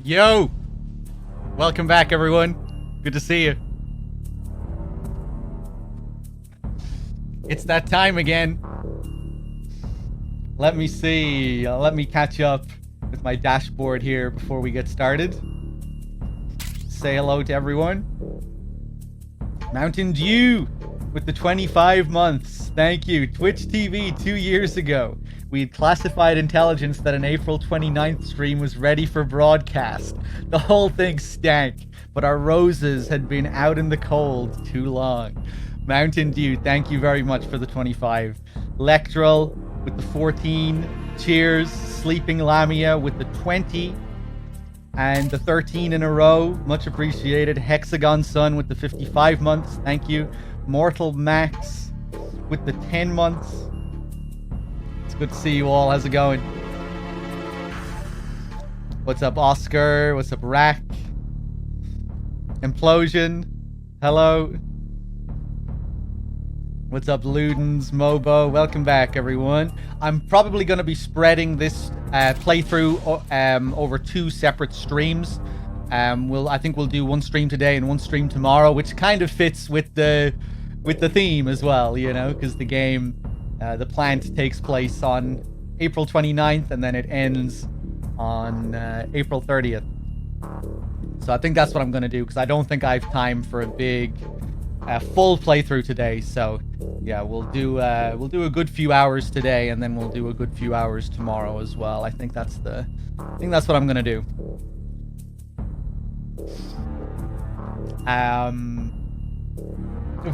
Yo! Welcome back, everyone. Good to see you. It's that time again. Let me see. Let me catch up with my dashboard here before we get started. Say hello to everyone. Mountain Dew with the 25 months. Thank you. Twitch TV 2 years ago. We had classified intelligence that an April 29th stream was ready for broadcast. The whole thing stank, but our roses had been out in the cold too long. Mountain Dew, thank you very much for the 25. Lectral with the 14. Cheers. Sleeping Lamia with the 20. And the 13 in a row. Much appreciated. Hexagon Sun with the 55 months. Thank you. Mortal Max with the 10 months. It's good to see you all. How's it going? What's up, Oscar? What's up, Rack? Implosion. Hello. What's up, Ludens, Mobo? Welcome back, everyone. I'm probably going to be spreading this playthrough over 2 separate streams. I think we'll do one stream today and one stream tomorrow, which kind of fits with the theme as well, you know, because the game, the plant takes place on April 29th and then it ends on April 30th. So I think that's what I'm going to do, because I don't think I have time for a big full playthrough today. So yeah, we'll do a good few hours today, and then we'll do a good few hours tomorrow as well. I think that's what I'm gonna do.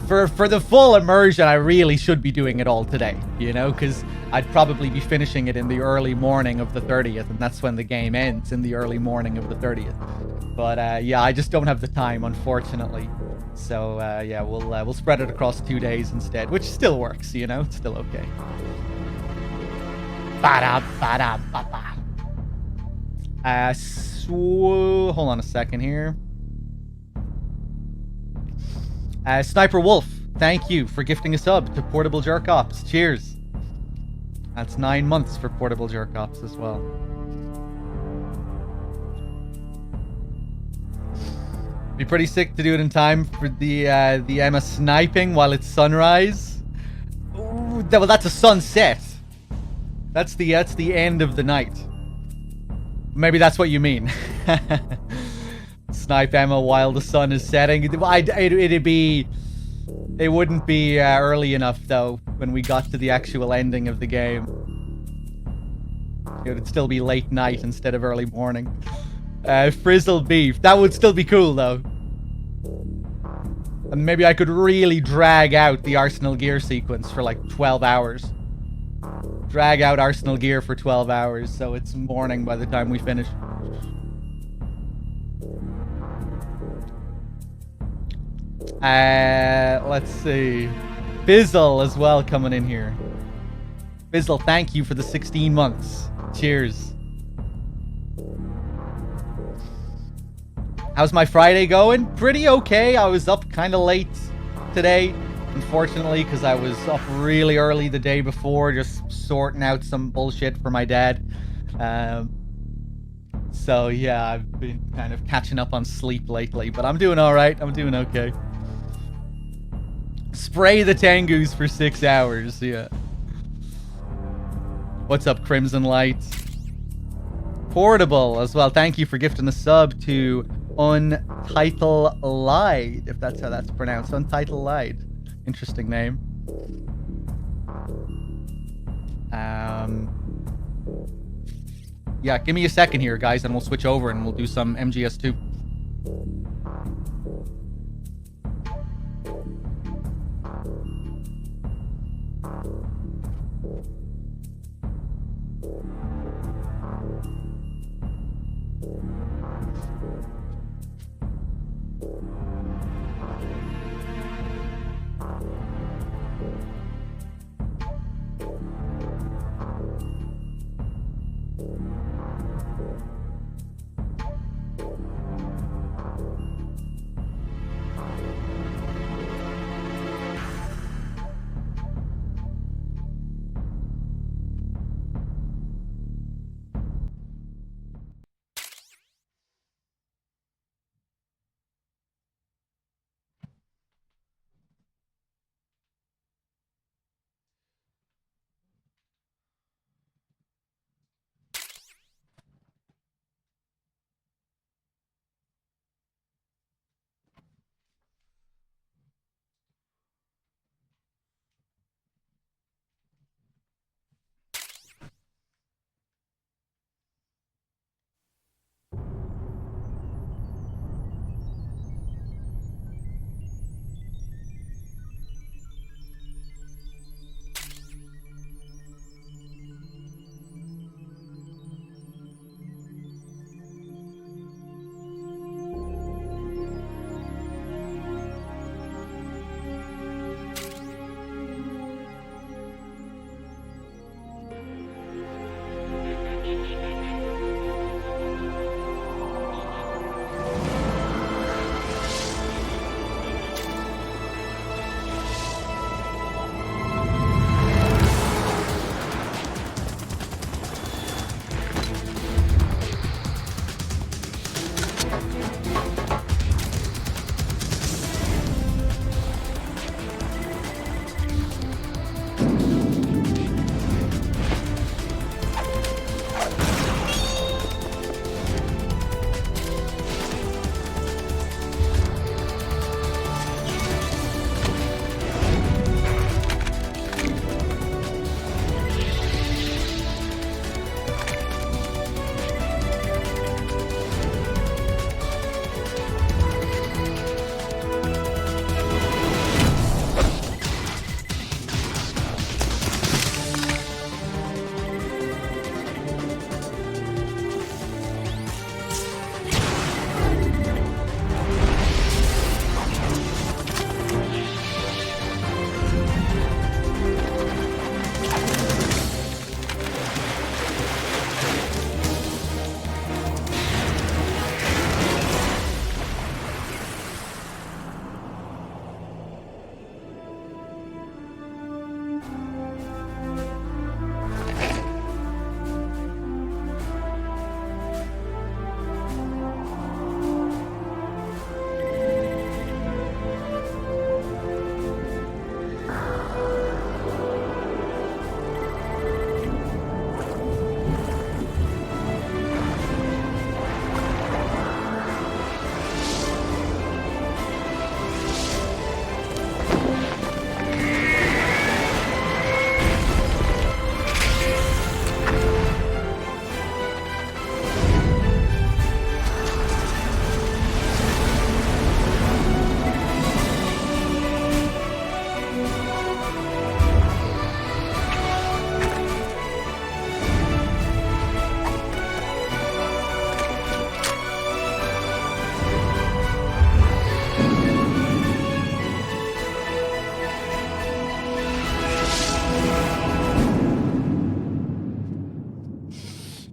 For the full immersion, I really should be doing it all today, you know, because I'd probably be finishing it in the early morning of the 30th, and that's when the game ends, in the early morning of the 30th. But yeah, I just don't have the time, unfortunately. So yeah, we'll spread it across 2 days instead, which still works, you know, it's still okay. So hold on a second here. Sniper Wolf, thank you for gifting a sub to Portable Jerk Ops. Cheers. That's 9 months for Portable Jerk Ops as well. Be pretty sick to do it in time for the Emma sniping while it's sunrise. Ooh, well, that's a sunset. That's the end of the night. Maybe that's what you mean. Snipe Emma while the sun is setting. It wouldn't be early enough though when we got to the actual ending of the game. It would still be late night instead of early morning. Frizzle beef. That would still be cool though. And maybe I could really drag out the Arsenal Gear sequence for like 12 hours. Drag out Arsenal Gear for 12 hours so it's morning by the time we finish. Let's see. Bizzle as well coming in here. Bizzle, thank you for the 16 months. Cheers. How's my Friday going? Pretty okay. I was up kind of late today, unfortunately, because I was up really early the day before, just sorting out some bullshit for my dad. So yeah, I've been kind of catching up on sleep lately, but I'm doing all right. I'm doing okay. Spray the Tengus for 6 hours. Yeah. What's up, Crimson Light? Portable as well. Thank you for gifting a sub to Untitled Lied, if that's how that's pronounced. Untitled Lied. Interesting name. Yeah, give me a second here, guys, and we'll switch over and we'll do some MGS2.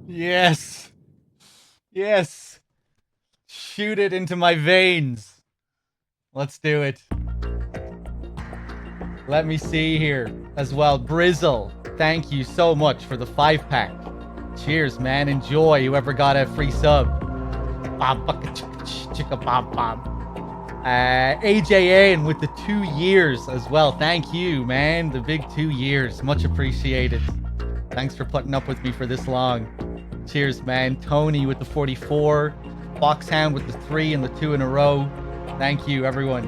Yes. Yes. Shoot it into my veins. Let's do it. Let me see here as well. Brizzle, thank you so much for the 5-pack. Cheers, man. Enjoy. Whoever got a free sub. AJN with the 2 years as well. Thank you, man. The big 2 years. Much appreciated. Thanks for putting up with me for this long. Cheers, man. Tony with the 44. Foxhound with the 3 and the 2 in a row. Thank you, everyone.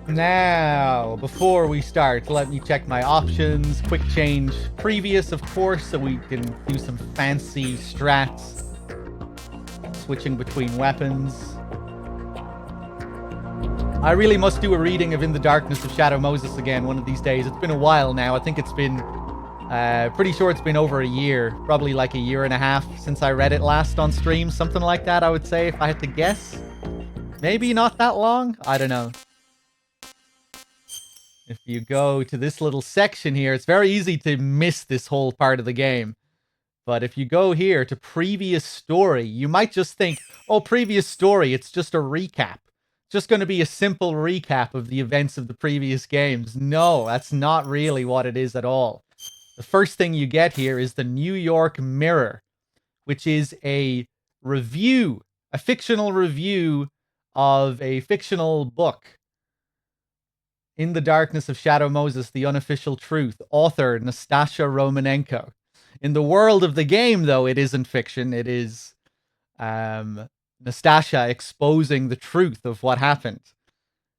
Now, before we start, let me check my options. Quick change previous, of course, so we can do some fancy strats. Switching between weapons. I really must do a reading of In the Darkness of Shadow Moses again one of these days. It's been a while now. I think it's been, pretty sure it's been over a year. Probably like a year and a half since I read it last on stream. Something like that, I would say, if I had to guess. Maybe not that long? I don't know. If you go to this little section here, it's very easy to miss this whole part of the game. But if you go here to previous story, you might just think, oh, previous story, it's just a recap. Just going to be a simple recap of the events of the previous games. No, that's not really what it is at all. The first thing you get here is the New York Mirror, which is a review, a fictional review of a fictional book. In the Darkness of Shadow Moses, The Unofficial Truth, author Nastasha Romanenko. In the world of the game, though, it isn't fiction. It is Nastasha exposing the truth of what happened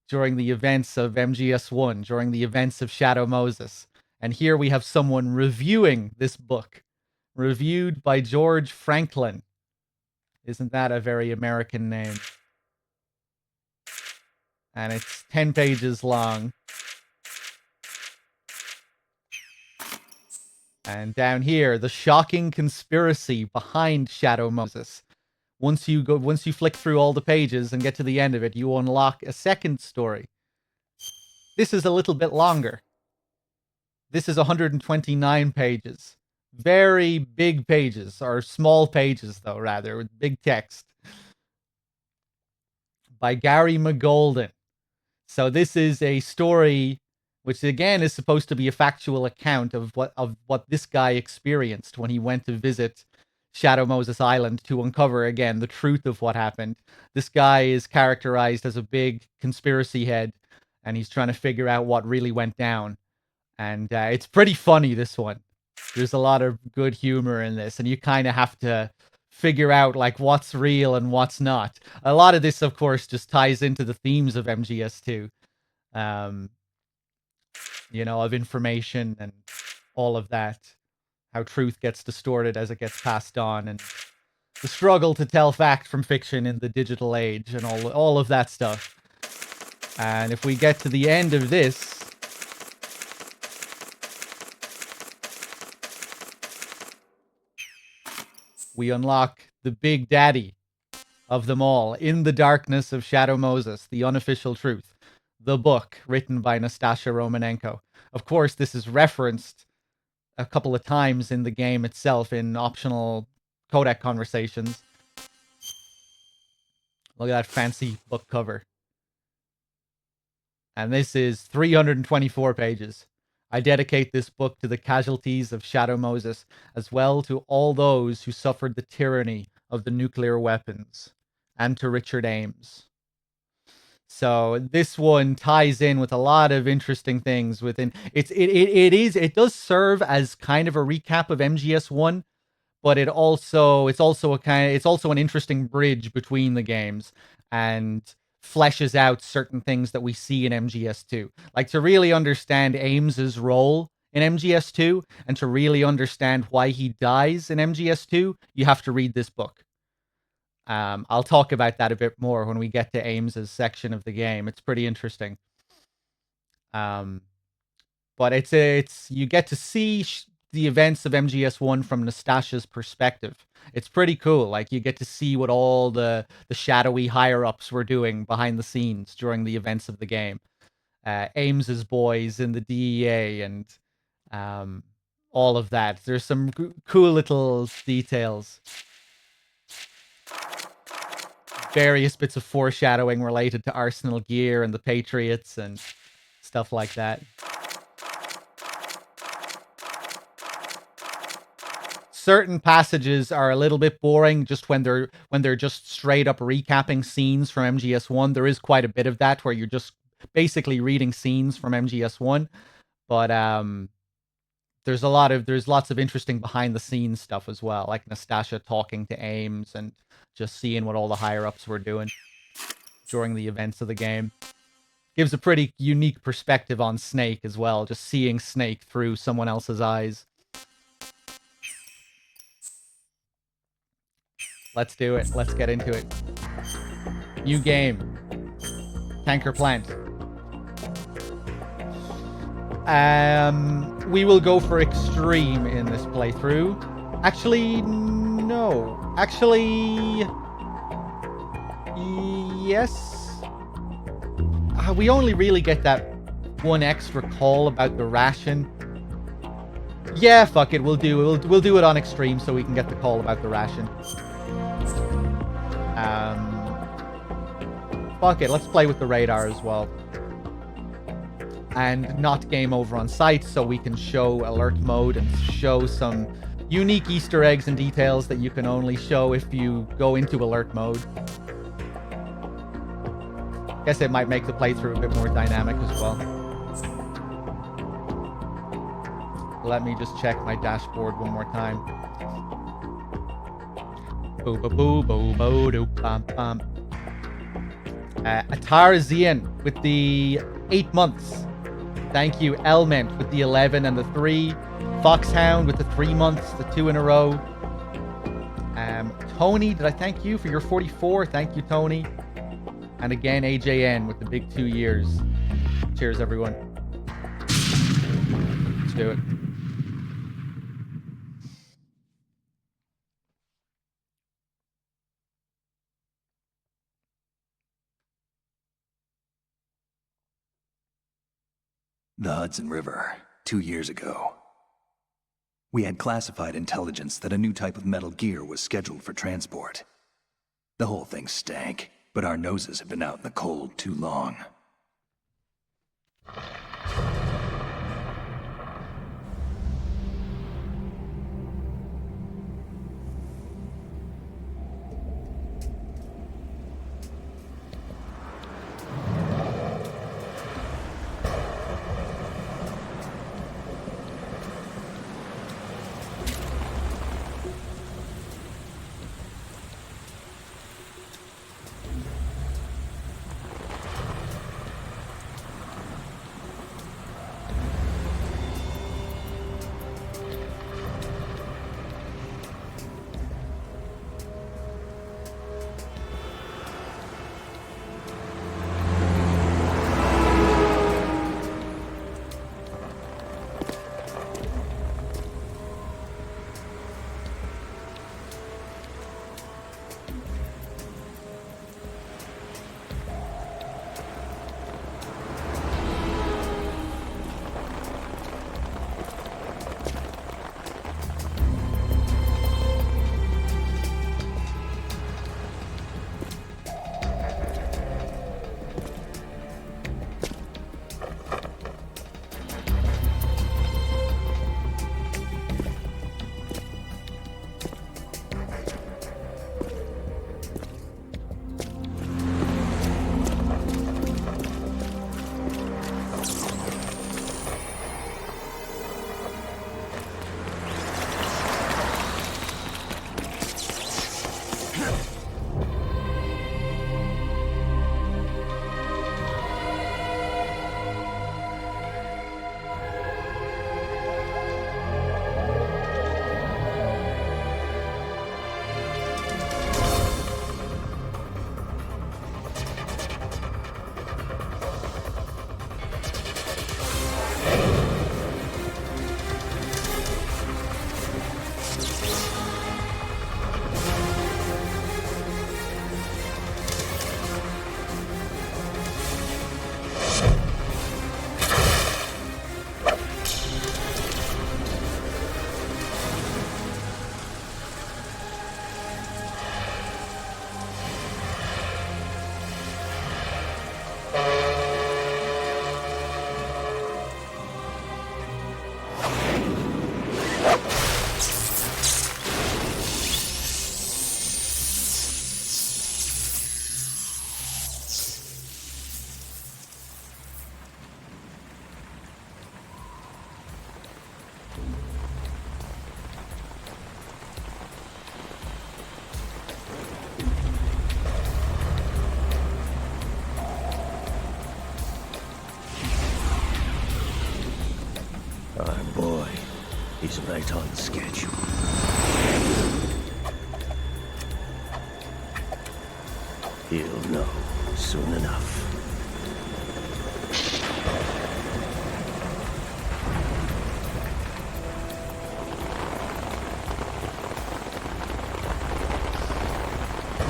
during the events of MGS1, during the events of Shadow Moses. And here we have someone reviewing this book, reviewed by George Franklin. Isn't that a very American name? And it's 10 pages long. And down here, the shocking conspiracy behind Shadow Moses. Once you flick through all the pages and get to the end of it, you unlock a second story. This is a little bit longer. This is 129 pages. Very big pages, or small pages though, rather, with big text. By Gary McGolden. So this is a story which again is supposed to be a factual account of what this guy experienced when he went to visit Shadow Moses Island to uncover again the truth of what happened. This guy is characterized as a big conspiracy head, and he's trying to figure out what really went down. And it's pretty funny, this one. There's a lot of good humor in this, and you kind of have to figure out like what's real and what's not. A lot of this, of course, just ties into the themes of MGS2. You know, of information and all of that. How truth gets distorted as it gets passed on, and the struggle to tell fact from fiction in the digital age, and all of that stuff. And if we get to the end of this, we unlock the big daddy of them all, In the Darkness of Shadow Moses, The Unofficial Truth, the book written by Nastasha Romanenko. Of course, this is referenced a couple of times in the game itself in optional codec conversations. Look at that fancy book cover. And this is 324 pages. I dedicate this book to the casualties of Shadow Moses, as well to all those who suffered the tyranny of the nuclear weapons, and to Richard Ames. So this one ties in with a lot of interesting things within it does serve as kind of a recap of MGS1, but it's also an interesting bridge between the games, and fleshes out certain things that we see in MGS2. Like, to really understand Ames's role in MGS2 and to really understand why he dies in MGS2, you have to read this book. I'll talk about that a bit more when we get to Ames's section of the game. It's pretty interesting. But it's you get to see the events of MGS1 from Nastasha's perspective. It's pretty cool. Like, you get to see what all the shadowy higher-ups were doing behind the scenes during the events of the game. Ames's boys in the DEA and all of that. There's some cool little details. Various bits of foreshadowing related to Arsenal gear and the Patriots and stuff like that. Certain passages are a little bit boring just when they're just straight up recapping scenes from MGS1. There is quite a bit of that where you're just basically reading scenes from MGS1, but there's lots of interesting behind the scenes stuff as well, like Nastasha talking to Ames and just seeing what all the higher ups were doing during the events of the game. Gives a pretty unique perspective on Snake as well, just seeing Snake through someone else's eyes. Let's do it. Let's get into it. New game. Tanker Plant. We will go for extreme in this playthrough. Actually, no. Actually, yes. We only really get that one extra call about the ration. Yeah, fuck it. We'll do it on extreme so we can get the call about the ration. Fuck it. Let's play with the radar as well. And not game over on site, so we can show alert mode and show some unique Easter eggs and details that you can only show if you go into alert mode. Guess it might make the playthrough a bit more dynamic as well. Let me just check my dashboard one more time. Boo boo boo boo boo doo bum bum. Atarzian with the 8 months. Thank you. Elment with the 11 and the 3. Foxhound with the 3 months, the 2 in a row. Tony, did I thank you for your 44? Thank you, Tony. And again, AJN with the big 2 years. Cheers, everyone. Let's do it. The Hudson River, 2 years ago. We had classified intelligence that a new type of metal gear was scheduled for transport. The whole thing stank, but our noses had been out in the cold too long. right on schedule. He'll know soon enough.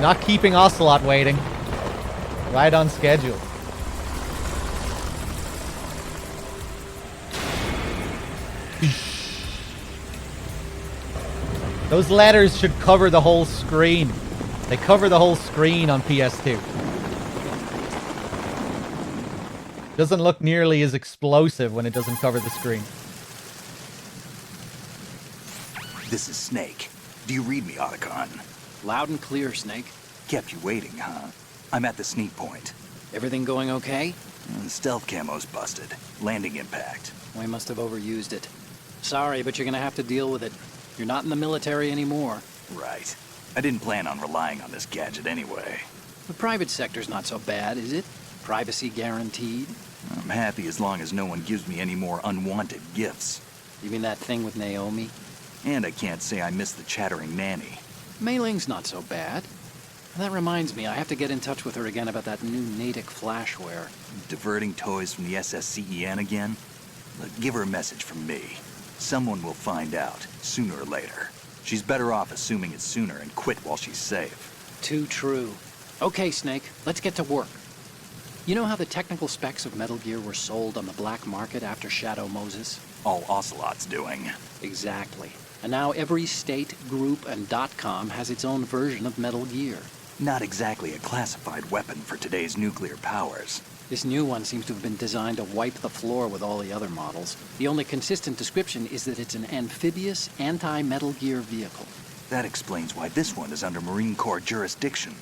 Not keeping Ocelot waiting. Right on schedule. Those letters should cover the whole screen. They cover the whole screen on PS2. Doesn't look nearly as explosive when it doesn't cover the screen. This is Snake. Do you read me, Otacon? Loud and clear, Snake. Kept you waiting, huh? I'm at the sneak point. Everything going okay? The stealth camo's busted. Landing impact. We must have overused it. Sorry, but you're gonna have to deal with it. You're not in the military anymore. Right. I didn't plan on relying on this gadget anyway. The private sector's not so bad, is it? Privacy guaranteed? I'm happy as long as no one gives me any more unwanted gifts. You mean that thing with Naomi? And I can't say I miss the chattering nanny. Mei Ling's not so bad. That reminds me, I have to get in touch with her again about that new Natick flashware. Diverting toys from the SSCEN again? Look, give her a message from me. Someone will find out, sooner or later. She's better off assuming it sooner and quit while she's safe. Too true. Okay, Snake, let's get to work. You know how the technical specs of Metal Gear were sold on the black market after Shadow Moses? All Ocelot's doing. Exactly. And now every state, group, and .com has its own version of Metal Gear. Not exactly a classified weapon for today's nuclear powers. This new one seems to have been designed to wipe the floor with all the other models. The only consistent description is that it's an amphibious, anti-Metal Gear vehicle. That explains why this one is under Marine Corps jurisdiction.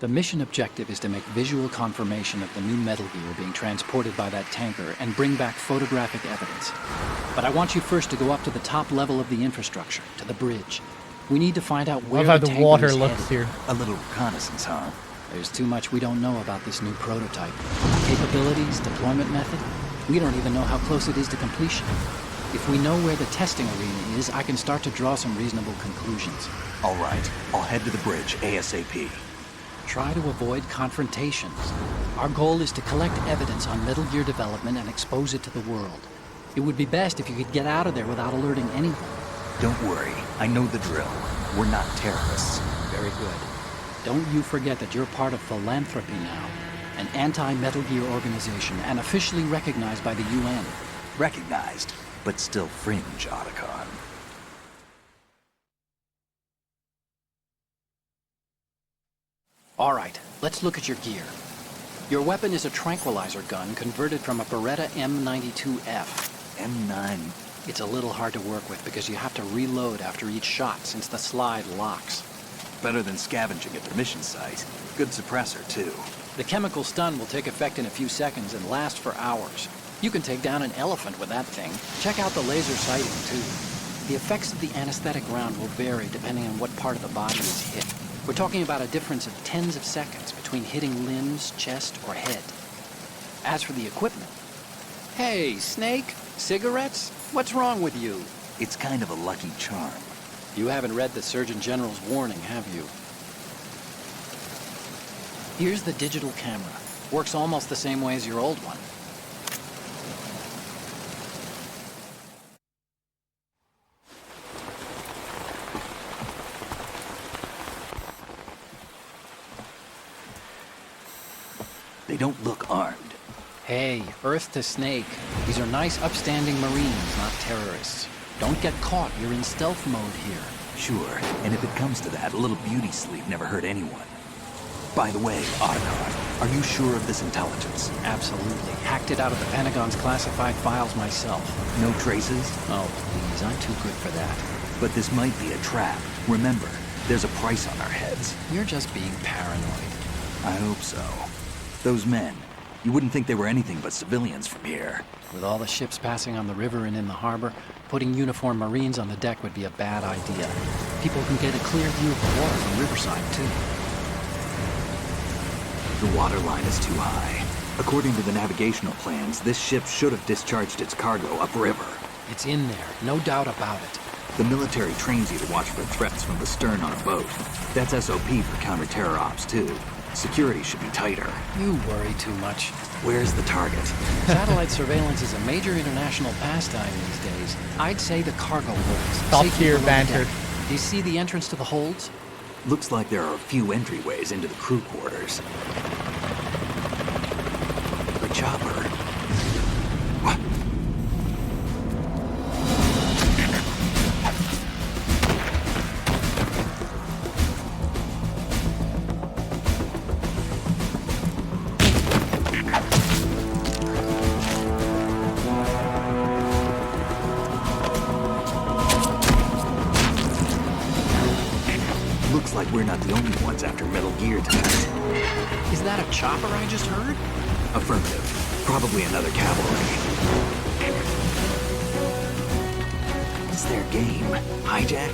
The mission objective is to make visual confirmation of the new Metal Gear being transported by that tanker and bring back photographic evidence. But I want you first to go up to the top level of the infrastructure, to the bridge. We need to find out where Love how the the tanker water is looks headed. here. A little reconnaissance, huh? There's too much we don't know about this new prototype. Capabilities, deployment method. We don't even know how close it is to completion. If we know where the testing arena is, I can start to draw some reasonable conclusions. All right, I'll head to the bridge ASAP. Try to avoid confrontations. Our goal is to collect evidence on Metal Gear development and expose it to the world. It would be best if you could get out of there without alerting anyone. Don't worry, I know the drill. We're not terrorists. Very good. Don't you forget that you're part of Philanthropy now, an anti-Metal Gear organization and officially recognized by the UN. Recognized, but still fringe, Otacon. All right, let's look at your gear. Your weapon is a tranquilizer gun converted from a Beretta M92F. M9. It's a little hard to work with because you have to reload after each shot since the slide locks. Better than scavenging at the mission site. Good suppressor, too. The chemical stun will take effect in a few seconds and last for hours. You can take down an elephant with that thing. Check out the laser sighting, too. The effects of the anesthetic round will vary depending on what part of the body is hit. We're talking about a difference of tens of seconds between hitting limbs, chest, or head. As for the equipment... Hey, Snake, cigarettes? What's wrong with you? It's kind of a lucky charm. You haven't read the Surgeon General's warning, have you? Here's the digital camera. Works almost the same way as your old one. They don't look armed. Hey, Earth to Snake. These are nice, upstanding Marines, not terrorists. Don't get caught. You're in stealth mode here. Sure, and if it comes to that, a little beauty sleep never hurt anyone. By the way, Otacon, are you sure of this intelligence? Absolutely. Hacked it out of the Pentagon's classified files myself. No traces? Oh, please, I'm too good for that. But this might be a trap. Remember, there's a price on our heads. You're just being paranoid. I hope so. Those men, you wouldn't think they were anything but civilians from here. With all the ships passing on the river and in the harbor, putting uniformed Marines on the deck would be a bad idea. People can get a clear view of the water from Riverside, too. The water line is too high. According to the navigational plans, this ship should have discharged its cargo upriver. It's in there, no doubt about it. The military trains you to watch for threats from the stern on a boat. That's SOP for counter-terror ops, too. Security should be tighter. You worry too much. Where's the target? Satellite surveillance is a major international pastime these days. I'd say the cargo holds. Top Safety tier below banter. deck. Do you see the entrance to the holds? Looks like there are a few entryways into the crew quarters. The chopper. What? Looks like we're not the only ones after Metal Gear tonight. Is that a chopper I just heard? Affirmative. Probably another cavalry. What's their game? Hijack?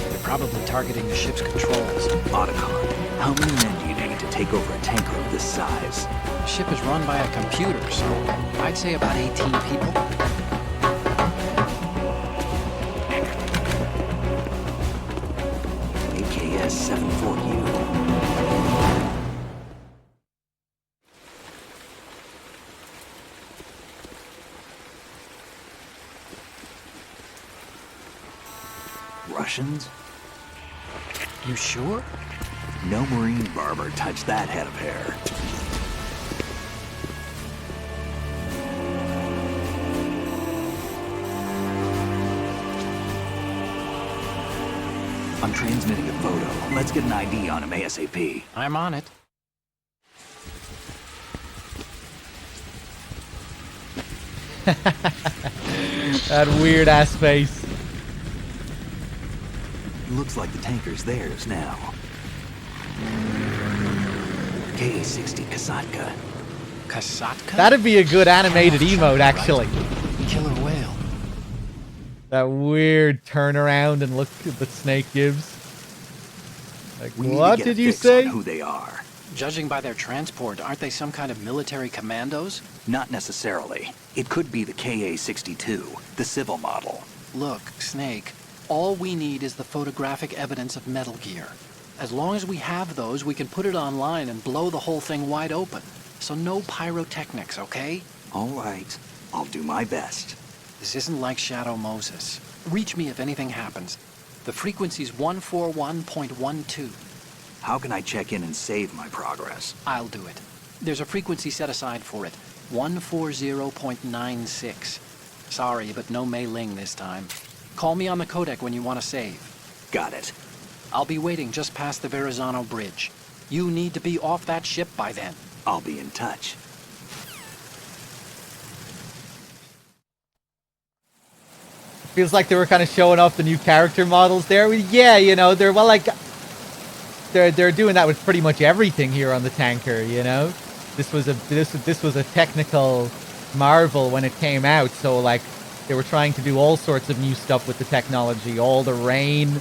They're probably targeting the ship's controls. Otacon. How many men do you need to take over a tanker of this size? The ship is run by a computer, so I'd say about 18 people. AKS 74U. Russians? You sure? No Marine barber touched that head of hair. I'm transmitting a photo. Let's get an ID on him ASAP. I'm on it. That weird ass face. Looks like the tanker's theirs now. K-60 Kasatka. Kasatka? That'd be a good animated emote, actually. Killer whale. That weird turnaround and look that Snake gives. Like, We need what to get a did you fix say? on who they are. Judging by their transport, aren't they some kind of military commandos? Not necessarily. It could be the KA-62, the civil model. Look, Snake, all we need is the photographic evidence of Metal Gear. As long as we have those, we can put it online and blow the whole thing wide open. So no pyrotechnics, okay? All right. I'll do my best. This isn't like Shadow Moses. Reach me if anything happens. The frequency's 141.12. How can I check in and save my progress? I'll do it. There's a frequency set aside for it. 140.96. Sorry, but no Mei Ling this time. Call me on the codec when you want to save. Got it. I'll be waiting just past the Verrazano Bridge. You need to be off that ship by then. I'll be in touch. Feels like they were kind of showing off the new character models there. Yeah, you know, they're well, like they're doing that with pretty much everything here on the tanker. You know, this was a technical marvel when it came out. So like they were trying to do all sorts of new stuff with the technology, all the rain,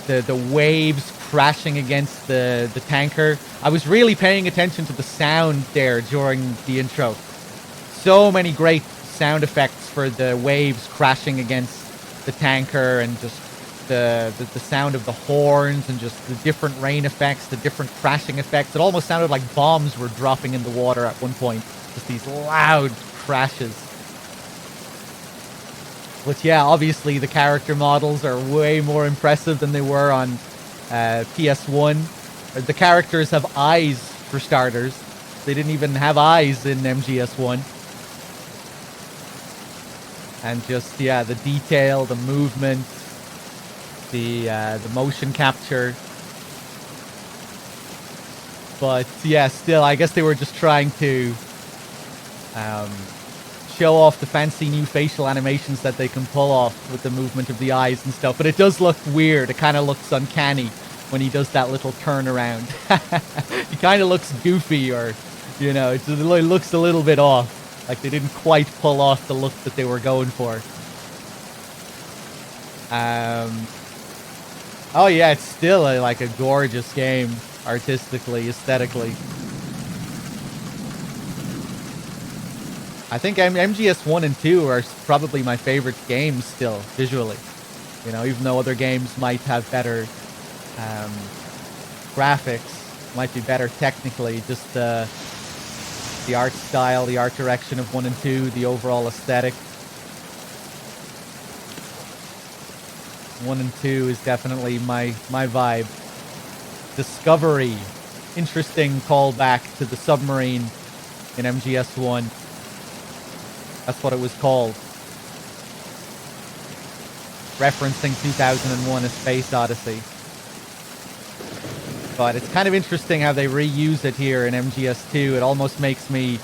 the waves crashing against the tanker. I was really paying attention to the sound there during the intro. So many great sound effects for the waves crashing against the tanker, and just the sound of the horns, and just the different rain effects, the different crashing effects. It almost sounded like bombs were dropping in the water at one point. Just these loud crashes. But yeah, obviously the character models are way more impressive than they were on PS1. The characters have eyes, for starters. They didn't even have eyes in MGS1. And just, yeah, the detail, the movement, the motion capture. But yeah, still, I guess they were just trying to show off the fancy new facial animations that they can pull off with the movement of the eyes and stuff. But it does look weird. It kind of looks uncanny when he does that little turnaround. He kind of looks goofy, or, you know, it looks a little bit off. Like they didn't quite pull off the look that they were going for. Oh yeah, it's still like a gorgeous game, artistically, aesthetically. I think MGS 1 and 2 are probably my favorite games still, visually. You know, even though other games might have better graphics, might be better technically, just the art style, the art direction of 1 and 2, the overall aesthetic. 1 and 2 is definitely my vibe. Discovery. Interesting callback to the submarine in MGS 1. That's what it was called. Referencing 2001: A Space Odyssey. But it's kind of interesting how they reuse it here in MGS2. It almost makes me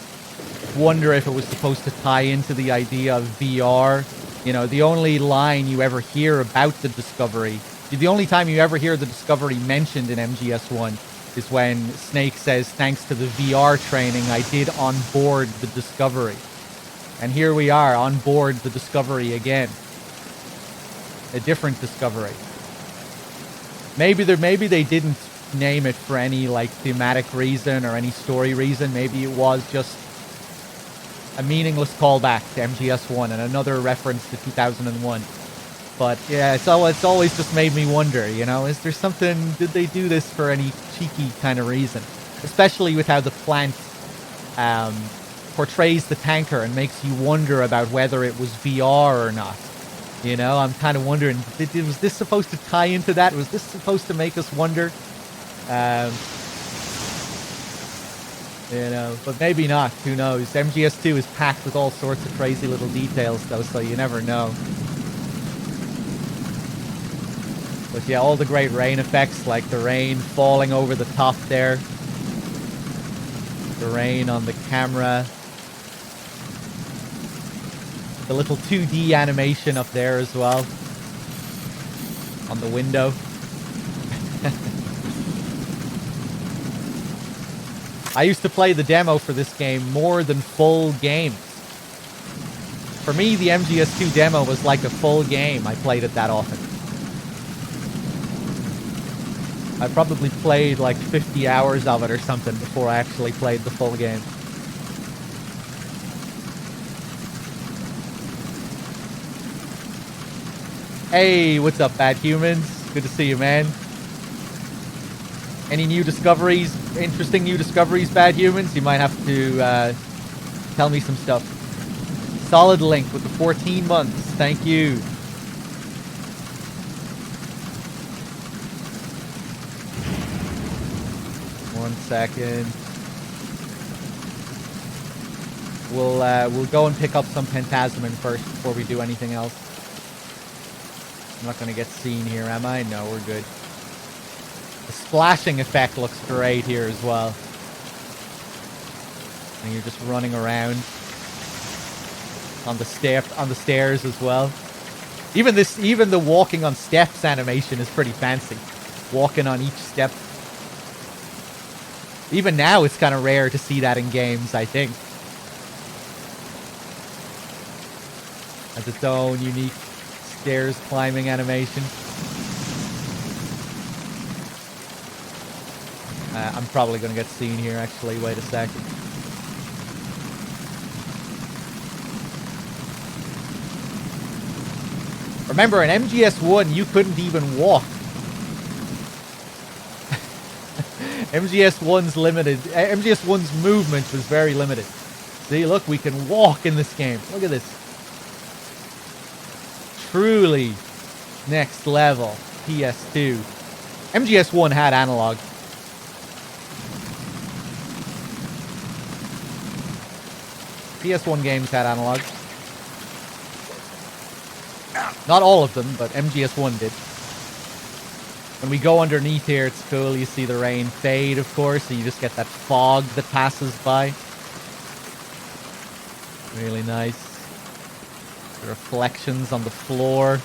wonder if it was supposed to tie into the idea of VR. You know, the only line you ever hear about the Discovery, the only time you ever hear the Discovery mentioned in MGS1 is when Snake says, thanks to the VR training I did on board the Discovery. And here we are on board the Discovery again. A different Discovery. Maybe they didn't name it for any like thematic reason or any story reason. Maybe it was just a meaningless callback to MGS1 and another reference to 2001. But yeah, it's always just made me wonder, you know, is there something, did they do this for any cheeky kind of reason? Especially with how the plant portrays the tanker and makes you wonder about whether it was VR or not. You know, I'm kind of wondering, was this supposed to tie into that? Was this supposed to make us wonder? You know, but maybe not. Who knows? MGS2 is packed with all sorts of crazy little details, though, so you never know. But yeah, all the great rain effects, like the rain falling over the top there. The rain on the camera. The little 2D animation up there as well. On the window. I used to play the demo for this game more than full games. For me, the MGS2 demo was like a full game. I played it that often. I probably played like 50 hours of it or something before I actually played the full game. Hey, what's up, bad humans? Good to see you, man. Any new discoveries, interesting new discoveries, bad humans? You might have to tell me some stuff. Solid Link with the 14 months. Thank you. One second. We'll go and pick up some Pentazemin first before we do anything else. I'm not going to get seen here, am I? No, we're good. The splashing effect looks great here as well. And you're just running around on the stairs as well. Even the walking on steps animation is pretty fancy. Walking on each step. Even now, it's kind of rare to see that in games, I think. Has its own unique stairs climbing animation. I'm probably going to get seen here, actually. Wait a second. Remember, in MGS1, you couldn't even walk. MGS1's movement was very limited. See, look, we can walk in this game. Look at this. Truly next level. PS2. MGS1 had analog. PS1 games had analog. Not all of them, but MGS1 did. When we go underneath here, it's cool. You see the rain fade, of course, so you just get that fog that passes by. Really nice. The reflections on the floor.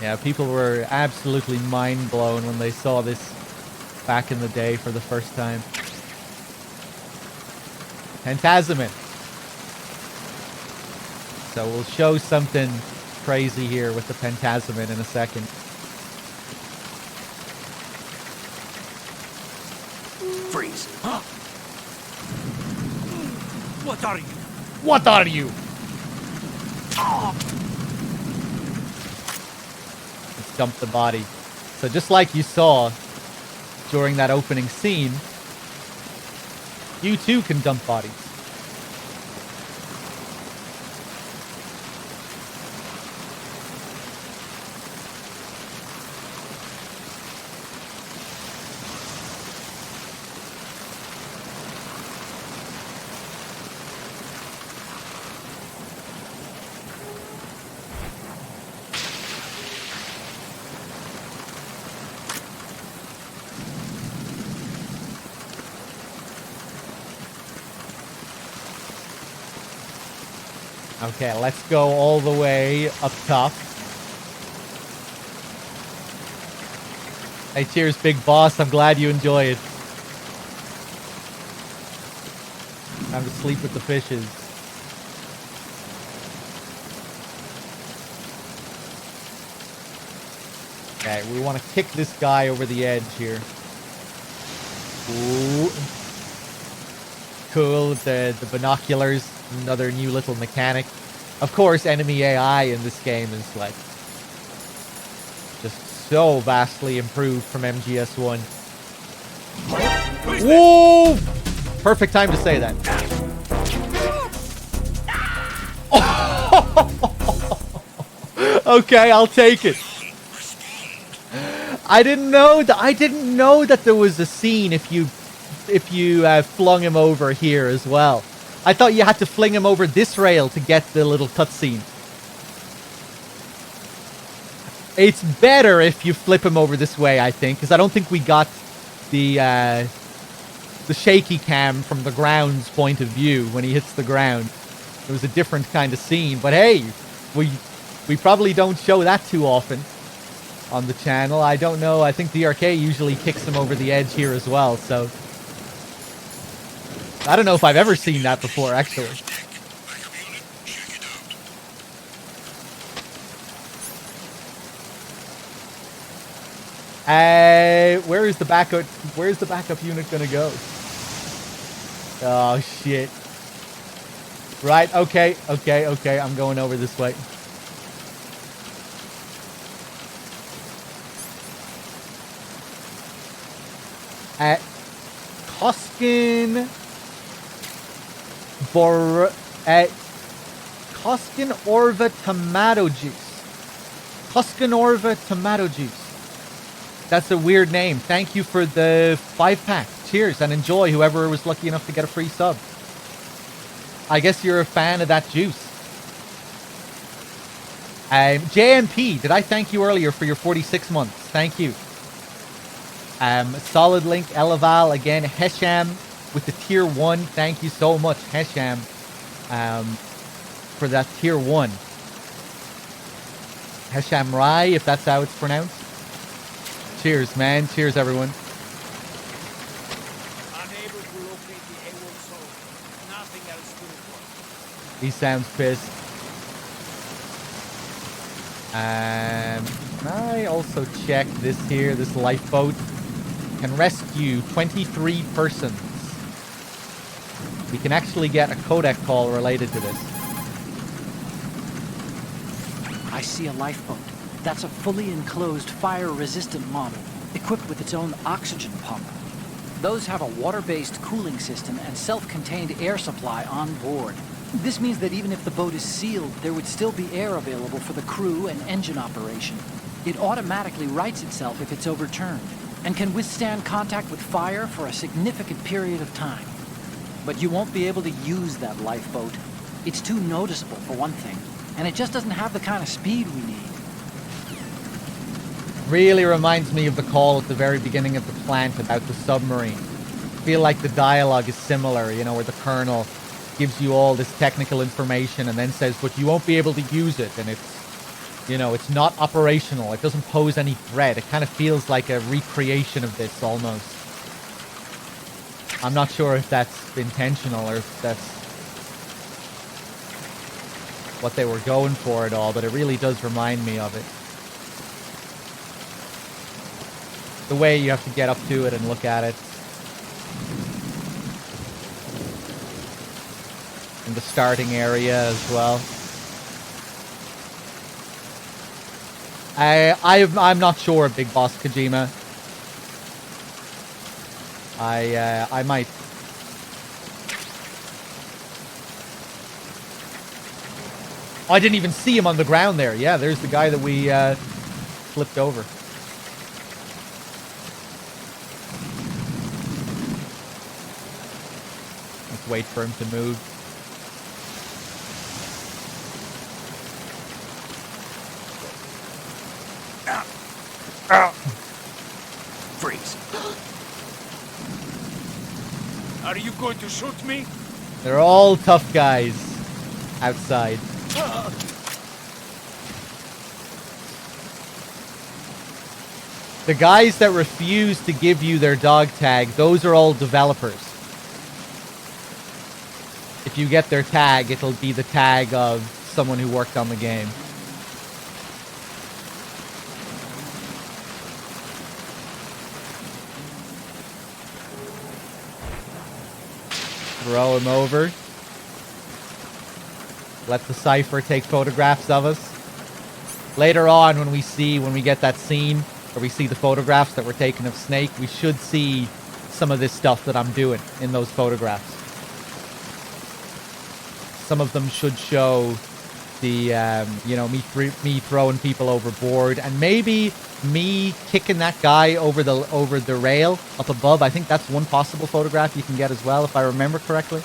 Yeah, people were absolutely mind blown when they saw this back in the day for the first time. Pentazemin. So we'll show something crazy here with the Pentazemin in a second. Freeze. What are you? What are you? Let's dump the body. So just like you saw during that opening scene, you too can dump bodies. Okay, let's go all the way up top. Hey, cheers, big boss. I'm glad you enjoy it. Time to sleep with the fishes. Okay, we want to kick this guy over the edge here. Ooh. Cool with the binoculars. Another new little mechanic. Of course, enemy AI in this game is like just so vastly improved from MGS1. Whoa! Perfect time to say that. Okay, I'll take it. I didn't know that there was a scene if you flung him over here as well. I thought you had to fling him over this rail to get the little cutscene. It's better if you flip him over this way, I think, because I don't think we got the shaky cam from the ground's point of view when he hits the ground. It was a different kind of scene, but hey, we probably don't show that too often on the channel. I don't know. I think DRK usually kicks him over the edge here as well, so I don't know if I've ever seen that before, actually. Where is the backup? Where's the backup unit gonna go? Oh shit! Right. Okay. I'm going over this way. Koskin Orva tomato juice. Koskin Orva tomato juice. That's a weird name. Thank you for the 5-pack. Cheers and enjoy, whoever was lucky enough to get a free sub. I guess you're a fan of that juice. JMP, did I thank you earlier for your 46 months? Thank you. Solid Link, Elaval, again, Hesham with the tier 1. Thank you so much, Hesham, for that tier 1. Hesham Rai, if that's how it's pronounced. Cheers, man. Cheers, everyone. Unable to locate the A1 soul. Nothing else to report. He sounds pissed. Can I also check this here? This lifeboat can rescue 23 persons. We can actually get a codec call related to this. I see a lifeboat. That's a fully enclosed, fire-resistant model, equipped with its own oxygen pump. Those have a water-based cooling system and self-contained air supply on board. This means that even if the boat is sealed, there would still be air available for the crew and engine operation. It automatically rights itself if it's overturned, and can withstand contact with fire for a significant period of time. But you won't be able to use that lifeboat. It's too noticeable, for one thing, and it just doesn't have the kind of speed we need. Really reminds me of the call at the very beginning of the plant about the submarine. I feel like the dialogue is similar, you know, where the colonel gives you all this technical information and then says, but you won't be able to use it, and it's, you know, it's not operational. It doesn't pose any threat. It kind of feels like a recreation of this almost. I'm not sure if that's intentional or if that's what they were going for at all, but it really does remind me of it. The way you have to get up to it and look at it. in the starting area as well. I'm not sure, Big Boss Kojima. I might. Oh, I didn't even see him on the ground there. Yeah, there's the guy that we flipped over. Let's wait for him to move. Freeze. Are you going to shoot me? They're all tough guys outside. The guys that refuse to give you their dog tag, those are all developers. If you get their tag, it'll be the tag of someone who worked on the game. Throw him over. Let the Cypher take photographs of us. Later on, when we get that scene where we see the photographs that were taken of Snake, we should see some of this stuff that I'm doing in those photographs. Some of them should show the, you know, me throwing people overboard, and maybe me kicking that guy over the rail up above. I think that's one possible photograph you can get as well, if I remember correctly.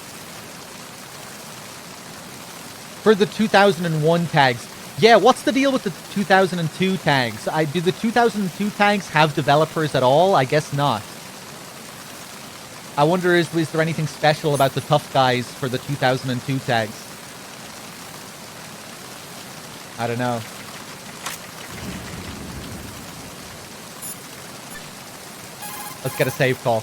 For the 2001 tags, yeah, what's the deal with the 2002 tags? Do the 2002 tags have developers at all? I guess not. I wonder, is there anything special about the tough guys for the 2002 tags? I don't know. Let's get a save call.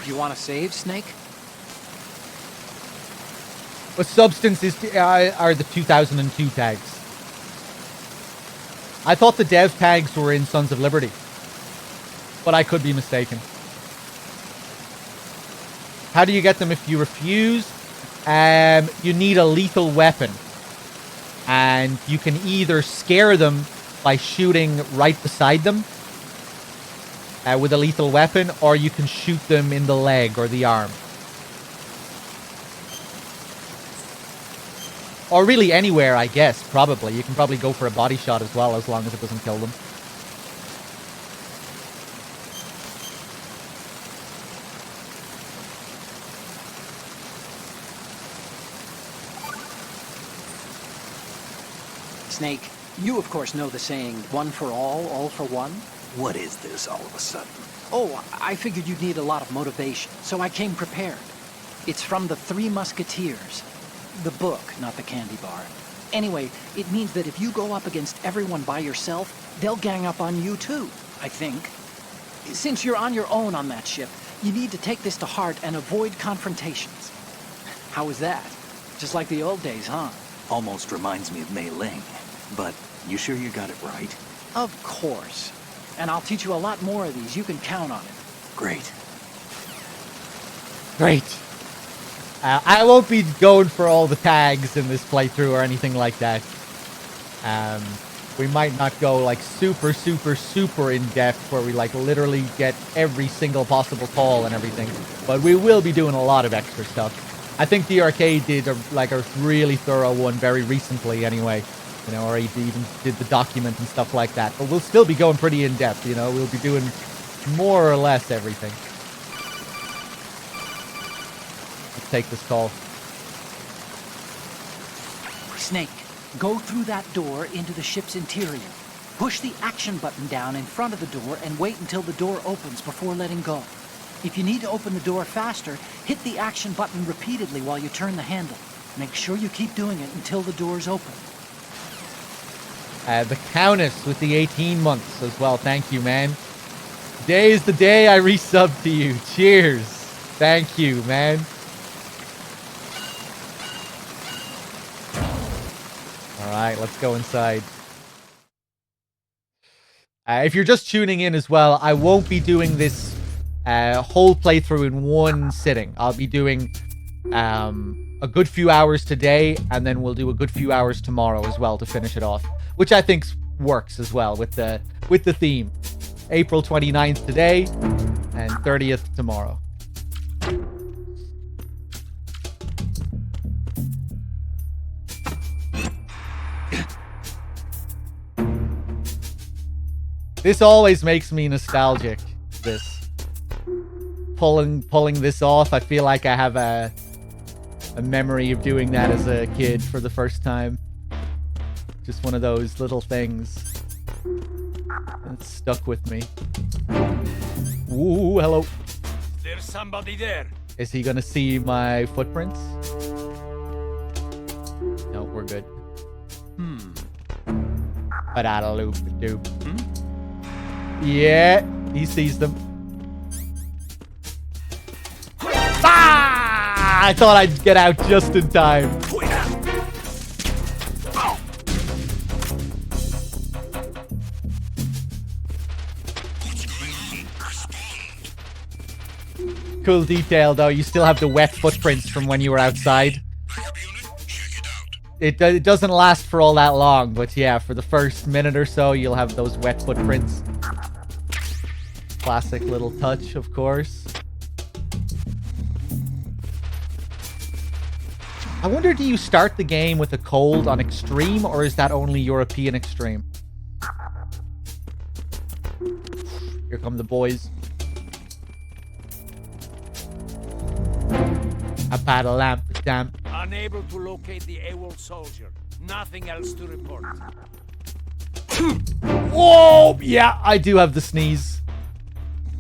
You want to save, Snake? What substance are the 2002 tags? I thought the dev tags were in Sons of Liberty, but I could be mistaken. How do you get them if you refuse? You need a lethal weapon, and you can either scare them by shooting right beside them with a lethal weapon, or you can shoot them in the leg or the arm. Or really anywhere, I guess, probably. You can probably go for a body shot as well, as long as it doesn't kill them. Snake, you of course know the saying, one for all for one? What is this all of a sudden? Oh, I figured you'd need a lot of motivation, so I came prepared. It's from the Three Musketeers. The book, not the candy bar. Anyway, it means that if you go up against everyone by yourself, they'll gang up on you too, I think. Since you're on your own on that ship, you need to take this to heart and avoid confrontations. How was that? Just like the old days, huh? Almost reminds me of Mei Ling. But you sure you got it right? Of course. And I'll teach you a lot more of these. You can count on it. Great. Great. I won't be going for all the tags in this playthrough or anything like that. We might not go like super in depth where we like literally get every single possible call and everything, but we will be doing a lot of extra stuff. I think the arcade did a really thorough one very recently anyway, you know, or he even did the document and stuff like that, but we'll still be going pretty in depth, you know. We'll be doing more or less everything. Take this call. Snake, go through that door into the ship's interior. Push the action button down in front of the door and wait until the door opens before letting go. If you need to open the door faster, hit the action button repeatedly while you turn the handle. Make sure you keep doing it until the door's open. The Countess with the 18 months as well. Thank you, man. Today is the day I resubbed to you. Cheers. Thank you, man. Alright, let's go inside. If you're just tuning in as well, I won't be doing this whole playthrough in one sitting. I'll be doing a good few hours today, and then we'll do a good few hours tomorrow as well to finish it off, which I think works as well with the theme. April 29th today and 30th tomorrow. This always makes me nostalgic, this. Pulling this off, I feel like I have a memory of doing that as a kid for the first time. Just one of those little things that stuck with me. Ooh, hello. There's somebody there. Is he gonna see my footprints? No, we're good. Ba-da-da-loop-a-doop. Yeah, he sees them. Ah! I thought I'd get out just in time. Cool detail, though. You still have the wet footprints from when you were outside. It doesn't last for all that long, but yeah, for the first minute or so, you'll have those wet footprints. Classic little touch, of course. I wonder, do you start the game with a cold on extreme, or is that only European extreme? Here come the boys. A battle lamp, damn. Unable to locate the AWOL soldier. Nothing else to report. Whoa! Yeah, I do have the sneeze.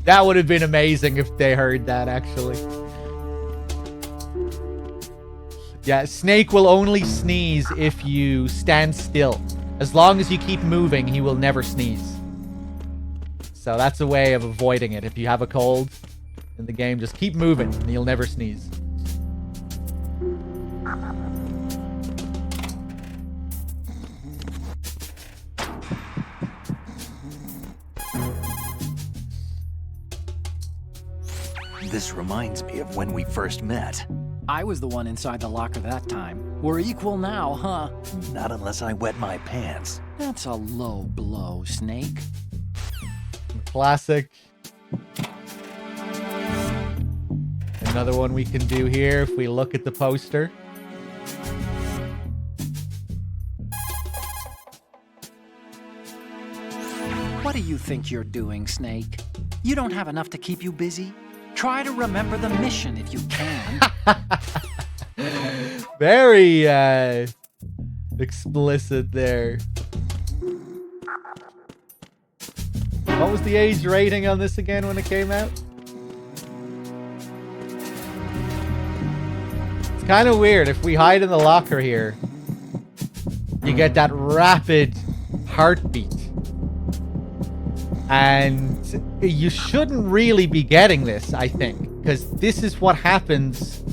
That would have been amazing if they heard that, actually. Yeah, Snake will only sneeze if you stand still. As long as you keep moving, he will never sneeze. So that's a way of avoiding it. If you have a cold in the game, just keep moving and you'll never sneeze. This reminds me of when we first met. I was the one inside the locker that time. We're equal now, huh? Not unless I wet my pants. That's a low blow, Snake. Classic. Another one we can do here if we look at the poster. What do you think you're doing, Snake? You don't have enough to keep you busy? Try to remember the mission if you can. Very explicit there. What was the age rating on this again when it came out? It's kind of weird. If we hide in the locker here, you get that rapid heartbeat. And you shouldn't really be getting this, I think, because this is what happens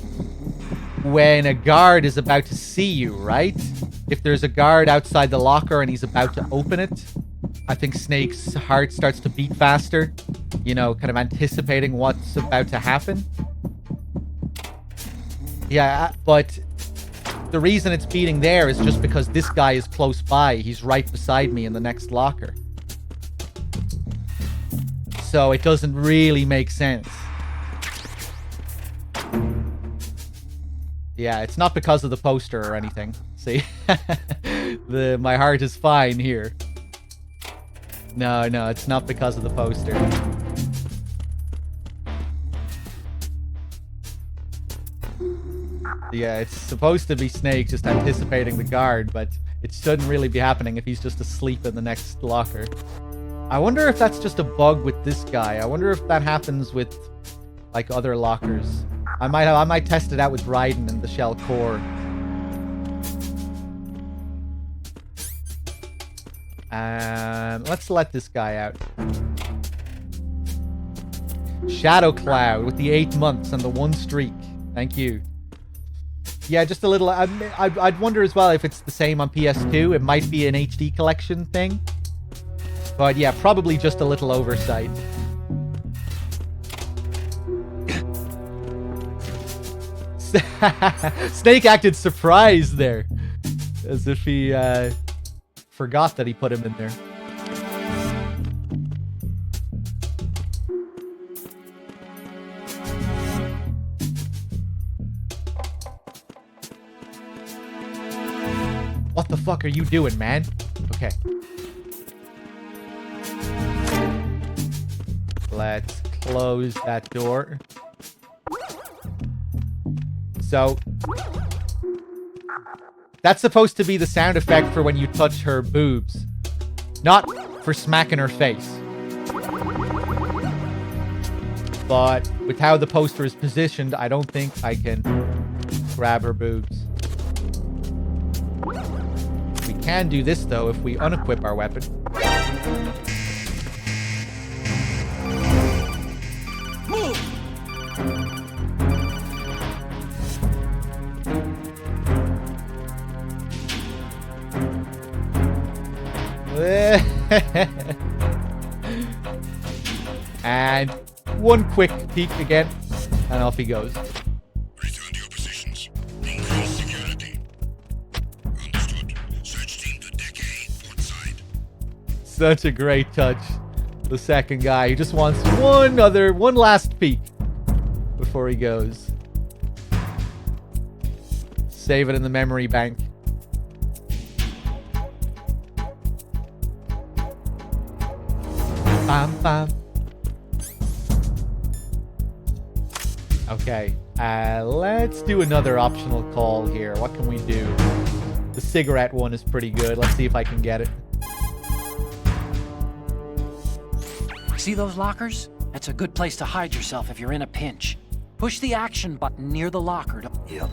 when a guard is about to see you, right? If there's a guard outside the locker and he's about to open it, I think Snake's heart starts to beat faster, you know, kind of anticipating what's about to happen. Yeah, but the reason it's beating there is just because this guy is close by. He's right beside me in the next locker. So it doesn't really make sense. Yeah, it's not because of the poster or anything. See? My heart is fine here. No, it's not because of the poster. Yeah, it's supposed to be Snake just anticipating the guard, but it shouldn't really be happening if he's just asleep in the next locker. I wonder if that's just a bug with this guy. I wonder if that happens with, like, other lockers. I might test it out with Raiden and the Shell Core. Let's let this guy out. Shadow Cloud with the 8 months and the 1 streak. Thank you. Yeah, just a little... I'd wonder as well if it's the same on PS2. It might be an HD collection thing. But yeah, probably just a little oversight. Snake acted surprised there. As if he forgot that he put him in there. What the fuck are you doing, man? Okay. Let's close that door. So, that's supposed to be the sound effect for when you touch her boobs. Not for smacking her face. But with how the poster is positioned, I don't think I can grab her boobs. We can do this, though, if we unequip our weapon. And one quick peek again, and off he goes. Return to your positions. Increase security. Understood. Search team to Deck A, port side. Such a great touch. The second guy, he just wants one last peek before he goes. Save it in the memory bank. Bam, bam. Okay, let's do another optional call here. What can we do? The cigarette one is pretty good. Let's see if I can get it. See those lockers? That's a good place to hide yourself if you're in a pinch. Push the action button near the locker. Yep.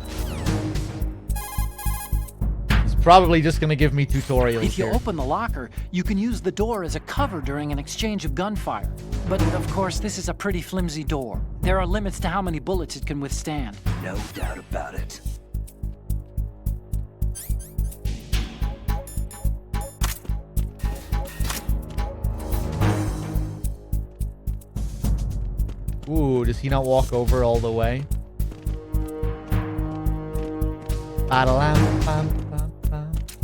He's probably just gonna give me tutorials If you here. open the locker, you can use the door as a cover during an exchange of gunfire. But of course, this is a pretty flimsy door. There are limits to how many bullets it can withstand. No doubt about it. Ooh, does he not walk over all the way?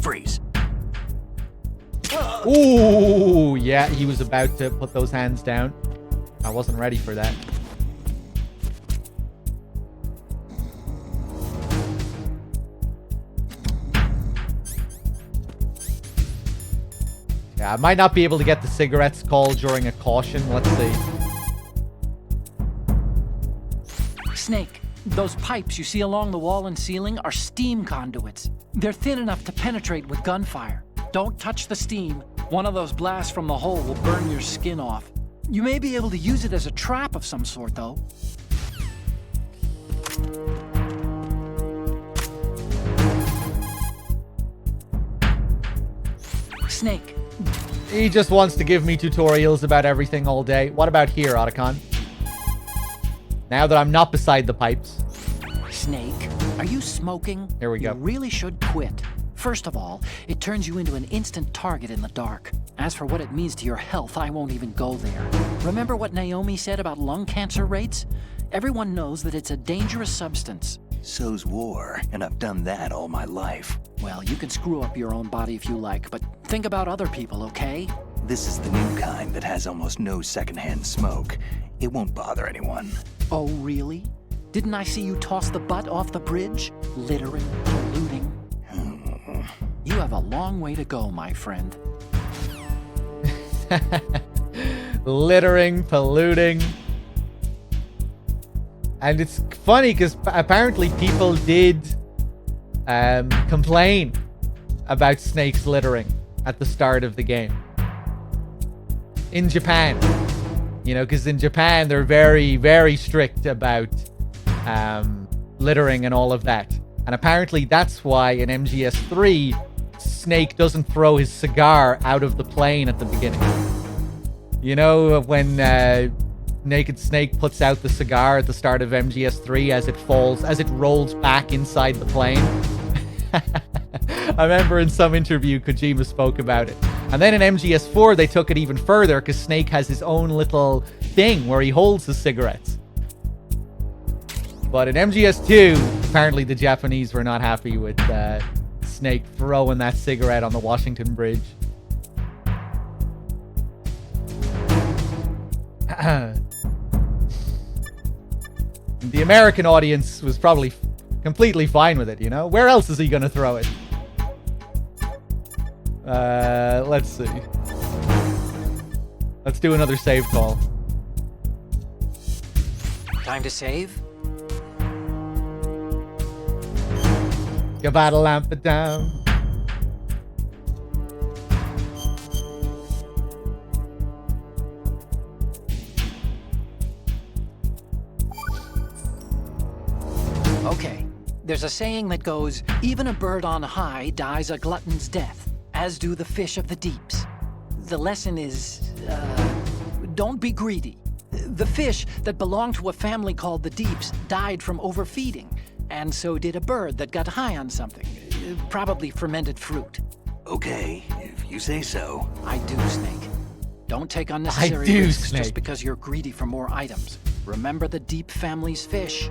Freeze. Ooh, yeah, he was about to put those hands down. I wasn't ready for that. Yeah, I might not be able to get the cigarettes call during a caution. Let's see. Snake, those pipes you see along the wall and ceiling are steam conduits. They're thin enough to penetrate with gunfire. Don't touch the steam. One of those blasts from the hole will burn your skin off. You may be able to use it as a trap of some sort, though. Snake. He just wants to give me tutorials about everything all day. What about here, Otacon? Now that I'm not beside the pipes. Snake, are you smoking? Here we go. You really should quit. First of all, it turns you into an instant target in the dark. As for what it means to your health, I won't even go there. Remember what Naomi said about lung cancer rates? Everyone knows that it's a dangerous substance. So's war, and I've done that all my life. Well, you can screw up your own body if you like, but think about other people, okay? This is the new kind that has almost no secondhand smoke. It won't bother anyone. Oh, really? Didn't I see you toss the butt off the bridge? Littering, polluting. You have a long way to go, my friend. Littering, polluting. And it's funny because apparently people did complain about Snake's littering at the start of the game. In Japan. You know, because in Japan they're very, very strict about littering and all of that. And apparently that's why in MGS3, Snake doesn't throw his cigar out of the plane at the beginning. You know, when Naked Snake puts out the cigar at the start of MGS3 as it rolls back inside the plane. I remember in some interview Kojima spoke about it. And then in MGS4 they took it even further because Snake has his own little thing where he holds the cigarettes. But in MGS2, Apparently the Japanese were not happy with Snake throwing that cigarette on the Washington Bridge. The American audience was probably completely fine with it, you know? Where else is he gonna throw it? Let's see. Let's do another save call. Time to save? You gotta lamp it down. Okay. There's a saying that goes, even a bird on high dies a glutton's death, as do the fish of the deeps. The lesson is, don't be greedy. The fish that belonged to a family called the Deeps died from overfeeding, and so did a bird that got high on something, probably fermented fruit. Okay, if you say so. I do, Snake. Don't take unnecessary I do, risks Snake. just because you're greedy for more items. Remember the Deep family's fish.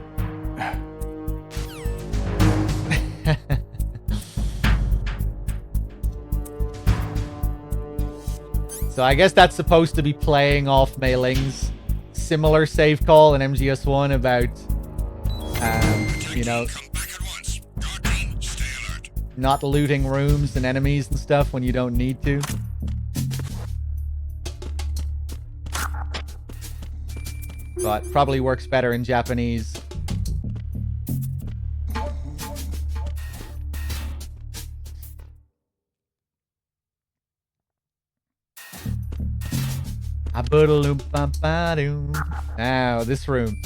So I guess that's supposed to be playing off Mei Ling's similar save call in MGS1 about, you know, Come back at once. Guard team, stay alert. not looting rooms and enemies and stuff when you don't need to. But probably works better in Japanese. Now, this room.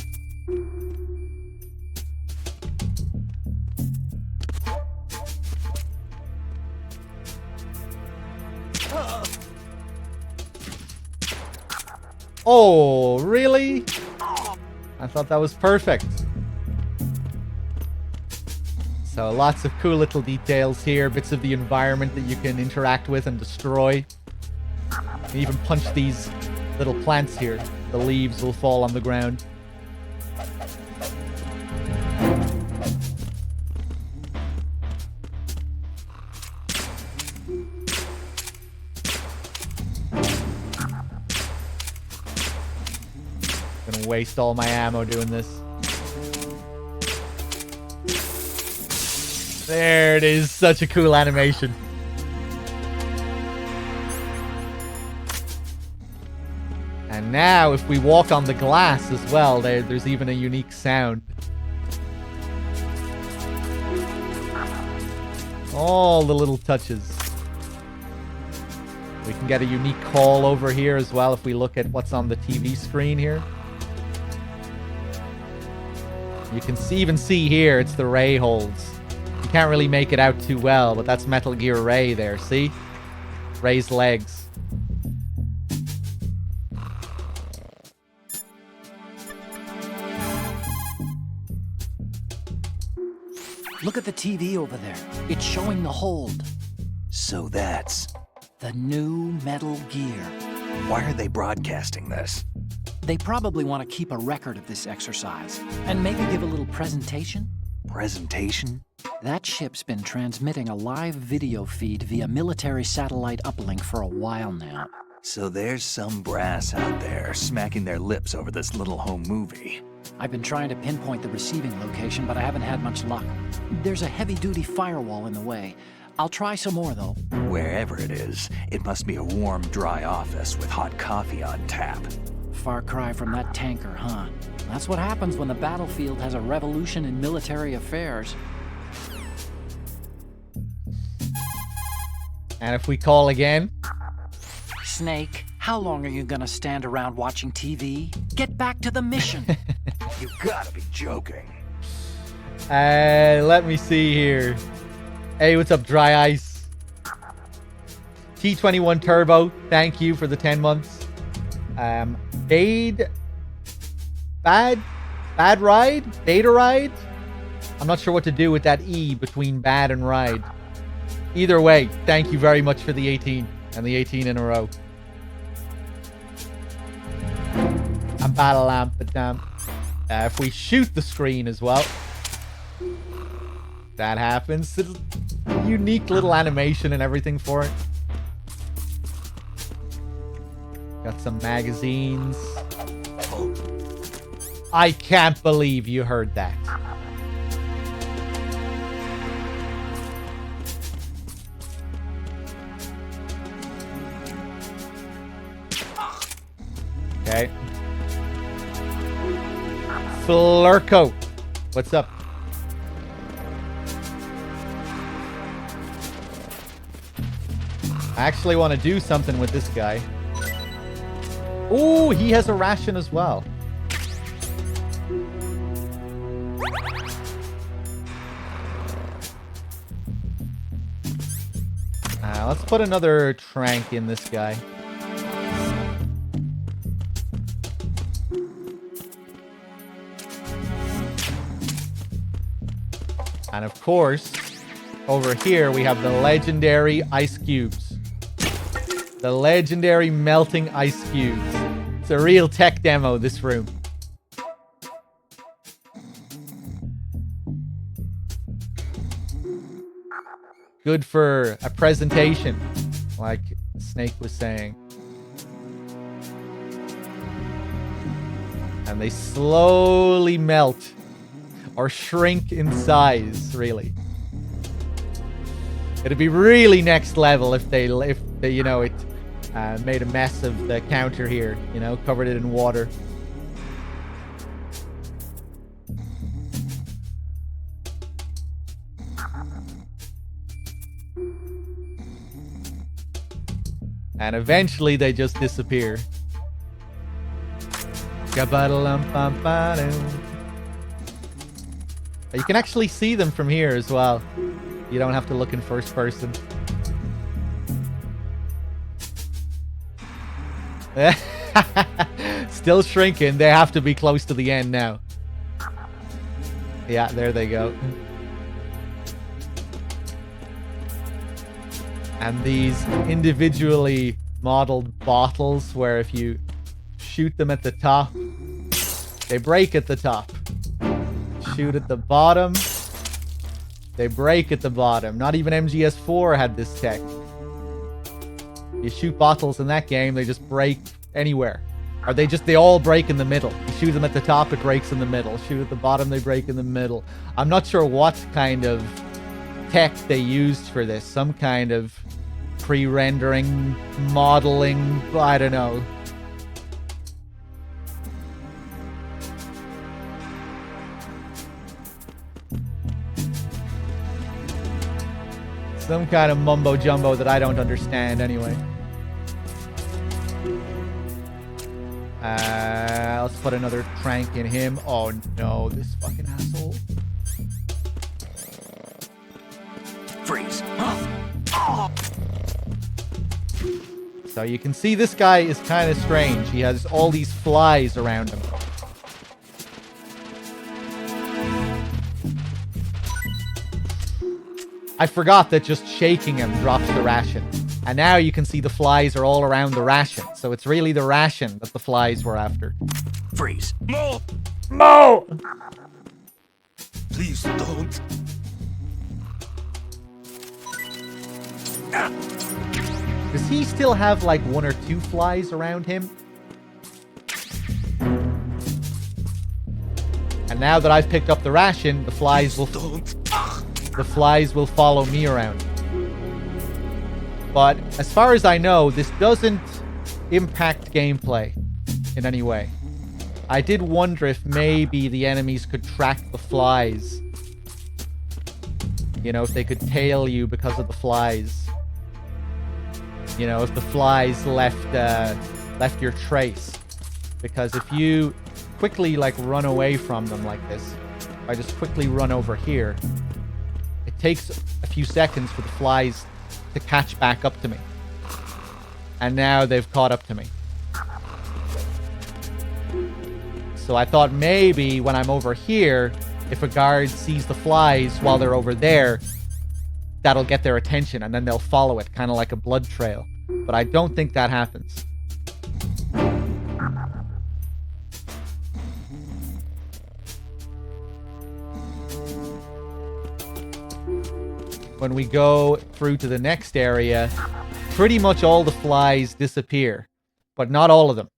Oh, really? I thought that was perfect. So lots of cool little details here, bits of the environment that you can interact with and destroy. You can even punch these little plants here. The leaves will fall on the ground. Gonna waste all my ammo doing this. There it is. Such a cool animation. And now, if we walk on the glass as well, there's even a unique sound. All the little touches. We can get a unique call over here as well if we look at what's on the TV screen here. You can even see here, it's the ray holes. You can't really make it out too well, but that's Metal Gear Ray there, see? Ray's legs. Look at the TV over there. It's showing the hold. So that's... The new Metal Gear. Why are they broadcasting this? They probably want to keep a record of this exercise. And maybe give a little presentation? Presentation? That ship's been transmitting a live video feed via military satellite uplink for a while now. So there's some brass out there smacking their lips over this little home movie. I've been trying to pinpoint the receiving location, but I haven't had much luck. There's a heavy-duty firewall in the way. I'll try some more, though. Wherever it is, it must be a warm, dry office with hot coffee on tap. Far cry from that tanker, huh? That's what happens when the battlefield has a revolution in military affairs. And if we call again... Snake, how long are you gonna stand around watching TV? Get back to the mission! You gotta be joking. Let me see here. Hey, what's up, Dry Ice? T21 Turbo, thank you for the 10 months. Bad Ride? Beta Ride? I'm not sure what to do with that E between bad and ride. Either way, thank you very much for the 18, and the 18 in a row. I'm battle lamp, but damn. If we shoot the screen as well, That happens. It's a unique little animation and everything for it. Got some magazines. I can't believe you heard that. Okay. Flurko. What's up? I actually want to do something with this guy. Ooh, he has a ration as well. Let's put another trank in this guy. And of course, over here we have the legendary ice cubes. The legendary melting ice cubes. It's a real tech demo, this room. Good for a presentation, like Snake was saying. And they slowly melt or shrink in size, really. It'd be really next level if they you know, it made a mess of the counter here, you know, covered it in water. And eventually they just disappear. You can actually see them from here as well. You don't have to look in first person. Still shrinking. They have to be close to the end now. Yeah, there they go. And these individually modeled bottles where if you shoot them at the top, they break at the top. Shoot at the bottom, they break at the bottom. Not even MGS4 had this tech. You shoot bottles in that game, they just break anywhere. Or they all break in the middle. You shoot them at the top, it breaks in the middle. Shoot at the bottom, they break in the middle. I'm not sure what kind of tech they used for this. Some kind of pre-rendering, modeling, I don't know. Some kind of mumbo jumbo that I don't understand anyway. Let's put another trank in him. Oh no, this fucking asshole. Freeze. So you can see this guy is kind of strange. He has all these flies around him. I forgot that just shaking him drops the ration. And now you can see the flies are all around the ration. So it's really the ration that the flies were after. Freeze. More! Mo! Please don't. Does he still have like 1 or 2 flies around him? And now that I've picked up the ration, the flies will follow me around. But as far as I know, this doesn't impact gameplay in any way. I did wonder if maybe the enemies could track the flies. You know, if they could tail you because of the flies. You know, if the flies left your trace. Because if you quickly like run away from them like this, if I just quickly run over here, it takes a few seconds for the flies to catch back up to me. And now they've caught up to me. So I thought maybe when I'm over here, if a guard sees the flies while they're over there, that'll get their attention and then they'll follow it, kind of like a blood trail. But I don't think that happens. when we go through to the next area, pretty much all the flies disappear, but not all of them,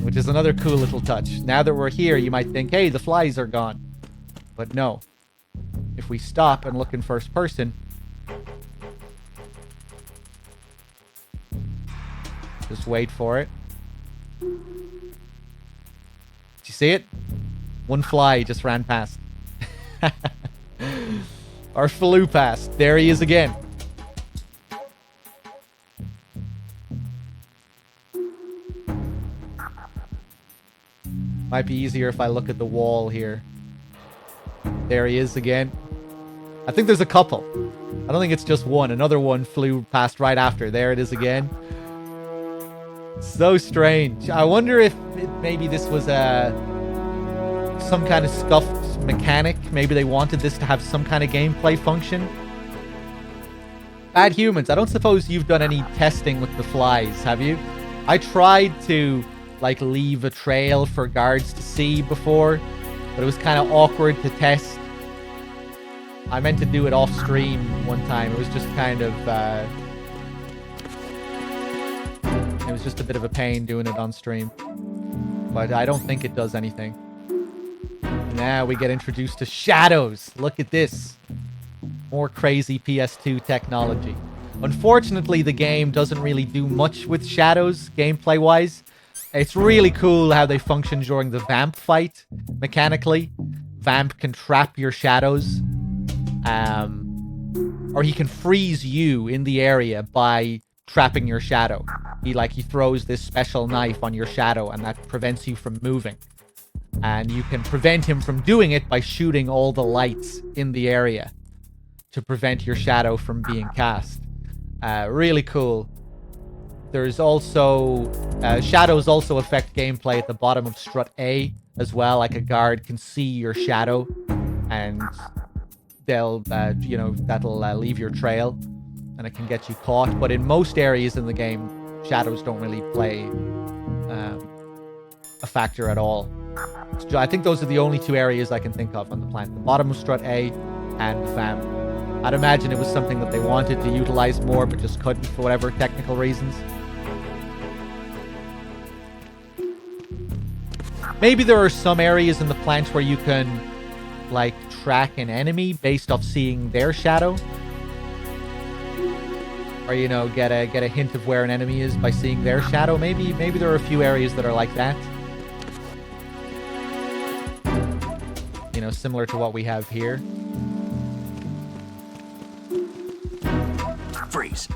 which is another cool little touch. Now that we're here, you might think, hey, the flies are gone. But no. If we stop and look in first person, just wait for it. Did you see it? One fly just ran past. Or flew past. There he is again. Might be easier if I look at the wall here. There he is again. I think there's a couple. I don't think it's just one. Another one flew past right after. There it is again. So strange. I wonder if maybe this was some kind of scuffed mechanic. Maybe they wanted this to have some kind of gameplay function. Bad Humans, I don't suppose you've done any testing with the flies, have you? I tried to like leave a trail for guards to see before, but it was kind of awkward to test. I meant to do it off stream one time. It was just kind of it was just a bit of a pain doing it on stream, but I don't think it does anything. Now we get introduced to shadows. Look at this. More crazy PS2 technology. Unfortunately, the game doesn't really do much with shadows, gameplay-wise. It's really cool how they function during the Vamp fight, mechanically. Vamp can trap your shadows. Or he can freeze you in the area by trapping your shadow. He throws this special knife on your shadow, and that prevents you from moving. And you can prevent him from doing it by shooting all the lights in the area to prevent your shadow from being cast. Really cool. There's also... shadows also affect gameplay at the bottom of strut A as well. Like a guard can see your shadow and they'll, that'll leave your trail and it can get you caught. But in most areas in the game, shadows don't really play a factor at all. I think those are the only two areas I can think of on the planet. The bottom of strut A and Vamp. I'd imagine it was something that they wanted to utilize more, but just couldn't for whatever technical reasons. Maybe there are some areas in the plant where you can, track an enemy based off seeing their shadow. Or, get a hint of where an enemy is by seeing their shadow. Maybe there are a few areas that are like that. Similar to what we have here. Freeze.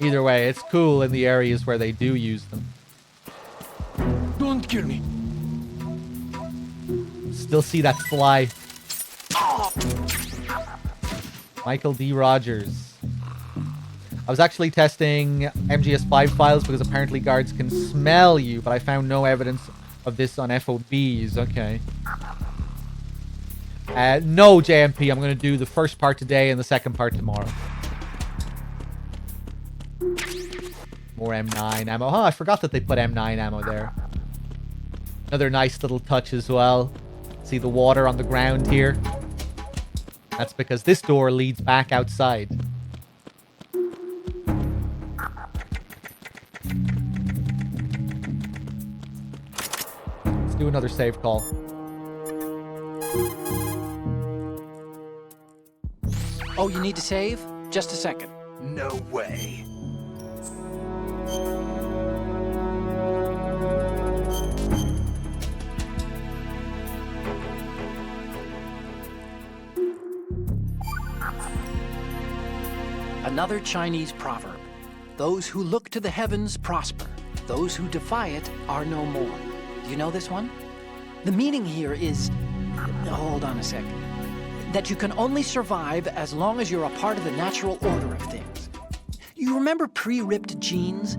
Either way, it's cool in the areas where they do use them. Don't kill me. Still see that fly. Michael D. Rogers. I was actually testing MGS5 files because apparently guards can smell you, but I found no evidence of this on FOBs. Okay. No, JMP. I'm going to do the first part today and the second part tomorrow. More M9 ammo. Oh, I forgot that they put M9 ammo there. Another nice little touch as well. See the water on the ground here? That's because this door leads back outside. Let's do another save call. Oh, you need to save? Just a second. No way. Another Chinese proverb. Those who look to the heavens prosper. Those who defy it are no more. Do you know this one? The meaning here is... Hold on a second. That you can only survive as long as you're a part of the natural order of things. You remember pre-ripped jeans?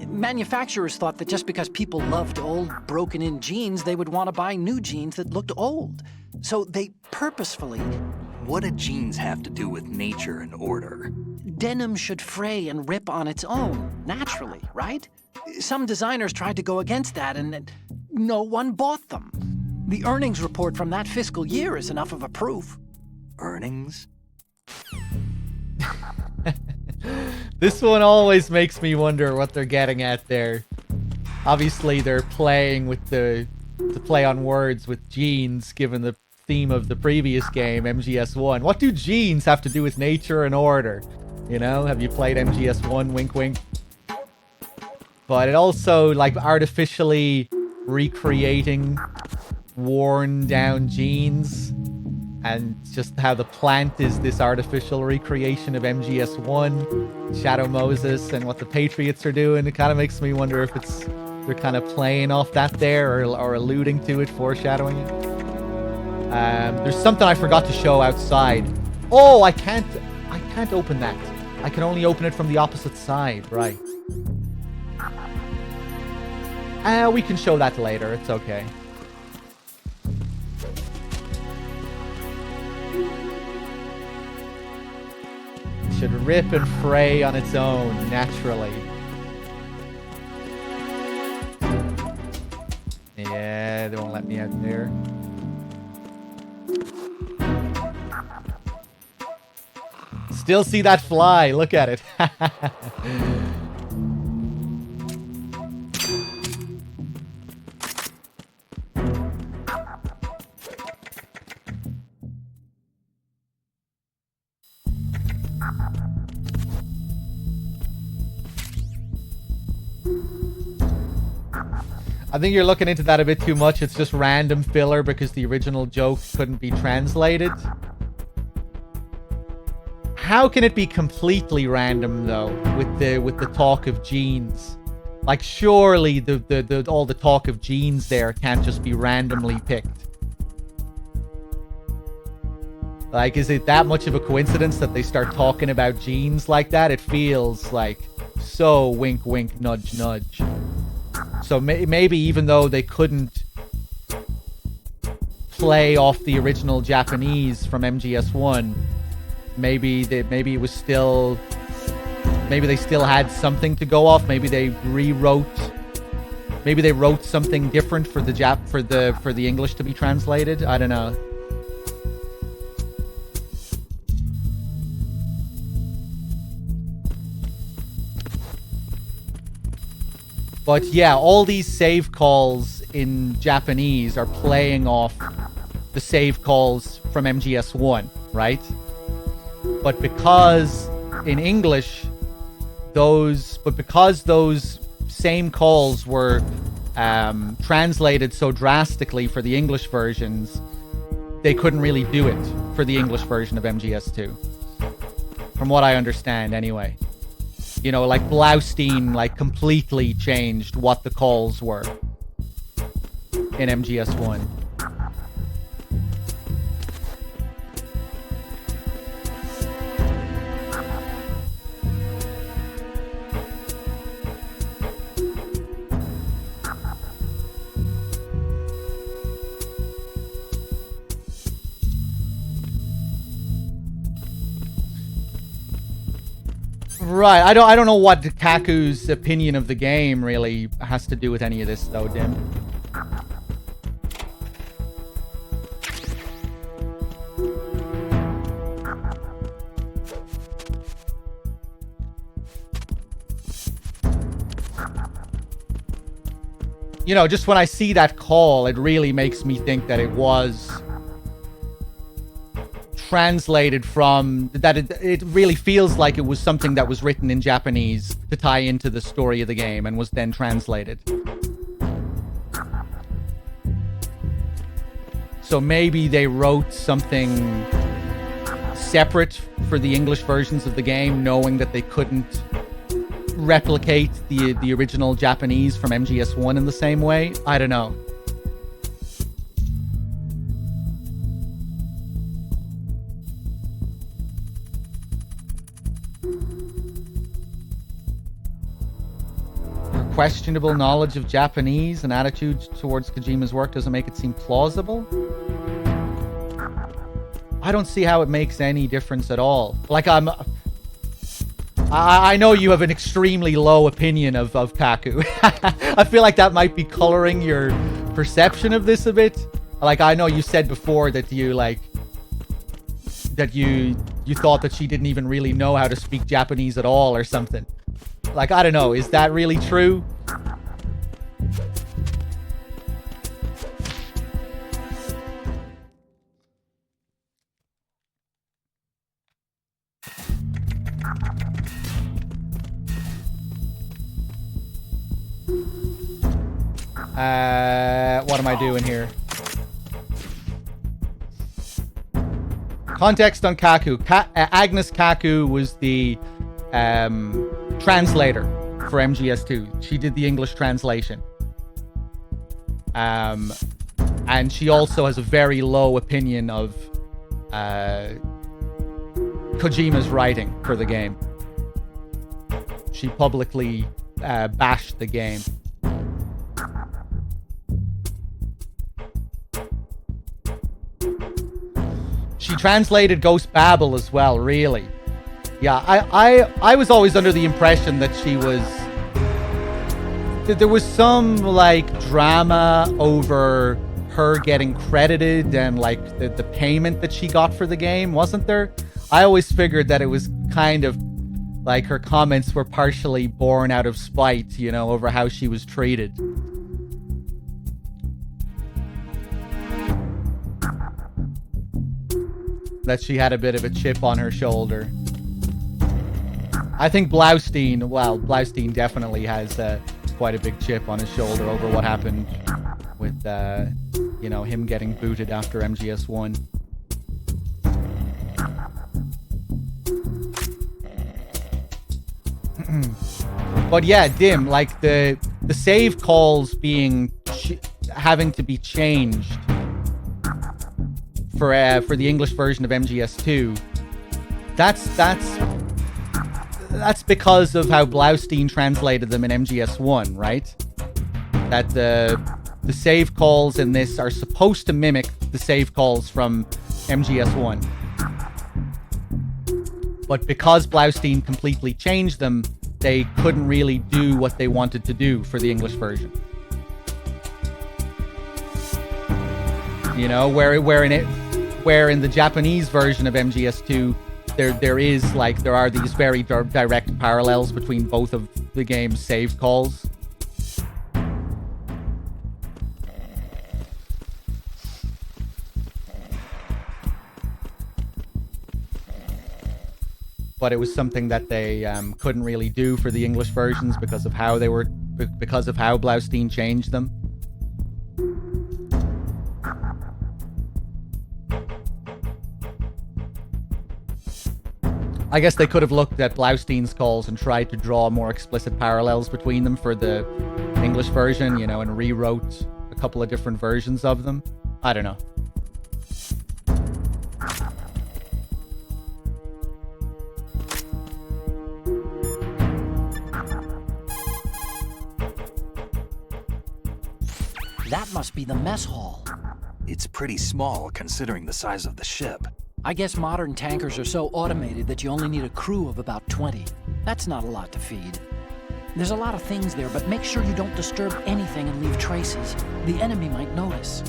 Manufacturers thought that just because people loved old, broken-in jeans, they would want to buy new jeans that looked old. So they purposefully... What do jeans have to do with nature and order? Denim should fray and rip on its own, naturally, right? Some designers tried to go against that and no one bought them. The earnings report from that fiscal year is enough of a proof. Earnings? This one always makes me wonder what they're getting at there. Obviously, they're playing with the play on words with genes, given the theme of the previous game, MGS1. What do genes have to do with nature and order? You know, have you played MGS1? Wink, wink. But it also, like, artificially recreating worn down genes, and just how the plant is this artificial recreation of MGS1, Shadow Moses, and what the Patriots are doing. It kind of makes me wonder if they're kind of playing off that there, or alluding to it, foreshadowing it. There's something I forgot to show outside. Oh, I can't open that. I can only open it from the opposite side, right? We can show that later. It's okay. It should rip and fray on its own, naturally. Yeah, they won't let me out there. Still see that fly. Look at it. I think you're looking into that a bit too much. It's just random filler because the original joke couldn't be translated. How can it be completely random though, with the talk of genes? Like, surely all the talk of genes there can't just be randomly picked. Like, is it that much of a coincidence that they start talking about genes like that? It feels like so wink wink nudge nudge. So maybe even though they couldn't play off the original Japanese from MGS1, maybe it was still, maybe they still had something to go off. Maybe they wrote something different for the English to be translated. I don't know. But yeah, all these save calls in Japanese are playing off the save calls from MGS1, right? But because in English, those same calls were translated so drastically for the English versions, they couldn't really do it for the English version of MGS2. From what I understand, anyway. You know, like Blaustein, like, completely changed what the calls were in MGS1. Right, I don't know what Kaku's opinion of the game really has to do with any of this, though, Dim. You know, just when I see that call, it really makes me think that it was translated from that. It really feels like it was something that was written in Japanese to tie into the story of the game and was then translated. So maybe they wrote something separate for the English versions of the game, knowing that they couldn't replicate the original Japanese from MGS1 in the same way. I don't know. Questionable knowledge of Japanese and attitude towards Kojima's work doesn't make it seem plausible. I don't see how it makes any difference at all. Like, I know you have an extremely low opinion of Kaku. I feel like that might be coloring your perception of this a bit. Like, I know you said before that you, like, that you thought that she didn't even really know how to speak Japanese at all or something. Like, I don't know, is that really true? What am I doing here? Context on Kaku. Agnes Kaku was the translator for MGS2. She did the English translation. And she also has a very low opinion of Kojima's writing for the game. She publicly bashed the game. She translated Ghost Babel as well, really. Yeah, I was always under the impression that she was... There was some, like, drama over her getting credited and, like, the payment that she got for the game, wasn't there? I always figured that it was kind of like her comments were partially born out of spite, you know, over how she was treated. That she had a bit of a chip on her shoulder. I think Blaustein definitely has quite a big chip on his shoulder over what happened with, you know, him getting booted after MGS1. But yeah, Dim, like the save calls having to be changed for the English version of MGS2. That's because of how Blaustein translated them in MGS1, right? That the save calls in this are supposed to mimic the save calls from MGS1. But because Blaustein completely changed them, they couldn't really do what they wanted to do for the English version. You know, where in the Japanese version of MGS2, there are these very direct parallels between both of the game's save calls. But it was something that they couldn't really do for the English versions because of how Blaustein changed them. I guess they could have looked at Blaustein's calls and tried to draw more explicit parallels between them for the English version, you know, and rewrote a couple of different versions of them. I don't know. That must be the mess hall. It's pretty small considering the size of the ship. I guess modern tankers are so automated that you only need a crew of about 20. That's not a lot to feed. There's a lot of things there, but make sure you don't disturb anything and leave traces. The enemy might notice.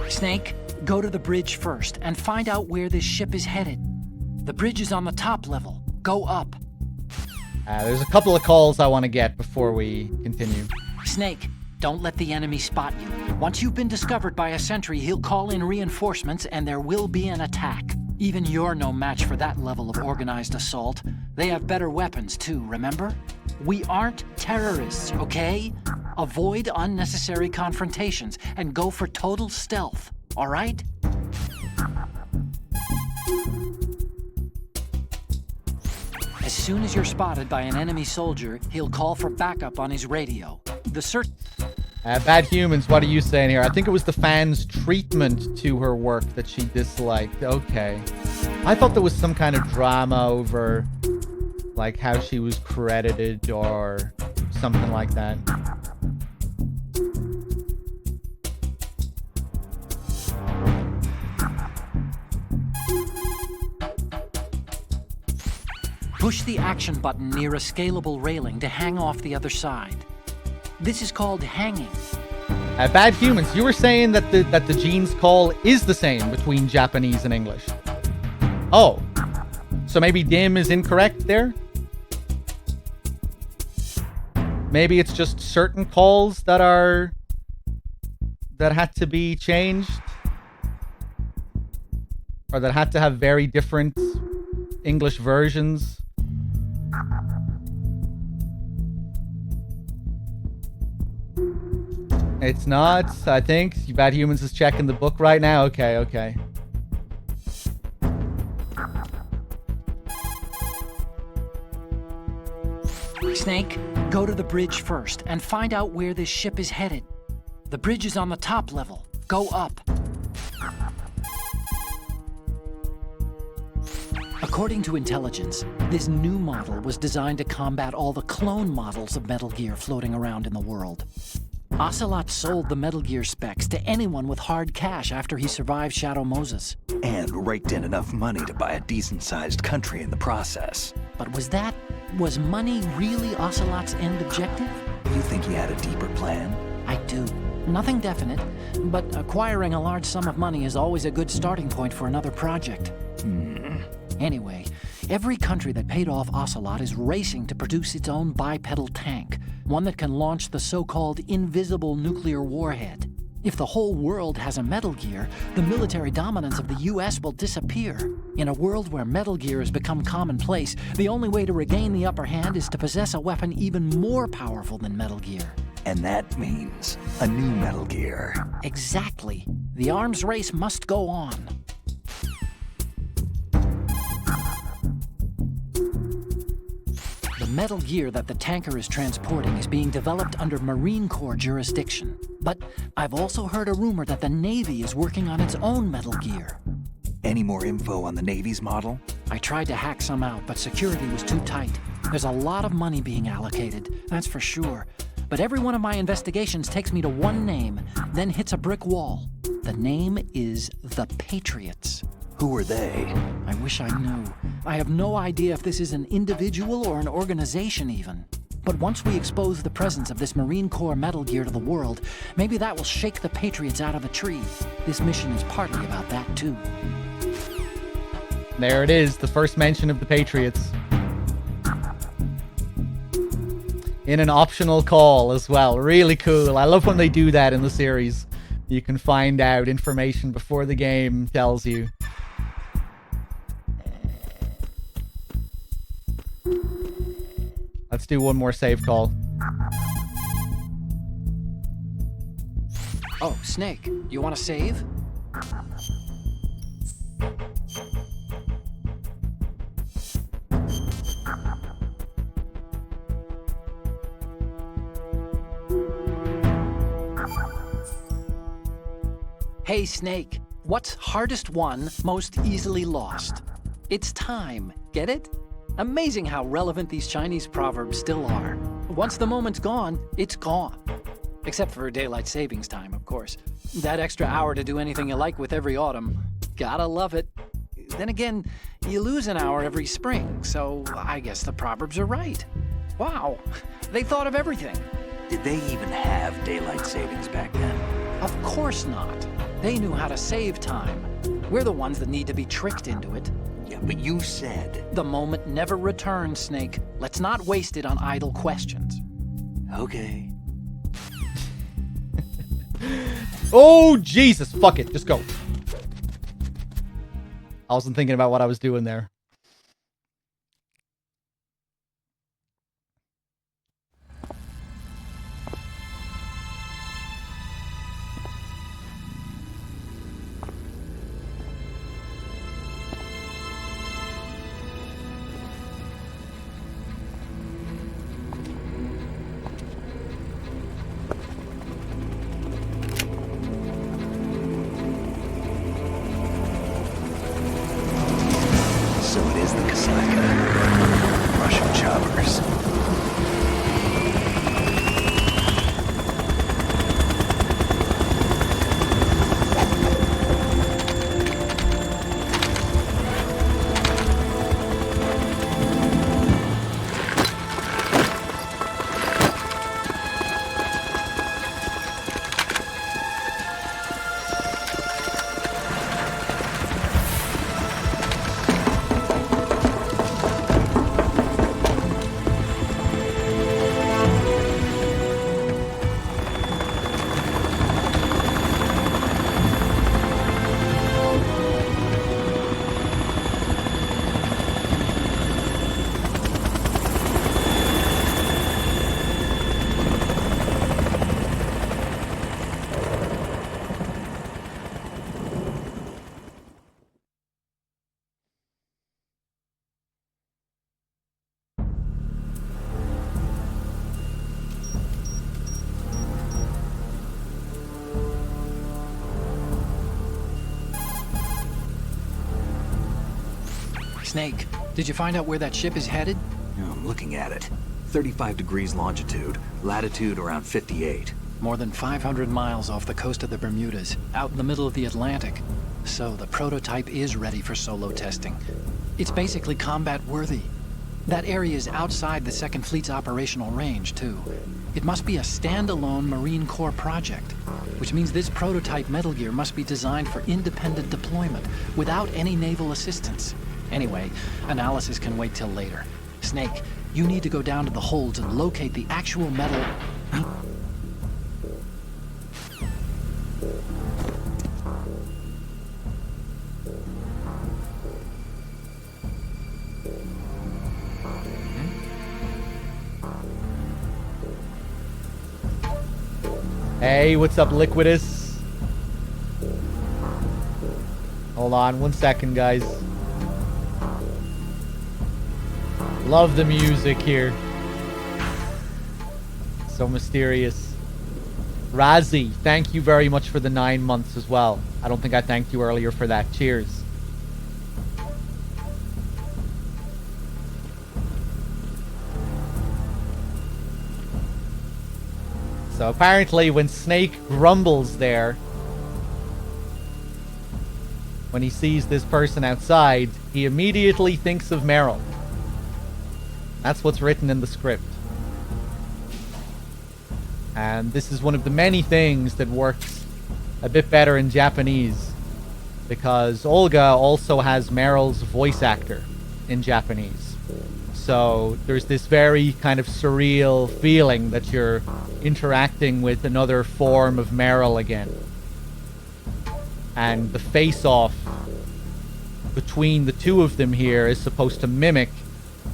Snake, go to the bridge first and find out where this ship is headed. The bridge is on the top level. Go up. There's a couple of calls I want to get before we continue. Snake, don't let the enemy spot you. Once you've been discovered by a sentry, he'll call in reinforcements and there will be an attack. Even you're no match for that level of organized assault. They have better weapons too, remember? We aren't terrorists, okay? Avoid unnecessary confrontations and go for total stealth, all right? As soon as you're spotted by an enemy soldier, he'll call for backup on his radio. The search... Bad Humans, what are you saying here? I think it was the fans' treatment to her work that she disliked. Okay. I thought there was some kind of drama over, like, how she was credited or something like that. Push the action button near a scalable railing to hang off the other side. This is called hanging. Bad Humans, you were saying that the genes call is the same between Japanese and English. Oh. So maybe Dim is incorrect there? Maybe it's just certain calls that had to be changed? Or that had to have very different English versions? It's not, I think. Bad Humans is checking the book right now. Okay, okay. Snake, go to the bridge first and find out where this ship is headed. The bridge is on the top level. Go up. According to intelligence, this new model was designed to combat all the clone models of Metal Gear floating around in the world. Ocelot sold the Metal Gear specs to anyone with hard cash after he survived Shadow Moses. And raked in enough money to buy a decent-sized country in the process. But was money really Ocelot's end objective? You think he had a deeper plan? I do. Nothing definite, but acquiring a large sum of money is always a good starting point for another project. Anyway, every country that paid off Ocelot is racing to produce its own bipedal tank, one that can launch the so-called invisible nuclear warhead. If the whole world has a Metal Gear, the military dominance of the US will disappear. In a world where Metal Gear has become commonplace, the only way to regain the upper hand is to possess a weapon even more powerful than Metal Gear. And that means a new Metal Gear. Exactly. The arms race must go on. The Metal Gear that the tanker is transporting is being developed under Marine Corps jurisdiction. But I've also heard a rumor that the Navy is working on its own Metal Gear. Any more info on the Navy's model? I tried to hack some out, but security was too tight. There's a lot of money being allocated, that's for sure. But every one of my investigations takes me to one name, then hits a brick wall. The name is the Patriots. Who are they? I wish I knew. I have no idea if this is an individual or an organization even. But once we expose the presence of this Marine Corps Metal Gear to the world, maybe that will shake the Patriots out of the tree. This mission is partly about that too. There it is, the first mention of the Patriots. In an optional call as well. Really cool. I love when they do that in the series. You can find out information before the game tells you. Let's do one more save call. Oh, Snake, you want to save? Hey, Snake, what's hardest won, most easily lost? It's time, get it? Amazing how relevant these Chinese proverbs still are. Once the moment's gone, it's gone. Except for daylight savings time, of course. That extra hour to do anything you like with every autumn. Gotta love it. Then again, you lose an hour every spring, so I guess the proverbs are right. Wow, they thought of everything. Did they even have daylight savings back then? Of course not. They knew how to save time. We're the ones that need to be tricked into it. Yeah, but you said... The moment never returns, Snake. Let's not waste it on idle questions. Okay. Oh, Jesus. Fuck it. Just go. I wasn't thinking about what I was doing there. Snake, did you find out where that ship is headed? Yeah, I'm looking at it. 35 degrees longitude, latitude around 58. More than 500 miles off the coast of the Bermudas, out in the middle of the Atlantic. So the prototype is ready for solo testing. It's basically combat-worthy. That area is outside the Second Fleet's operational range, too. It must be a standalone Marine Corps project, which means this prototype Metal Gear must be designed for independent deployment, without any naval assistance. Anyway, analysis can wait till later. Snake, you need to go down to the holds and locate the actual metal... Hey, what's up, Liquidus? Hold on 1 second, guys. Love the music here. So mysterious. Razzie, thank you very much for the 9 months as well. I don't think I thanked you earlier for that. Cheers. So apparently when Snake grumbles there, when he sees this person outside, he immediately thinks of Meryl. That's what's written in the script. And this is one of the many things that works a bit better in Japanese, because Olga also has Meryl's voice actor in Japanese. So there's this very kind of surreal feeling that you're interacting with another form of Meryl again. And the face-off between the two of them here is supposed to mimic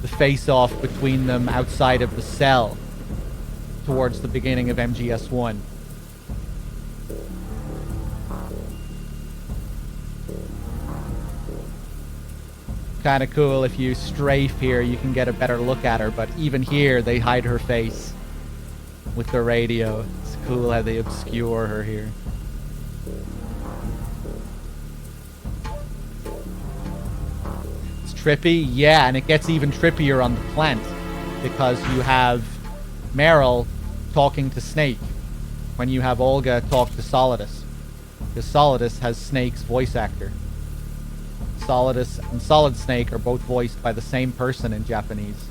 the face-off between them outside of the cell towards the beginning of MGS1. Kind of cool. If you strafe here, you can get a better look at her, but even here they hide her face with the radio. It's cool how they obscure her here. It's trippy, yeah, and it gets even trippier on the plant because you have Meryl talking to Snake when you have Olga talk to Solidus, because Solidus has Snake's voice actor. Solidus and Solid Snake are both voiced by the same person in Japanese.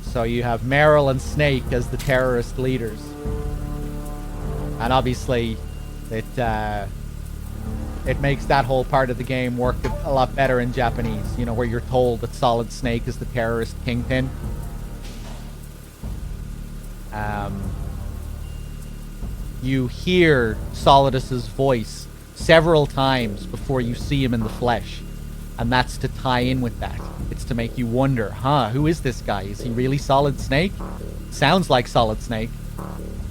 So you have Meryl and Snake as the terrorist leaders. And obviously, it makes that whole part of the game work a lot better in Japanese, you know, where you're told that Solid Snake is the terrorist kingpin. You hear Solidus's voice several times before you see him in the flesh, and that's to tie in with that. It's to make you wonder, who is this guy? Is he really Solid Snake? Sounds like Solid Snake,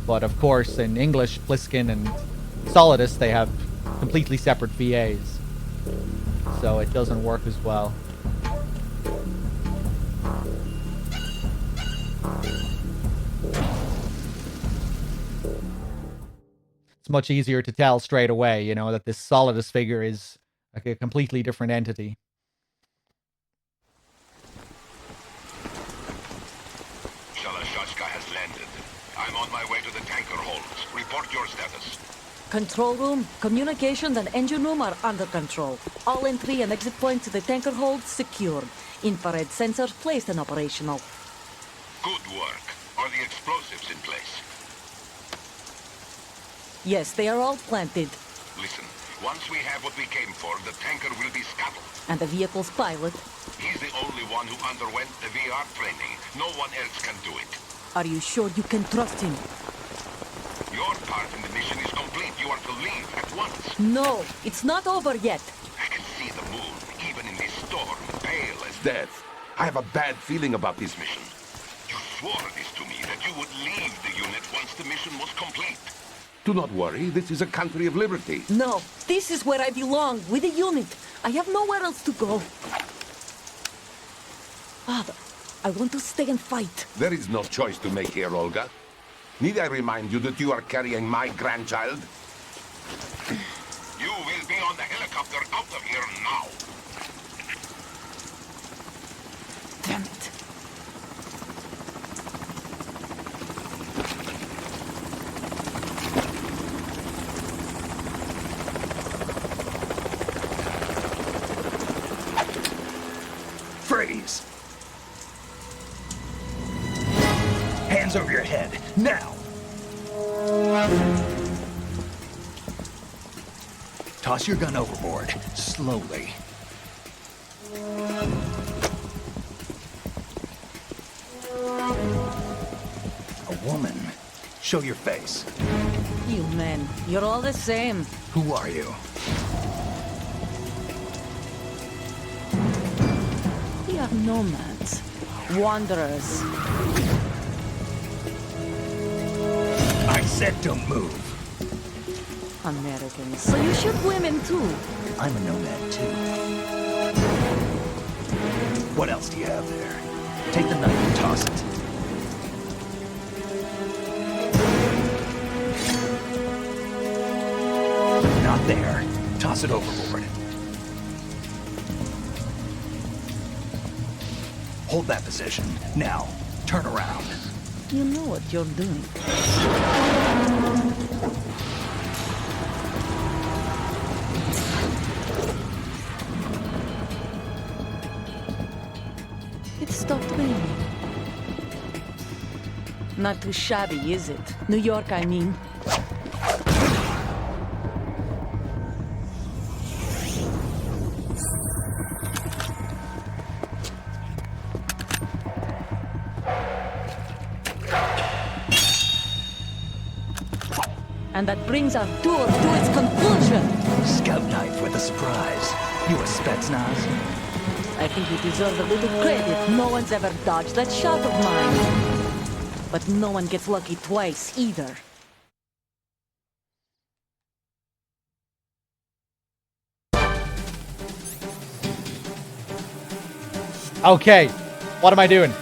but of course in English, Pliskin and Solidus, they have completely separate VAs, so it doesn't work as well. It's much easier to tell straight away, you know, that this Solidus figure is like a completely different entity. Shalashashka has landed. I'm on my way to the tanker holds. Report your status. Control room, communication and engine room are under control. All entry and exit points to the tanker hold secured. Infrared sensors placed and operational. Good work. Are the explosives in place? Yes, they are all planted. Listen, once we have what we came for, the tanker will be scuttled. And the vehicle's pilot. He's the only one who underwent the VR training. No one else can do it. Are you sure you can trust him? Your part in the mission is complete. You are to leave at once. No, it's not over yet. I can see the moon, even in this storm, pale as death. I have a bad feeling about this mission. You swore this to me, that you would leave the unit once the mission was complete. Do not worry, this is a country of liberty. No, this is where I belong, with the unit. I have nowhere else to go. Father, I want to stay and fight. There is no choice to make here, Olga. Need I remind you that you are carrying my grandchild? You will be on the helicopter out of here now. Now! Toss your gun overboard, slowly. A woman. Show your face. You men, you're all the same. Who are you? We are nomads. Wanderers. I said don't move. Americans. So you shoot women too. I'm a nomad too. What else do you have there? Take the knife and toss it. Not there. Toss it overboard. Hold that position. Now, turn around. You know what you're doing. It stopped raining. Not too shabby, is it? New York, I mean. And that brings our tour to its conclusion. Scout knife with a surprise. You a Spetsnaz? I think you deserve a little credit. No one's ever dodged that shot of mine. But no one gets lucky twice, either. Okay, what am I doing?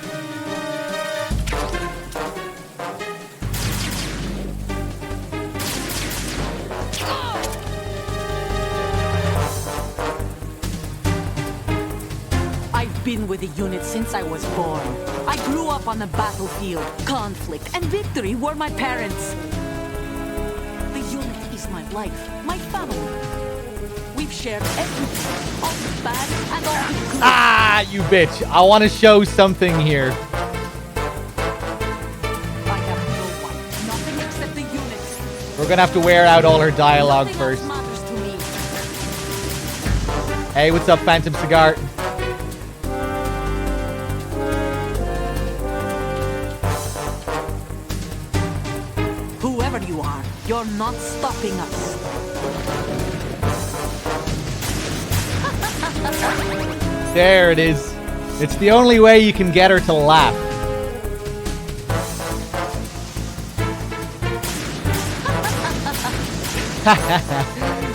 I've been with the unit since I was born. I grew up on the battlefield. Conflict and victory were my parents. The unit is my life, my family. We've shared everything, all the bad and all the good. Ah, you bitch. I want to show something here. I have no one, nothing except the unit. We're going to have to wear out all her dialogue Nothing first. else matters to me. Hey, what's up, Phantom Cigar? Whoever you are, you're not stopping us. There it is. It's the only way you can get her to laugh.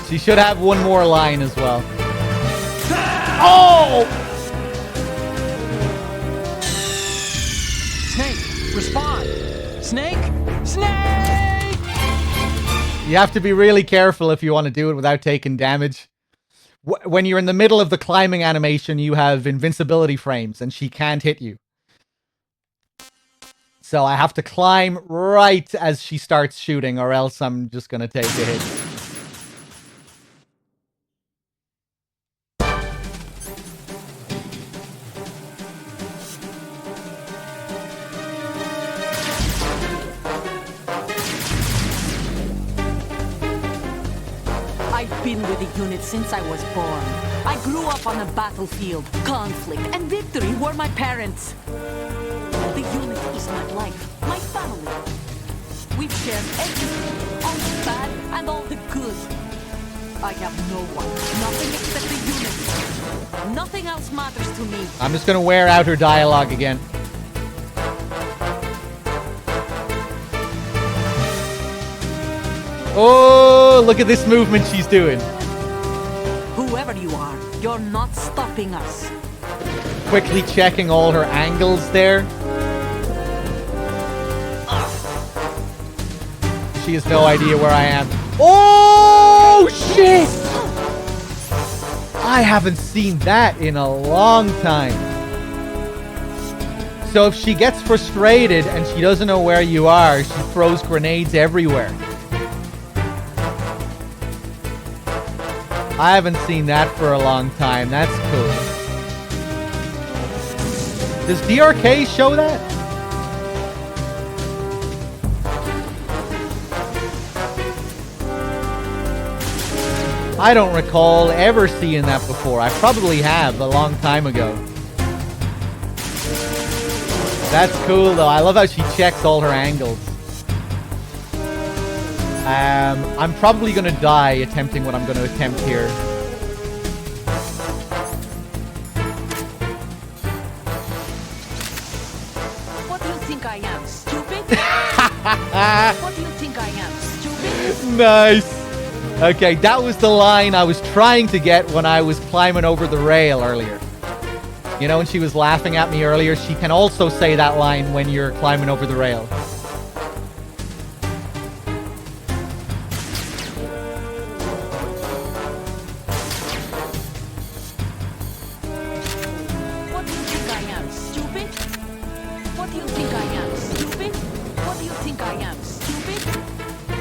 She should have one more line as well. Oh! Snake, respond. Snake? Snake! You have to be really careful if you want to do it without taking damage. When you're in the middle of the climbing animation, you have invincibility frames, and she can't hit you. So I have to climb right as she starts shooting, or else I'm just going to take a hit. I've been with the unit since I was born. I grew up on the battlefield. Conflict and victory were my parents. The unit is my life, my family. We've shared everything, all the bad and all the good. I have no one, nothing except the unit. Nothing else matters to me. I'm just going to wear out her dialogue again. Oh, look at this movement she's doing. Whoever you are, you're not stopping us. Quickly checking all her angles there. She has no idea where I am. Oh, shit! I haven't seen that in a long time. So if she gets frustrated and she doesn't know where you are, she throws grenades everywhere. I haven't seen that for a long time. That's cool. Does DRK show that? I don't recall ever seeing that before. I probably have a long time ago. That's cool though. I love how she checks all her angles. I'm probably gonna die attempting what I'm gonna attempt here. What do you think I am, stupid? What do you think I am, stupid? Nice. Okay, that was the line I was trying to get when I was climbing over the rail earlier. You know, when she was laughing at me earlier, she can also say that line when you're climbing over the rail. What do you think I am, stupid? What do you think I am, stupid? What do you think I am, stupid?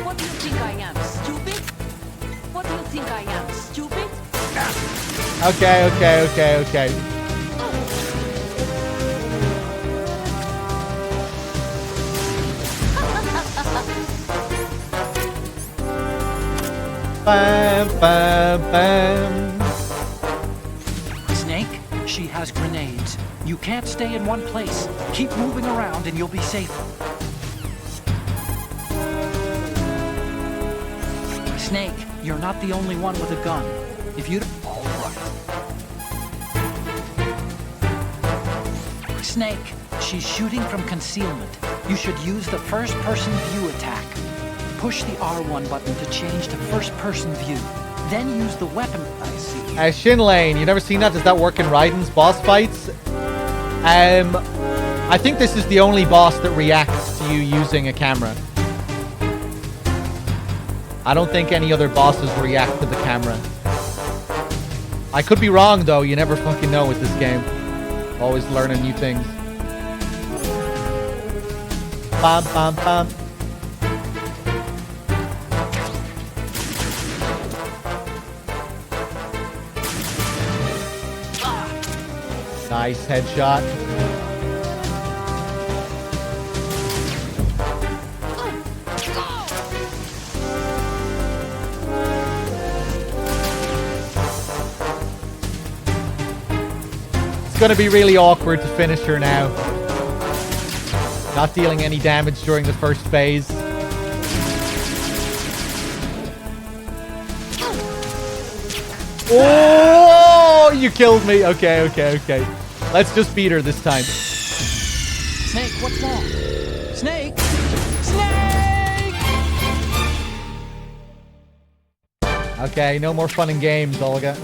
What do you think I am, stupid? What do you think I am, stupid? Okay. Bam, bam, bam. Snake, she has grenades. You can't stay in one place. Keep moving around and you'll be safe. Snake, you're not the only one with a gun. If you... All right. Snake, she's shooting from concealment. You should use the first-person view attack. Push the R1 button to change to first-person view. Then use the weapon... I see. Shin Lane, you never seen that? Does that work in Raiden's boss fights? I think this is the only boss that reacts to you using a camera. I don't think any other bosses react to the camera. I could be wrong, though. You never fucking know with this game. Always learning new things. Bam, bam, bam. Nice headshot. It's gonna be really awkward to finish her now. Not dealing any damage during the first phase. Oh, you killed me. Okay. Let's just beat her this time. Snake, what's wrong? Snake! Snake! Okay, no more fun and games, Olga.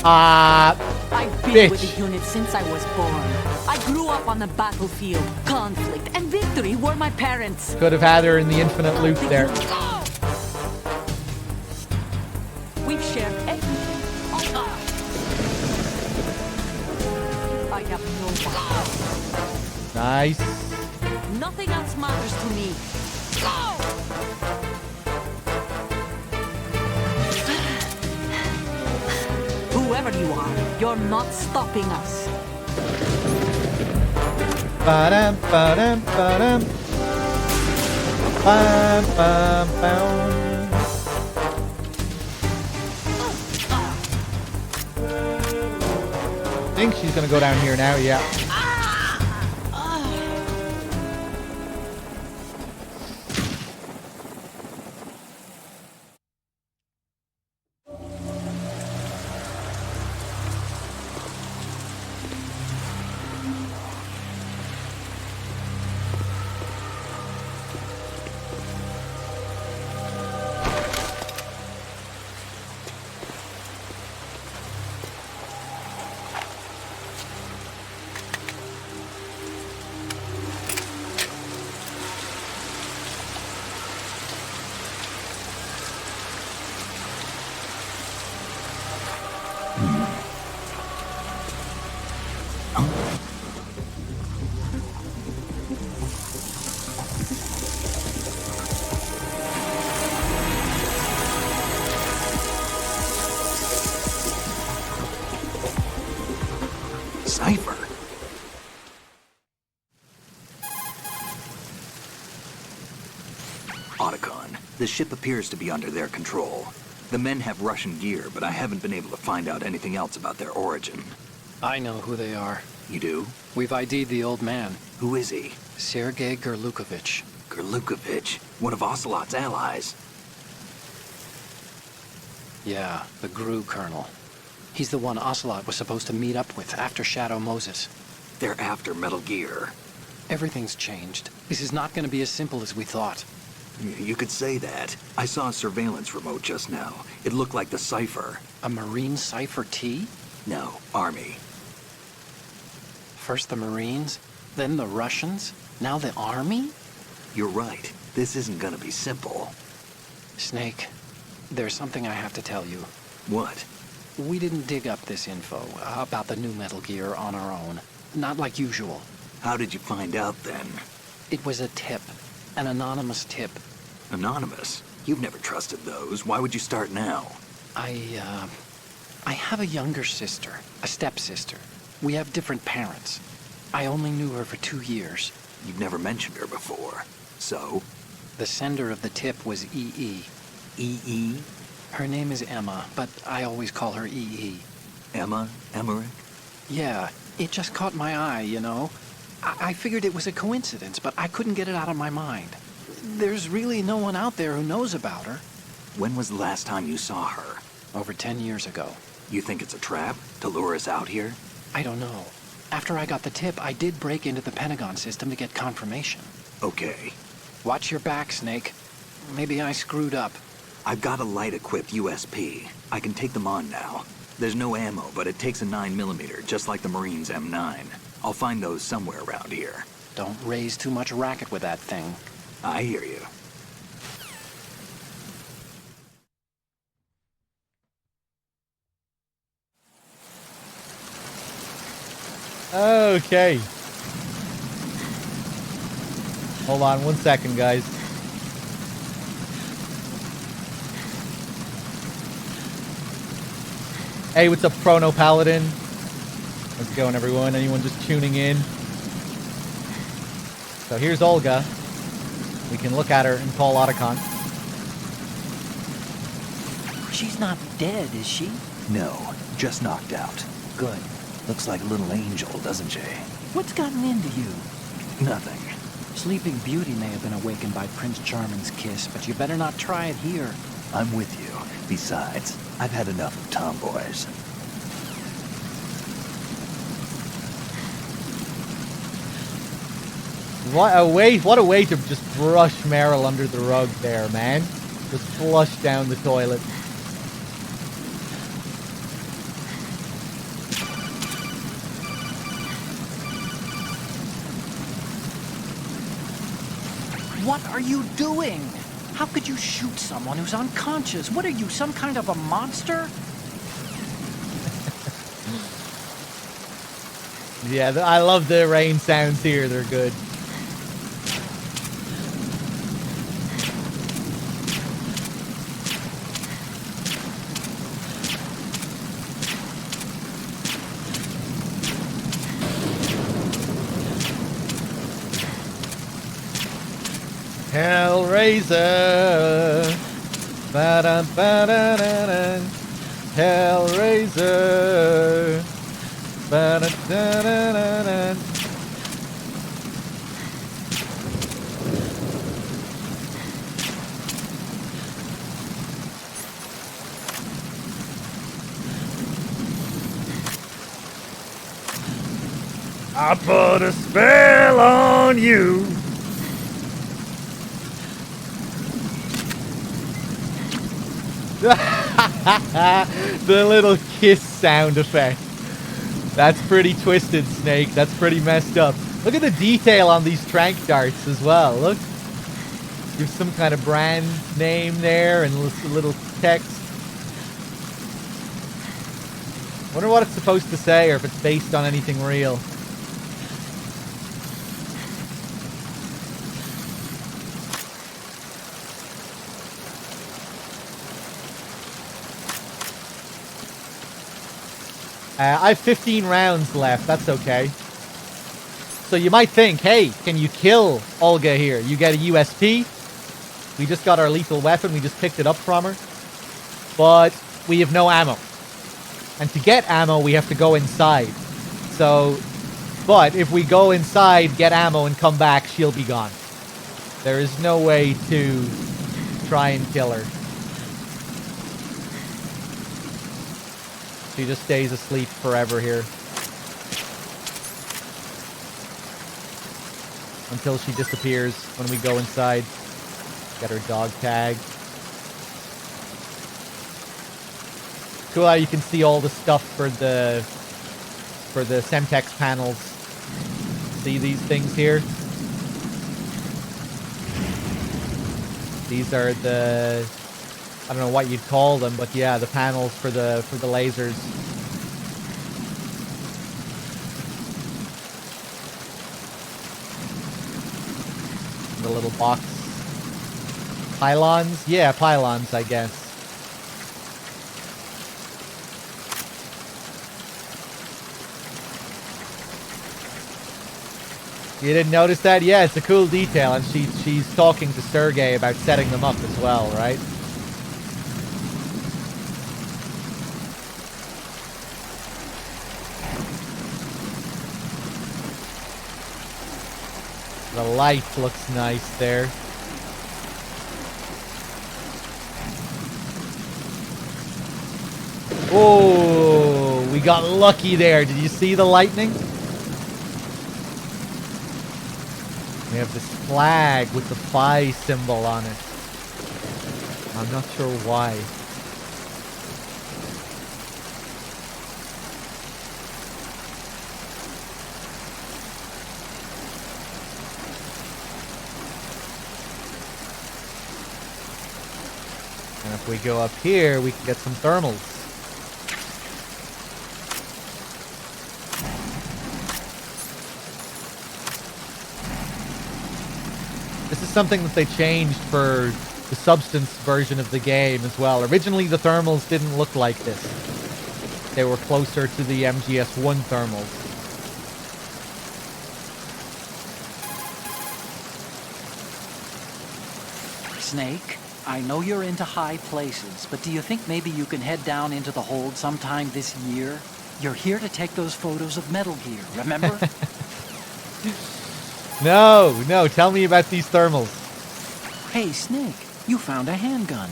I've been bitch. with the unit since I was born. I grew up on the battlefield. Conflict and victory were my parents. Could have had her in the infinite loop there. We've shared everything. I have no one. Nice. Nothing else matters to me. Whoever you are, you're not stopping us. Ba-dum, ba-dum, ba-dum. Bam, bam, bam. I think she's gonna go down here now, yeah. Cipher. The ship appears to be under their control. The men have Russian gear, but I haven't been able to find out anything else about their origin. I know who they are. You do? We've ID'd the old man, Who is he? Sergei Gerlukovich. Gerlukovich, one of Ocelot's allies. Yeah, the GRU colonel. He's the one Ocelot was supposed to meet up with after Shadow Moses. They're after Metal Gear. Everything's changed. This is not going to be as simple as we thought. You could say that. I saw a surveillance remote just now. It looked like the Cypher. A Marine Cypher T? No, Army. First the Marines, then the Russians, now the Army? You're right. This isn't gonna be simple. Snake, there's something I have to tell you. What? We didn't dig up this info about the new Metal Gear on our own. Not like usual. How did you find out then? It was a tip. An anonymous tip. Anonymous? You've never trusted those. Why would you start now? I have a younger sister, a stepsister. We have different parents. I only knew her for 2 years. You've never mentioned her before. So? The sender of the tip was EE. EE? Her name is Emma, but I always call her EE. Emma? Emmerich? Yeah, it just caught my eye, you know? I figured it was a coincidence, but I couldn't get it out of my mind. There's really no one out there who knows about her. When was the last time you saw her? Over 10 years ago. You think it's a trap? To lure us out here? I don't know. After I got the tip, I did break into the Pentagon system to get confirmation. Okay. Watch your back, Snake. Maybe I screwed up. I've got a light-equipped USP. I can take them on now. There's no ammo, but it takes a 9mm, just like the Marines' M9. I'll find those somewhere around here. Don't raise too much racket with that thing. I hear you. Okay. Hold on 1 second, guys. Hey, what's up, Chrono Paladin? How's it going, everyone? Anyone just tuning in? So here's Olga. We can look at her and call Otacon. She's not dead, is she? No, just knocked out. Good. Looks like a little angel, doesn't she? What's gotten into you? Nothing. Sleeping Beauty may have been awakened by Prince Charming's kiss, but you better not try it here. I'm with you. Besides, I've had enough of tomboys. What a way to just brush Meryl under the rug there, man. Just flush down the toilet. What are you doing? How could you shoot someone who's unconscious? What are you, some kind of a monster? Yeah, I love the rain sounds here. They're good. Hellraiser. Ba-da-ba-da-da-da. Hellraiser. Ba-da-da-da-da-da. I put a spell on you. The little kiss sound effect. That's pretty twisted, Snake. That's pretty messed up. Look at the detail on these trank darts as well. Look. There's some kind of brand name there and a little text. Wonder what it's supposed to say or if it's based on anything real. I have 15 rounds left. That's okay. So you might think, hey, can you kill Olga here? You get a USP? We just got our lethal weapon. We just picked it up from her. But we have no ammo. And to get ammo, we have to go inside. So, but if we go inside, get ammo, and come back, she'll be gone. There is no way to try and kill her. She just stays asleep forever here. Until she disappears when we go inside. Get her dog tag. Cool how you can see all the stuff for the Semtex panels. See these things here? These are the, I don't know what you'd call them, but yeah, the panels for the lasers. The little box. Pylons? Yeah, pylons, I guess. You didn't notice that? Yeah, it's a cool detail, and she's talking to Sergei about setting them up as well, right? The light looks nice there. Oh, we got lucky there. Did you see the lightning? We have this flag with the phi symbol on it. I'm not sure why. And if we go up here, we can get some thermals. This is something that they changed for the Substance version of the game as well. Originally, the thermals didn't look like this. They were closer to the MGS1 thermals. Snake, I know you're into high places, but do you think maybe you can head down into the hold sometime this year? You're here to take those photos of Metal Gear, remember? No, tell me about these thermals. Hey, Snake, you found a handgun.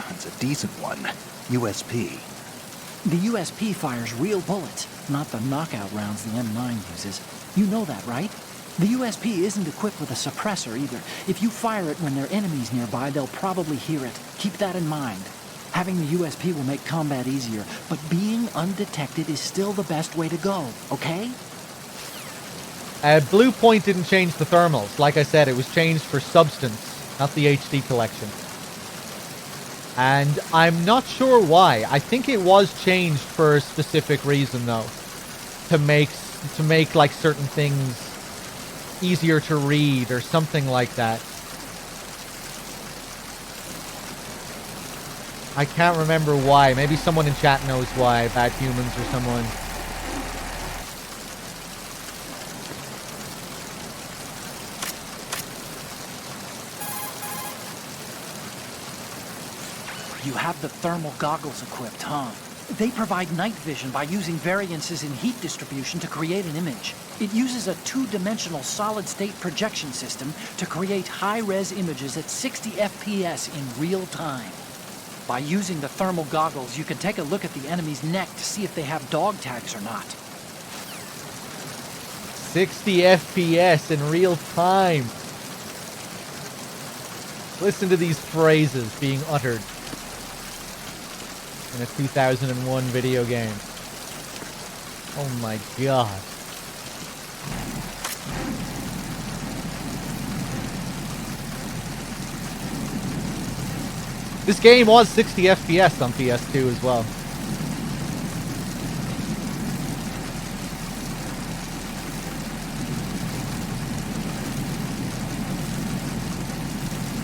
It's a decent one. USP. The USP fires real bullets, not the knockout rounds the M9 uses. You know that, right? The USP isn't equipped with a suppressor either. If you fire it when there are enemies nearby, they'll probably hear it. Keep that in mind. Having the USP will make combat easier, but being undetected is still the best way to go, okay? Blue Point didn't change the thermals. Like I said, it was changed for Substance, not the HD collection. And I'm not sure why. I think it was changed for a specific reason, though. To make like certain things easier to read or something like that. I can't remember why. Maybe someone in chat knows why. Bad Humans or someone. You have the thermal goggles equipped, huh? They provide night vision by using variances in heat distribution to create an image. It uses a two-dimensional solid-state projection system to create high-res images at 60 FPS in real time. By using the thermal goggles, you can take a look at the enemy's neck to see if they have dog tags or not. 60 FPS in real time. Listen to these phrases being uttered in a 2001 video game. Oh my god. This game was 60 FPS on PS2 as well.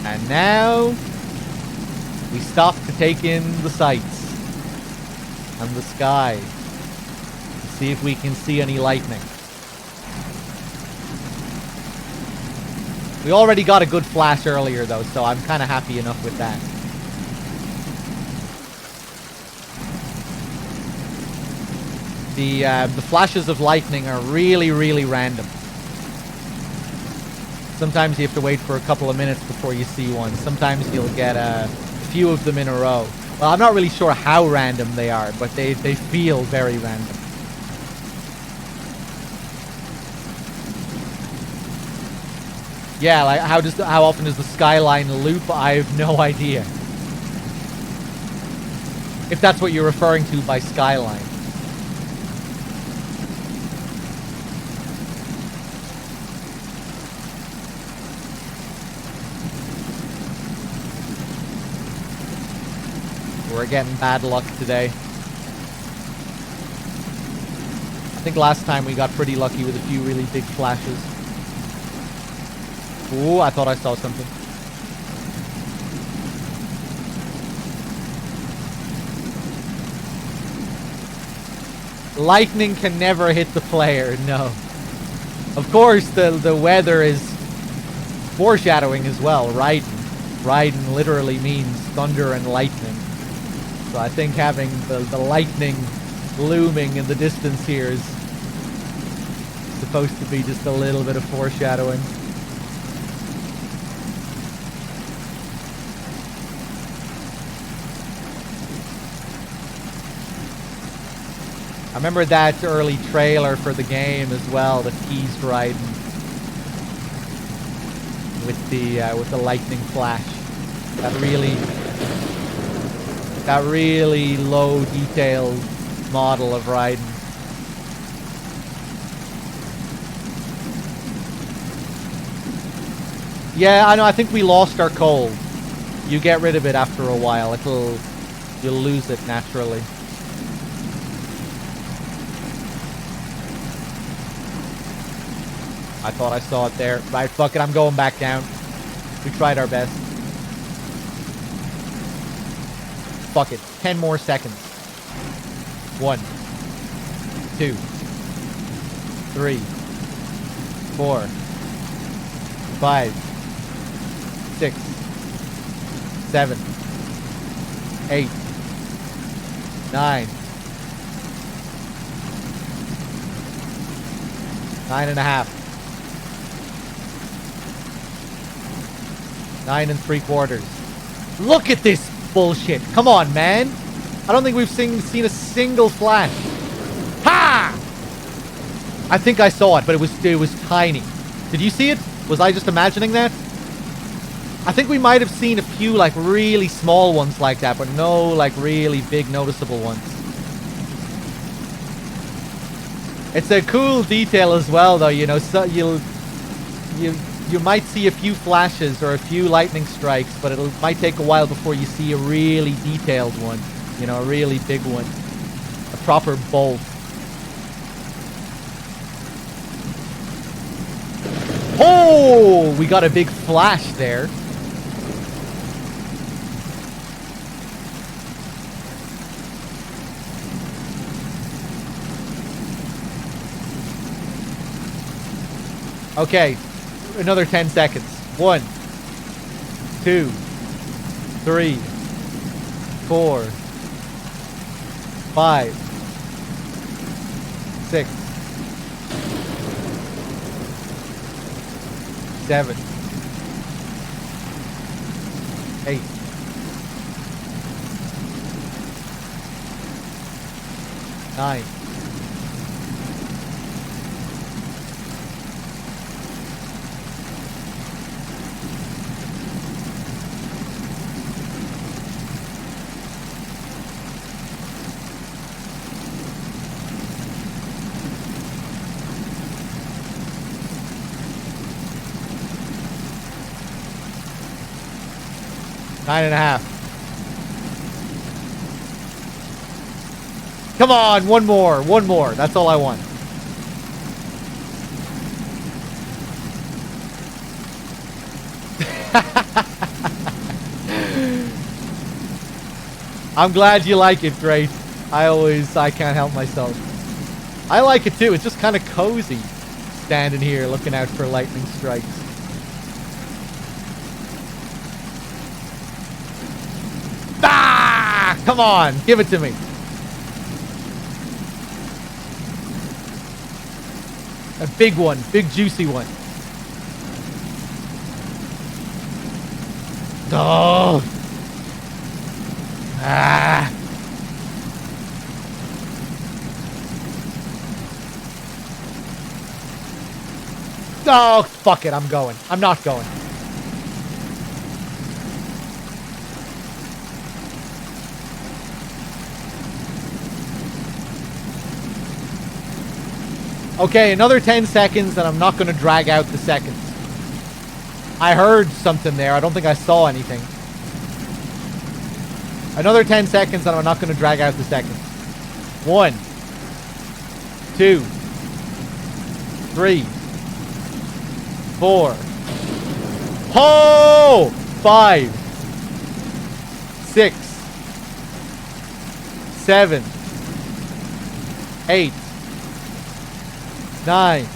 And now we stop to take in the sights and the sky to see if we can see any lightning. We already got a good flash earlier, though, so I'm kind of happy enough with that. The flashes of lightning are really, really random. Sometimes you have to wait for a couple of minutes before you see one. Sometimes you'll get a few of them in a row. Well, I'm not really sure how random they are, but they feel very random. Yeah, like how often does the skyline loop? I have no idea. If that's what you're referring to by skyline. We're getting bad luck today. I think last time we got pretty lucky with a few really big flashes. Ooh, I thought I saw something. Lightning can never hit the player, no. Of course, the weather is foreshadowing as well. Raiden literally means thunder and lightning. So I think having the lightning looming in the distance here is supposed to be just a little bit of foreshadowing. I remember that early trailer for the game as well that teased Raiden with the lightning flash. That really low detailed model of Raiden. Yeah, I know. I think we lost our cold. You get rid of it after a while. You'll lose it naturally. I thought I saw it there. Right, fuck it. I'm going back down. We tried our best. Fuck it. 10 more seconds. 1, 2, 3, 4, 5, 6, 7, 8, 9. 9.5. 9 3/4. Look at this bullshit. Come on, man. I don't think we've seen a single flash. Ha! I think I saw it, but it was tiny. Did you see it? Was I just imagining that? I think we might have seen a few like really small ones like that, but no like really big noticeable ones. It's a cool detail as well, though. You know, so you might see a few flashes or a few lightning strikes, but it might take a while before you see a really detailed one. You know, a really big one. A proper bolt. Oh! We got a big flash there. Okay. Another 10 seconds. 1, 2, 3, 4, 5, 6, 7, 8, 9. 9.5. Come on, one more. That's all I want. I'm glad you like it, Great. I can't help myself. I like it too. It's just kind of cozy standing here looking out for lightning strikes. Come on, give it to me. A big one, big juicy one. Oh. Ah. Oh, fuck it, I'm going. I'm not going. Okay, another 10 seconds and I'm not going to drag out the seconds. I heard something there. I don't think I saw anything. Another 10 seconds and I'm not going to drag out the seconds. 1, 2, 3, 4. Oh! 5, 6, 7, 8, 9,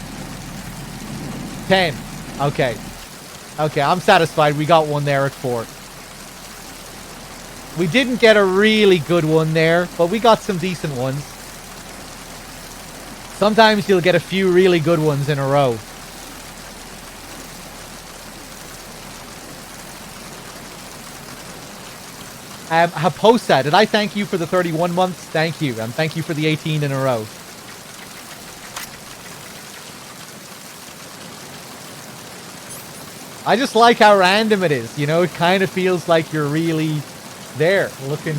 10. Okay. Okay, I'm satisfied. We got one there at 4. We didn't get a really good one there, but we got some decent ones. Sometimes you'll get a few really good ones in a row. Haposa, did I thank you for the 31 months? Thank you. And thank you for the 18 in a row. I just like how random it is, you know? It kind of feels like you're really there, looking...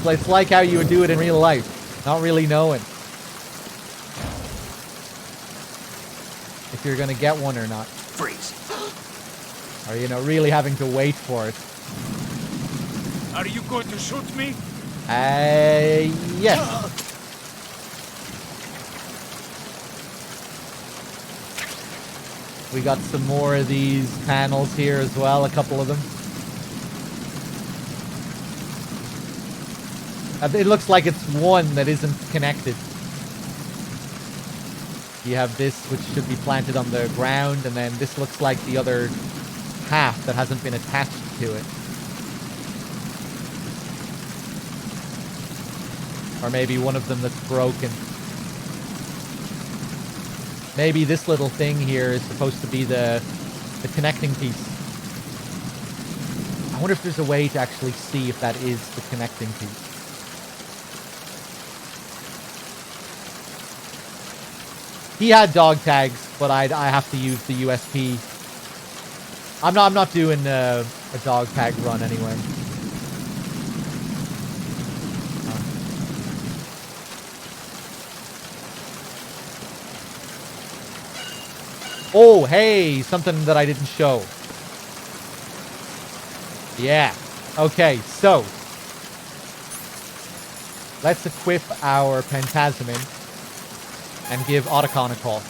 It's like how you would do it in real life, not really knowing if you're gonna get one or not. Freeze. Or, you know, really having to wait for it. Are you going to shoot me? Yes. We got some more of these panels here as well, a couple of them. It looks like it's one that isn't connected. You have this, which should be planted on the ground, and then this looks like the other half that hasn't been attached to it. Or maybe one of them that's broken. Maybe this little thing here is supposed to be the connecting piece. I wonder if there's a way to actually see if that is the connecting piece. He had dog tags, but I have to use the USP. I'm not doing a dog tag run anyway. Oh, hey, something that I didn't show. Yeah. Okay, so let's equip our Pentazemin and give Otacon a call.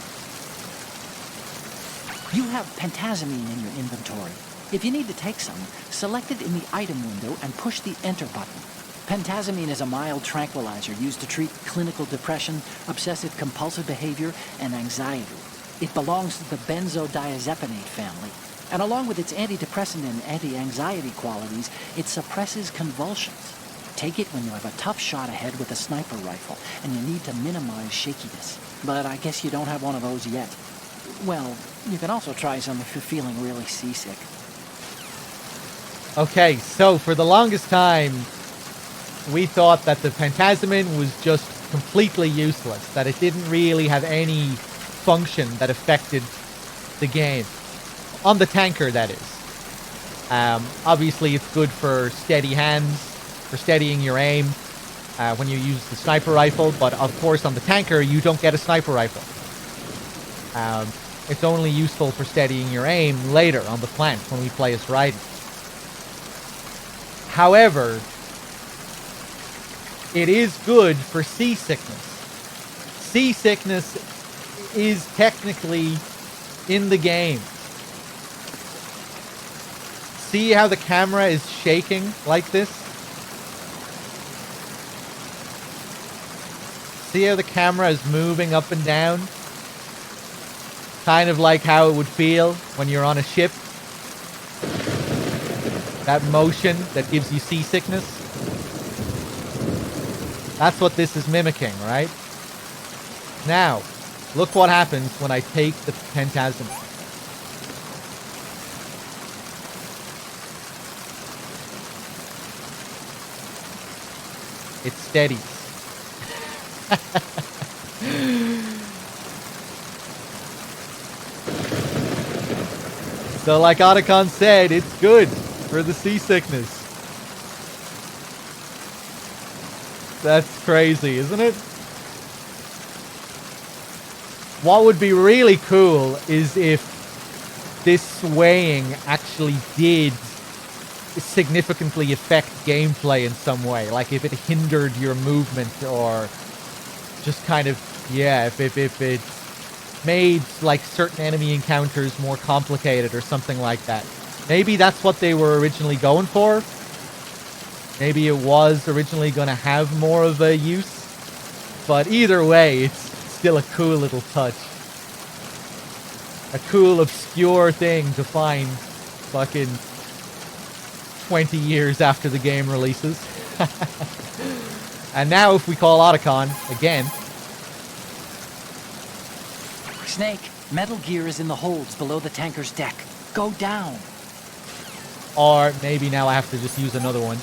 You have pentazamine in your inventory. If you need to take some, select it in the item window and push the enter button. Pentazamine is a mild tranquilizer used to treat clinical depression, obsessive compulsive behavior, and anxiety. It belongs to the benzodiazepinate family, and along with its antidepressant and anti-anxiety qualities, it suppresses convulsions. Take it when you have a tough shot ahead with a sniper rifle, and you need to minimize shakiness. But I guess you don't have one of those yet. Well, you can also try some if you're feeling really seasick. Okay, so for the longest time, we thought that the Pentazemin was just completely useless, that it didn't really have any function that affected the game. On the tanker, that is. Obviously, it's good for steady hands, for steadying your aim when you use the sniper rifle, but of course on the tanker, you don't get a sniper rifle. It's only useful for steadying your aim later on the plant when we play as Raiden. However, it is good for seasickness. Seasickness is technically in the game. See how the camera is shaking like this? See how the camera is moving up and down? Kind of like how it would feel when you're on a ship. That motion that gives you seasickness. That's what this is mimicking, right? Now, look what happens when I take the Phantasm. It steadies. So like Otacon said, it's good for the seasickness. That's crazy, isn't it? What would be really cool is if this swaying actually did significantly affect gameplay in some way. Like if it hindered your movement or just kind of, yeah, if it made like certain enemy encounters more complicated or something like that. Maybe that's what they were originally going for. Maybe it was originally going to have more of a use. But either way, it's still a cool little touch. A cool, obscure thing to find fucking 20 years after the game releases. And now if we call Otacon again. Snake, Metal Gear is in the holds below the tanker's deck. Go down. Or maybe now I have to just use another one.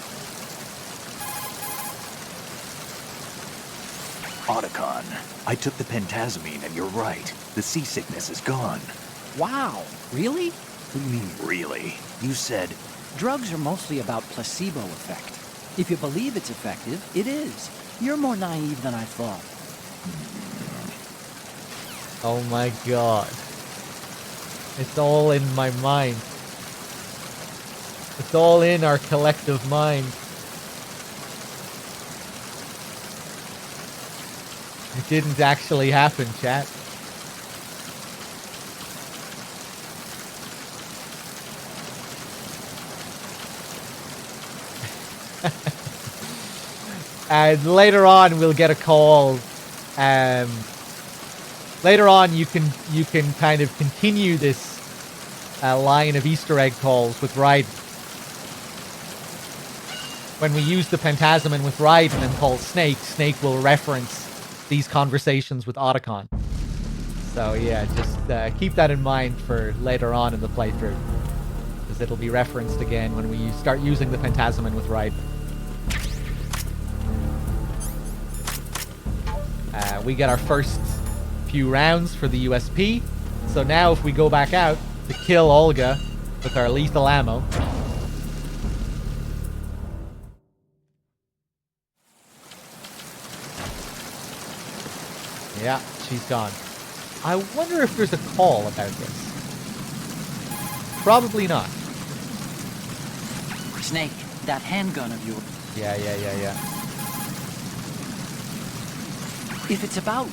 Otacon, I took the pentasmine and you're right. The seasickness is gone. Wow, really? What do you mean, really? You said... Drugs are mostly about placebo effect. If you believe it's effective, it is. You're more naive than I thought. Oh my god. It's all in my mind. It's all in our collective mind. It didn't actually happen, chat. And later on we'll get a call. Later on you can kind of continue this line of Easter egg calls with Raiden. When we use the Phantasm with Raiden and call Snake, Snake will reference these conversations with Otacon. So yeah, just keep that in mind for later on in the playthrough, because it'll be referenced again when we start using the Phantasm with Raiden. We get our first few rounds for the USP. So now if we go back out to kill Olga with our lethal ammo. Yeah, she's gone. I wonder if there's a call about this. Probably not. Snake, that handgun of yours. Yeah. If it's about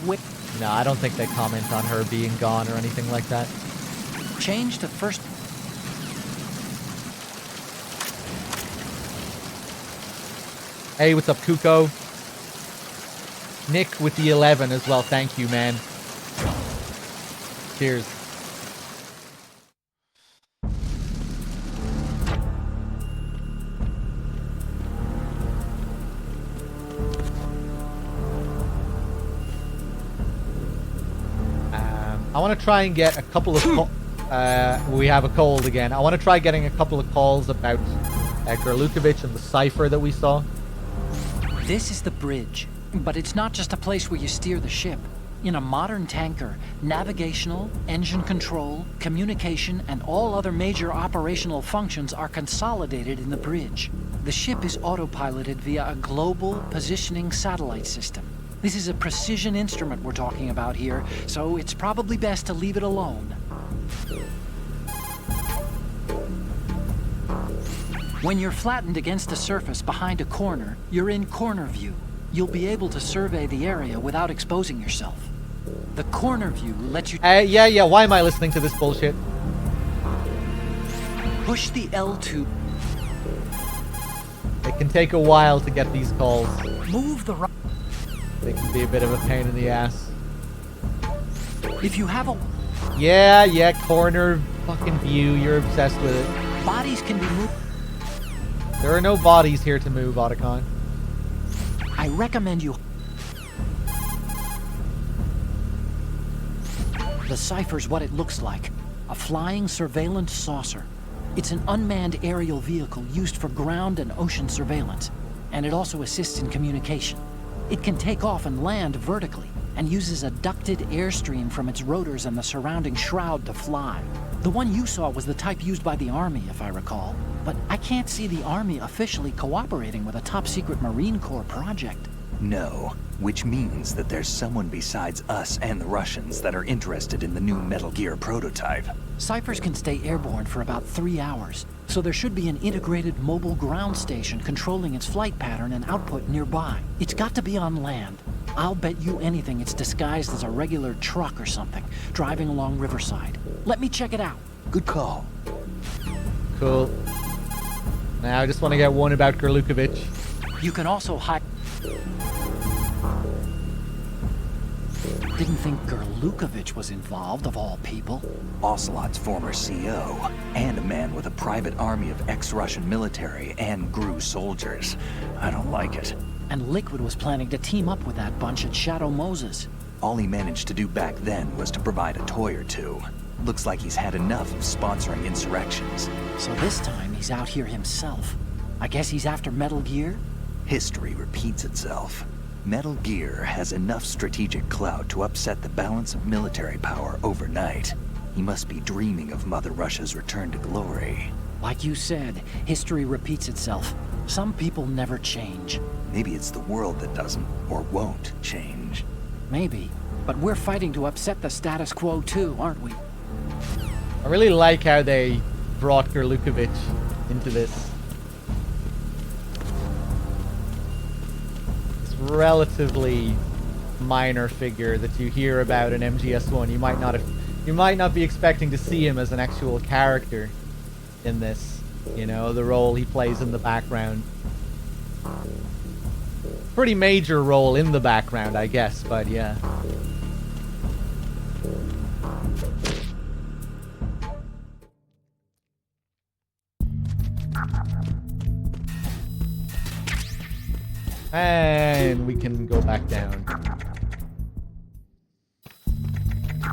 No, I don't think they comment on her being gone or anything like that. change to first. Hey, what's up, Kuko? Nick with the 11 as well. Thank you, man. Cheers. I want to try and get a couple of... we have a cold again. I want to try getting a couple of calls about Gerlukovich and the cipher that we saw. This is the bridge, but it's not just a place where you steer the ship. In a modern tanker, navigational, engine control, communication, and all other major operational functions are consolidated in the bridge. The ship is autopiloted via a global positioning satellite system. This is a precision instrument we're talking about here, so it's probably best to leave it alone. When you're flattened against the surface behind a corner, you're in corner view. You'll be able to survey the area without exposing yourself. The corner view lets you... Yeah, why am I listening to this bullshit? Push the L2. It can take a while to get these calls. Move the right... They can be a bit of a pain in the ass. If you have a... Yeah, corner fucking view. You're obsessed with it. Bodies can be moved... There are no bodies here to move, Otacon. I recommend you... The cipher's what it looks like. A flying surveillance saucer. It's an unmanned aerial vehicle used for ground and ocean surveillance, and it also assists in communication. It can take off and land vertically, and uses a ducted airstream from its rotors and the surrounding shroud to fly. The one you saw was the type used by the Army, if I recall, but I can't see the Army officially cooperating with a top-secret Marine Corps project. No, which means that there's someone besides us and the Russians that are interested in the new Metal Gear prototype. Ciphers can stay airborne for about 3 hours, so there should be an integrated mobile ground station controlling its flight pattern and output nearby. It's got to be on land. I'll bet you anything it's disguised as a regular truck or something, driving along Riverside. Let me check it out. Good call. Cool. Now I just want to get one about Gerlukovic. You can also hide... Didn't think Gerlukovic was involved, of all people. Ocelot's former CO, and a man with a private army of ex-Russian military and GRU soldiers. I don't like it. And Liquid was planning to team up with that bunch at Shadow Moses. All he managed to do back then was to provide a toy or two. Looks like he's had enough of sponsoring insurrections. So this time he's out here himself. I guess he's after Metal Gear? History repeats itself. Metal Gear has enough strategic clout to upset the balance of military power overnight. He must be dreaming of Mother Russia's return to glory. Like you said, history repeats itself. Some people never change. Maybe it's the world that doesn't, or won't, change. Maybe. But we're fighting to upset the status quo too, aren't we? I really like how they brought Gerlukovic into this. This relatively minor figure that you hear about in MGS1. You might not be expecting to see him as an actual character in this. You know, the role he plays in the background. Pretty major role in the background, I guess, but yeah. And we can go back down.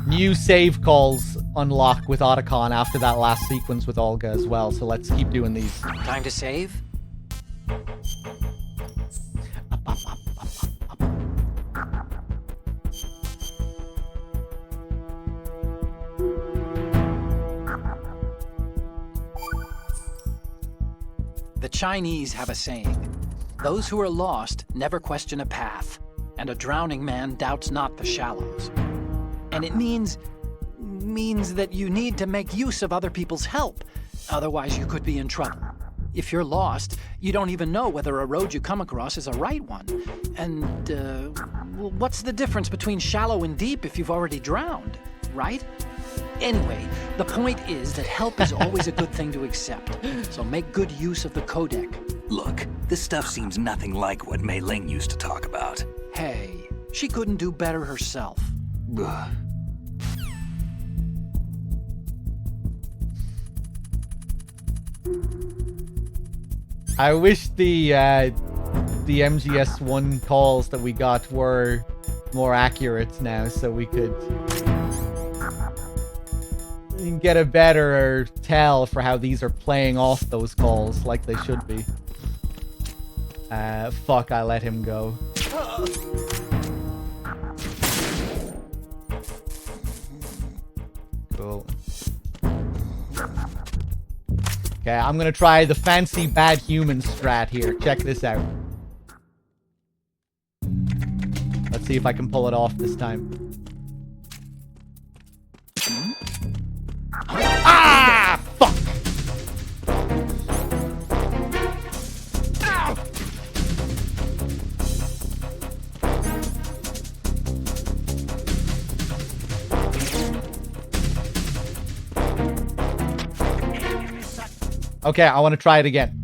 New save calls unlock with Otacon after that last sequence with Olga as well, so let's keep doing these. Time to save? The Chinese have a saying. Those who are lost never question a path, and a drowning man doubts not the shallows. And it means that you need to make use of other people's help, otherwise you could be in trouble. If you're lost, you don't even know whether a road you come across is a right one. And, what's the difference between shallow and deep if you've already drowned, right? Anyway, the point is that help is always a good thing to accept, so make good use of the codec. Look, this stuff seems nothing like what Mei Ling used to talk about. Hey, she couldn't do better herself. Ugh. I wish the MGS1 calls that we got were more accurate now, so we could get a better tell for how these are playing off those calls like they should be. Fuck, I let him go. Cool. Okay, I'm gonna try the fancy bad human strat here. Check this out. Let's see if I can pull it off this time. Ah! Fuck! Okay, I want to try it again.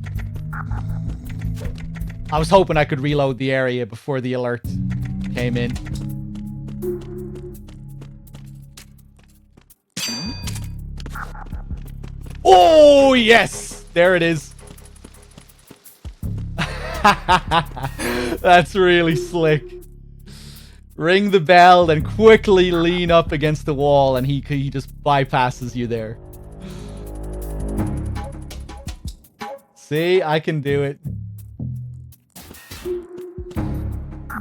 I was hoping I could reload the area before the alert came in. Oh, yes! There it is. That's really slick. Ring the bell, then quickly lean up against the wall, and he just bypasses you there. See, I can do it.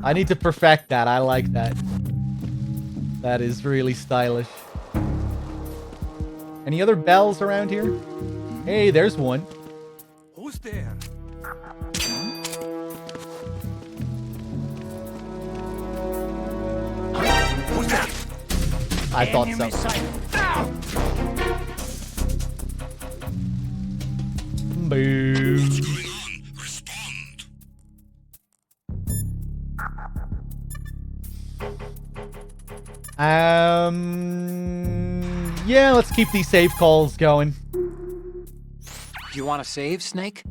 I need to perfect that. I like that. That is really stylish. Any other bells around here? Hey, there's one. Who's there? Who's that? I thought so. Boom. Yeah, let's keep these save calls going. Do you want to save, Snake?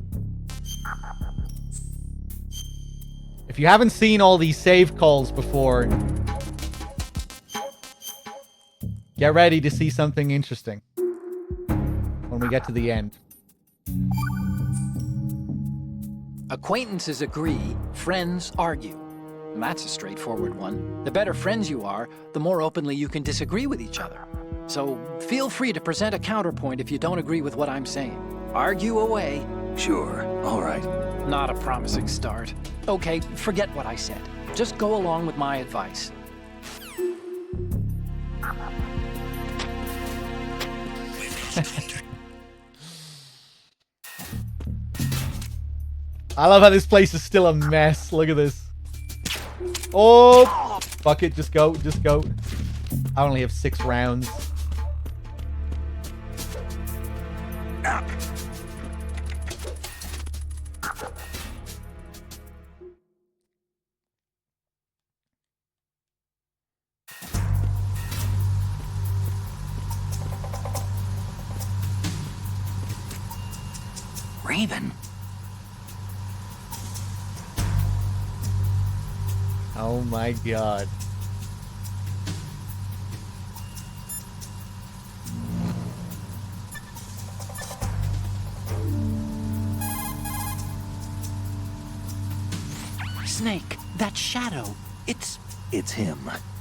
If you haven't seen all these save calls before, get ready to see something interesting when we get to the end. Acquaintances agree, friends argue. And that's a straightforward one. The better friends you are, the more openly you can disagree with each other. So feel free to present a counterpoint if you don't agree with what I'm saying. Argue away. Sure, all right. Not a promising start. Okay, forget what I said. Just go along with my advice. I love how this place is still a mess. Look at this. Oh, fuck it. Just go. Just go. I only have 6 rounds. Raven. Oh my god. Snake, that shadow, it's... It's him.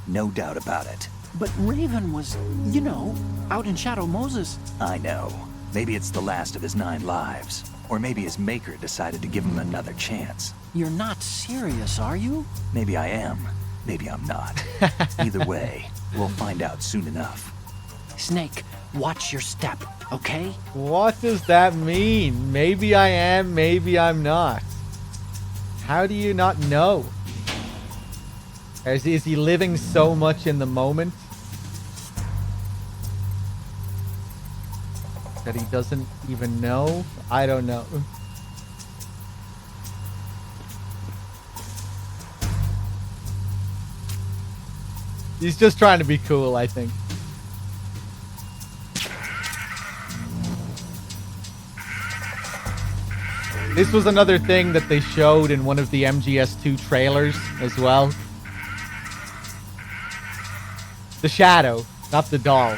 No doubt about it. But Raven was, you know, out in Shadow Moses. I know. Maybe it's the last of his 9 lives. Or maybe his maker decided to give him another chance. You're not serious, are you? Maybe I am. Maybe I'm not. Either way, we'll find out soon enough. Snake, watch your step, okay? What does that mean? Maybe I am, maybe I'm not. How do you not know? Is he living so much in the moment that he doesn't even know? I don't know. He's just trying to be cool, I think. This was another thing that they showed in one of the MGS2 trailers as well. The shadow, not the doll.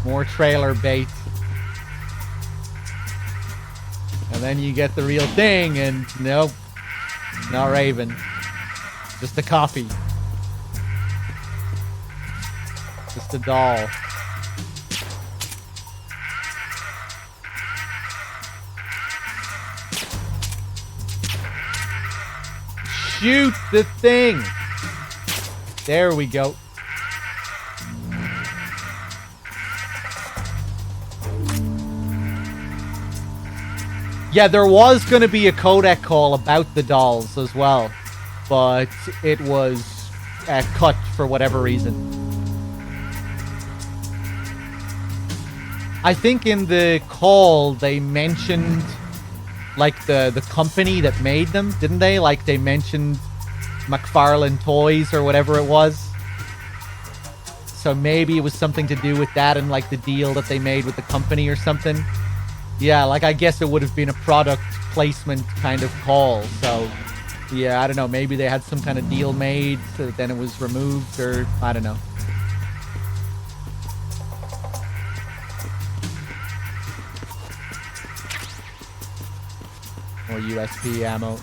More trailer bait. And then you get the real thing, and nope. Not Raven. Just a copy. Just a doll. Shoot the thing! There we go. Yeah, there was going to be a codec call about the dolls as well, but it was cut for whatever reason. I think in the call they mentioned like the company that made them, didn't they? Like they mentioned McFarlane Toys or whatever it was. so maybe it was something to do with that and like the deal that they made with the company or something. Yeah, like I guess it would have been a product placement kind of call. So yeah, I don't know. Maybe they had some kind of deal made, so then it was removed, or I don't know. More USP ammo.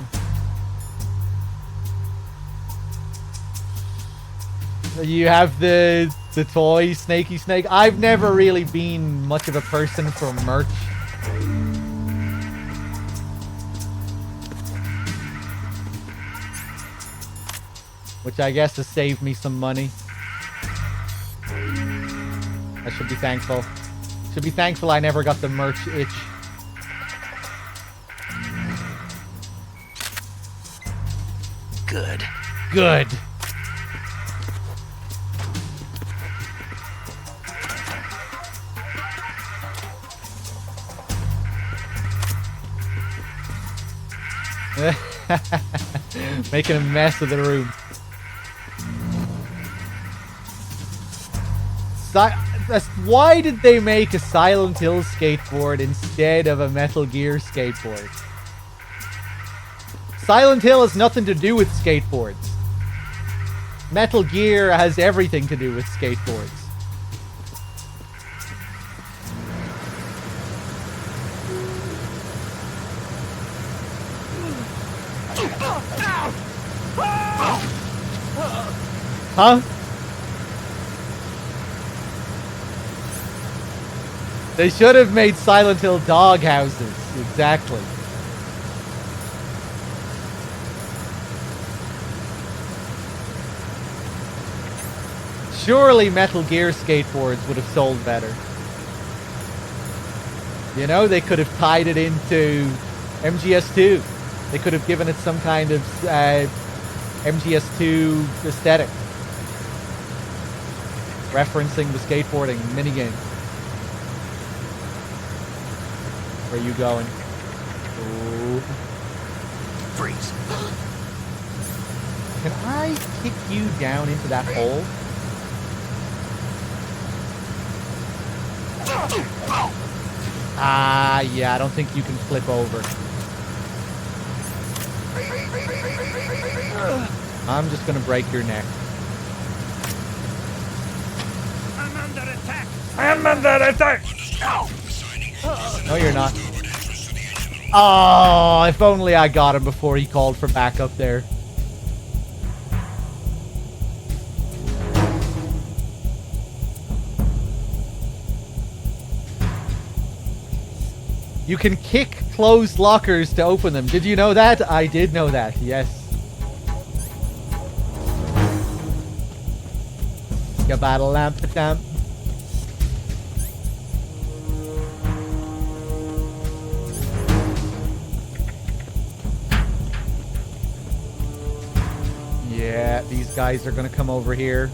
You have the toy Snakey Snake. I've never really been much of a person for merch. Which I guess has saved me some money. I should be thankful. Should be thankful I never got the merch itch. Good. Good. Making a mess of the room. Why did they make a Silent Hill skateboard instead of a Metal Gear skateboard? Silent Hill has nothing to do with skateboards. Metal Gear has everything to do with skateboards. Huh? They should have made Silent Hill dog houses. Exactly. Surely Metal Gear skateboards would have sold better. You know, they could have tied it into MGS2. They could have given it some kind of MGS2 aesthetic. Referencing the skateboarding minigame. Where are you going? Ooh. Freeze. Can I kick you down into that hole? Ah, yeah, I don't think you can flip over. I'm just gonna break your neck. I'm under attack. I'm under attack! No, you're not. Oh, if only I got him before he called for backup there. You can kick closed lockers to open them. Did you know that? I did know that, yes. Gabattle lamp damp. Yeah, these guys are gonna come over here.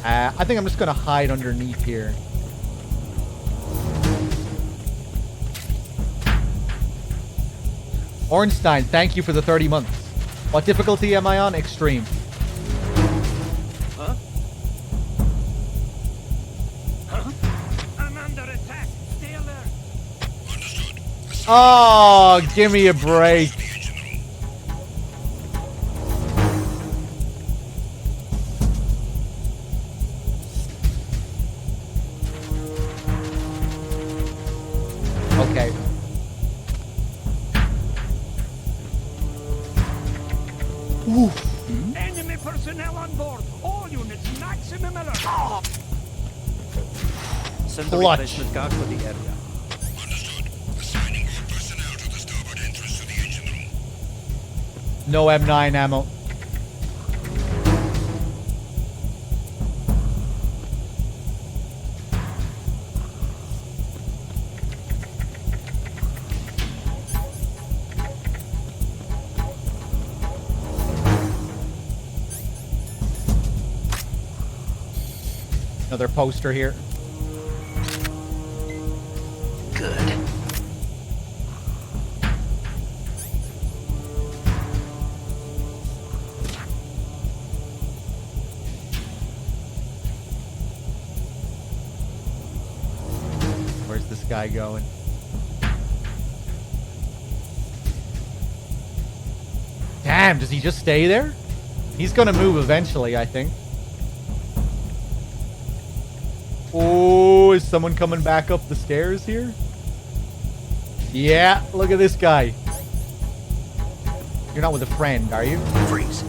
I think I'm just gonna hide underneath here. Ornstein, thank you for the 30 months. What difficulty am I on? Extreme. Huh? Huh? I'm under attack. Stay alert. Oh, give me a break. Okay. Enemy personnel on board. All units, maximum alert. Send the Clutch. replacement car for the area. Understood. Assigning more personnel to the starboard entrance to the engine room. No M9 ammo. Another poster here. Good. guy going? Damn, does he just stay there? He's gonna move eventually, I think. Oh, is someone coming back up the stairs here? Yeah, look at this guy. You're not with a friend, are you? Freeze.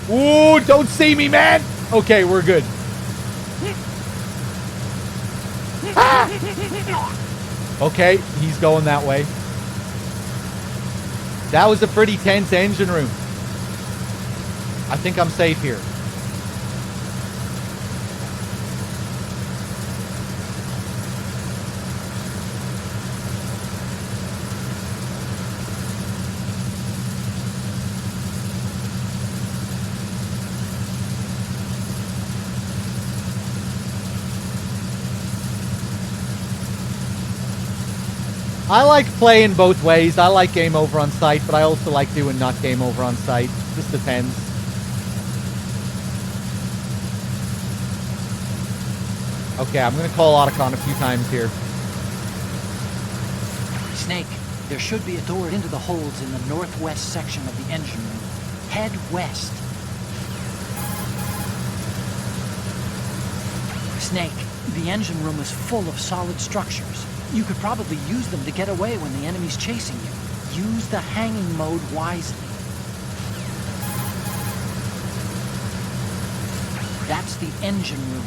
Ooh, don't see me, man! Okay, we're good. Ah! Okay, he's going that way. That was a pretty tense engine room. I think I'm safe here. I like playing both ways. I like game over on site, but I also like doing not game over on site. Just depends. Okay, I'm going to call Otacon a few times here. Snake, there should be a door into the holds in the northwest section of the engine room. Head west. Snake, the engine room is full of solid structures. You could probably use them to get away when the enemy's chasing you. Use the hanging mode wisely. That's the engine room.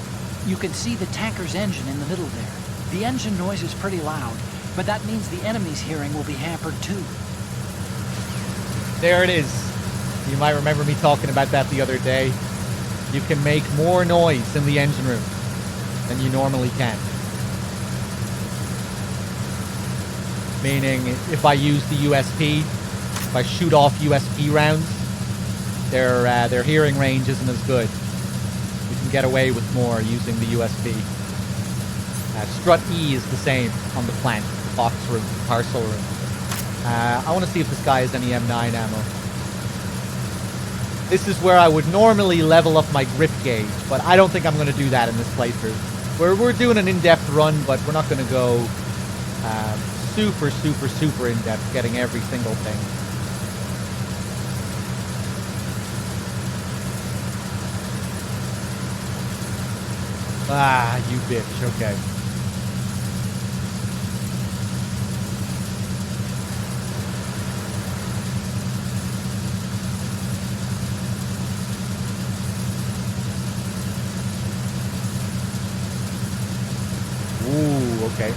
You can see the tanker's engine in the middle there. The engine noise is pretty loud, but that means the enemy's hearing will be hampered too. There it is. You might remember me talking about that the other day. You can make more noise in the engine room than you normally can. Meaning, if I use the USP, if I shoot off USP rounds, their hearing range isn't as good. You can get away with more using the USP. Strut E is the same on the plant, the box room, the parcel room. I want to see if this guy has any M9 ammo. This is where I would normally level up my grip gauge, but I don't think I'm going to do that in this playthrough. We're doing an in-depth run, but we're not going to go super in-depth, getting every single thing. Ah, you bitch. Okay. Ooh, okay.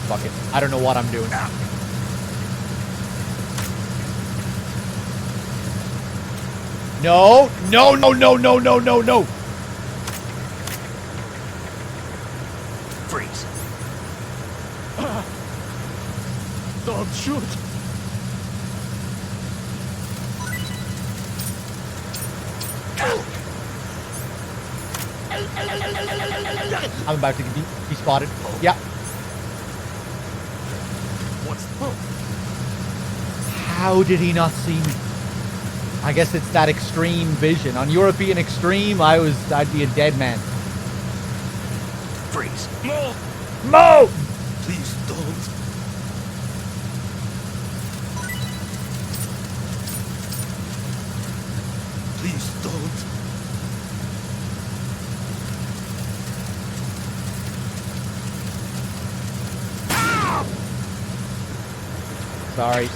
Fuck it. I don't know what I'm doing. No, no, no, no, no, no, no, no. Freeze. Don't shoot. I'm about to be spotted. Yeah. What's the... How did he not see me? I guess it's that extreme vision. On European Extreme, I'd be a dead man. Freeze. No! Mo! Please don't. Please don't. Sorry.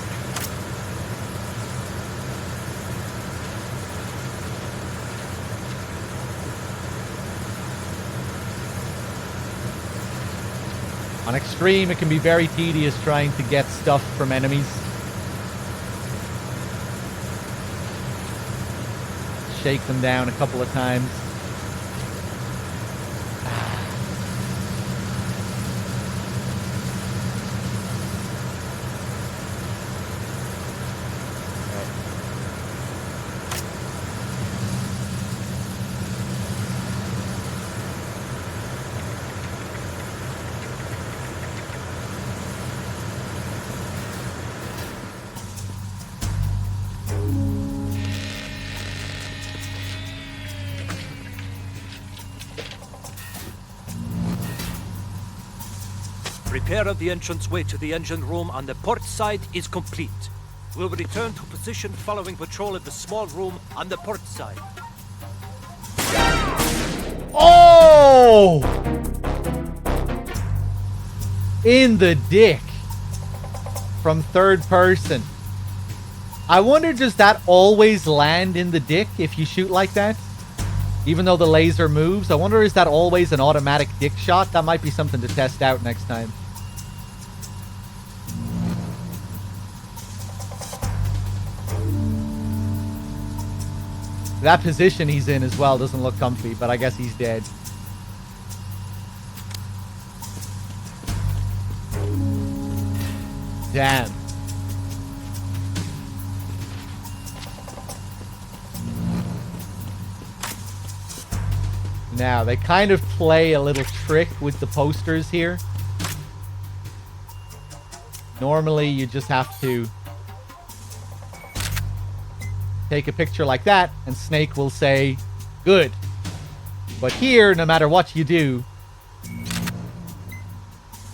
On Extreme, it can be very tedious trying to get stuff from enemies. Shake them down a couple of times. Repair of the entranceway to the engine room on the port side is complete. We'll return to position following patrol of the small room on the port side. Oh! In the dick. From third person. I wonder, does that always land in the dick if you shoot like that? Even though the laser moves? I wonder, is that always an automatic dick shot? That might be something to test out next time. That position he's in as well doesn't look comfy, but I guess he's dead. Damn. Now, they kind of play a little trick with the posters here. Normally, you just have to take a picture like that, and Snake will say, good. But here, no matter what you do,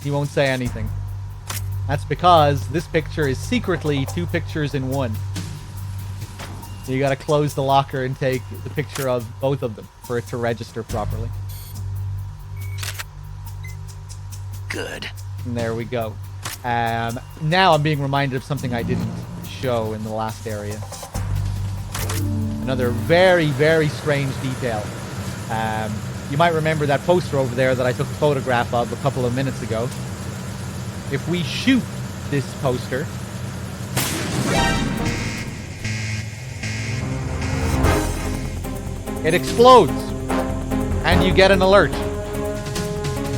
he won't say anything. That's because this picture is secretly 2 pictures in one. So you gotta close the locker and take the picture of both of them for it to register properly. Good. And there we go. Now I'm being reminded of something I didn't show in the last area. Another very, very strange detail. You might remember that poster over there that I took a photograph of a couple of minutes ago. If we shoot this poster, it explodes, and you get an alert.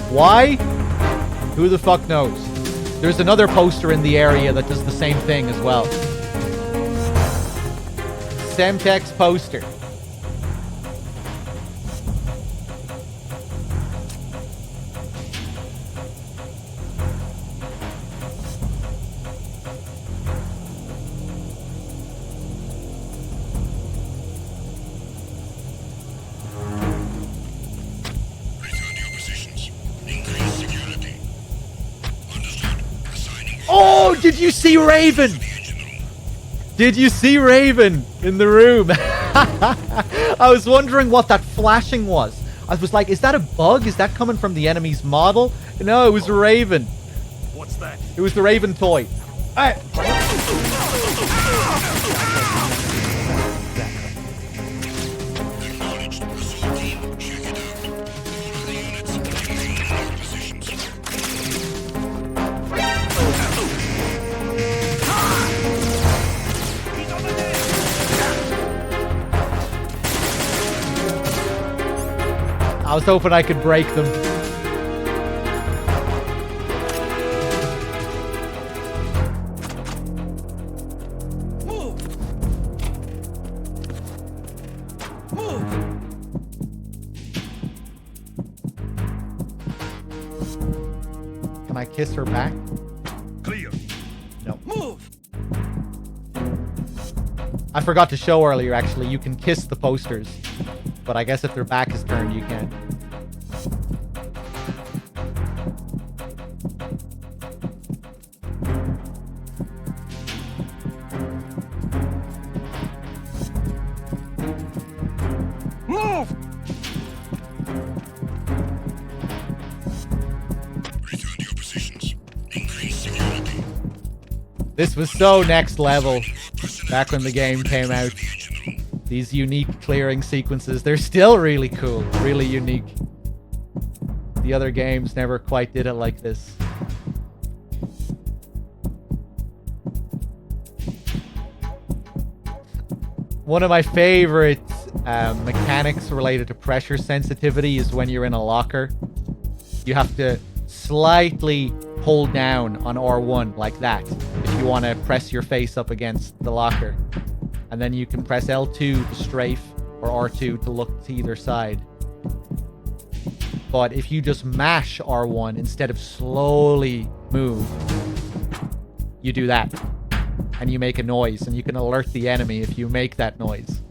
Why? Who the fuck knows? There's another poster in the area that does the same thing as well. Semtex poster. Oh, did you see Raven? Did you see Raven in the room? I was wondering what that flashing was. I was like, is that a bug? Is that coming from the enemy's model? No, it was Raven. What's that? It was the Raven toy. I was hoping I could break them. Move! Move! Can I kiss her back? Clear. No. Move! I forgot to show earlier, actually. You can kiss the posters. But I guess if their back is turned, you can't. Move! Return to your positions. Increase security. This was so next level back when the game came out. These unique clearing sequences, they're still really cool, really unique. The other games never quite did it like this. One of my favorite mechanics related to pressure sensitivity is when you're in a locker. You have to slightly hold down on R1 like that if you want to press your face up against the locker. And then you can press L2 to strafe or R2 to look to either side. But if you just mash R1 instead of slowly move, you do that. And you make a noise, and you can alert the enemy if you make that noise.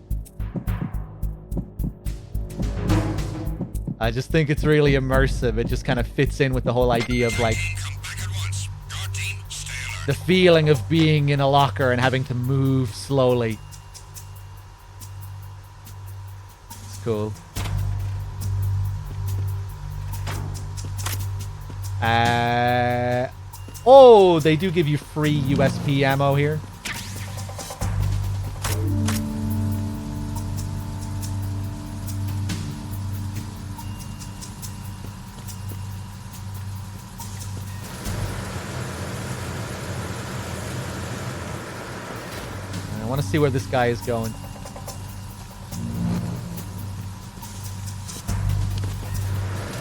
I just think it's really immersive. It just kind of fits in with the whole idea of like The feeling of being in a locker and having to move slowly. It's cool. Oh, they do give you free USP ammo here. I want to see where this guy is going.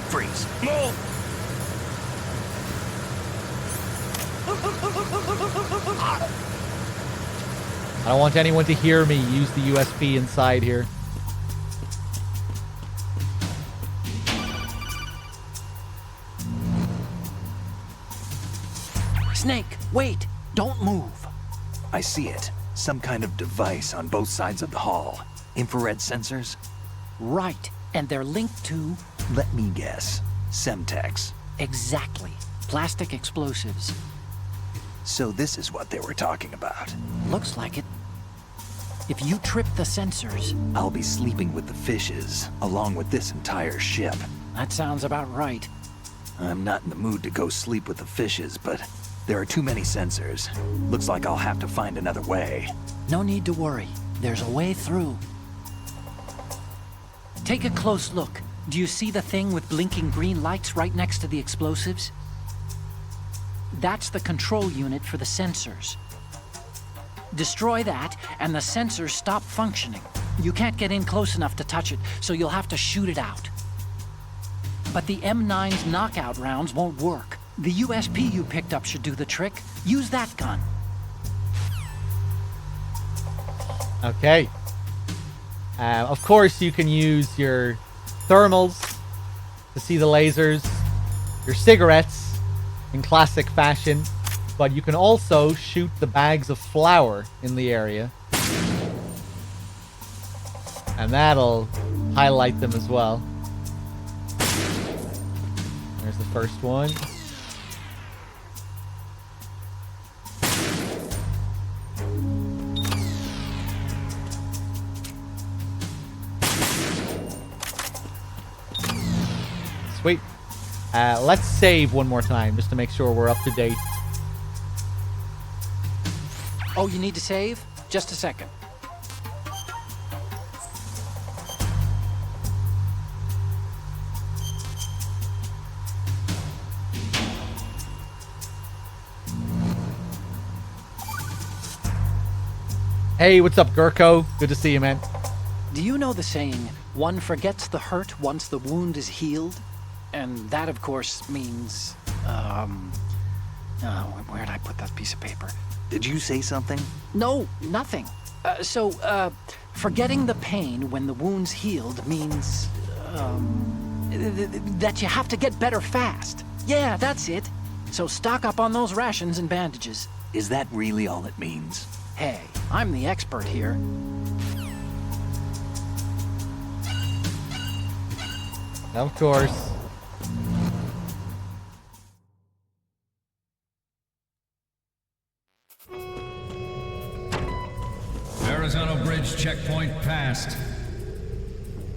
Freeze. Move! I don't want anyone to hear me use the USP inside here. Snake, wait! Don't move! I see it. Some kind of device on both sides of the hall. Infrared sensors? Right, and they're linked to... Let me guess. Semtex. Exactly. Plastic explosives. So this is what they were talking about. Looks like it. If you trip the sensors... I'll be sleeping with the fishes, along with this entire ship. That sounds about right. I'm not in the mood to go sleep with the fishes, but there are too many sensors. Looks like I'll have to find another way. No need to worry. There's a way through. Take a close look. Do you see the thing with blinking green lights right next to the explosives? That's the control unit for the sensors. Destroy that, and the sensors stop functioning. You can't get in close enough to touch it, so you'll have to shoot it out. But the M9's knockout rounds won't work. The USP you picked up should do the trick. Use that gun. Okay. Of course, you can use your thermals to see the lasers, your cigarettes in classic fashion, but you can also shoot the bags of flour in the area. And that'll highlight them as well. There's the first one. Sweet. Let's save one more time just to make sure we're up to date. Oh, you need to save? Just a second. Hey, what's up, Gurko? Good to see you, man. Do you know the saying, one forgets the hurt once the wound is healed? And that, of course, means, where'd I put that piece of paper? Did you say something? No, nothing. Forgetting the pain when the wound's healed means, that you have to get better fast. Yeah, that's it. So stock up on those rations and bandages. Is that really all it means? Hey, I'm the expert here. Of course. Verrazano Bridge checkpoint passed.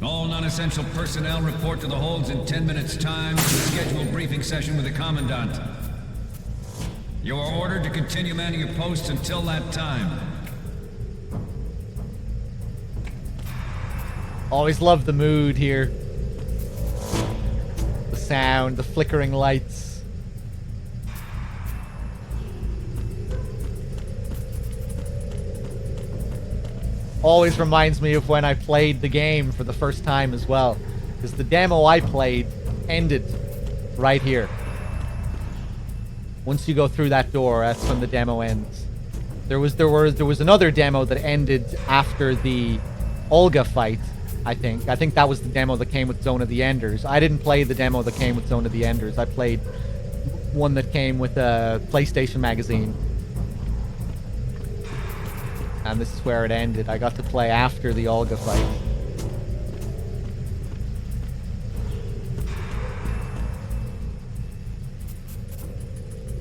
All non-essential personnel report to the holds in 10 minutes' time for the scheduled briefing session with the Commandant. You are ordered to continue manning your posts until that time. Always love the mood here. The sound, the flickering lights. Always reminds me of when I played the game for the first time as well. Because the demo I played ended right here. Once you go through that door, that's when the demo ends. There was another demo that ended after the Olga fight, I think. I think that was the demo that came with Zone of the Enders. I didn't play the demo that came with Zone of the Enders. I played one that came with a PlayStation magazine. And this is where it ended. I got to play after the Olga fight.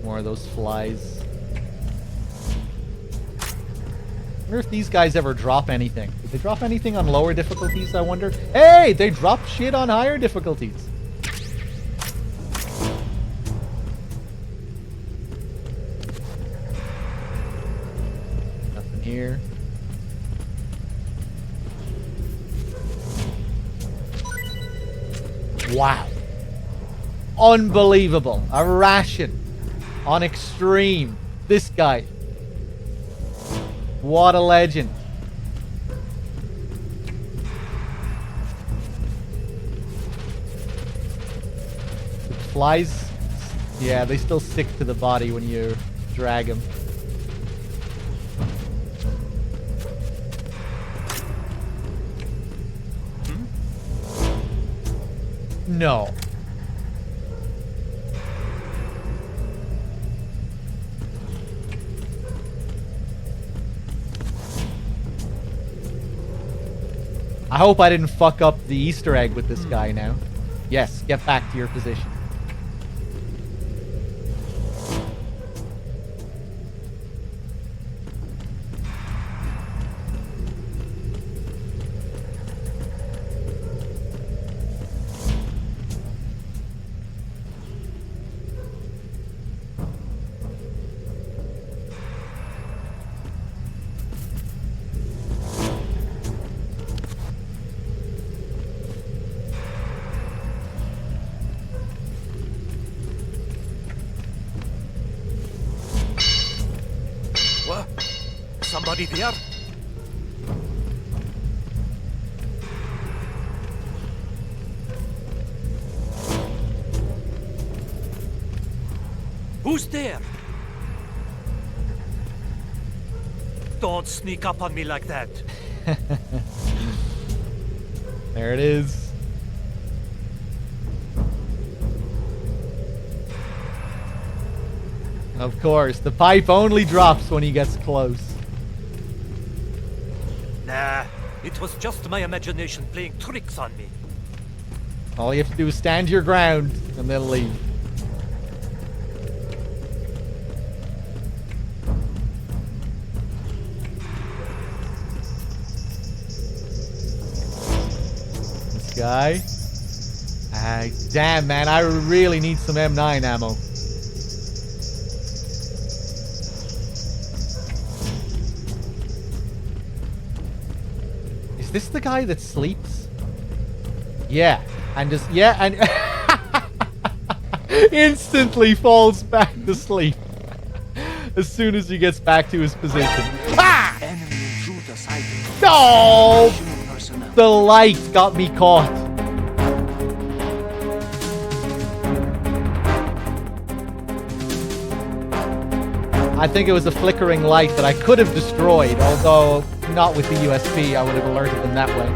More of those flies. wonder if these guys ever drop anything. Did they drop anything on lower difficulties, I wonder? Hey, they drop shit on higher difficulties. Nothing here. Wow. Unbelievable. A ration on extreme. This guy. What a legend. The flies, yeah, they still stick to the body when you drag them. No. I hope I didn't fuck up the Easter egg with this guy now. Yes, get back to your position. Somebody there? Who's there? Don't sneak up on me like that. There it is. Of course, the pipe only drops when he gets close. Nah, it was just my imagination playing tricks on me. All you have to do is stand your ground and then leave. This guy. Damn, man, I really need some M9 ammo. Is this the guy that sleeps? Yeah, and just, yeah, and instantly falls back to sleep as soon as he gets back to his position. Ah! No! The light got me caught. I think it was a flickering light that I could have destroyed, although not with the USB. I would have alerted them that way.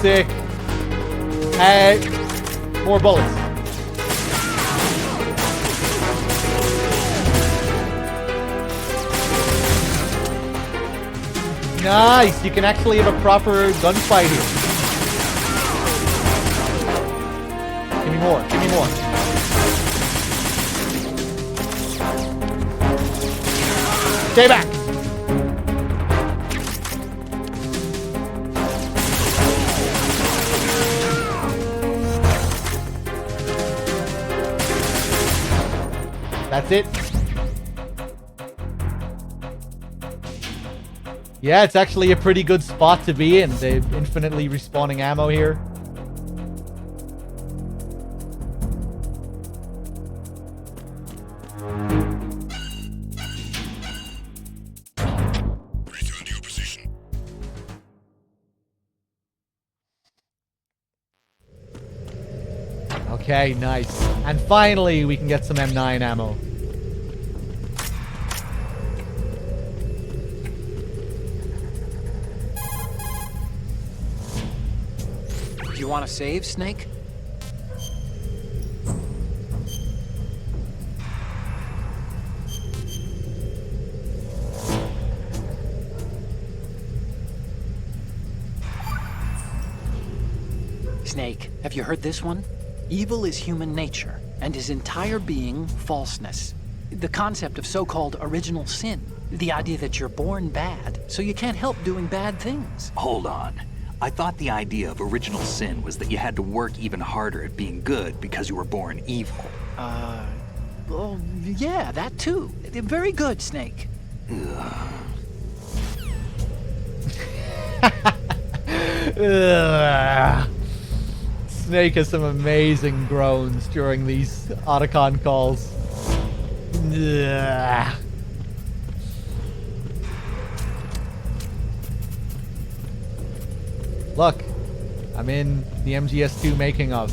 Sick. More bullets. Nice! You can actually have a proper gunfight here. Give me more. Give me more. Stay back! That's it. Yeah, it's actually a pretty good spot to be in. They've infinitely respawning ammo here. Return to your position. Okay, nice. And finally, we can get some M9 ammo. You want to save, Snake? Snake. Have you heard this one? Evil is human nature, and his entire being falseness. The concept of so-called original sin. The idea that you're born bad, so you can't help doing bad things. Hold on. I thought the idea of original sin was that you had to work even harder at being good because you were born evil. Well, yeah, that too. Very good, Snake. Ugh. Snake has some amazing groans during these Otacon calls. Ugh. Look, I'm in the MGS2 making of.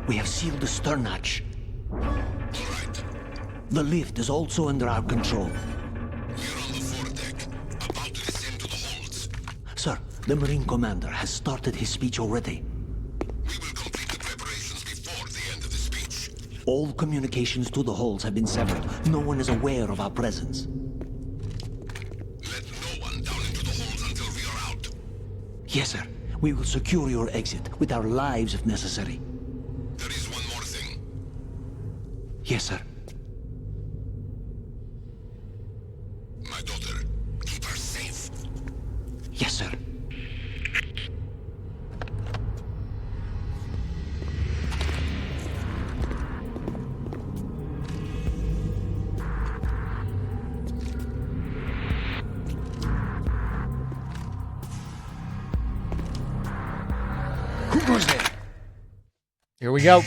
We have sealed the stern hatch. The lift is also under our control. We're on the foredeck, about to descend to the holds. Sir, the Marine Commander has started his speech already. We will complete the preparations before the end of the speech. All communications to the holds have been severed. No one is aware of our presence. Let no one down into the holds until we are out. Yes, sir. We will secure your exit with our lives if necessary. There is one more thing. Yes, sir. My daughter, keep her safe. Yes, sir. Who goes there? Here we go.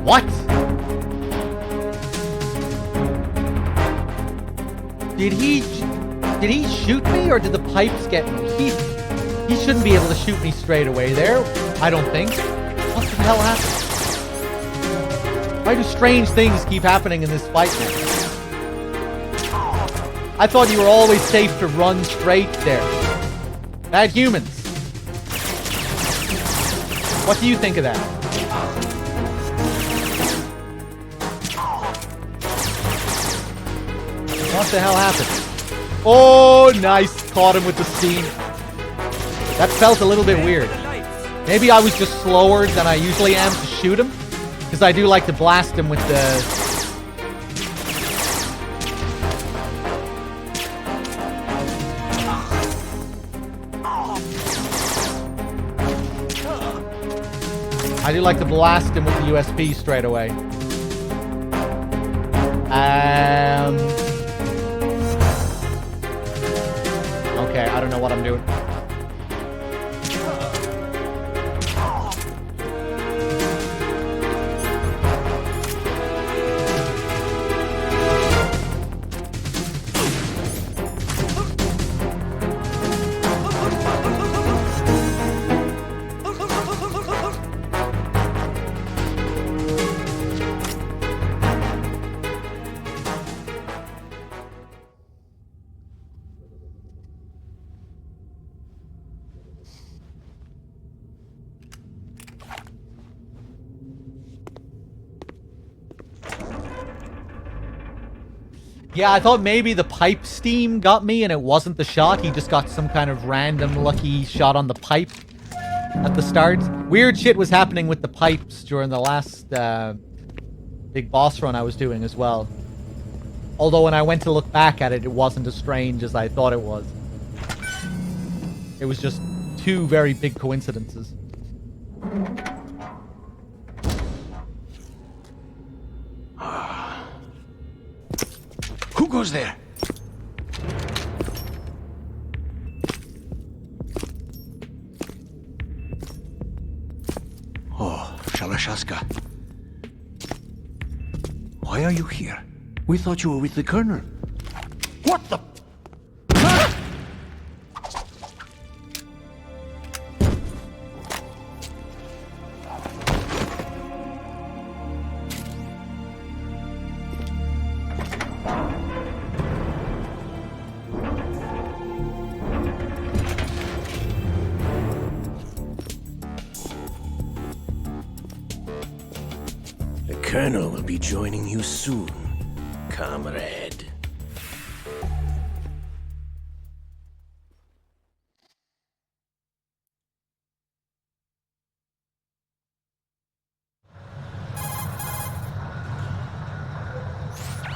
What? Did he shoot me, or did the pipes get me? He shouldn't be able to shoot me straight away there. I don't think. What the hell happened? Why do strange things keep happening in this fight now? I thought you were always safe to run straight there. Bad humans. What do you think of that? What the hell happened? Oh, nice. Caught him with the steam. That felt a little bit weird. Maybe I was just slower than I usually am to shoot him. Because I do like to blast him with the... I do like to blast him with the USP straight away. Okay, I don't know what I'm doing. Yeah, I thought maybe the pipe steam got me and it wasn't the shot. He just got some kind of random lucky shot on the pipe at the start. Weird shit was happening with the pipes during the last big boss run I was doing as well. Although when I went to look back at it, it wasn't as strange as I thought it was. It was just two very big coincidences. Who goes there? Oh, Shalashaska. Why are you here? We thought you were with the Colonel. What the? The Colonel will be joining you soon, comrade.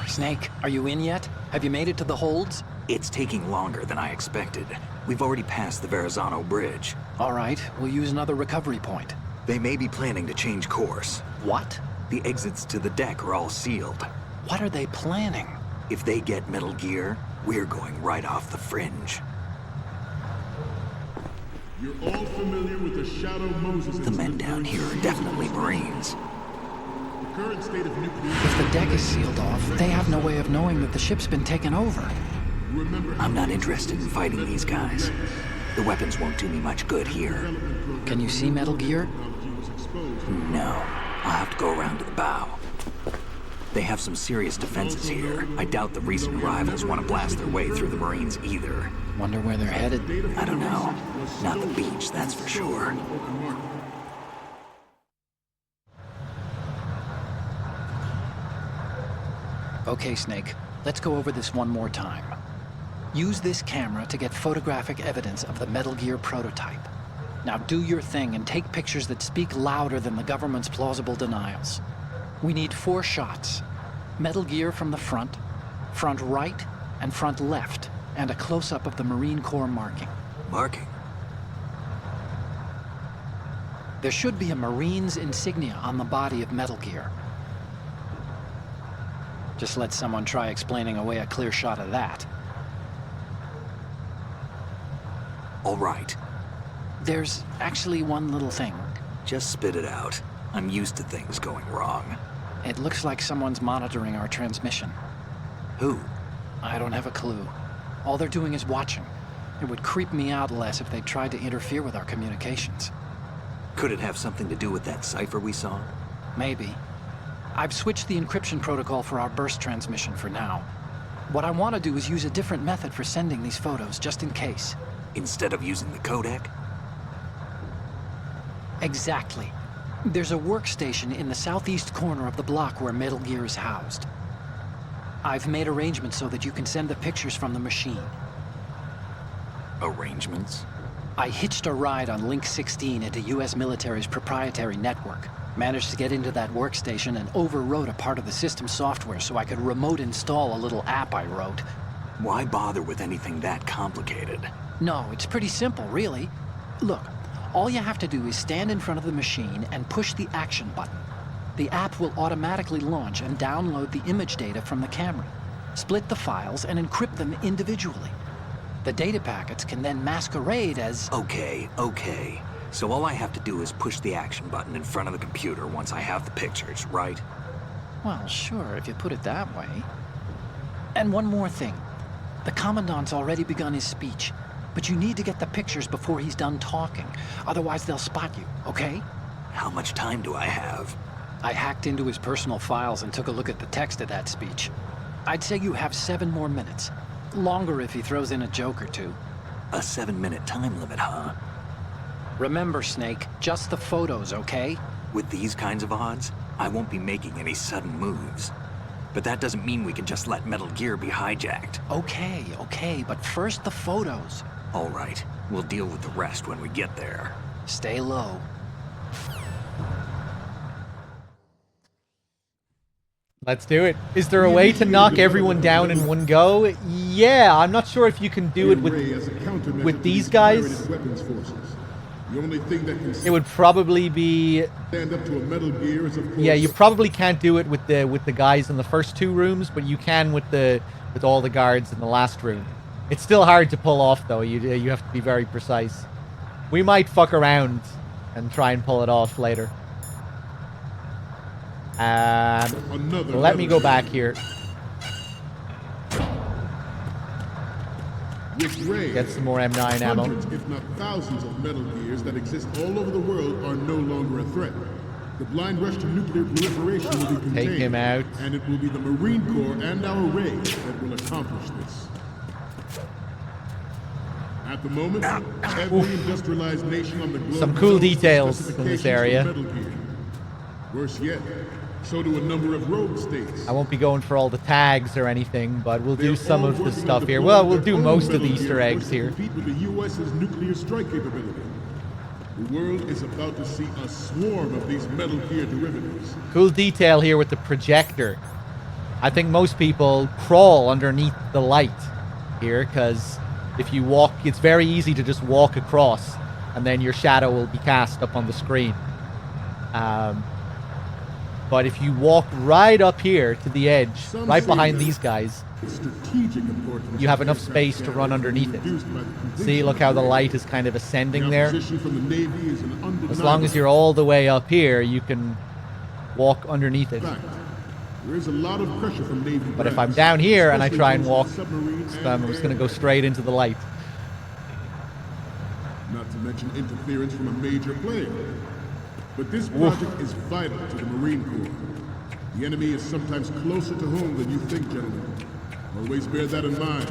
Snake, are you in yet? Have you made it to the holds? It's taking longer than I expected. We've already passed the Verrazano Bridge. All right, we'll use another recovery point. They may be planning to change course. What? The exits to the deck are all sealed. What are they planning? If they get Metal Gear, we're going right off the fringe. You're all familiar with the Shadow Moses. The men down here are definitely Marines. The current state of nuclear... If the deck is sealed off, they have no way of knowing that the ship's been taken over. I'm not interested in fighting these guys. The weapons won't do me much good here. Can you see Metal Gear? No. I'll have to go around to the bow. They have some serious defenses here. I doubt the recent arrivals want to blast their way through the Marines either. Wonder where they're headed. I don't know. Not the beach, that's for sure. Okay, Snake. Let's go over this one more time. Use this camera to get photographic evidence of the Metal Gear prototype. Now do your thing and take pictures that speak louder than the government's plausible denials. We need 4 shots. Metal Gear from the front right, and front left, and a close-up of the Marine Corps marking. Marking? There should be a Marine's insignia on the body of Metal Gear. Just let someone try explaining away a clear shot of that. All right. There's actually one little thing. Just spit it out. I'm used to things going wrong. It looks like someone's monitoring our transmission. Who? I don't have a clue. All they're doing is watching. It would creep me out less if they tried to interfere with our communications. Could it have something to do with that cipher we saw? Maybe. I've switched the encryption protocol for our burst transmission for now. What I want to do is use a different method for sending these photos, just in case. Instead of using the codec? Exactly. There's a workstation in the southeast corner of the block where Metal Gear is housed. I've made arrangements so that you can send the pictures from the machine. Arrangements? I hitched a ride on Link 16 into US military's proprietary network. Managed to get into that workstation and overwrote a part of the system software so I could remote install a little app I wrote. Why bother with anything that complicated? No, it's pretty simple, really. Look, all you have to do is stand in front of the machine and push the action button. The app will automatically launch and download the image data from the camera, split the files, and encrypt them individually. The data packets can then masquerade as... Okay. So all I have to do is push the action button in front of the computer once I have the pictures, right? Well, sure, if you put it that way. And one more thing. The Commandant's already begun his speech, but you need to get the pictures before he's done talking. Otherwise, they'll spot you, okay? How much time do I have? I hacked into his personal files and took a look at the text of that speech. I'd say you have 7 more minutes. Longer if he throws in a joke or two. A 7-minute time limit, huh? Remember, Snake, just the photos, okay? With these kinds of odds, I won't be making any sudden moves. But that doesn't mean we can just let Metal Gear be hijacked. Okay, but first the photos. All right, we'll deal with the rest when we get there. Stay low. Let's do it. Is there a way to knock everyone down in one go? Yeah, I'm not sure if you can do it with these guys. The only thing that can It would probably be... stand up to a Metal Gear is, of course... Yeah, you probably can't do it with the guys in the first 2 rooms, but you can with all the guards in the last room. It's still hard to pull off, though. You have to be very precise. We might fuck around and try and pull it off later. So let me go back here. Get some more M9 ammo. Hundreds, if not thousands, of Metal Gears that exist all over the world are no longer a threat. The blind rush to nuclear proliferation will be contained. Take him out. And it will be the Marine Corps and our Ray that will accomplish this. At the moment, every industrialized nation on the globe... Some cool details in this area. Metal Gear. Worse yet, so do a number of rogue states. I won't be going for all the tags or anything, but we'll do some of the stuff here. Well, we'll do most of the Easter eggs here. Compete with the U.S.'s nuclear strike capability. The world is about to see a swarm of these Metal Gear derivatives. Cool detail here with the projector. I think most people crawl underneath the light here, because if you walk, it's very easy to just walk across, and then your shadow will be cast up on the screen. But if you walk right up here to the edge, right behind these guys, you have enough space to run underneath it. See, look how the light is kind of ascending there. As long as you're all the way up here, you can walk underneath it. There is a lot of pressure from Navy. But if I'm down here and I try and walk, I'm just going to go straight into the light. Not to mention interference from a major player. But this project is vital to the Marine Corps. The enemy is sometimes closer to home than you think, gentlemen. Always bear that in mind.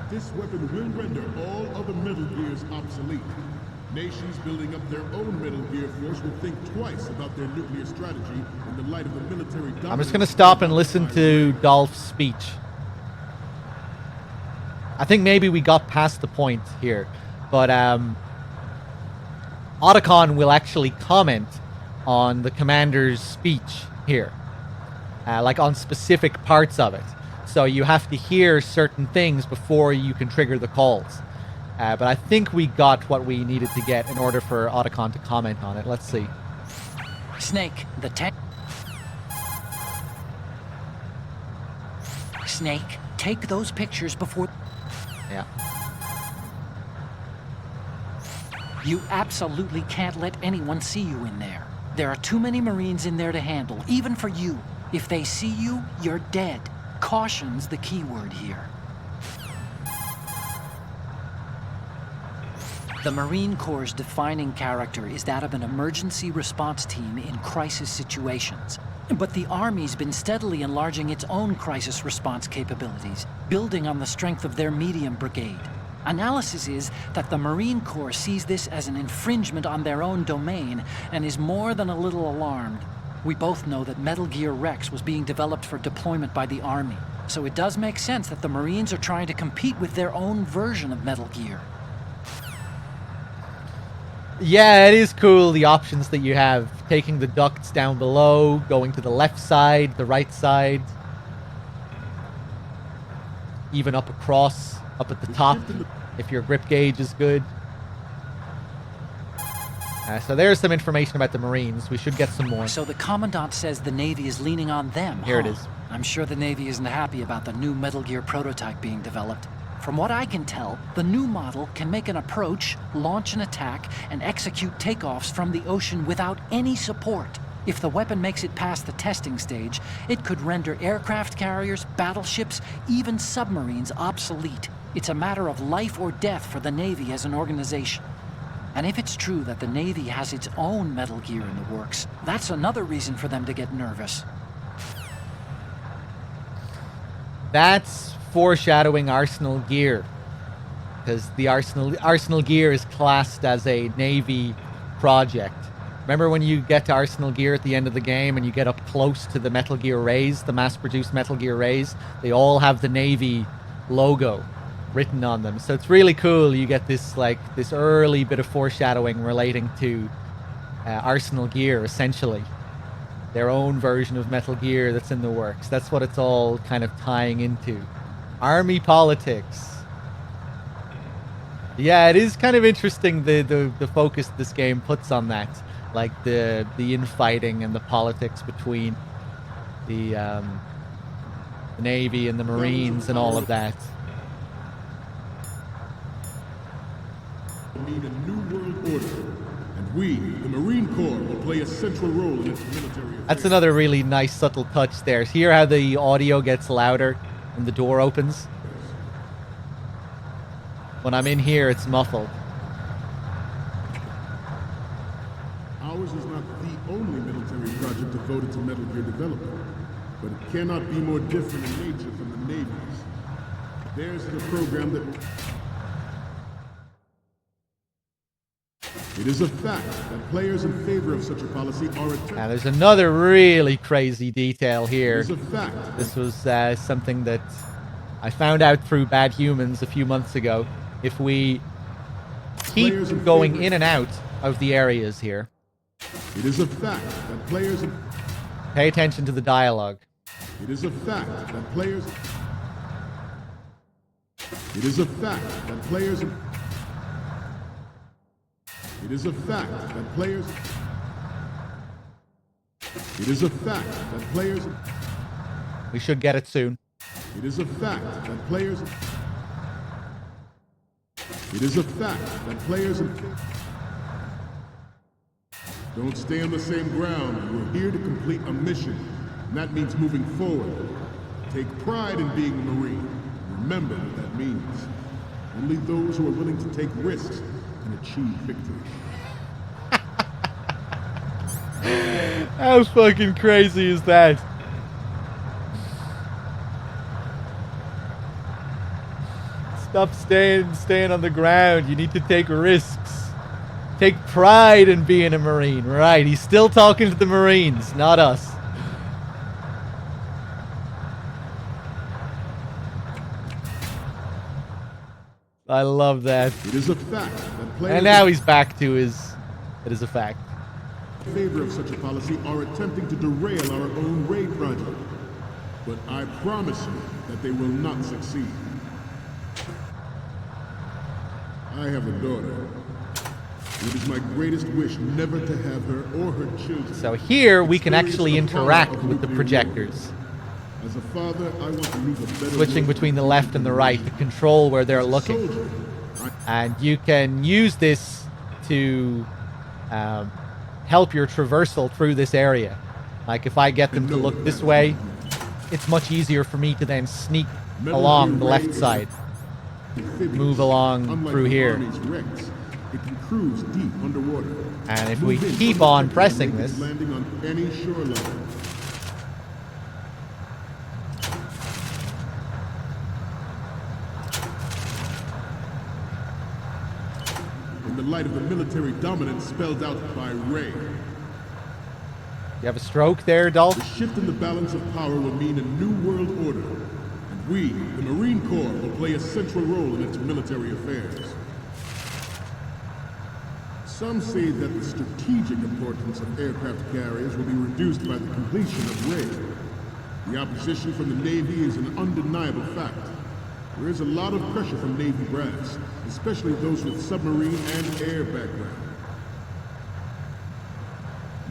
This weapon will render all other Metal Gears obsolete. Nations building up their own Metal Gear force will think twice about their nuclear strategy in the light of the military dominance. I'm just going to stop and listen to Dolph's speech. I think maybe we got past the point here. But Otacon will actually comment on the commander's speech here, like on specific parts of it. So you have to hear certain things before you can trigger the calls. But I think we got what we needed to get in order for Otacon to comment on it. Let's see. Snake, the tank. Snake, take those pictures before... Yeah. You absolutely can't let anyone see you in there. There are too many Marines in there to handle, even for you. If they see you, you're dead. Caution's the key word here. The Marine Corps' defining character is that of an emergency response team in crisis situations. But the Army's been steadily enlarging its own crisis response capabilities, building on the strength of their medium brigade. Analysis is that the Marine Corps sees this as an infringement on their own domain and is more than a little alarmed. We both know that Metal Gear Rex was being developed for deployment by the Army, so it does make sense that the Marines are trying to compete with their own version of Metal Gear. Yeah, it is cool, the options that you have. Taking the ducts down below, going to the left side, the right side. Even up across, up at the top, if your grip gauge is good. So there's some information about the Marines. We should get some more. So the Commandant says the Navy is leaning on them, Here it is. I'm sure the Navy isn't happy about the new Metal Gear prototype being developed. From what I can tell, the new model can make an approach, launch an attack, and execute takeoffs from the ocean without any support. If the weapon makes it past the testing stage, it could render aircraft carriers, battleships, even submarines obsolete. It's a matter of life or death for the Navy as an organization. And if it's true that the Navy has its own Metal Gear in the works, that's another reason for them to get nervous. That's foreshadowing Arsenal Gear, because the Arsenal Gear is classed as a Navy project. Remember when you get to Arsenal Gear at the end of the game and you get up close to the Metal Gear Rays, the mass-produced Metal Gear Rays? They all have the Navy logo written on them. So it's really cool. You get this early bit of foreshadowing relating to Arsenal Gear, essentially. Their own version of Metal Gear that's in the works. That's what it's all kind of tying into. Army politics. Yeah, it is kind of interesting the focus this game puts on that. Like the infighting and the politics between the Navy and the Marines and all of that. We need a new world order, and we, the Marine Corps, will play a central role in its military affairs. That's another really nice subtle touch there. Hear how the audio gets louder when the door opens? When I'm in here, it's muffled. Ours is not the only military project devoted to Metal Gear development, but it cannot be more different in nature from the Navy's. Theirs is a program that... It is a fact that players in favor of such a policy are attempting... Now, there's another really crazy detail here. It is a fact. This was something that I found out through Bad Humans a few months ago. If we keep going in and out of the areas here... It is a fact that players... Pay attention to the dialogue. It is a fact that players... It is a fact that players... It is a fact that players... It is a fact that players... We should get it soon. It is a fact that players... It is a fact that players... Don't stay on the same ground. We're here to complete a mission, and that means moving forward. Take pride in being a Marine. Remember what that means. Only those who are willing to take risks can achieve victory. How fucking crazy is that? Stop staying on the ground. You need to take risks. Take pride in being a Marine. Right, he's still talking to the Marines, not us. I love that. It is a fact that players... And now he's back to his... It is a fact. In favor of such a policy are attempting to derail our own raid project. But I promise you that they will not succeed. I have a daughter. It is my greatest wish never to have her or her children. So here we can actually interact with the projectors. As a father, I want to leave a better Switching between the left and the right to control where they're looking. And you can use this to help your traversal through this area. Like if I get them to look this way, it's much easier for me to then sneak along the left side. Move along through here. It can cruise deep underwater. And if we keep on pressing this, landing on any shoreline. In the light of the military dominance spelled out by Ray. You have a stroke there, Dolph? The shift in the balance of power will mean a new world order. And we, the Marine Corps, will play a central role in its military affairs. Some say that the strategic importance of aircraft carriers will be reduced by the completion of raid. The opposition from the Navy is an undeniable fact. There is a lot of pressure from Navy brass, especially those with submarine and air background.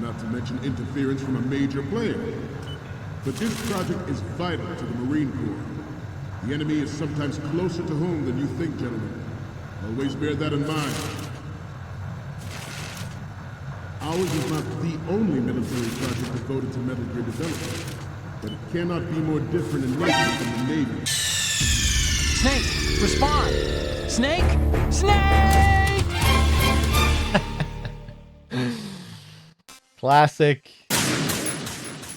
Not to mention interference from a major player. But this project is vital to the Marine Corps. The enemy is sometimes closer to home than you think, gentlemen. Always bear that in mind. Ours is not the only military project devoted to Metal Gear development, but it cannot be more different in nature from the Navy. Snake, respond! Snake! Snake! Classic.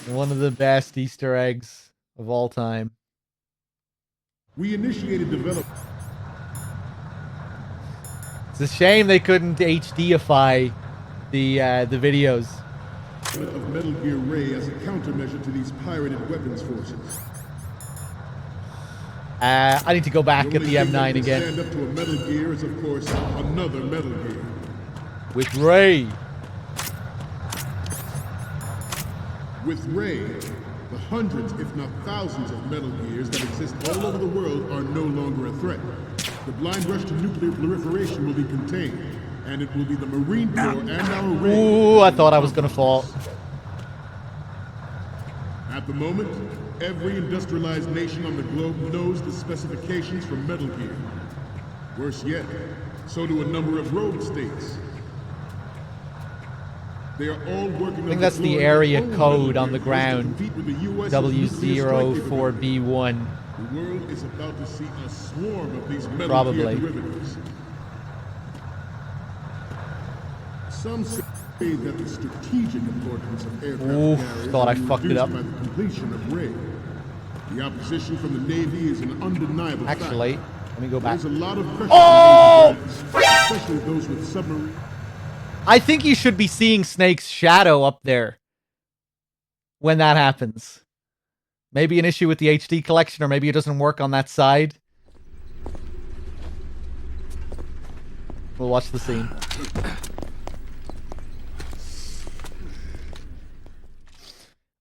One of the best Easter eggs of all time. We initiated development. It's a shame they couldn't HDify the videos. Of Metal Gear Ray as a countermeasure to these pirated weapons forces. I need to go back at the M9 again. Stand up to a Metal Gear is, of course, another Metal Gear. With Ray. With Ray, the hundreds, if not thousands, of Metal Gears that exist all over the world are no longer a threat. The blind rush to nuclear proliferation will be contained, and it will be the Marine Corps and our Ray. Ooh, I thought I was gonna fall. At the moment, every industrialized nation on the globe knows the specifications for Metal Gear. Worse yet, so do a number of rogue states. They are all working. I think that's the area code on the ground. W04B1. The world is about to see a swarm of these Metal Probably. Gear derivatives. Some say that the strategic importance of aircraft carriers thought I will be fucked it reduced up. by the completion of Ray. The opposition from the Navy is an undeniable Actually, fact. let me go back. There's a lot of pressure Oh! on these units, especially those with submarine. I think you should be seeing Snake's shadow up there when that happens. Maybe an issue with the HD collection, or maybe it doesn't work on that side. We'll watch the scene.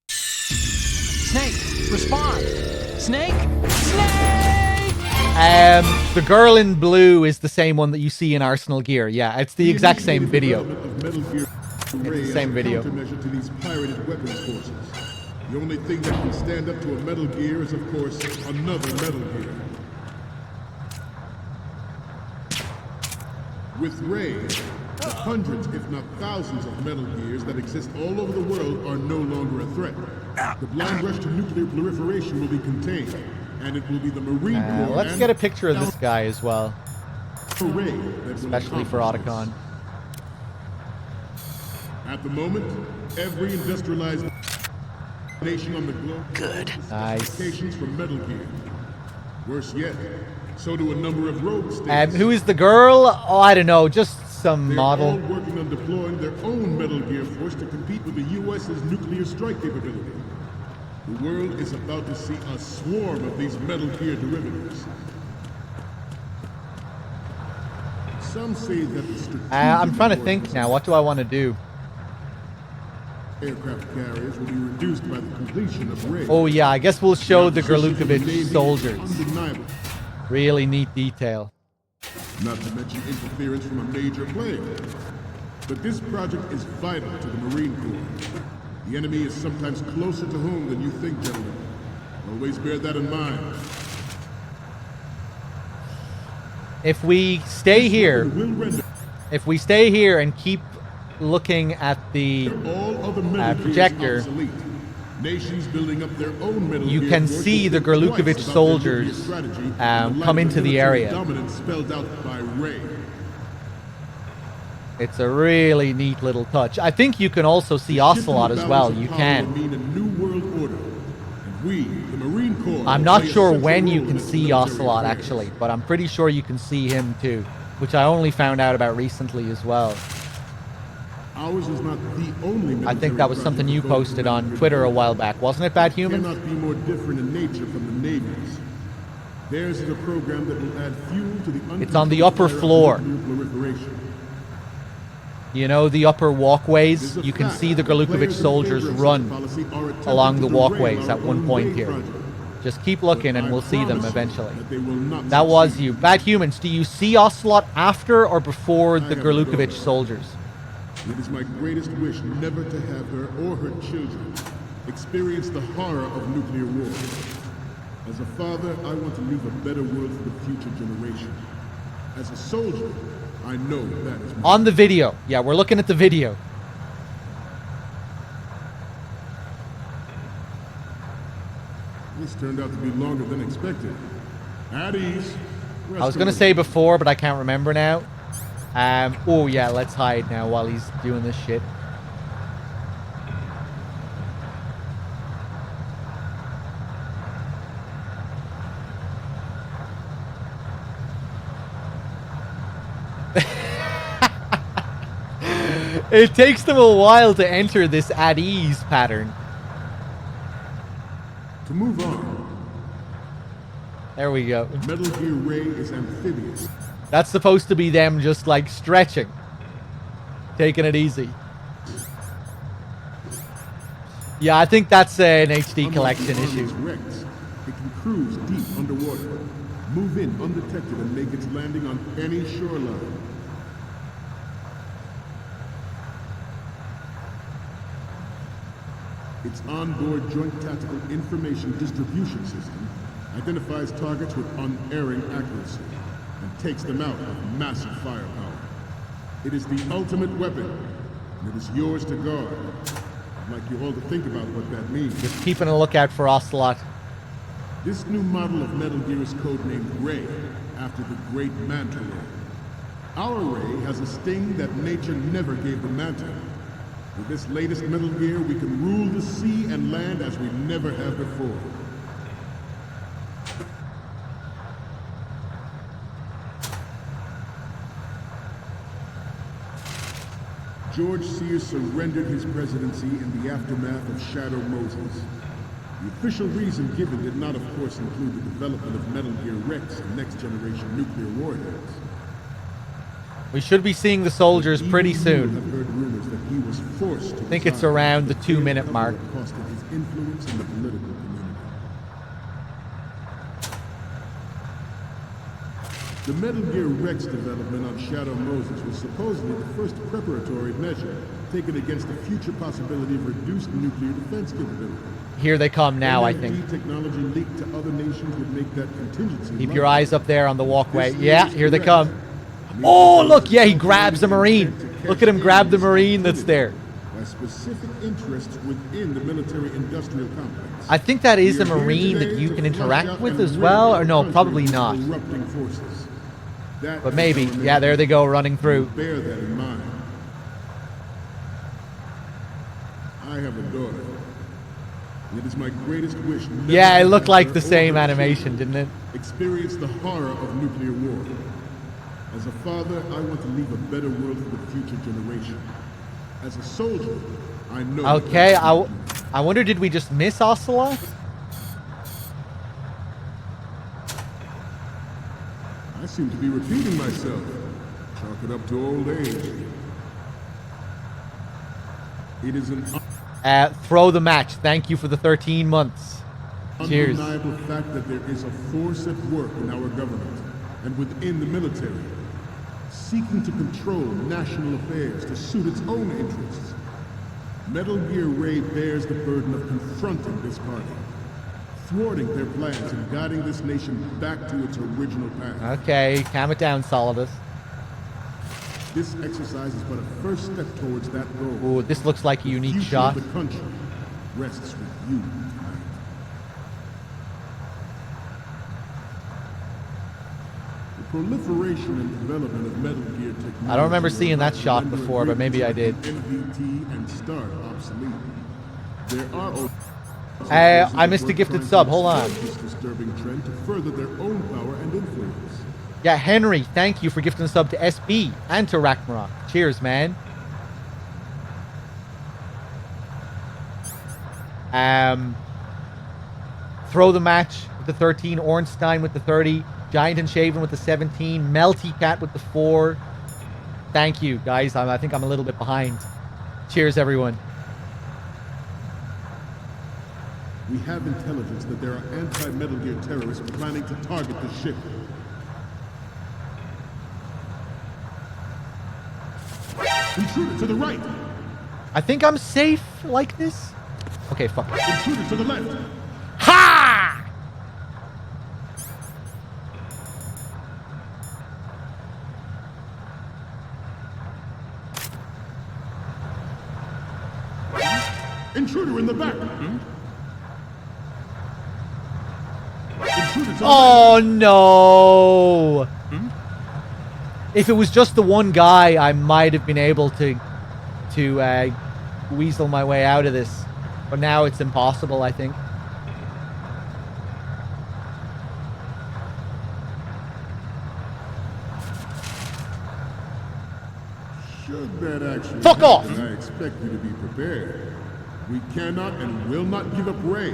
Snake, respond! Snake! Snake! The girl in blue is the same one that you see in Arsenal Gear. Yeah, it's the exact same video. It's the same video. Countermeasure to these pirated weapons forces. The only thing that can stand up to a Metal Gear is, of course, another Metal Gear. With Ray, the hundreds, if not thousands, of Metal Gears that exist all over the world are no longer a threat. The blind rush to nuclear proliferation will be contained, and it will be the Marine Corps. Let's get a picture of this guy as well, Ray that will especially for accomplish Otacon. this. At the moment, every industrialized nation on the globe Nice. specifications for Metal Gear. Worse yet, so do a number of rogue states. Who is the girl? Oh, I don't know, just some They're model. all working on deploying their own Metal Gear force to compete with the U.S.'s nuclear strike capability. The world is about to see a swarm of these Metal Gear derivatives. Some say that the strategic I'm trying to think importance now. What do I want to do? of aircraft carriers will be reduced by the completion of Ray. Oh yeah, I guess we'll show the opposition from the Navy Gerlukovich is soldiers. undeniable. Really neat detail. Not to mention interference from a major player. But this project is vital to the Marine Corps. The enemy is sometimes closer to home than you think, gentlemen. Always bear that in mind. If we stay here, Will render and keep looking at the all other Metal Gears projector, obsolete. Nations building up their own Metal you Gear can force see will the think twice Gerlukovich about their soldiers nuclear strategy in the come light of into the military area. Dominance spelled out by Ray. It's a really neat little touch. I think you can also see Ocelot as well. You can. Mean a new world order. And we, the Marine Corps, I'm not play a sure central when you role can in its see military Ocelot affairs. actually, but I'm pretty sure you can see him too, which I only found out about recently as well. Ours is not the only I think that was something you posted on Twitter a while back, wasn't it, Bad Human? Cannot be more different in nature from the Navy's. Theirs is a program that will add fuel to the It's on the upper floor. nuclear proliferation. You know, the upper walkways? It is a You can fact see the that Gerlukovich players in soldiers favor of run such policy are attempting along to the derail walkways our at one own point Ray here. project. Just keep looking and But I we'll see them promise you eventually. that they will not That was succeed. you. Bad Humans, do you see Ocelot after or before the I have to go. Gerlukovich soldiers? It is my greatest wish never to have her or her children experience the horror of nuclear war. As a father, I want to leave a better world for the future generation. As a soldier, I know that is my... On the video. Yeah, we're looking at the video. This turned out to be longer than expected. At ease. I was going to say before, but I can't remember now. Oh yeah, let's hide now while he's doing this shit. It takes them a while to enter this at ease pattern. To move on, There we go. Metal Gear Ray is amphibious. That's supposed to be them just like stretching. Taking it easy. Yeah, I think that's an HD Unlike collection the Army's issue. Rex, it can cruise deep underwater, move in undetected, and make its landing on any shoreline. Its onboard Joint Tactical Information Distribution System identifies targets with unerring accuracy and takes them out with massive firepower. It is the ultimate weapon, and it is yours to guard. I'd like you all to think about what that means. Just keeping a lookout for Ocelot. This new model of Metal Gear is codenamed Ray, after the great Manta Ray. Our Ray has a sting that nature never gave the Manta. With this latest Metal Gear, we can rule the sea and land as we never have before. George Sears surrendered his presidency in the aftermath of Shadow Moses. The official reason given did not, of course, include the development of Metal Gear Rex and next-generation nuclear warheads. We should be seeing the soldiers pretty soon. Have heard rumors that he was forced to I think it's around the 2-minute mark. Cost of his influence in the political community. The Metal Gear Rex development on Shadow Moses was supposedly the first preparatory measure taken against the future possibility of reduced nuclear defense capability. Here they come now, I think. Technology leaked to other nations would make that contingency. Keep your eyes up there on the walkway. Yeah, here they come. Oh, look, yeah, he grabs the Marine. Look at him grab the Marine that's there. By specific interests within the military-industrial complex. I think that is a Marine that you can interact with as well, or no, probably not. But maybe. Yeah, there they go, running through. Bear that in mind. I have a daughter. It is my greatest wish. Yeah, it looked like the same animation, didn't it? Experience the horror of nuclear war. As a father, I want to leave a better world for the future generation. As a soldier, I know. Okay, I wonder, did we just miss Ocelot? I seem to be repeating myself. Chalk it up to old age. It is an throw the match. Thank you for the 13 months. Cheers. Undeniable fact that there is a force at work in our government and within the military, seeking to control national affairs to suit its own interests. Metal Gear Ray bears the burden of confronting this party, thwarting their plans and guiding this nation back to its original path. Okay, calm it down, Solidus. This exercise is but a first step towards that goal. Ooh, this looks like a unique future shot. of the country rests with you tonight. The proliferation and development of Metal Gear technology. I don't remember seeing that shot before, but maybe I did. MVT and start obsolete. There are I missed a gifted sub. Hold on. This disturbing trend to further their own power and influence. Yeah, Henry, thank you for gifting a sub to SB and to Ragnarok. Cheers, man. Throw the match with the 13, Ornstein with the 30, Giant and Shaven with the 17, Melty Cat with the 4. Thank you, guys. I think I'm a little bit behind. Cheers, everyone. We have intelligence that there are anti-Metal Gear terrorists planning to target the ship. Intruder to the right! I think I'm safe like this. Okay, fuck it. Intruder to the left! Ha! Intruder in the back! Intruder to the Oh, no! If it was just the one guy, I might have been able to weasel my way out of this. But now it's impossible, I think. Should that actually Fuck happen, off! I expect you to be prepared. We cannot and will not give up Ray.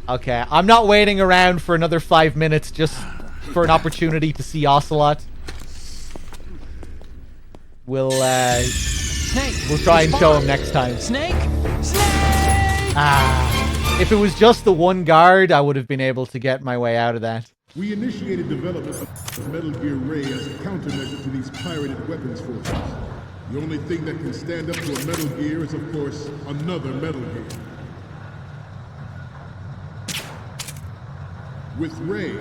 Okay, I'm not waiting around for another 5 minutes just for an opportunity to see Ocelot. We'll try and show him next time. Snake! If it was just the one guard, I would have been able to get my way out of that. We initiated development of Metal Gear Ray as a countermeasure to these pirated weapons forces. The only thing that can stand up to a Metal Gear is, of course, another Metal Gear. With Ray,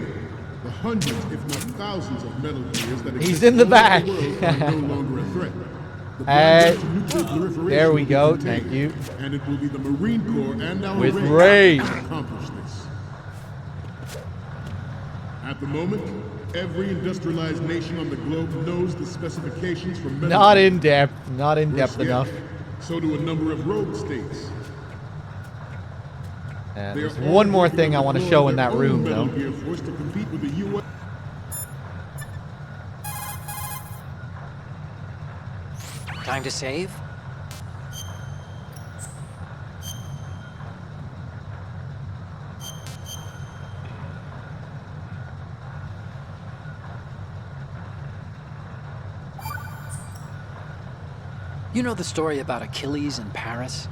the hundreds, if not thousands, of Metal Gears that He's in the back. are no longer a threat. There we go. Thank you. And it will be the Marine Corps and our With Ray to accomplish this. At the moment, every industrialized nation on the globe knows the specifications for Metal Not Gear. in depth. Not in depth enough. So do a number of rogue states. And there's one more thing I want to show in that room, though. Gear Force to compete with the US. Time to save? You know the story about Achilles in Paris?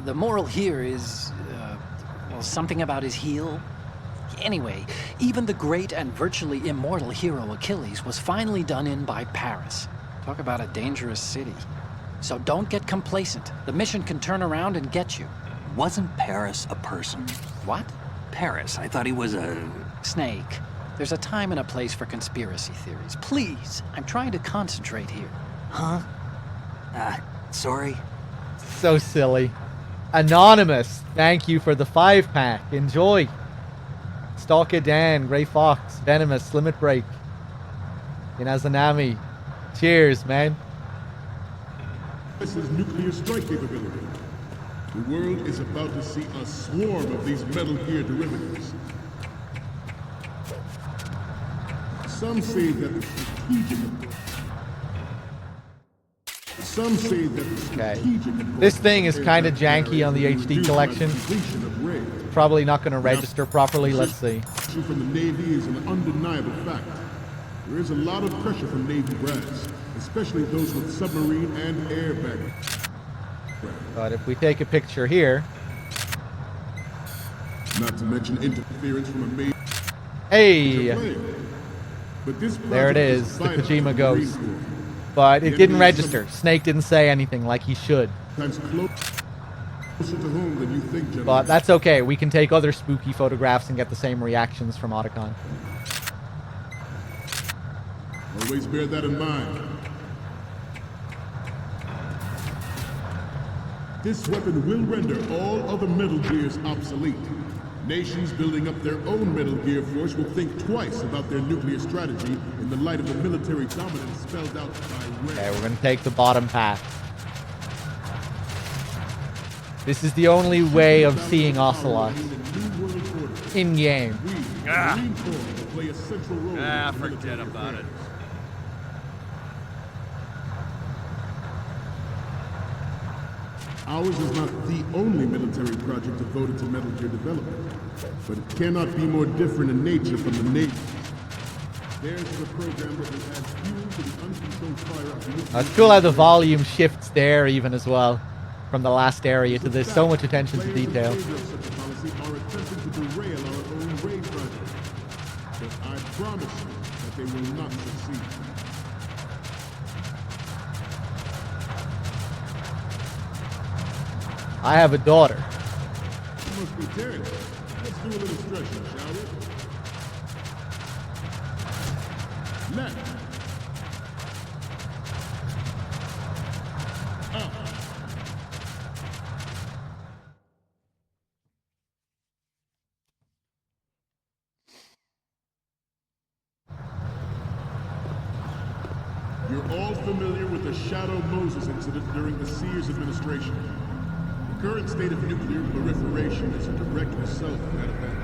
The moral here is, well, something about his heel. Anyway, even the great and virtually immortal hero Achilles was finally done in by Paris. Talk about a dangerous city. So don't get complacent. The mission can turn around and get you. Wasn't Paris a person? What? Paris, I thought he was a... Snake. There's a time and a place for conspiracy theories. Please, I'm trying to concentrate here. Huh? Sorry. So silly. Anonymous, thank you for the 5-pack. Enjoy. Stalker Dan, Grey Fox, Venomous, Limit Break, Inazanami. Cheers, man. This is nuclear strike capability. The world is about to see a swarm of these Metal Gear derivatives. Some say that the strategic This thing is kind of janky on the HD collection. Probably not going to register properly. Let's see. From the Navy is an undeniable fact. There is a lot of pressure from Navy brass, especially those with submarine and air baggage. But if we take a picture here, not to mention interference from a major. Hey, but this there it is, the Kojima Ghost. But it didn't register. Snake didn't say anything like he should. But that's okay. We can take other spooky photographs and get the same reactions from Otacon. Always bear that in mind. This weapon will render all other Metal Gears obsolete. Nations building up their own Metal Gear force will think twice about their nuclear strategy in the light of the military dominance spelled out by Ray. Okay, we're going to take the bottom path. This is the only way of seeing Ocelot in-game. Forget about it. Ours is not the only military project devoted to Metal Gear development, but it cannot be more different in nature from the Navy. Theirs is a program that will add fuel to the uncontrolled fire of It's cool how the volume shifts there even as well, from the last area to this. So much attention to detail. Are attempting to derail our own Ray project, but I promise you that they will not succeed. I have a daughter. You must be dead. Let's do a little stretching, shall we? Left. Up. You're all familiar with the Shadow Moses incident during the Sears administration. The current state of nuclear proliferation is a direct result of that event.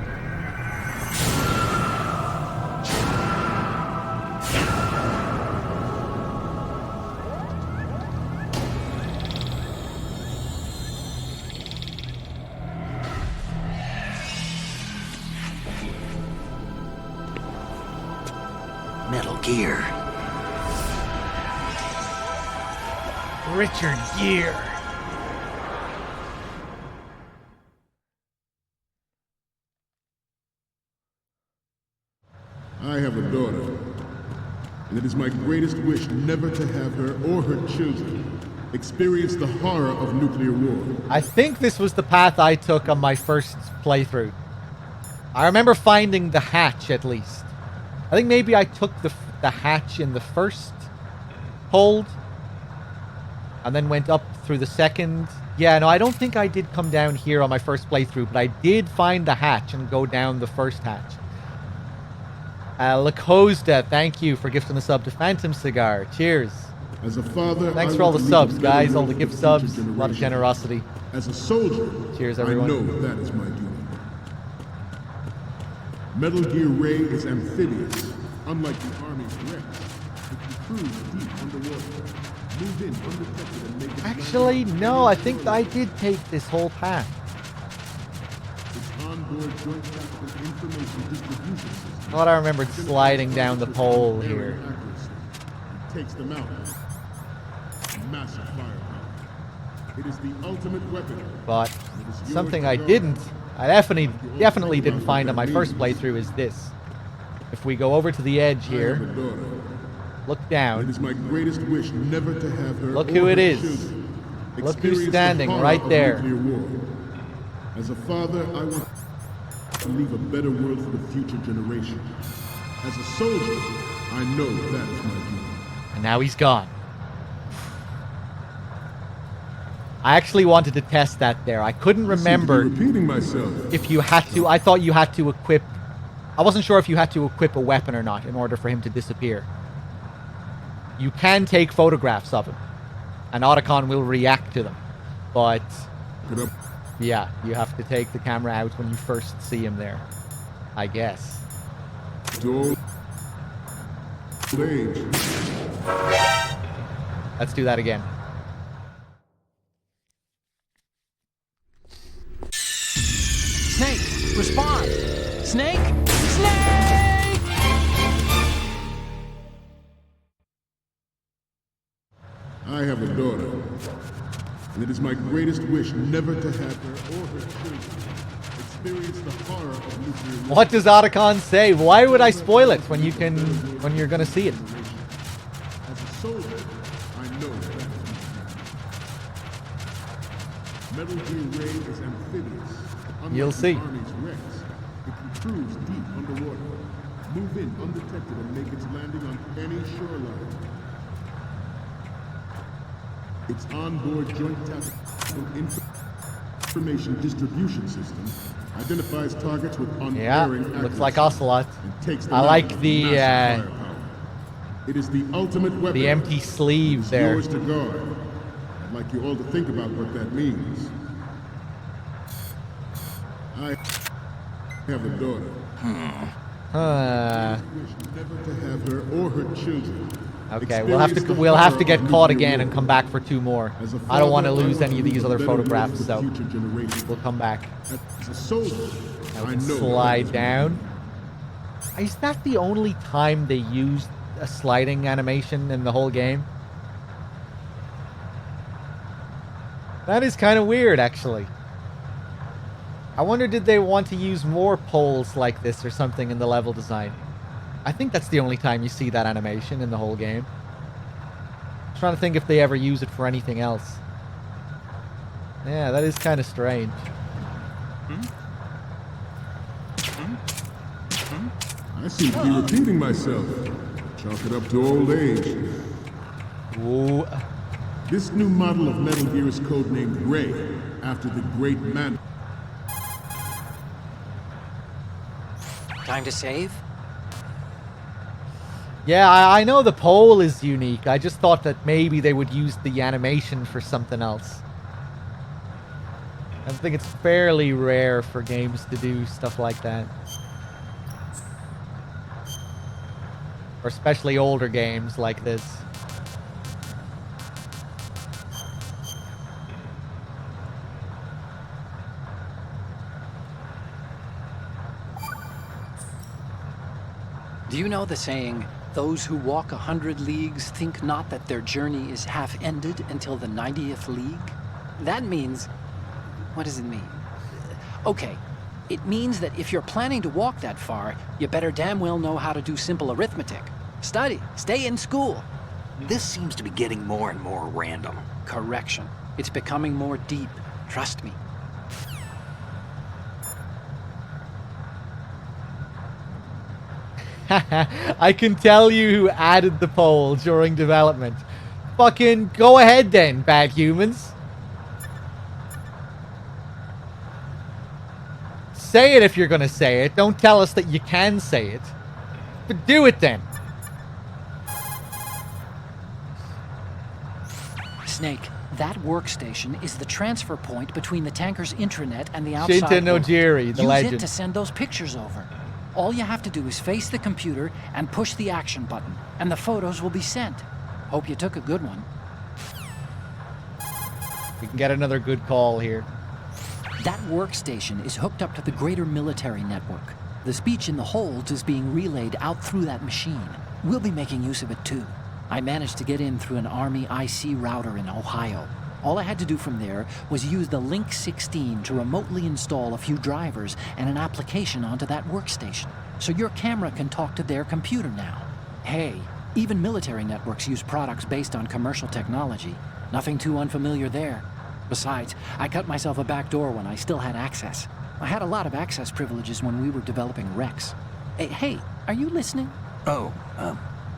Metal Gear. Richard Gere. I have a daughter, and it is my greatest wish never to have her or her children experience the horror of nuclear war. I think this was the path I took on my first playthrough. I remember finding the hatch, at least. I think maybe I took the hatch in the first hold, and then went up through the second. Yeah, no, I don't think I did come down here on my first playthrough, but I did find the hatch and go down the first hatch. Lacosta, thank you for gifting a sub to Phantom Cigar. Cheers. As a father, thanks for all the subs, guys. All the gift subs. A lot of generosity. As a soldier, cheers, everyone. I know that is my duty. Metal Gear Ray is amphibious, unlike the Army's Rex. It can cruise deep underwater, move in undetected, and make it. Actually, no. I think I did take this whole path. Its onboard joint tactical information distribution system. I thought I remembered sliding down the pole here. Takes them out. Massive firepower. It is the ultimate weapon. But something I definitely didn't find on my first playthrough is this. If we go over to the edge here, look down. It is my greatest wish never to have her. Look who it is. Look who's standing right there. As a father, I want to leave a better world for the future generation. As a soldier, I know that is my duty. And now he's gone. I actually wanted to test that there. I couldn't remember repeating myself. If you had to. I thought you had to equip. I wasn't sure if you had to equip a weapon or not in order for him to disappear. You can take photographs of him, and Otacon will react to them. But yeah, you have to take the camera out when you first see him there, I guess. Let's do that again. Snake, respond! Snake! Snake! I have a daughter, and it is my greatest wish never to have her or her children experience the horror of nuclear war. What does Otacon say? Why would I spoil it when you're gonna see it? As a soldier, I know that. Metal Gear Ray is amphibious. You'll see. Army's Rex. It can cruise deep underwater, move in undetected, and make its landing on any shoreline. Its onboard joint tactical information distribution system identifies targets with unerring accuracy. Looks like Ocelot. I like the it is the ultimate weapon. The empty sleeve there. Yours to guard. I'd like you all to think about what that means. I have a daughter. Never to have her or her children. Okay, we'll have to get caught again and come back for 2 more. I don't want to lose any of these other photographs, so we'll come back. As a soldier, now we can slide down. Is that the only time they used a sliding animation in the whole game? That is kind of weird, actually. I wonder, did they want to use more poles like this or something in the level design? I think that's the only time you see that animation in the whole game. I'm trying to think if they ever use it for anything else. Yeah, that is kind of strange. I seem to be repeating myself. Chalk it up to old age. Ooh. This new model of Metal Gear is codenamed Ray, after the great man. Time to save? Yeah, I know the pole is unique. I just thought that maybe they would use the animation for something else. I think it's fairly rare for games to do stuff like that. Or especially older games like this. Do you know the saying, Those who walk 100 leagues think not that their journey is half ended until the 90th league. That means... what does it mean? Okay, it means that if you're planning to walk that far, you better damn well know how to do simple arithmetic. Study, stay in school. This seems to be getting more and more random. Correction. It's becoming more deep. Trust me. I can tell you who added the poll during development. Fucking go ahead then, bad humans. Say it if you're gonna say it. Don't tell us that you can say it. But do it then. Snake, that workstation is the transfer point between the tanker's intranet and the outside Shinta world. Nojiri, the Use legend. it to send those pictures over. All you have to do is face the computer and push the action button, and the photos will be sent. Hope you took a good one. We can get another good call here. That workstation is hooked up to the greater military network. The speech in the holds is being relayed out through that machine. We'll be making use of it too. I managed to get in through an Army IC router in Ohio. All I had to do from there was use the Link 16 to remotely install a few drivers and an application onto that workstation. So your camera can talk to their computer now. Hey, even military networks use products based on commercial technology. Nothing too unfamiliar there. Besides, I cut myself a back door when I still had access. I had a lot of access privileges when we were developing Rex. Hey, are you listening? Oh,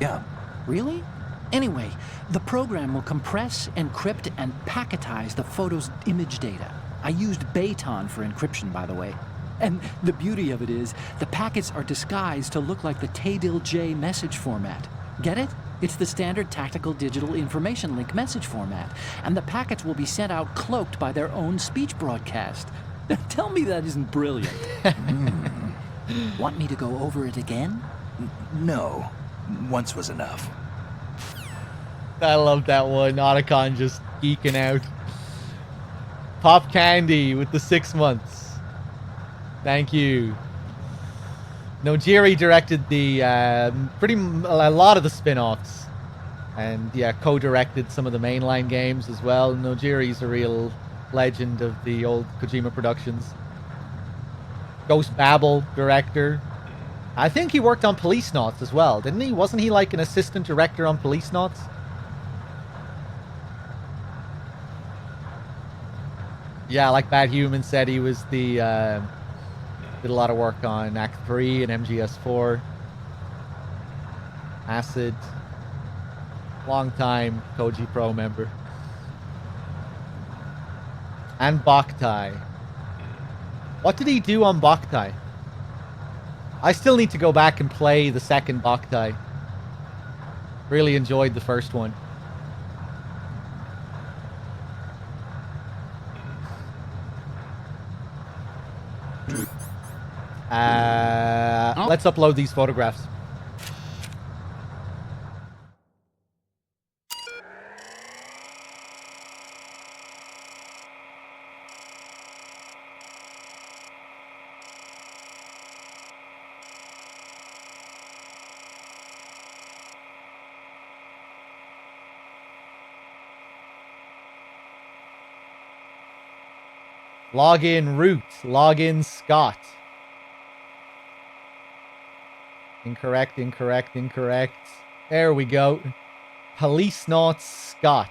yeah. Really? Anyway, the program will compress, encrypt, and packetize the photo's image data. I used Bayton for encryption, by the way. And the beauty of it is, the packets are disguised to look like the TDIL-J message format. Get it? It's the standard tactical digital information link message format. And the packets will be sent out cloaked by their own speech broadcast. Tell me that isn't brilliant. Want me to go over it again? No. Once was enough. I love that one. Otacon just geeking out. Pop Candy with the 6 months. Thank you. Nojiri directed the a lot of the spin-offs, and yeah, co-directed some of the mainline games as well. Nojiri's a real legend of the old Kojima Productions. Ghost Babel director. I think he worked on Police Knots as well, didn't he? Wasn't he like an assistant director on Police Knots? Yeah, like Bad Human said, he was the did a lot of work on Act 3 and MGS4. Acid. Long time Koji Pro member. And Boktai. What did he do on Boktai? I still need to go back and play the second Boktai. Really enjoyed the first one. Let's upload these photographs. Login root. Login Scott. Incorrect, incorrect, incorrect. There we go. Police Knots Scott.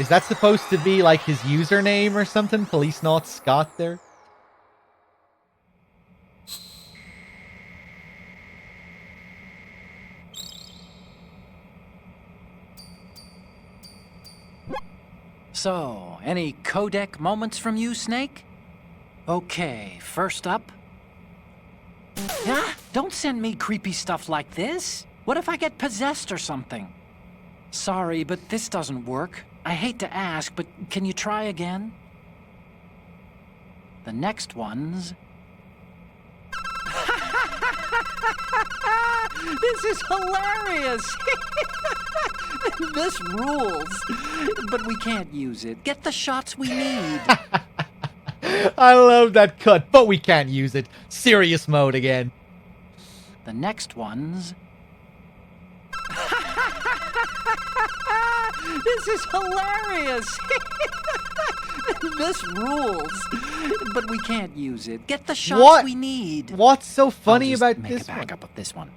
Is that supposed to be like his username or something? Police Knots Scott there? So, any codec moments from you, Snake? Okay, first up... Ah, don't send me creepy stuff like this. What if I get possessed or something? Sorry, but this doesn't work. I hate to ask, but can you try again? The next one's... This is hilarious! This rules. But we can't use it. Get the shots we need. I love that cut, but we can't use it. Serious mode again. The next one's... This is hilarious! This rules. But we can't use it. Get the shots we need. What's so funny I'll just about make this a backup of this one.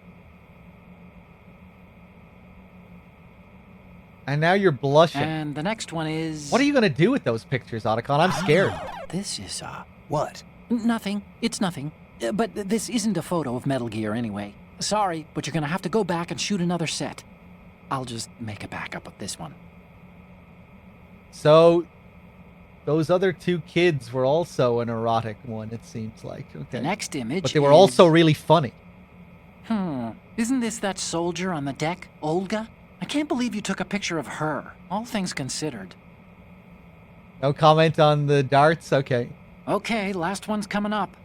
And now you're blushing. And the next one is... What are you going to do with those pictures, Otacon? I'm scared. This is, What? Nothing. It's nothing. But this isn't a photo of Metal Gear anyway. Sorry, but you're gonna have to go back and shoot another set. I'll just make a backup of this one. So, those other two kids were also an erotic one, it seems like. Okay. The next image But they were also really funny. Isn't this that soldier on the deck, Olga? I can't believe you took a picture of her, all things considered. No comment on the darts? Okay. Okay, last one's coming up.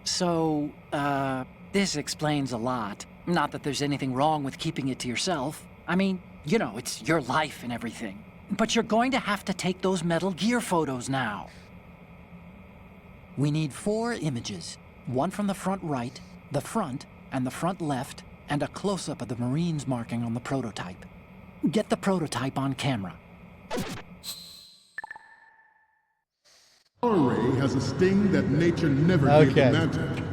So, this explains a lot. Not that there's anything wrong with keeping it to yourself. I mean, you know, it's your life and everything. But you're going to have to take those Metal Gear photos now. We need 4 images. One from the front right, the front, and the front left, and a close-up of the Marines marking on the prototype. Get the prototype on camera. Our ray has a sting that nature never gave the Mantic.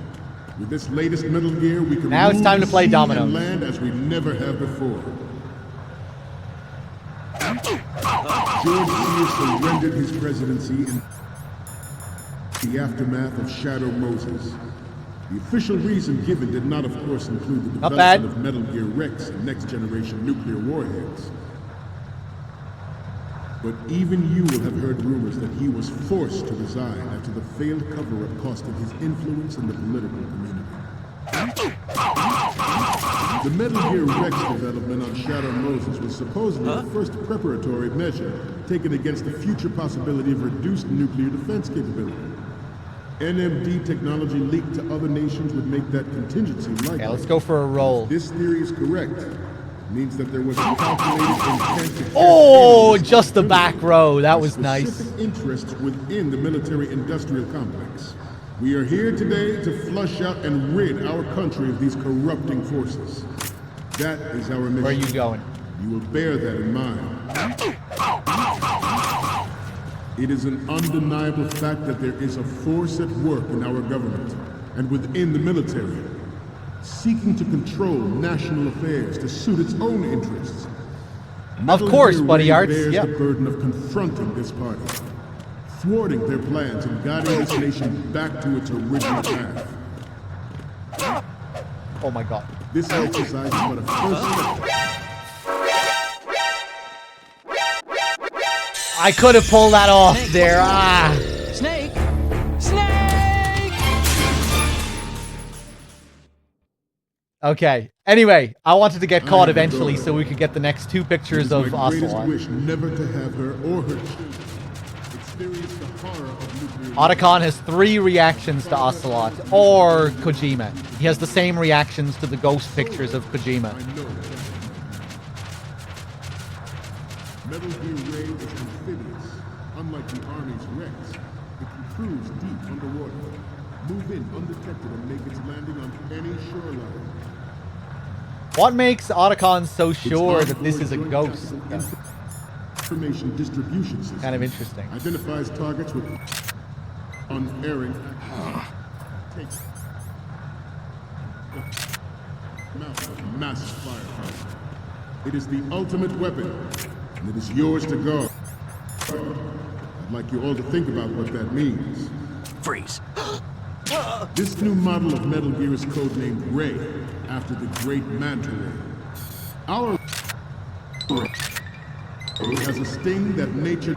With this latest Metal Gear, we can now it's time to play dominoes. And land as we never have before. George Sears surrendered his presidency in the aftermath of Shadow Moses. The official reason given did not, of course, include the development of Metal Gear Rex and next-generation nuclear warheads. But even you will have heard rumors that he was forced to resign after the failed cover-up cost him his influence in the political community. The Metal Gear Rex development on Shadow Moses was supposedly the first preparatory measure taken against the future possibility of reduced nuclear defense capability. NMD technology leaked to other nations would make that contingency likely. Okay, let's go for a roll. If this theory is correct, it means that there was a calculated intent to... Oh, just the back row. That was nice. Specific interests within the military-industrial complex. We are here today to flush out and rid our country of these corrupting forces. That is our mission. Where are you going? You will bear that in mind. It is an undeniable fact that there is a force at work in our government and within the military, seeking to control national affairs to suit its own interests. Of course, Buddy Arts. Bears the burden of confronting this party, thwarting their plans and guiding this nation back to its original path. Oh my God. This exercise is but a first step. I could have pulled that off there. Snake! Snake! Okay. Anyway, I wanted to get caught eventually so we could get the next 2 pictures of Ocelot. Wish never to have her or her children experience the horror of nuclear... Otacon has 3 reactions to Ocelot, or Kojima. He has the same reactions to the ghost pictures of Kojima. Metal Gear Ray is amphibious. Unlike the Army's Rex, it can cruise deep underwater, move in undetected and make its landing on any shoreline. What makes Otacon so sure that this is a ghost? Information distribution system. Kind of interesting. Identifies targets with unerring takes mouth of massive firepower. It is the ultimate weapon, and it is yours to guard. I'd like you all to think about what that means. Freeze. This new model of Metal Gear is codenamed Ray, after the great Manta Ray. Our Ray has a sting that nature...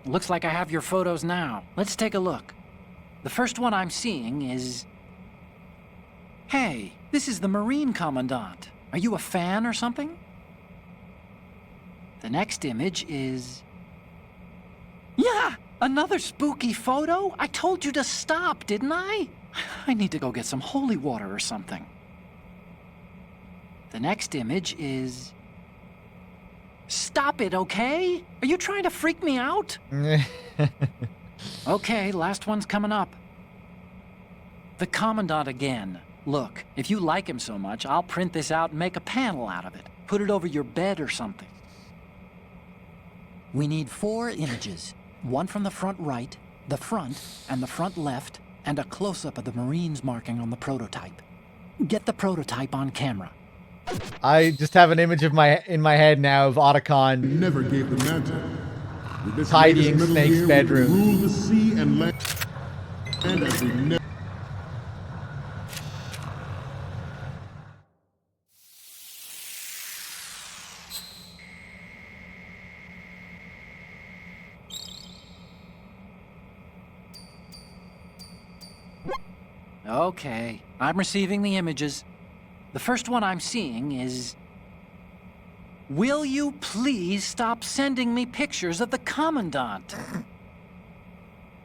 Looks like I have your photos now. Let's take a look. The first one I'm seeing is... Hey, this is the Marine Commandant. Are you a fan or something? The next image is... Yeah, Another spooky photo? I told you to stop, didn't I? I need to go get some holy water or something. The next image is... Stop it, okay? Are you trying to freak me out? Okay, last one's coming up. The Commandant again. Look, if you like him so much, I'll print this out and make a panel out of it. Put it over your bed or something. We need 4 images. One from the front right, the front, and the front left, and a close-up of the Marines marking on the prototype. Get the prototype on camera. I just have an image of in my head now of Otacon Never gave the mantle. With this tidying latest Metal Snake's Gear, we bedroom. Rule the sea and land, and as we never. Okay, I'm receiving the images. The first one I'm seeing is... Will you please stop sending me pictures of the Commandant?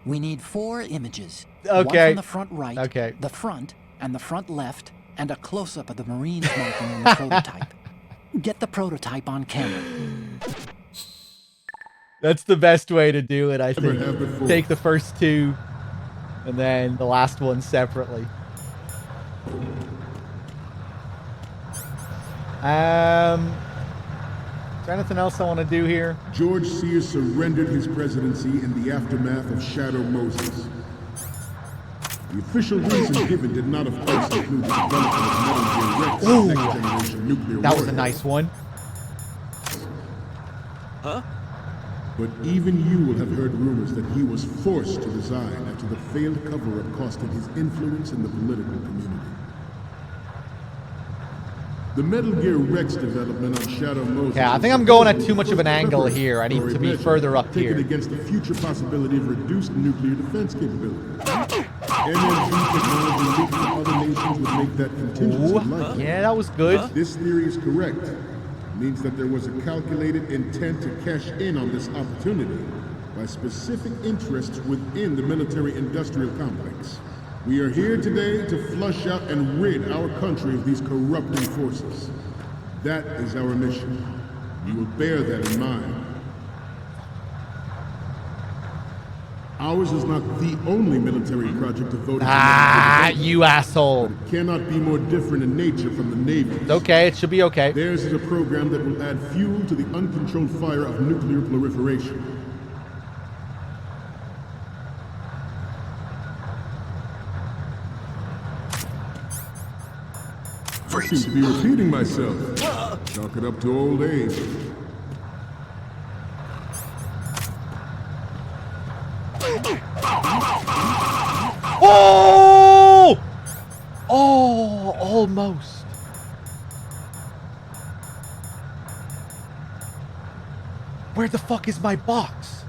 We need 4 images. Okay. One from the front right, Okay. the front, and the front left, and a close-up of the Marines marking on the prototype. Get the prototype on camera. That's the best way to do it, I Never think. have before. Take the first 2, and then the last one separately. Is there anything else I want to do here? George Sears surrendered his presidency in the aftermath of Shadow Moses. The official reason given did not, of course, include the development of Metal Gear Rex, next-generation nuclear That was a warhead. nice one. Huh? But even you will have heard rumors that he was forced to resign after the failed cover-up cost him his influence in the political community. The Metal Gear Rex development on Shadow Moses... Yeah, I think I'm going at too much of an angle here. I need to be further up taken here. against the future possibility of reduced nuclear defense capability. NMG technology leaked to other nations would make that contingency Ooh, likely. yeah, that was good. This theory is correct. It means that there was a calculated intent to cash in on this opportunity by specific interests within the military-industrial complex. We are here today to flush out and rid our country of these corrupting forces. That is our mission. We will bear that in mind. Ours is not the only military project devoted to Ah, you asshole. It cannot be more different in nature from the Navy's. It's okay, it should be okay. Theirs is a program that will add fuel to the uncontrolled fire of nuclear proliferation. I seem to be repeating myself. Chalk it up to old age. Oh! Oh, almost. Where the fuck is my box?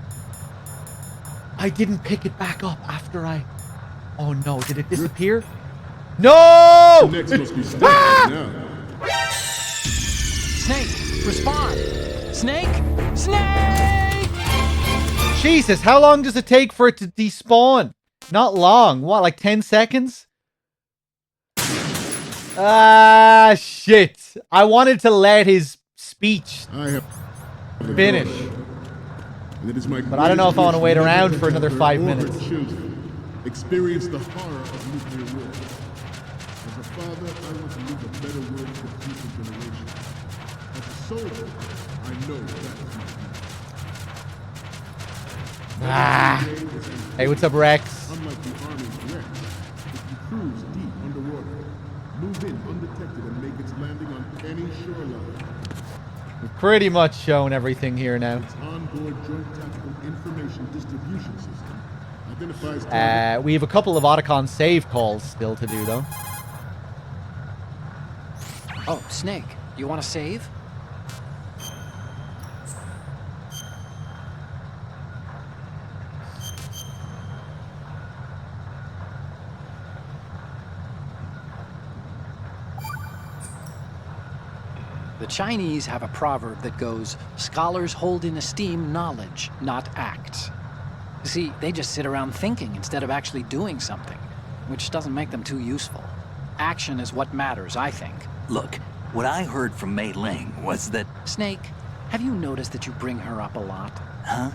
I didn't pick it back up after I... Oh no, did it disappear? No! Next must be stacked now. Snake, respond! Snake! Snake! Jesus, how long does it take for it to despawn? Not long. What, like 10 seconds? Ah, shit. I wanted to let his speech finish. But I don't know if I want to wait around for another 5 minutes. Experience the horror of nuclear war. As a father, I want to leave a better world for future generations. As a soldier, I know that is my duty. Ah. Hey, what's up, Rex? Unlike the Army's Rex, it can cruise deep underwater, move in undetected, and make its landing on any shoreline. We've pretty much shown everything here now. Its onboard joint tactical information distribution system identifies targets. We have a couple of Otacon save calls still to do, though. Oh, Snake, you want to save? The Chinese have a proverb that goes, scholars hold in esteem knowledge, not acts. See, they just sit around thinking instead of actually doing something, which doesn't make them too useful. Action is what matters, I think. Look, what I heard from Mei Ling was that... Snake, have you noticed that you bring her up a lot? Huh?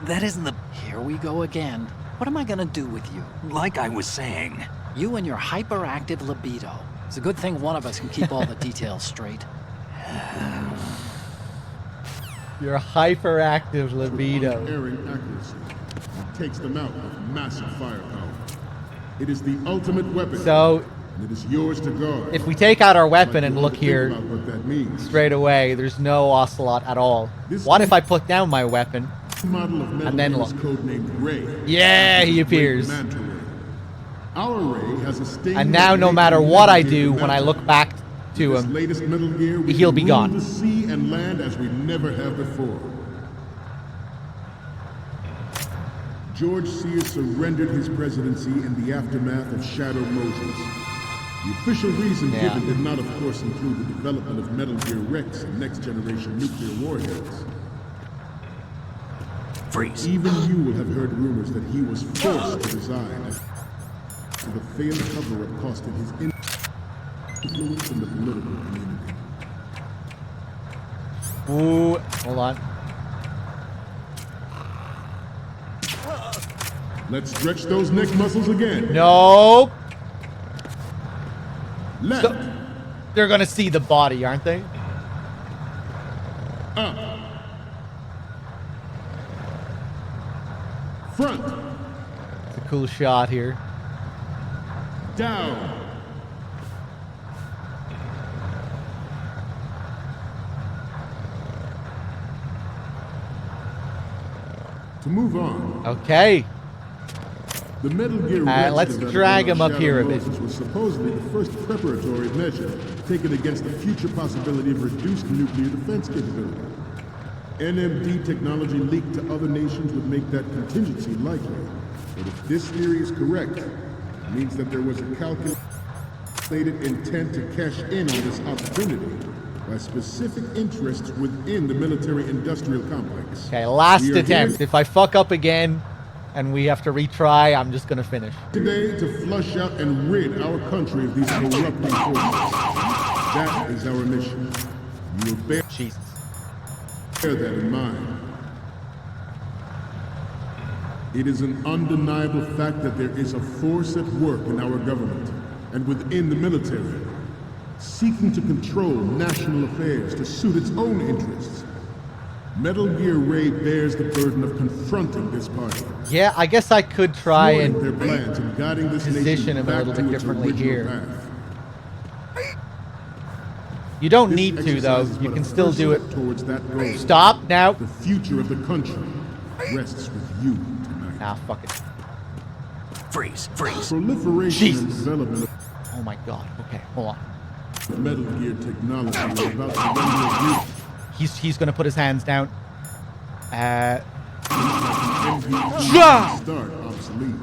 That isn't the... Here we go again. What am I gonna do with you? Like I was saying... You and your hyperactive libido. It's a good thing one of us can keep all the details straight. Your hyperactive libido. Unerring accuracy. It takes them out with massive firepower. It is the ultimate weapon. So, and it is yours to guard. if we take out our weapon and look Think here about what that means. straight away, there's no Ocelot at all. This What if I put down my weapon? model of Metal And then Gear is look. codenamed Ray. Yeah, he appears. Manta Ray. Our Ray has a stain And now, no matter what I do, when I look back to This him, latest Metal Gear, we he'll can be rule gone. the sea and land as we never have before. George Sears surrendered his presidency in the aftermath of Shadow Moses. The official reason given did not, of course, include the development of Metal Gear Rex and next-generation nuclear warheads. Freeze. Even you will have heard rumors that he was forced to resign after the failed cover-up costed his influence in the political community. Ooh, hold on. Let's stretch those neck muscles again. No. Left. So, they're gonna see the body, aren't they? Up. Front. It's a cool shot here. Down. To move on. Okay. The Metal Gear Rex let's development drag him on up here a Shadow bit. Moses was supposedly the first preparatory measure taken against the future possibility of reduced nuclear defense capability. NMD technology leaked to other nations would make that contingency likely. But if this theory is correct, it means that there was a calculated intent to cash in on this opportunity by specific interests within the military-industrial complex. Okay, last We are attempt. here If I fuck up again and we have to retry, I'm just gonna finish. today to flush out and rid our country of these corrupting forces. That is our mission. You will bear Jesus. that in mind. It is an undeniable fact that there is a force at work in our government and within the military, seeking to control national affairs to suit its own interests. Metal Gear Ray bears the burden of confronting this party. Yeah, I guess I could try thwarting their and plans and guiding this position nation him a back little to bit its differently original here. path. You don't This need to, though. exercise is You but can a still first do it. step towards that goal. Stop now. The future of the country rests with you tonight. Ah, fuck it. Freeze. Freeze. Proliferation and Jesus. development Oh my god. Okay, hold on. of Metal Gear technology are about to render He's gonna put his hands down. MVP start obsolete.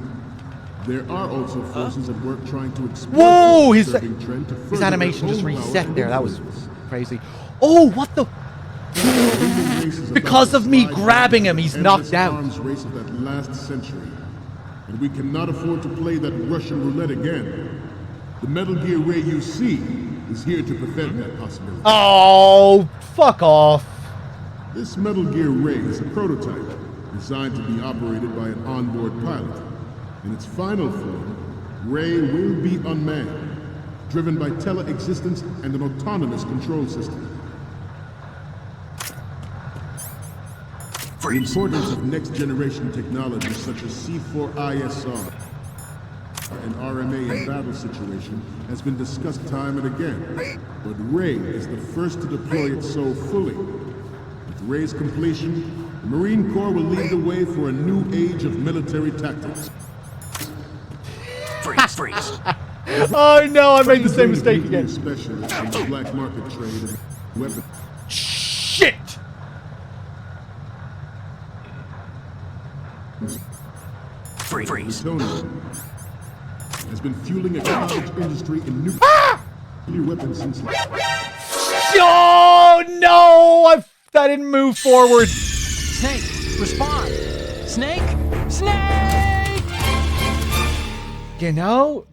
There are also forces at work trying to exploit Whoa! this His disturbing trend to further animation their just own power reset and there. That was influence. crazy. Oh, what the? Human race is about Because to of me slide grabbing back him, to he's the knocked endless out. arms race of that last century. And we cannot afford to play that Russian roulette again. The Metal Gear Ray you see is here to prevent that possibility. Oh, fuck off. This Metal Gear Ray is a prototype designed to be operated by an onboard pilot. In its final form, Ray will be unmanned, driven by tele-existence and an autonomous control system. The importance of next-generation technologies such as C4ISR and RMA in battle situation has been discussed time and again, but Ray is the first to deploy it so fully. With Ray's completion, the Marine Corps will lead the way for a new age of military tactics. Freeze. Freeze. Oh no, I made the same mistake again. Specialist in the black market trade and weapons. Shit! Freeze. Plutonium has been fueling a cottage industry in nuclear weapons since. Oh no! I didn't move forward. Snake, respond! Snake? Snake! You know?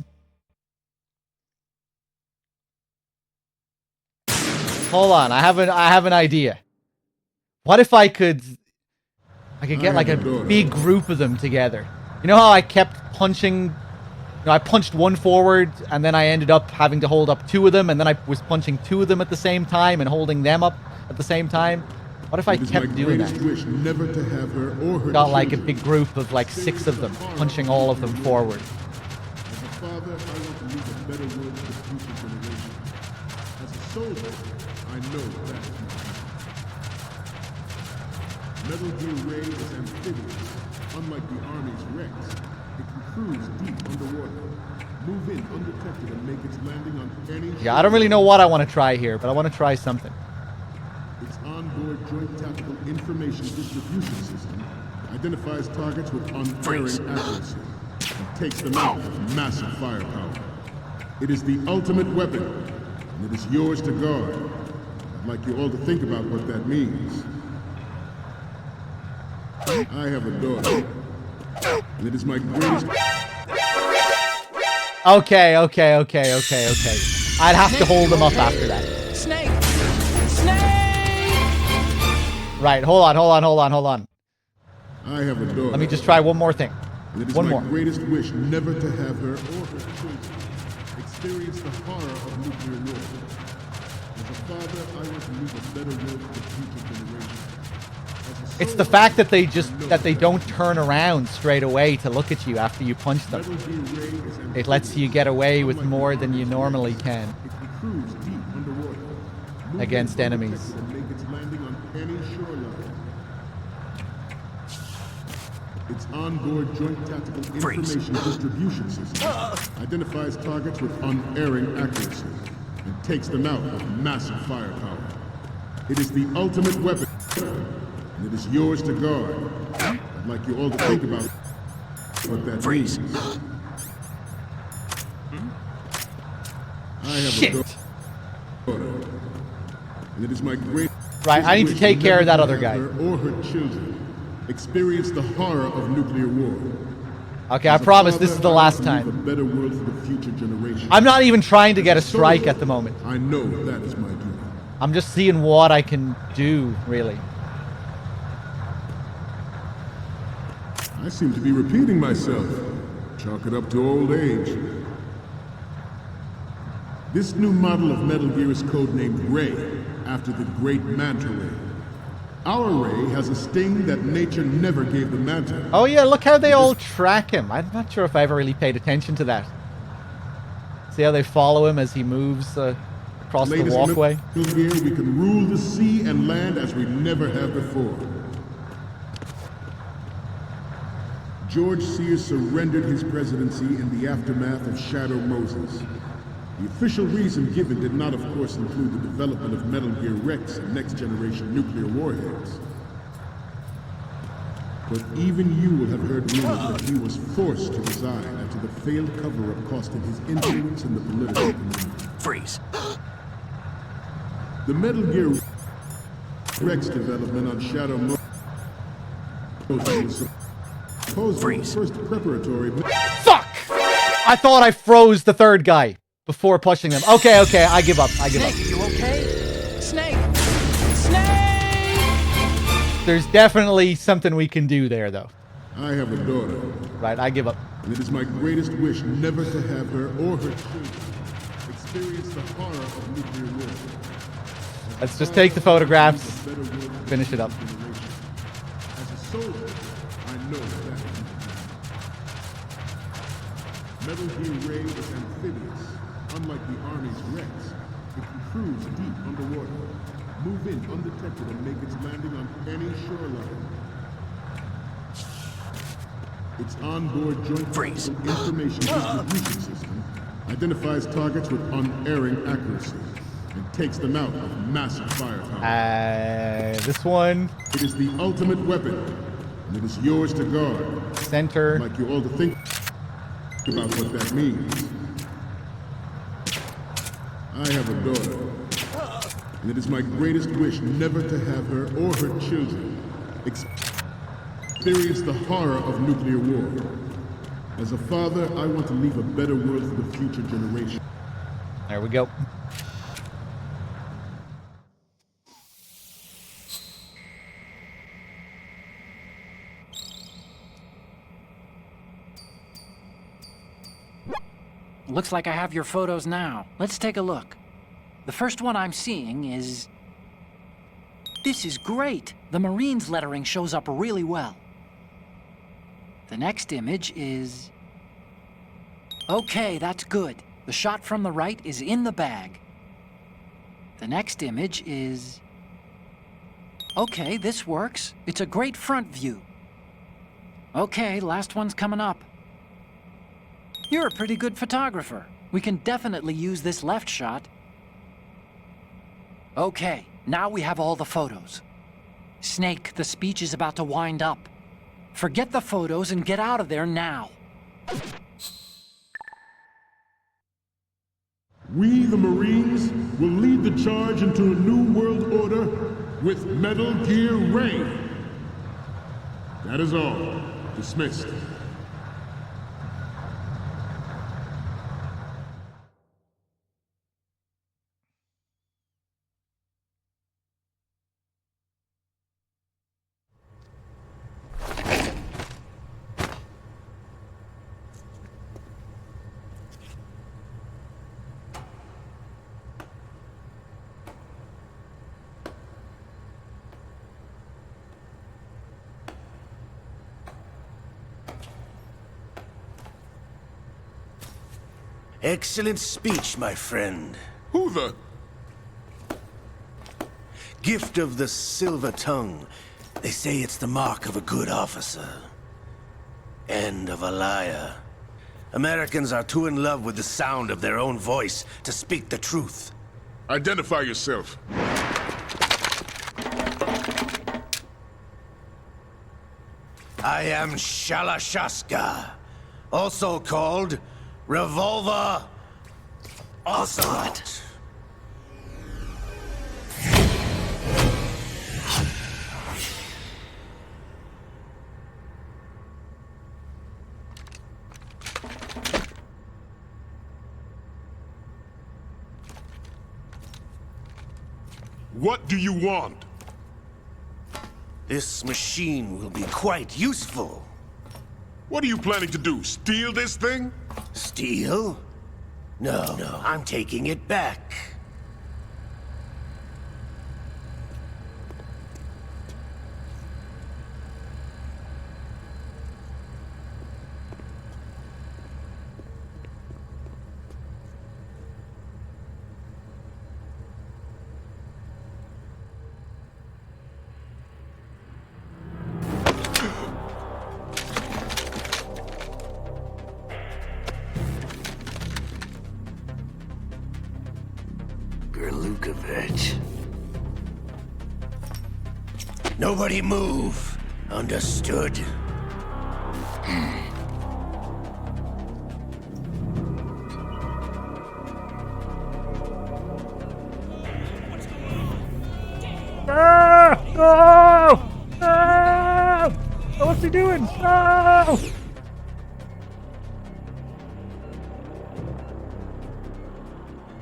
Hold on, I have an idea. What if I could get like a big group of them together? You know how I kept punching, you know, I punched one forward and then I ended up having to hold up two of them, and then I was punching two of them at the same time and holding them up at the same time. What if I kept doing that? Never to have her or her Got like a big group of like 6 of them, punching all of them forward. As a father, I want to leave a better world for the future generation. As a soldier, I know that is my duty. Metal Gear Ray is amphibious. Unlike the Army's Rex, it can cruise deep underwater, move in undetected, and make its landing on any... Yeah, I don't really know what I want to try here, but I want to try something. Its onboard joint tactical information distribution system identifies targets with unerring accuracy and takes them out with massive firepower. It is the ultimate weapon, and it is yours to guard. I'd like you all to think about what that means. I have a daughter, and it is my greatest... Okay. I'd have to hold them up after that. Snake! Snake! Right, hold on. I have a daughter. Let me just try one more thing. And it is One my more. greatest wish never to have her or her children experience the horror of nuclear war. As a father, I want to leave a better world for the future generations. It's the fact that they don't turn around straight away to look at you after you punch them. It lets you get away with more than you normally can against enemies. Its onboard joint tactical information distribution system identifies targets with unerring accuracy and takes them out with massive firepower. It is the ultimate weapon, and it is yours to guard. I'd like you all to think about what that means. I have a daughter, and it is my great... Right, I need to take care of that other guy. Her or her children experience the horror of nuclear war. Okay, I promise this is the last time. A better world for the future generation. I'm not even trying to get a strike at the moment. I know that is my duty. I'm just seeing what I can do, really. I seem to be repeating myself. Chalk it up to old age. This new model of Metal Gear is codenamed Ray, after the great Manta Ray. Our Ray has a sting that nature never gave the Manta. Oh yeah, look how they all track him. I'm not sure if I ever really paid attention to that. See how they follow him as he moves across the walkway? Metal Gear, we can rule the sea and land as we never have before. George Sears surrendered his presidency in the aftermath of Shadow Moses. The official reason given did not, of course, include the development of Metal Gear Rex and next-generation nuclear warheads. But even you will have heard rumors that he was forced to resign after the failed cover-up costing his influence in the political community. Freeze. The Metal Gear Rex development on Shadow Moses was supposedly the first preparatory... Fuck! I thought I froze the third guy before pushing them. Okay, I give up. Snake, you okay? Snake! Snake! There's definitely something we can do there, though. I have a daughter. Right, I give up. And it is my greatest wish never to have her or her children experience the horror of nuclear war. Let's just take the photographs, finish it up. As a soldier, I know that. Metal Gear Ray is amphibious. Unlike the Army's Rex, it can cruise deep underwater, move in undetected, and make its landing on any shoreline. Its onboard joint information distribution system identifies targets with unerring accuracy and takes them out with massive firepower. This one. It is the ultimate weapon, and it is yours to guard. Center. I'd like you all to think about what that means. I have a daughter, and it is my greatest wish never to have her or her children experience experienced the horror of nuclear war. As a father, I want to leave a better world for the future generation. There we go. Looks like I have your photos now. Let's take a look. The first one I'm seeing is... This is great! The Marines lettering shows up really well. The next image is... Okay, that's good. The shot from the right is in the bag. The next image is... Okay, this works. It's a great front view. Okay, last one's coming up. You're a pretty good photographer. We can definitely use this left shot. Okay, now we have all the photos. Snake, the speech is about to wind up. Forget the photos and get out of there now. We, the Marines, will lead the charge into a new world order with Metal Gear Ray. That is all. Dismissed. Excellent speech, my friend. Who the... Gift of the silver tongue. They say it's the mark of a good officer. And of a liar. Americans are too in love with the sound of their own voice to speak the truth. Identify yourself. I am Shalashaska, also called Revolver Ocelot. What do you want? This machine will be quite useful. What are you planning to do? Steal this thing? Steal? No, I'm taking it back. Nobody move. Understood? Ah! Oh! Ah! What's he doing? No!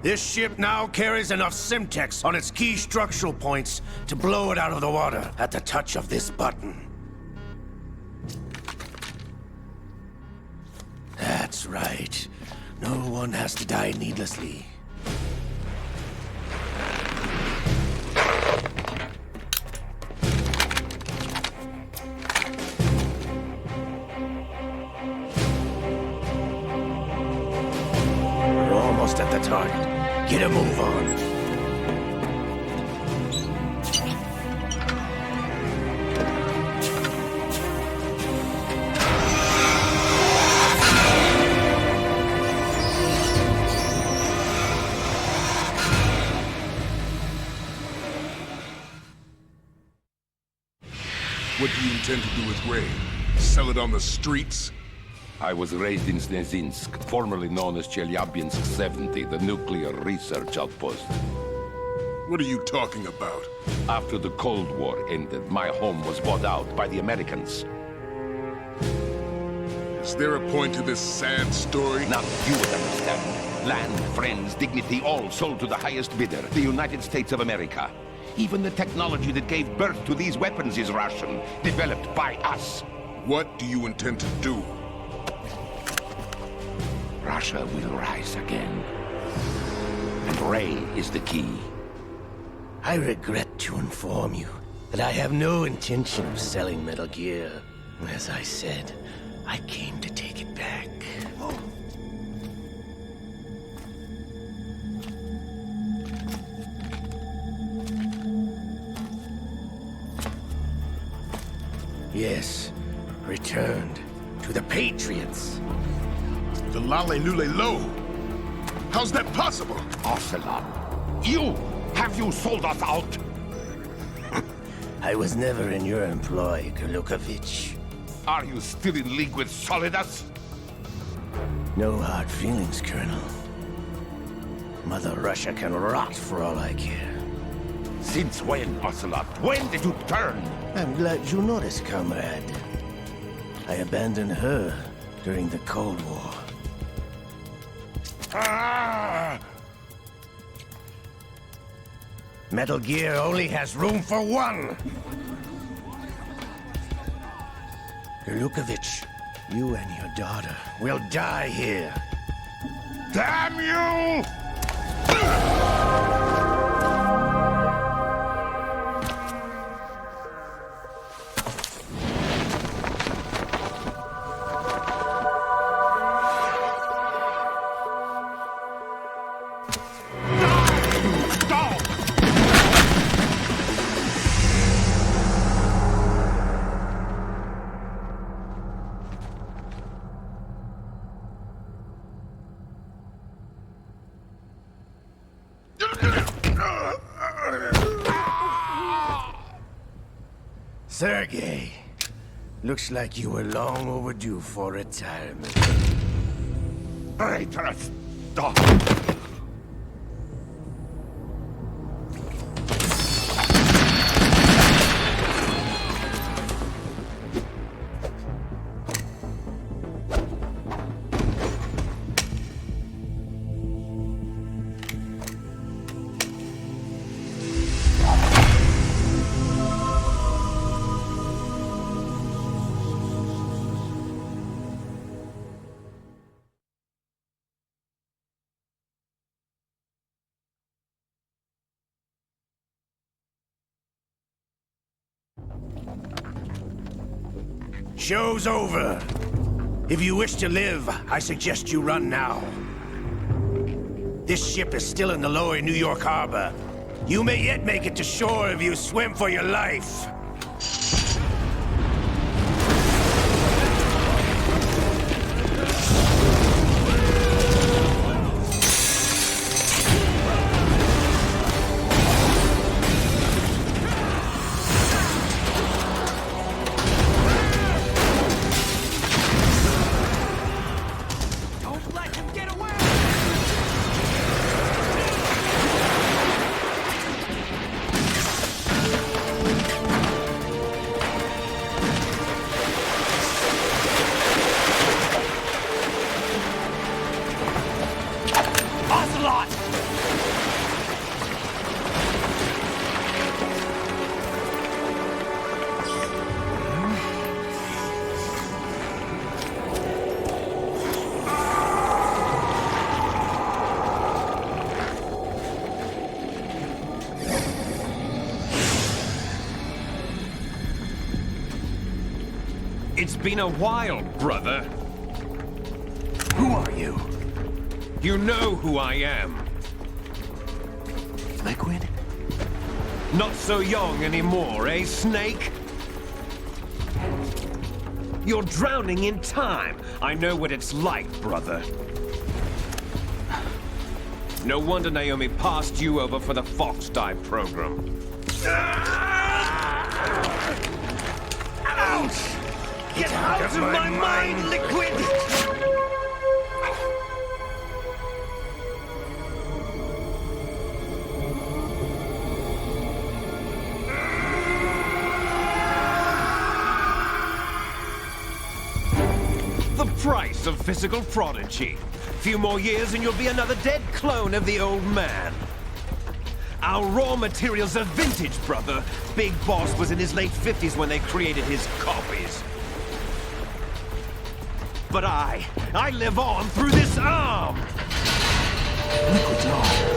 This ship now carries enough Simtex on its key structural points to blow it out of the water at the touch of this button. That's right. No one has to die needlessly. We're almost at the target. Get a move on. What do you intend to do with Ray? Sell it on the streets? I was raised in Snezinsk, formerly known as Chelyabinsk 70, the nuclear research outpost. What are you talking about? After the Cold War ended, my home was bought out by the Americans. Is there a point to this sad story? Now you would understand. Land, friends, dignity, all sold to the highest bidder, the United States of America. Even the technology that gave birth to these weapons is Russian, developed by us. What do you intend to do? Russia will rise again. And Ray is the key. I regret to inform you that I have no intention of selling Metal Gear. As I said, I came to take it back. Yes, returned to the Patriots. The Lale Lule Lo? How's that possible? Ocelot, have you sold us out? I was never in your employ, Golukovich. Are you still in league with Solidus? No hard feelings, Colonel. Mother Russia can rot for all I care. Since when, Ocelot? When did you turn? I'm glad you noticed, comrade. I abandoned her during the Cold War. Ah! Metal Gear only has room for one! Golukovich, you and your daughter will die here. Damn you! Sergei, looks like you were long overdue for retirement. Traitorous dog! Show's over. If you wish to live, I suggest you run now. This ship is still in the lower New York harbor. You may yet make it to shore if you swim for your life. It's been a while, brother. Who are you? You know who I am. Liquid? Not so young anymore, eh, Snake? You're drowning in time. I know what it's like, brother. No wonder Naomi passed you over for the Fox Dive program. Ouch! Get out of my mind, Liquid! The some physical prodigy. Few more years and you'll be another dead clone of the old man. Our raw materials are vintage, brother. Big Boss was in his late 50s when they created his copies. But I live on through this arm! Liquid's on.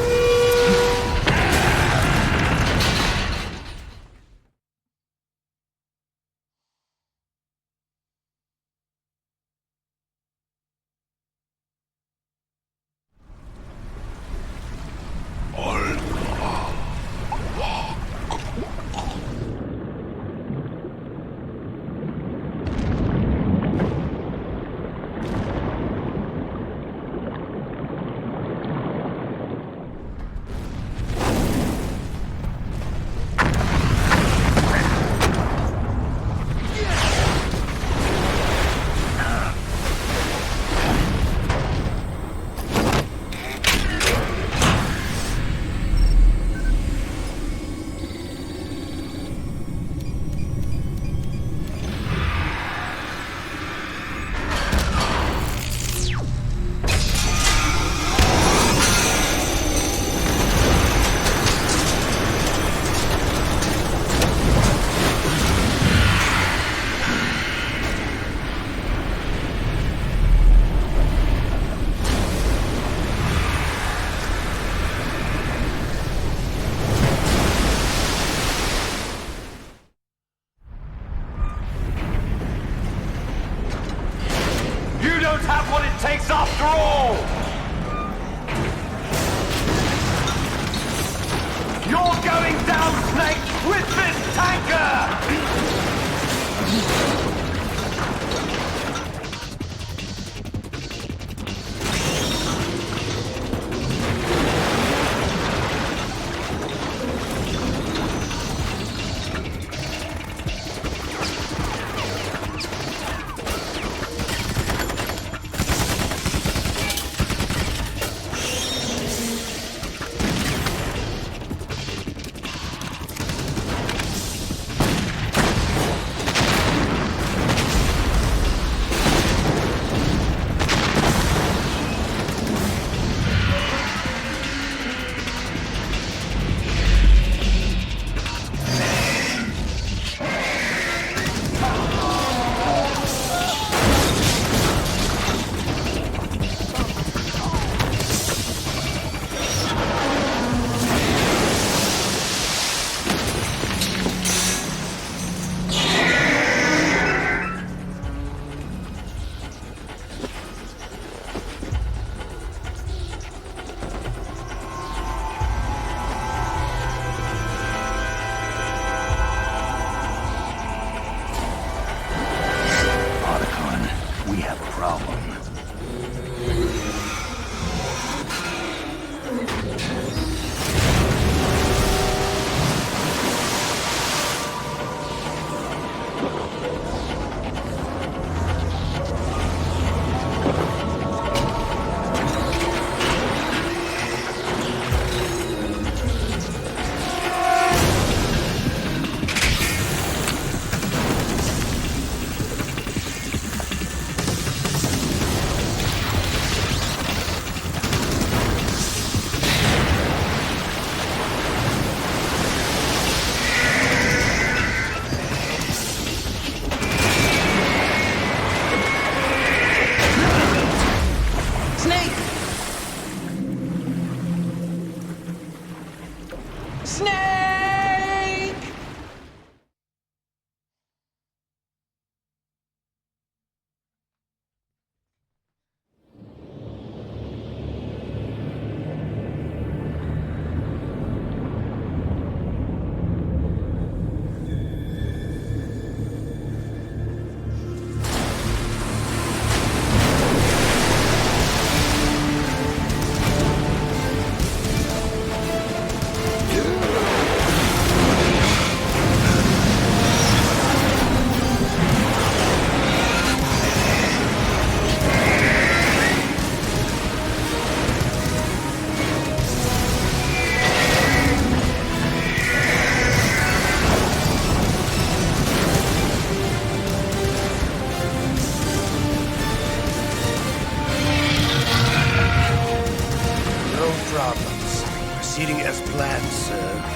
proceeding as planned, sir.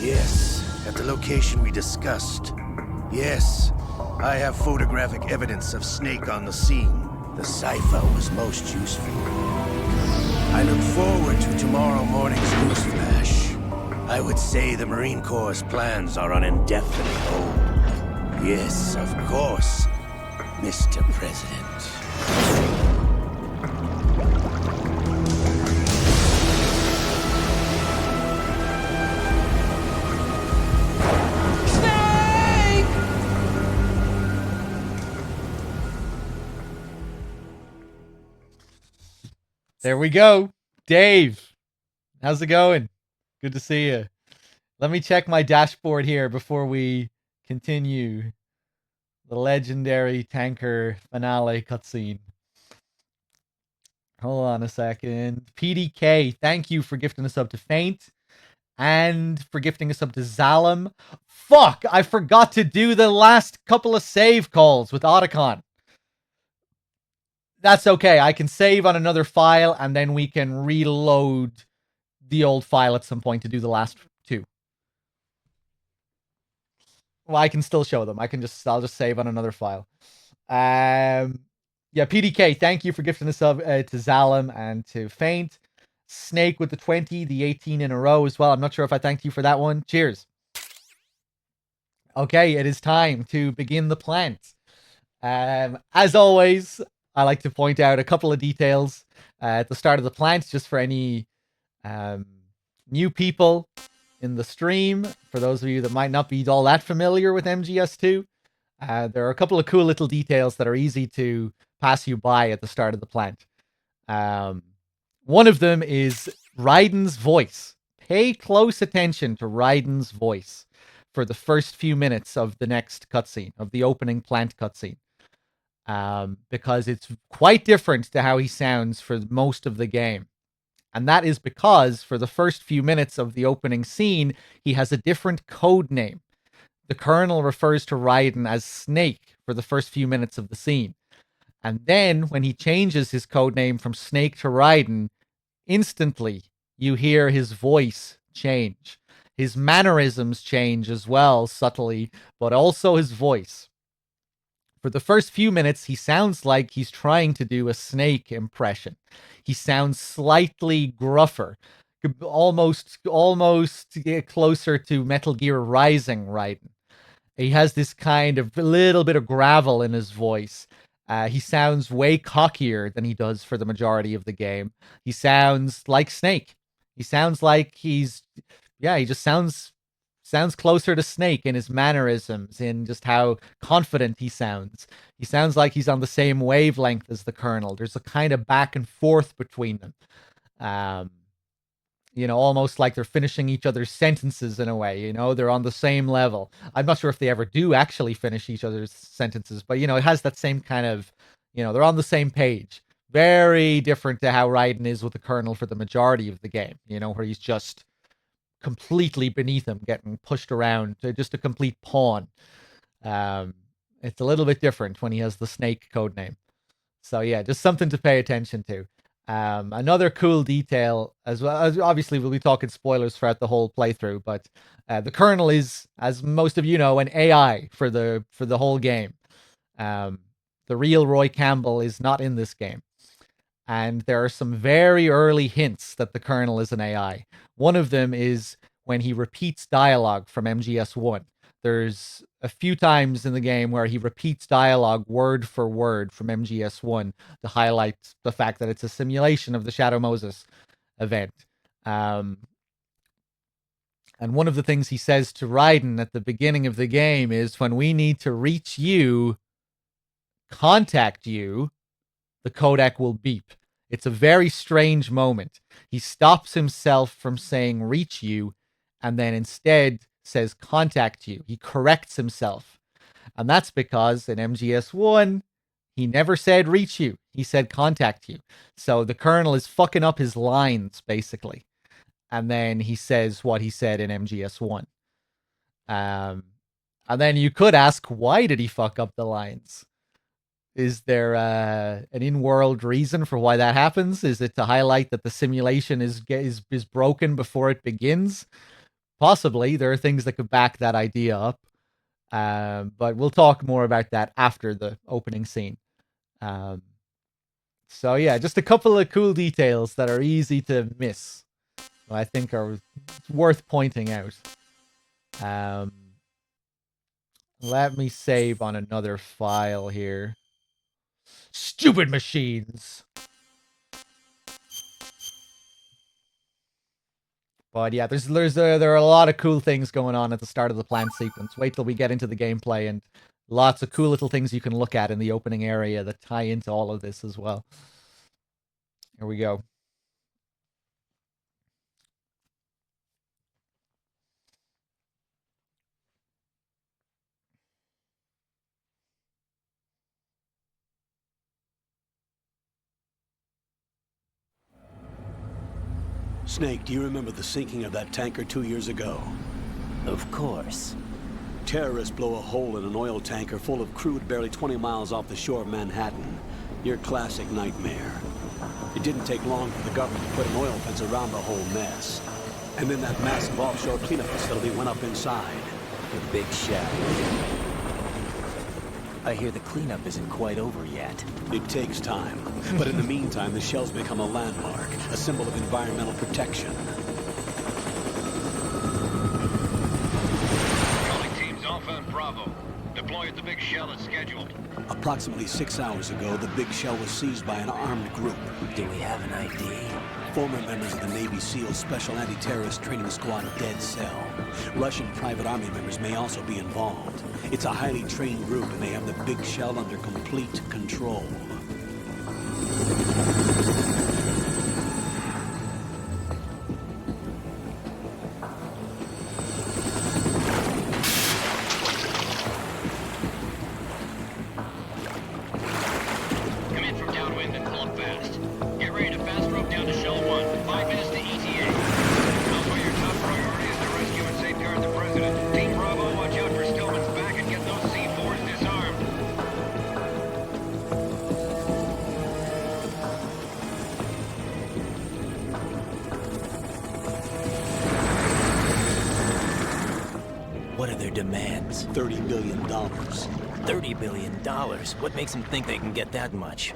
Yes, at the location we discussed. Yes, I have photographic evidence of Snake on the scene. The cipher was most useful. I look forward to tomorrow morning's news flash. I would say the Marine Corps' plans are on indefinite hold. Yes, of course, Mr. President. There we go. Dave, how's it going? Good to see you. Let me check my dashboard here before we continue the legendary tanker finale cutscene. Hold on a second. PDK, thank you for gifting us up to Faint and for gifting us up to Zalem. Fuck, I forgot to do the last couple of save calls with Otacon. That's okay. I can save on another file and then we can reload the old file at some point to do the last two. Well, I can still show them. I'll just save on another file. Yeah, PDK, thank you for gifting us up to Zalem and to Faint. Snake with the 20, the 18 in a row as well. I'm not sure if I thanked you for that one. Cheers. Okay, it is time to begin the plant. As always, I like to point out a couple of details at the start of the plant, just for any new people in the stream. For those of you that might not be all that familiar with MGS2, there are a couple of cool little details that are easy to pass you by at the start of the plant. One of them is Raiden's voice. Pay close attention to Raiden's voice for the first few minutes of the next cutscene, of the opening plant cutscene. Because it's quite different to how he sounds for most of the game. And that is because for the first few minutes of the opening scene, he has a different code name. The Colonel refers to Raiden as Snake for the first few minutes of the scene. And then when he changes his code name from Snake to Raiden, instantly you hear his voice change. His mannerisms change as well, subtly, but also his voice. For the first few minutes, he sounds like he's trying to do a Snake impression. He sounds slightly gruffer, almost closer to Metal Gear Rising Raiden. He has this kind of little bit of gravel in his voice. He sounds way cockier than he does for the majority of the game. He sounds like Snake. He sounds like he just sounds closer to Snake in his mannerisms, in just how confident he sounds. He sounds like he's on the same wavelength as the Colonel. There's a kind of back and forth between them. Almost like they're finishing each other's sentences in a way. They're on the same level. I'm not sure if they ever do actually finish each other's sentences, but, it has that same kind of, they're on the same page. Very different to how Raiden is with the Colonel for the majority of the game, where he's just completely beneath him, getting pushed around to just a complete pawn. It's a little bit different when he has the Snake codename. So yeah, just something to pay attention to. Another cool detail, as well as obviously we'll be talking spoilers throughout the whole playthrough, but the Colonel is, as most of you know, an AI for the whole game. The real Roy Campbell is not in this game. And there are some very early hints that the Colonel is an AI. One of them is when he repeats dialogue from MGS1. There's a few times in the game where he repeats dialogue word for word from MGS1 to highlight the fact that it's a simulation of the Shadow Moses event. And one of the things he says to Raiden at the beginning of the game is, when we need to reach you, contact you, the codec will beep. It's a very strange moment. He stops himself from saying reach you, and then instead says contact you. He corrects himself. And that's because in MGS1, he never said reach you. He said contact you. So the Colonel is fucking up his lines, basically. And then he says what he said in MGS1. And then you could ask, why did he fuck up the lines? Is there an in-world reason for why that happens? Is it to highlight that the simulation is broken before it begins? Possibly. There are things that could back that idea up. But we'll talk more about that after the opening scene. So yeah, just a couple of cool details that are easy to miss. I think are worth pointing out. Let me save on another file here. Stupid machines. But yeah, there are a lot of cool things going on at the start of the plant sequence. Wait till we get into the gameplay, and lots of cool little things you can look at in the opening area that tie into all of this as well. Here we go. Snake, do you remember the sinking of that tanker 2 years ago? Of course. Terrorists blow a hole in an oil tanker full of crude barely 20 miles off the shore of Manhattan. Your classic nightmare. It didn't take long for the government to put an oil fence around the whole mess. And then that massive offshore cleanup facility went up inside. The big shell. I hear the cleanup isn't quite over yet. It takes time. But in the meantime, the shell's become a landmark, a symbol of environmental protection. Calling teams Alpha and Bravo. Deploy at the big shell as scheduled. Approximately 6 hours ago, the big shell was seized by an armed group. Do we have an ID? Former members of the Navy SEAL Special Anti-Terrorist Training Squad Dead Cell. Russian private army members may also be involved. It's a highly trained group, and they have the big shell under complete control. Come in from downwind and pull up fast. Get ready to fast rope down to Shell 1. 5 minutes to ETA. Alpha, your top priority is to rescue and safeguard the President. Team Bravo, watch out for Stillman's back and get those C4s disarmed. What are their demands? $30 billion. $30 billion? What makes them think they can get that much?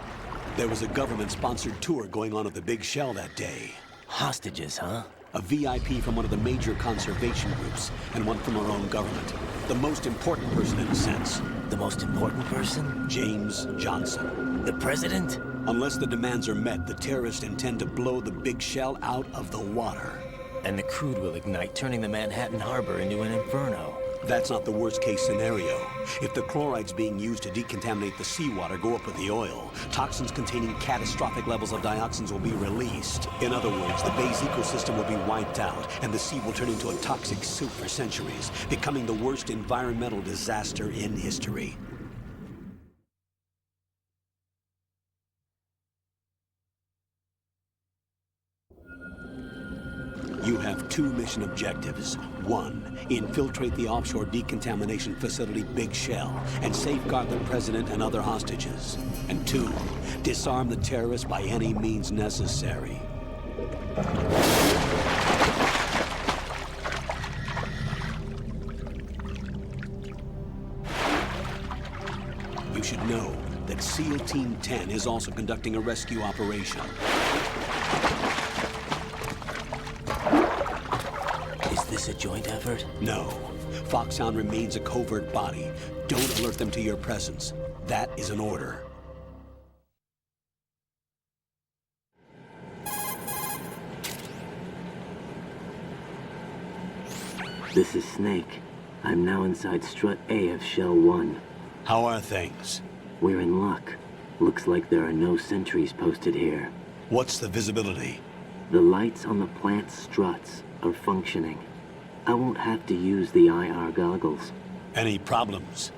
There was a government-sponsored tour going on at the big shell that day. Hostages, huh? A VIP from one of the major conservation groups, and one from our own government. The most important person in a sense. The most important person? James Johnson. The president? Unless the demands are met, the terrorists intend to blow the big shell out of the water. And the crude will ignite, turning the Manhattan Harbor into an inferno. That's not the worst-case scenario. If the chlorides being used to decontaminate the seawater go up with the oil, toxins containing catastrophic levels of dioxins will be released. In other words, the bay's ecosystem will be wiped out, and the sea will turn into a toxic soup for centuries, becoming the worst environmental disaster in history. You have 2 mission objectives. 1, infiltrate the offshore decontamination facility Big Shell and safeguard the president and other hostages. And 2, disarm the terrorists by any means necessary. You should know that SEAL Team 10 is also conducting a rescue operation. Is this a joint effort? No. Foxhound remains a covert body. Don't alert them to your presence. That is an order. This is Snake. I'm now inside Strut A of Shell 1. How are things? We're in luck. Looks like there are no sentries posted here. What's the visibility? The lights on the plant struts are functioning. I won't have to use the IR goggles. Any problems?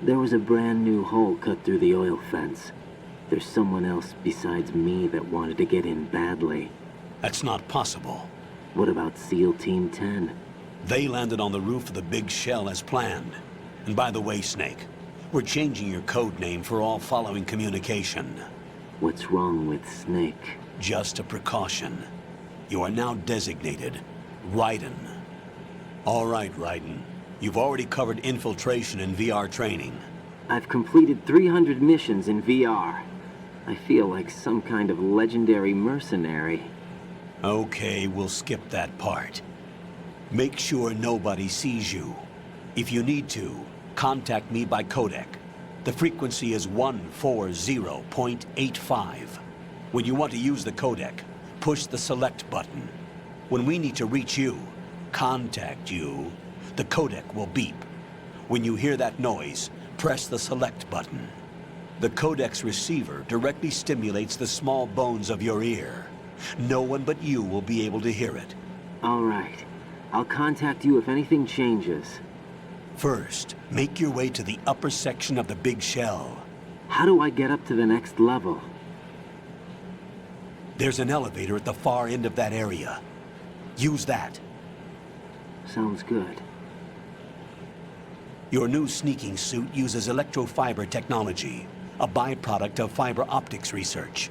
There was a brand new hole cut through the oil fence. There's someone else besides me that wanted to get in badly. That's not possible. What about SEAL Team 10? They landed on the roof of the big shell as planned. And by the way, Snake, we're changing your code name for all following communication. What's wrong with Snake? Just a precaution. You are now designated Raiden. All right, Raiden. You've already covered infiltration and VR training. I've completed 300 missions in VR. I feel like some kind of legendary mercenary. Okay, we'll skip that part. Make sure nobody sees you. If you need to, contact me by codec. The frequency is 140.85. When you want to use the codec, push the select button. When we need to reach you, contact you, the codec will beep. When you hear that noise, press the select button. The codec's receiver directly stimulates the small bones of your ear. No one but you will be able to hear it. All right. I'll contact you if anything changes. First, make your way to the upper section of the big shell. How do I get up to the next level? There's an elevator at the far end of that area. Use that. Sounds good. Your new sneaking suit uses electrofiber technology, a byproduct of fiber optics research.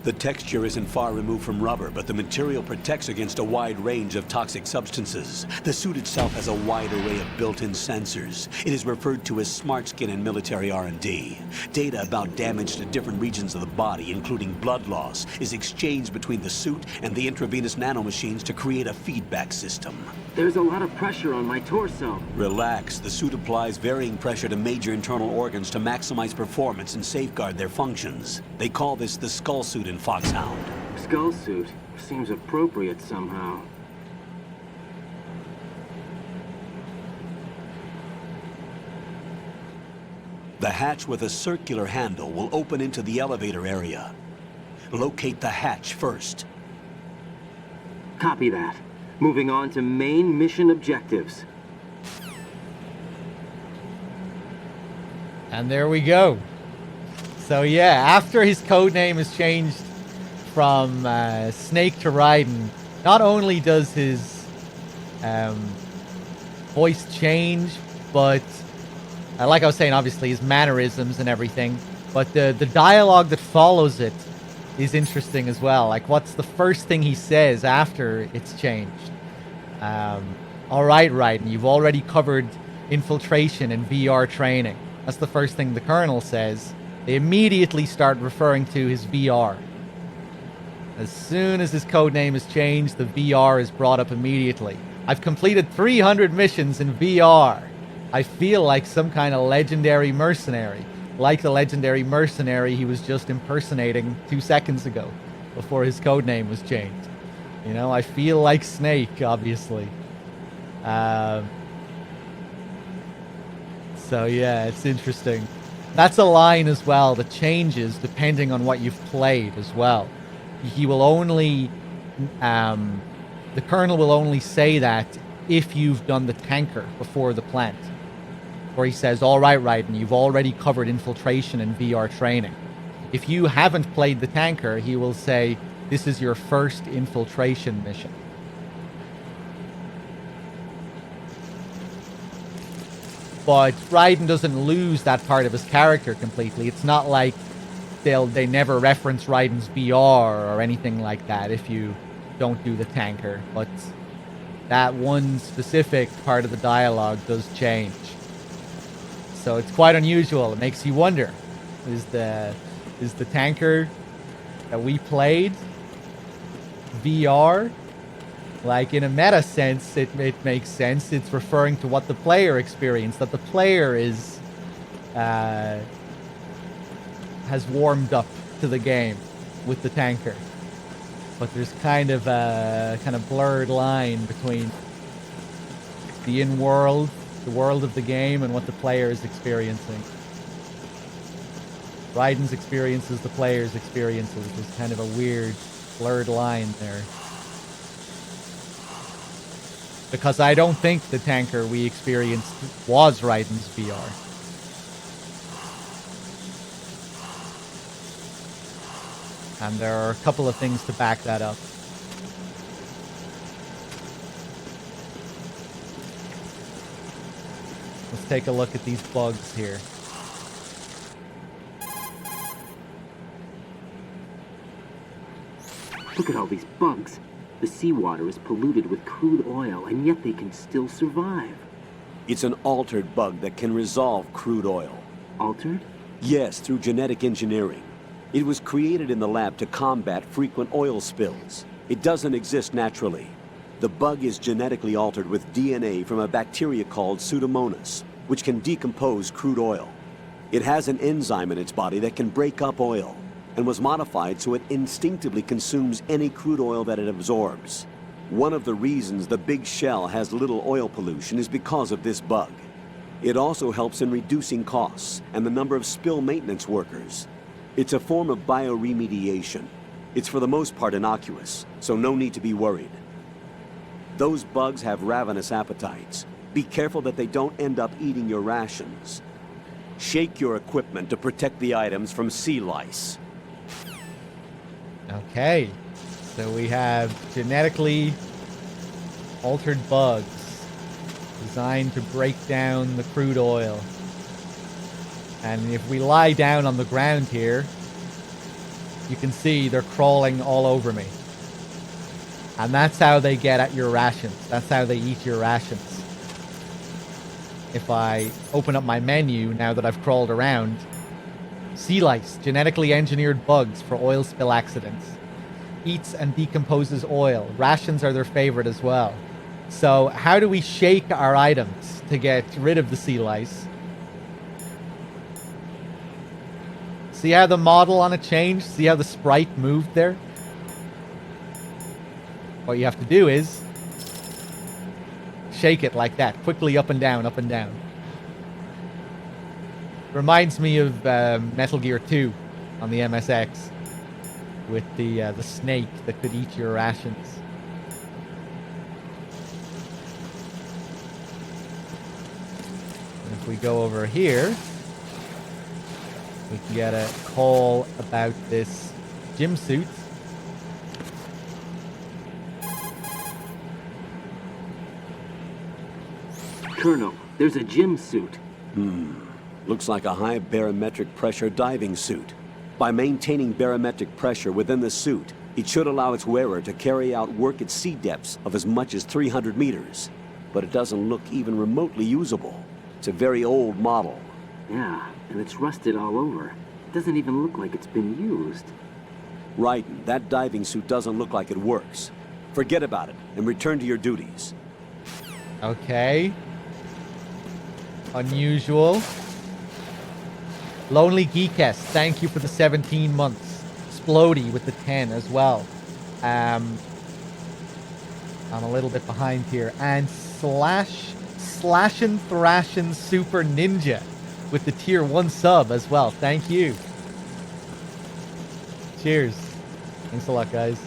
The texture isn't far removed from rubber, but the material protects against a wide range of toxic substances. The suit itself has a wide array of built-in sensors. It is referred to as smart skin in military R&D. Data about damage to different regions of the body, including blood loss, is exchanged between the suit and the intravenous nanomachines to create a feedback system. There's a lot of pressure on my torso. Relax. The suit applies varying pressure to major internal organs to maximize performance and safeguard their functions. They call this the skull suit in Foxhound. Skull suit seems appropriate somehow. The hatch with a circular handle will open into the elevator area. Locate the hatch first. Copy that. Moving on to main mission objectives. And there we go. So yeah, after his codename is changed from Snake to Raiden, not only does his voice change, but like I was saying, obviously his mannerisms and everything, but the dialogue that follows it is interesting as well. Like, what's the first thing he says after it's changed? All right, Raiden, you've already covered infiltration and VR training. That's the first thing the Colonel says. They immediately start referring to his VR. As soon as his codename is changed, the VR is brought up immediately. I've completed 300 missions in VR. I feel like some kind of legendary mercenary. Like the legendary mercenary he was just impersonating 2 seconds ago, before his codename was changed. You know, I feel like Snake, obviously. So yeah, it's interesting. That's a line as well that changes depending on what you've played as well. He will only, the Colonel will only say that if you've done the tanker before the plant. Where he says, all right, Raiden, you've already covered infiltration and VR training. If you haven't played the tanker, he will say, this is your first infiltration mission. But Raiden doesn't lose that part of his character completely. It's not like they never reference Raiden's VR or anything like that if you don't do the tanker. But that one specific part of the dialogue does change. So it's quite unusual. It makes you wonder, is the tanker that we played VR? Like, in a meta sense, it makes sense. It's referring to what the player experienced, that the player is has warmed up to the game with the tanker. But there's kind of a blurred line between the in-world, the world of the game, and what the player is experiencing. Raiden's experiences, the player's experiences. There's kind of a weird, blurred line there. Because I don't think the tanker we experienced was Raiden's VR. And there are a couple of things to back that up. Let's take a look at these bugs here. Look at all these bugs. The seawater is polluted with crude oil, and yet they can still survive. It's an altered bug that can resolve crude oil. Altered? Yes, through genetic engineering. It was created in the lab to combat frequent oil spills. It doesn't exist naturally. The bug is genetically altered with DNA from a bacteria called Pseudomonas, which can decompose crude oil. It has an enzyme in its body that can break up oil, and was modified so it instinctively consumes any crude oil that it absorbs. One of the reasons the Big Shell has little oil pollution is because of this bug. It also helps in reducing costs and the number of spill maintenance workers. It's a form of bioremediation. It's for the most part innocuous, so no need to be worried. Those bugs have ravenous appetites. Be careful that they don't end up eating your rations. Shake your equipment to protect the items from sea lice. Okay, so we have genetically altered bugs designed to break down the crude oil. And if we lie down on the ground here, you can see they're crawling all over me. And that's how they get at your rations. That's how they eat your rations. If I open up my menu now that I've crawled around, sea lice, genetically engineered bugs for oil spill accidents. Eats and decomposes oil. Rations are their favorite as well. So how do we shake our items to get rid of the sea lice? See how the model on it changed? See how the sprite moved there? What you have to do is shake it like that, quickly up and down, up and down. Reminds me of Metal Gear 2 on the MSX with the snake that could eat your rations. And if we go over here, we can get a call about this gym suit. Colonel, there's a gym suit. Looks like a high barometric pressure diving suit. By maintaining barometric pressure within the suit, it should allow its wearer to carry out work at sea depths of as much as 300 meters. But it doesn't look even remotely usable. It's a very old model. Yeah, and it's rusted all over. It doesn't even look like it's been used. Right, that diving suit doesn't look like it works. Forget about it and return to your duties. Okay. Unusual. Lonely Geekess, thank you for the 17 months. Splody with the 10 as well. I'm a little bit behind here. And Slashin' Thrashin' Super Ninja with the tier 1 sub as well. Thank you. Cheers. Thanks a lot, guys.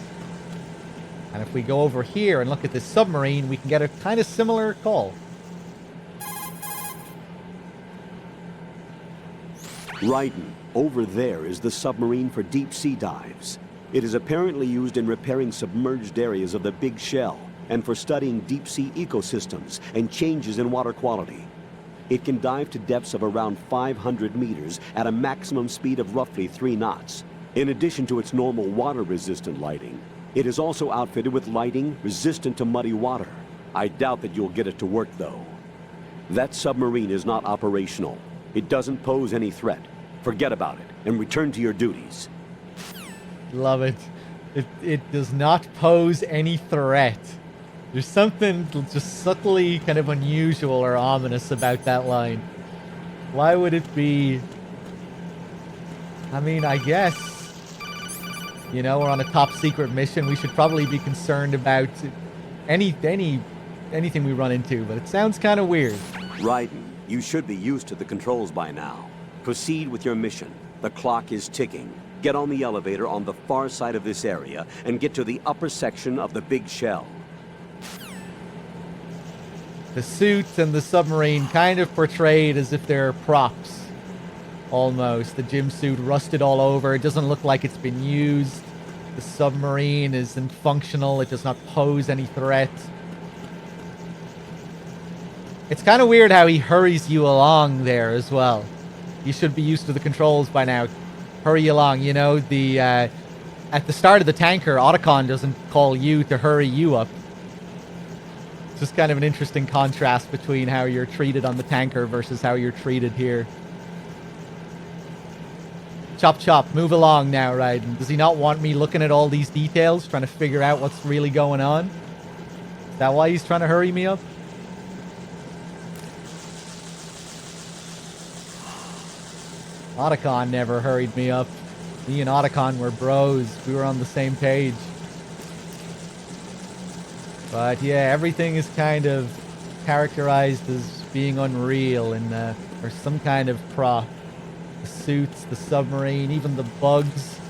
And if we go over here and look at this submarine, we can get a kind of similar call. Raiden, over there is the submarine for deep sea dives. It is apparently used in repairing submerged areas of the Big Shell and for studying deep sea ecosystems and changes in water quality. It can dive to depths of around 500 meters at a maximum speed of roughly 3 knots. In addition to its normal water-resistant lighting, it is also outfitted with lighting resistant to muddy water. I doubt that you'll get it to work, though. That submarine is not operational. It doesn't pose any threat. Forget about it and return to your duties. Love it. It does not pose any threat. There's something just subtly kind of unusual or ominous about that line. Why would it be? I mean, I guess, you know, we're on a top secret mission. We should probably be concerned about anything we run into, but it sounds kind of weird. Raiden, you should be used to the controls by now. Proceed with your mission. The clock is ticking. Get on the elevator on the far side of this area and get to the upper section of the Big Shell. The suit and the submarine kind of portrayed as if they're props. Almost. The gym suit rusted all over. It doesn't look like it's been used. The submarine isn't functional. It does not pose any threat. It's kind of weird how he hurries you along there as well. You should be used to the controls by now. Hurry along. You know, at the start of the tanker, Otacon doesn't call you to hurry you up. It's just kind of an interesting contrast between how you're treated on the tanker versus how you're treated here. Chop chop, move along now, Raiden. Does he not want me looking at all these details, trying to figure out what's really going on? Is that why he's trying to hurry me up? Otacon never hurried me up. Me and Otacon were bros. We were on the same page. But yeah, everything is kind of characterized as being unreal and or some kind of prop. The suits, the submarine, even the bugs,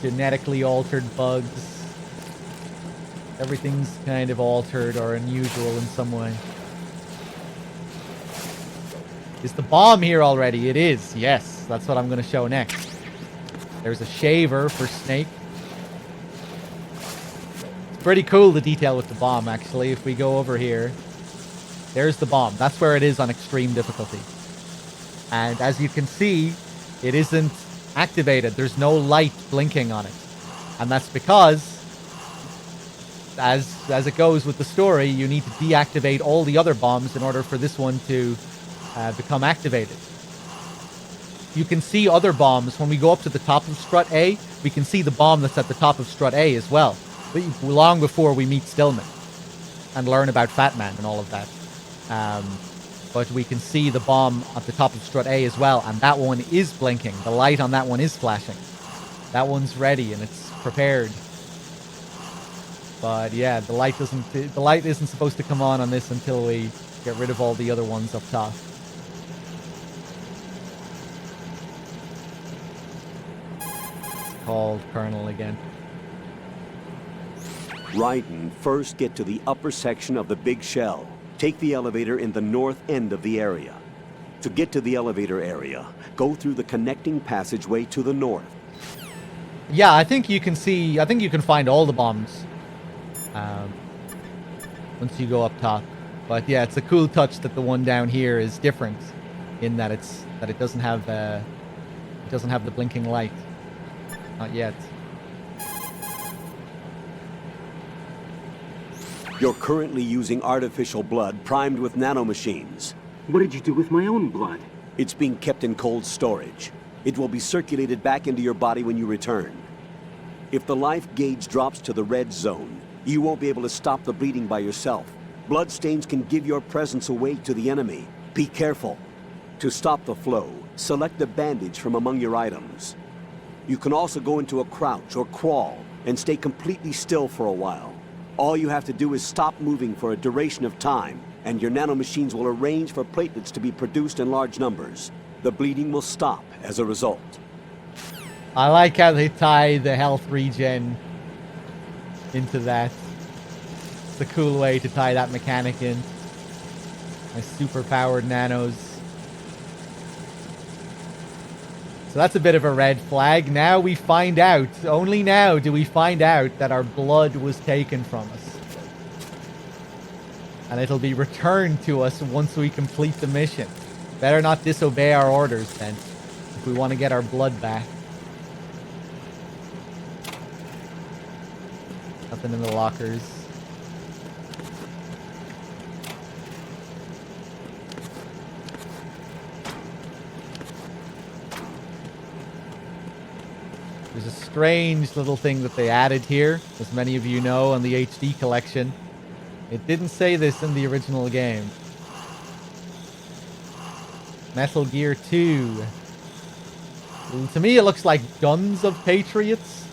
genetically altered bugs. Everything's kind of altered or unusual in some way. Is the bomb here already? It is, yes. That's what I'm going to show next. There's a shaver for Snake. It's pretty cool, the detail with the bomb, actually. If we go over here, there's the bomb. That's where it is on extreme difficulty. And as you can see, it isn't activated. There's no light blinking on it. And that's because, as it goes with the story, you need to deactivate all the other bombs in order for this one to become activated. You can see other bombs. When we go up to the top of Strut A, we can see the bomb that's at the top of Strut A as well. But long before we meet Stillman and learn about Fat Man and all of that. But we can see the bomb at the top of Strut A as well, and that one is blinking. The light on that one is flashing. That one's ready and it's prepared. But yeah, the light isn't supposed to come on this until we get rid of all the other ones up top. It's called Colonel again. Raiden, first get to the upper section of the big shell. Take the elevator in the north end of the area. To get to the elevator area, go through the connecting passageway to the north. Yeah, I think you can find all the bombs once you go up top. But yeah, it's a cool touch that the one down here is different in that it doesn't have the blinking light. Not yet. You're currently using artificial blood primed with nanomachines. What did you do with my own blood? It's being kept in cold storage. It will be circulated back into your body when you return. If the life gauge drops to the red zone, you won't be able to stop the bleeding by yourself. Bloodstains can give your presence away to the enemy. Be careful. To stop the flow, select a bandage from among your items. You can also go into a crouch or crawl and stay completely still for a while. All you have to do is stop moving for a duration of time, and your nanomachines will arrange for platelets to be produced in large numbers. The bleeding will stop as a result. I like how they tie the health regen into that. It's a cool way to tie that mechanic in. My super-powered nanos. So that's a bit of a red flag. Now we find out, only now do we find out that our blood was taken from us. And it'll be returned to us once we complete the mission. Better not disobey our orders then, if we want to get our blood back. Nothing in the lockers. There's a strange little thing that they added here, as many of you know, on the HD collection. It didn't say this in the original game. Metal Gear 2. To me, it looks like Guns of Patriots.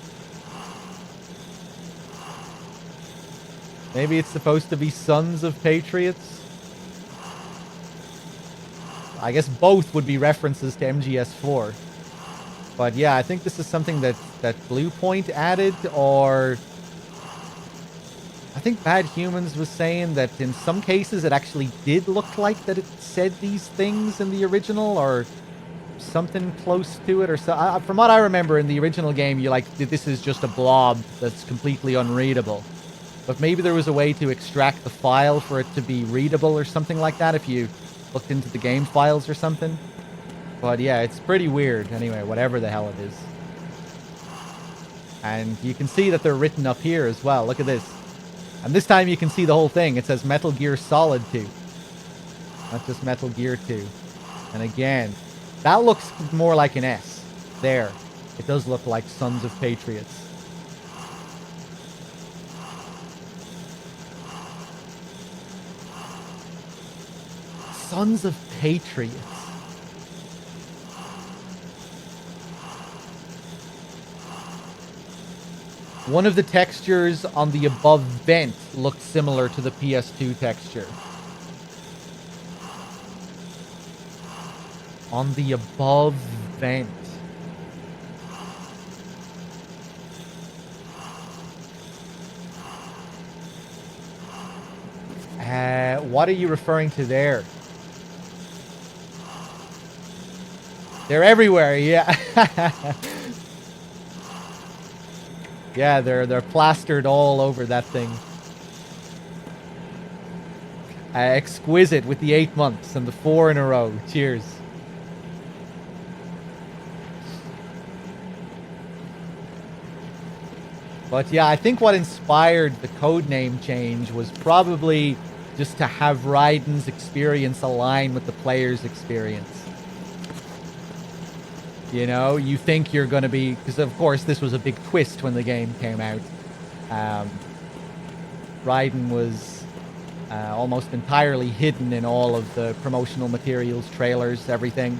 Maybe it's supposed to be Sons of Patriots. I guess both would be references to MGS4. But yeah, I think this is something that Blue Point added, or I think Bad Humans was saying that in some cases it actually did look like that it said these things in the original, or something close to it, or so. From what I remember in the original game, you like, this is just a blob that's completely unreadable. But maybe there was a way to extract the file for it to be readable or something like that if you looked into the game files or something. But yeah, it's pretty weird. Anyway, whatever the hell it is. And you can see that they're written up here as well. Look at this. And this time you can see the whole thing. It says Metal Gear Solid 2. Not just Metal Gear 2. And again, that looks more like an S. There. It does look like Sons of Patriots. Sons of Patriots. One of the textures on the above vent looked similar to the PS2 texture. On the above vent. What are you referring to there? They're everywhere, yeah. Yeah, they're plastered all over that thing. Exquisite with the 8 months and the 4 in a row. Cheers. But yeah, I think what inspired the codename change was probably just to have Raiden's experience align with the player's experience. You know, you think you're going to be... Because, of course, this was a big twist when the game came out. Raiden was almost entirely hidden in all of the promotional materials, trailers, everything.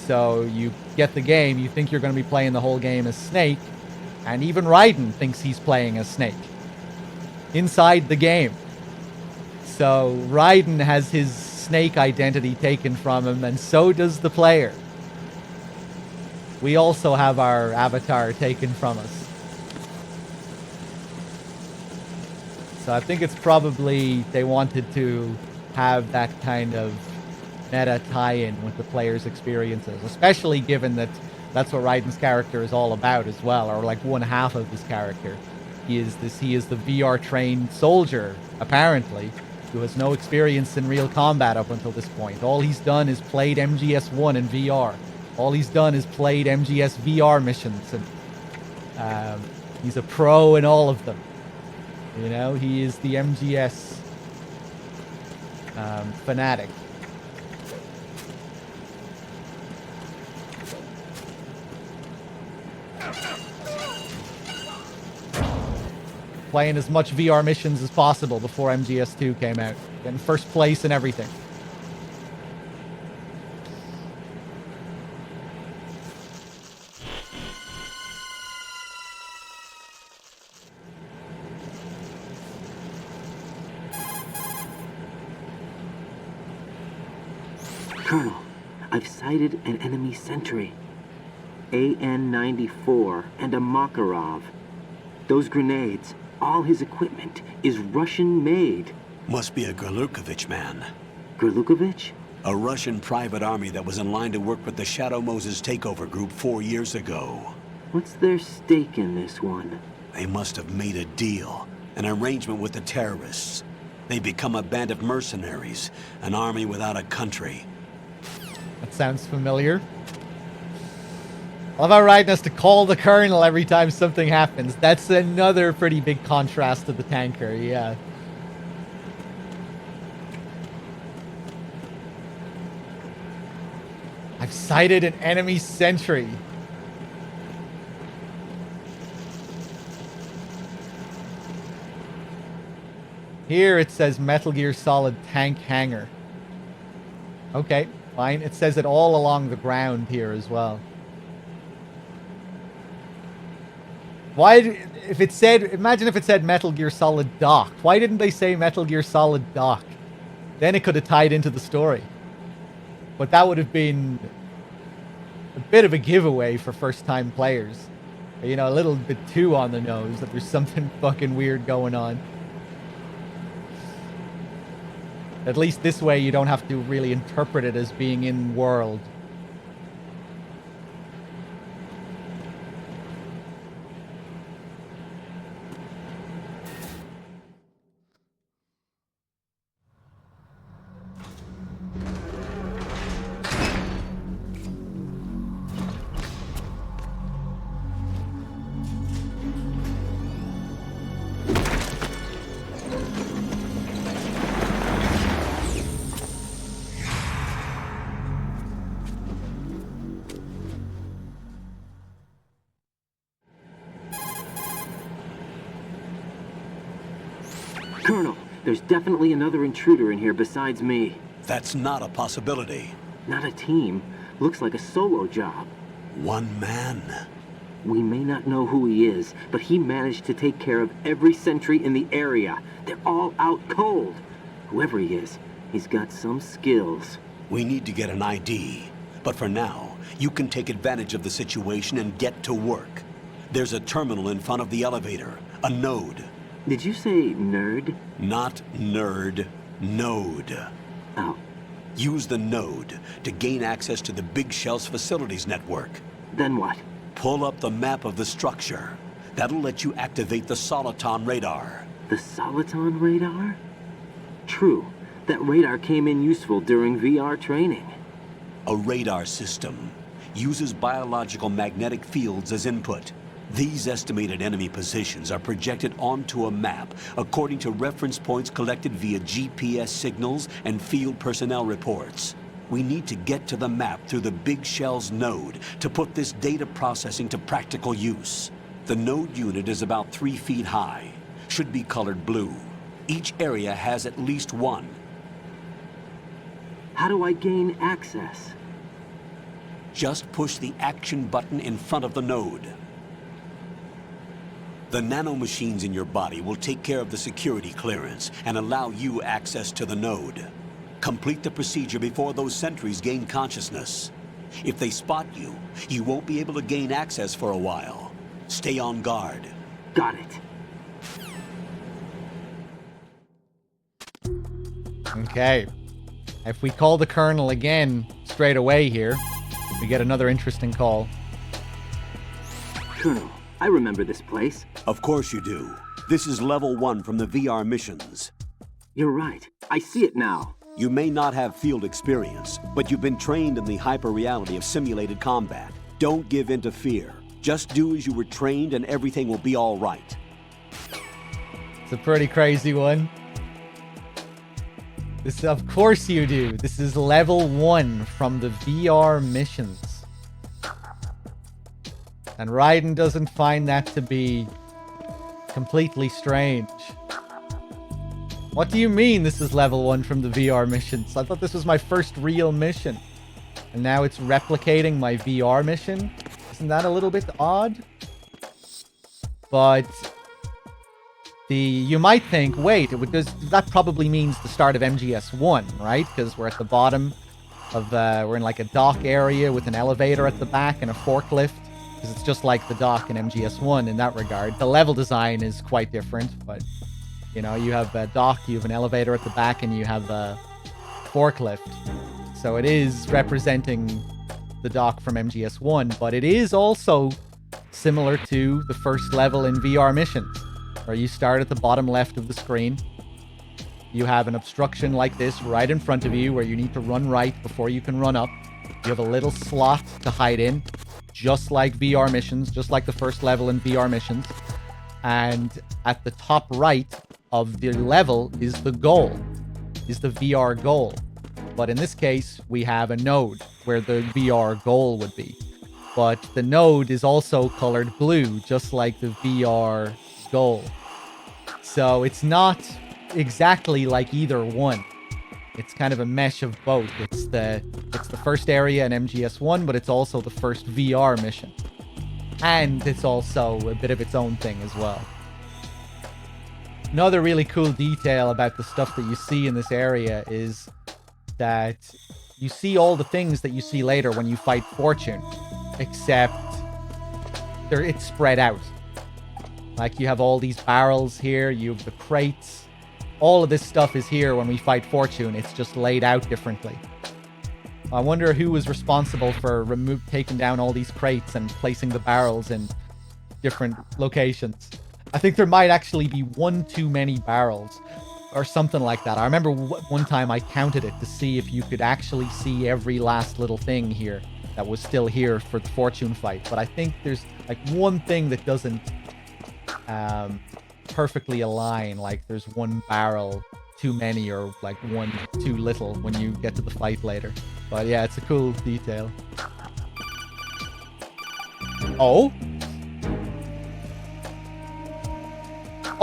So you get the game, you think you're going to be playing the whole game as Snake, and even Raiden thinks he's playing as Snake inside the game. So Raiden has his Snake identity taken from him, and so does the player. We also have our avatar taken from us. So I think it's probably they wanted to have that kind of meta tie-in with the player's experiences, especially given that that's what Raiden's character is all about as well, or like one half of his character. He is the VR-trained soldier, apparently, who has no experience in real combat up until this point. All he's done is played MGS1 in VR. All he's done is played MGS VR missions, and he's a pro in all of them. You know, he is the MGS fanatic. Playing as much VR missions as possible before MGS2 came out. Getting first place and everything. Colonel, I've sighted an enemy sentry. AN-94 and a Makarov. Those grenades, all his equipment, is Russian-made. Must be a Gorlukovich man. Gorlukovich? A Russian private army that was in line to work with the Shadow Moses takeover group 4 years ago. What's their stake in this one? They must have made a deal, an arrangement with the terrorists. They become a band of mercenaries, an army without a country. That sounds familiar. I love how Raiden has to call the Colonel every time something happens. That's another pretty big contrast to the tanker, yeah. I've sighted an enemy sentry. Here it says Metal Gear Solid tank hangar. Okay, fine. It says it all along the ground here as well. Why, if it said, imagine if it said Metal Gear Solid dock. Why didn't they say Metal Gear Solid dock? Then it could have tied into the story. But that would have been a bit of a giveaway for first-time players. You know, a little bit too on the nose that there's something fucking weird going on. At least this way you don't have to really interpret it as being in world. Colonel, there's definitely another intruder in here besides me. That's not a possibility. Not a team. Looks like a solo job. One man. We may not know who he is, but he managed to take care of every sentry in the area. They're all out cold. Whoever he is, he's got some skills. We need to get an ID. But for now, you can take advantage of the situation and get to work. There's a terminal in front of the elevator. A node. Did you say nerd? Not nerd. Node. Oh. Use the node to gain access to the Big Shell's facilities network. Then what? Pull up the map of the structure. That'll let you activate the Soliton radar. The Soliton radar? True. That radar came in useful during VR training. A radar system uses biological magnetic fields as input. These estimated enemy positions are projected onto a map according to reference points collected via GPS signals and field personnel reports. We need to get to the map through the Big Shell's node to put this data processing to practical use. The node unit is about 3 feet high, should be colored blue. Each area has at least one. How do I gain access? Just push the action button in front of the node. The nanomachines in your body will take care of the security clearance and allow you access to the node. Complete the procedure before those sentries gain consciousness. If they spot you, you won't be able to gain access for a while. Stay on guard. Got it. Okay. If we call the Colonel again straight away here, we get another interesting call. Colonel, I remember this place. Of course you do. This is level 1 from the VR missions. You're right. I see it now. You may not have field experience, but you've been trained in the hyper-reality of simulated combat. Don't give in to fear. Just do as you were trained and everything will be all right. It's a pretty crazy one. This, of course you do. This is level 1 from the VR missions. And Raiden doesn't find that to be completely strange. What do you mean this is level 1 from the VR missions? I thought this was my first real mission. And now it's replicating my VR mission? Isn't that a little bit odd? But you might think, wait, that probably means the start of MGS1, right? Because we're at the bottom of, we're in like a dock area with an elevator at the back and a forklift. Because it's just like the dock in MGS1 in that regard. The level design is quite different, but you know, you have a dock, you have an elevator at the back, and you have a forklift. So it is representing the dock from MGS1, but it is also similar to the first level in VR missions, where you start at the bottom left of the screen. You have an obstruction like this right in front of you where you need to run right before you can run up. You have a little slot to hide in, just like VR missions, just like the first level in VR missions. And at the top right of the level is the goal, is the VR goal. But in this case, we have a node where the VR goal would be. But the node is also colored blue, just like the VR goal. So it's not exactly like either one. It's kind of a mesh of both. It's the first area in MGS1, but it's also the first VR mission. And it's also a bit of its own thing as well. Another really cool detail about the stuff that you see in this area is that you see all the things that you see later when you fight Fortune, except it's spread out. Like, you have all these barrels here, you have the crates. All of this stuff is here when we fight Fortune. It's just laid out differently. I wonder who was responsible for taking down all these crates and placing the barrels in different locations. I think there might actually be one too many barrels or something like that. I remember one time I counted it to see if you could actually see every last little thing here that was still here for the Fortune fight. But I think there's like one thing that doesn't perfectly align. Like there's one barrel too many or like one too little when you get to the fight later. But yeah, it's a cool detail. Oh?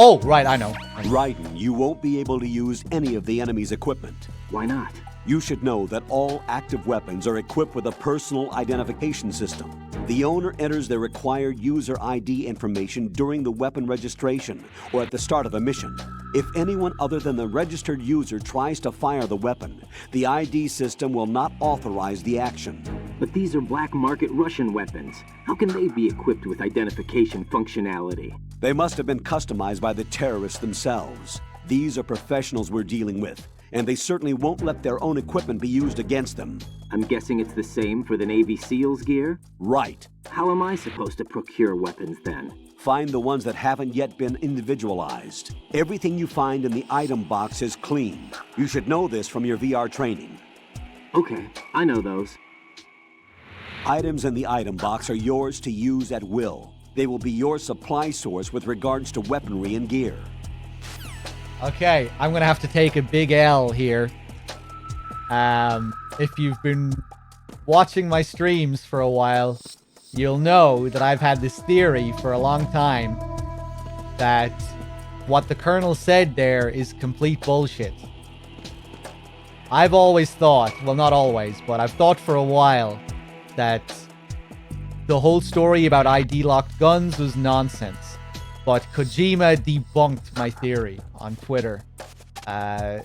Oh, right, I know. Raiden, you won't be able to use any of the enemy's equipment. Why not? You should know that all active weapons are equipped with a personal identification system. The owner enters their required user ID information during the weapon registration or at the start of a mission. If anyone other than the registered user tries to fire the weapon, the ID system will not authorize the action. But these are black market Russian weapons. How can they be equipped with identification functionality? They must have been customized by the terrorists themselves. These are professionals we're dealing with, and they certainly won't let their own equipment be used against them. I'm guessing it's the same for the Navy SEALs gear? Right. How am I supposed to procure weapons then? Find the ones that haven't yet been individualized. Everything you find in the item box is clean. You should know this from your VR training. Okay, I know those. Items in the item box are yours to use at will. They will be your supply source with regards to weaponry and gear. Okay, I'm gonna have to take a big L here. If you've been watching my streams for a while, you'll know that I've had this theory for a long time that what the Colonel said there is complete bullshit. I've always thought, well, not always, but I've thought for a while that the whole story about ID-locked guns was nonsense. But Kojima debunked my theory on Twitter a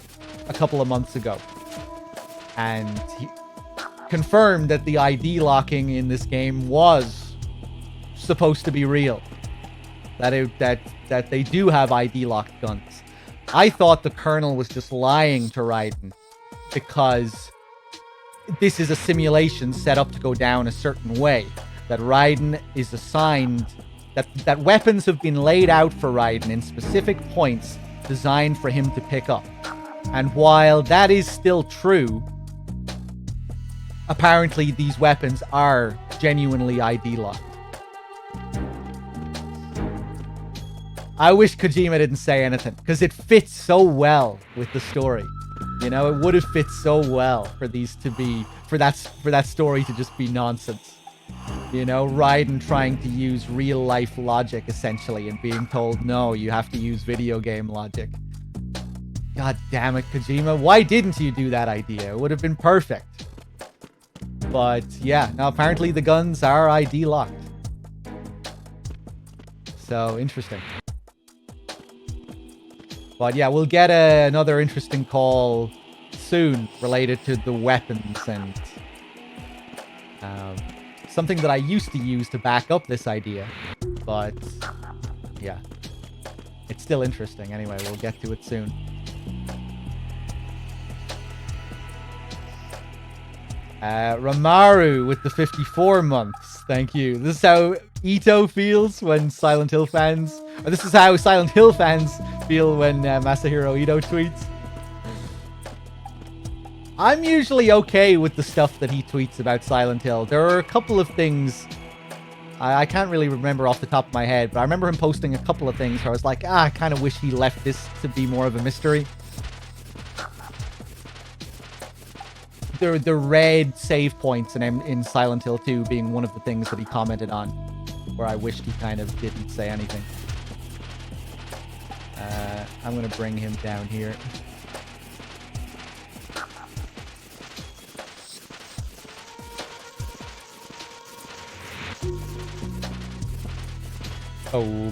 couple of months ago. And he confirmed that the ID locking in this game was supposed to be real. That they do have ID locked guns. I thought the Colonel was just lying to Raiden because this is a simulation set up to go down a certain way. That Raiden is assigned, that weapons have been laid out for Raiden in specific points designed for him to pick up. And while that is still true, apparently these weapons are genuinely ID locked. I wish Kojima didn't say anything, because it fits so well with the story. You know, it would have fit so well for these to be, for that story to just be nonsense. You know, Raiden trying to use real life logic essentially and being told, no, you have to use video game logic. God damn it, Kojima. Why didn't you do that idea? It would have been perfect. But yeah, now apparently the guns are ID locked. So, interesting. But yeah, we'll get another interesting call soon related to the weapons and something that I used to use to back up this idea. But yeah, it's still interesting. Anyway, we'll get to it soon. Ramaru with the 54 months. Thank you. This is how Ito feels when Silent Hill fans... Or this is how Silent Hill fans feel when Masahiro Ito tweets. I'm usually okay with the stuff that he tweets about Silent Hill. There are a couple of things... I can't really remember off the top of my head, but I remember him posting a couple of things where I was like, I kind of wish he left this to be more of a mystery. The red save points in Silent Hill 2 being one of the things that he commented on, where I wished he kind of didn't say anything. I'm going to bring him down here. Oh.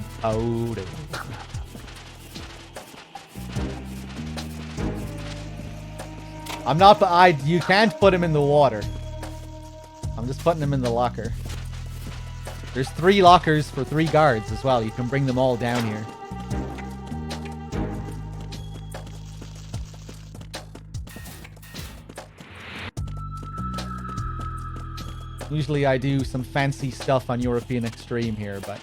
I'm not, you can't put him in the water. I'm just putting him in the locker. There's 3 lockers for 3 guards as well. You can bring them all down here. Usually I do some fancy stuff on European Extreme here, but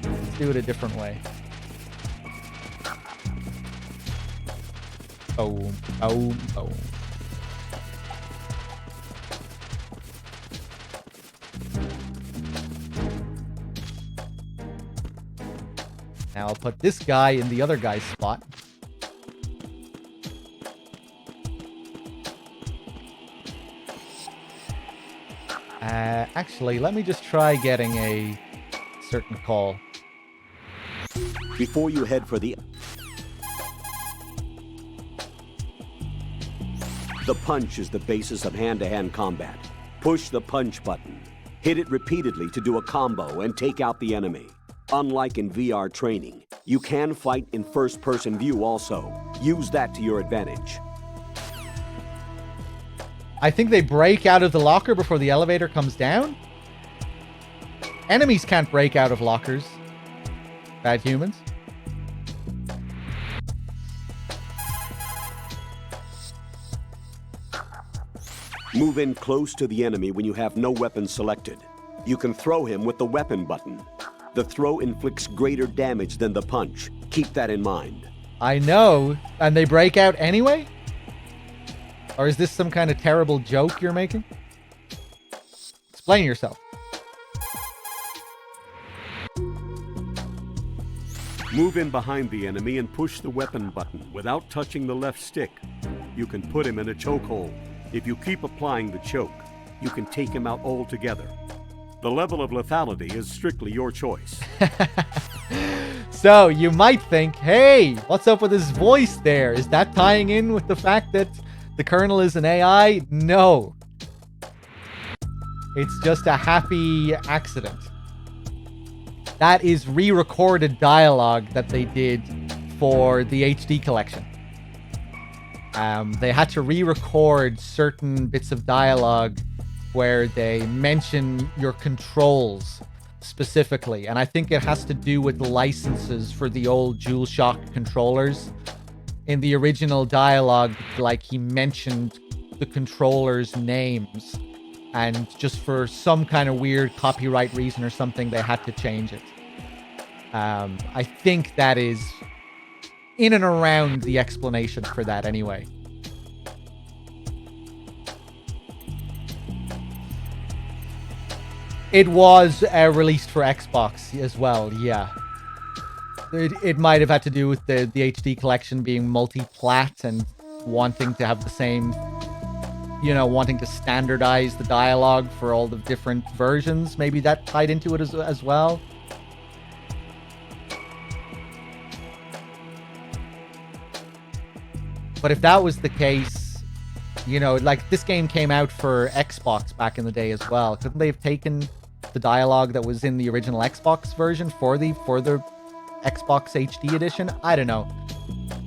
let's do it a different way. Boom, boom, boom. Now I'll put this guy in the other guy's spot. Actually, let me just try getting a certain call. Before you head for the punch is the basis of hand-to-hand combat. Push the punch button. Hit it repeatedly to do a combo and take out the enemy. Unlike in VR training, you can fight in first-person view also. Use that to your advantage. I think they break out of the locker before the elevator comes down. Enemies can't break out of lockers. Bad humans. Move in close to the enemy when you have no weapon selected. You can throw him with the weapon button. The throw inflicts greater damage than the punch. Keep that in mind. I know. And they break out anyway? Or is this some kind of terrible joke you're making? Explain yourself. Move in behind the enemy and push the weapon button without touching the left stick. You can put him in a chokehold. If you keep applying the choke, you can take him out altogether. The level of lethality is strictly your choice. So you might think, hey, what's up with his voice there? Is that tying in with the fact that the Colonel is an AI? No. It's just a happy accident. That is re-recorded dialogue that they did for the HD collection. They had to re-record certain bits of dialogue where they mention your controls specifically. And I think it has to do with the licenses for the old DualShock controllers. In the original dialogue, like, he mentioned the controllers' names. And just for some kind of weird copyright reason or something, they had to change it. I think that is in and around the explanation for that anyway. It was released for Xbox as well, yeah. It might have had to do with the HD collection being multi-plat and wanting to have the same, you know, wanting to standardize the dialogue for all the different versions. Maybe that tied into it as well. But if that was the case, you know, like, this game came out for Xbox back in the day as well. Couldn't they have taken the dialogue that was in the original Xbox version for the Xbox HD edition? I don't know.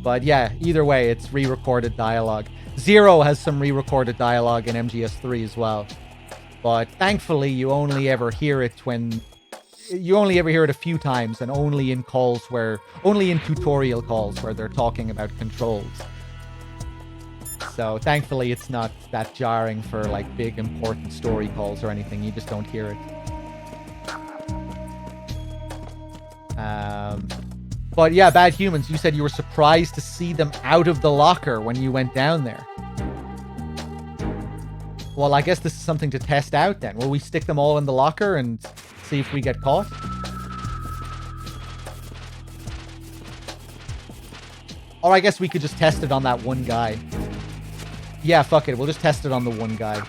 But yeah, either way, it's re-recorded dialogue. Zero has some re-recorded dialogue in MGS3 as well. But thankfully, you only ever hear it a few times, and only in tutorial calls where they're talking about controls. So thankfully it's not that jarring for like big important story calls or anything. You just don't hear it. But yeah, Bad Humans, you said you were surprised to see them out of the locker when you went down there. Well, I guess this is something to test out then. Will we stick them all in the locker and see if we get caught? Or I guess we could just test it on that one guy. Yeah, fuck it. We'll just test it on the one guy.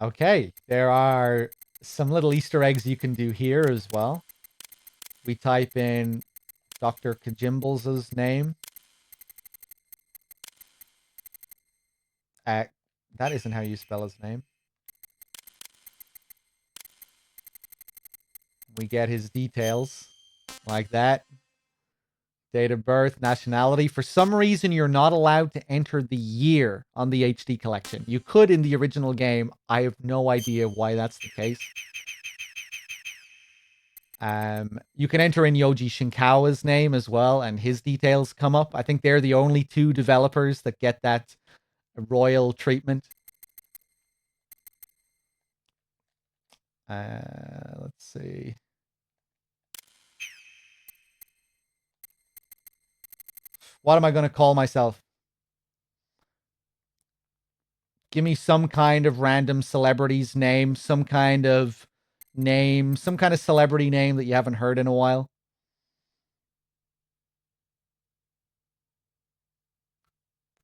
Okay, there are some little Easter eggs you can do here as well. We type in Dr. Kajimbles' name. That isn't how you spell his name. We get his details like that. Date of birth, nationality. For some reason, you're not allowed to enter the year on the HD collection. You could in the original game. I have no idea why that's the case. You can enter in Yoji Shinkawa's name as well, and his details come up. I think they're the only two developers that get that royal treatment. Let's see. What am I going to call myself? Give me some kind of random celebrity's name, some kind of celebrity name that you haven't heard in a while.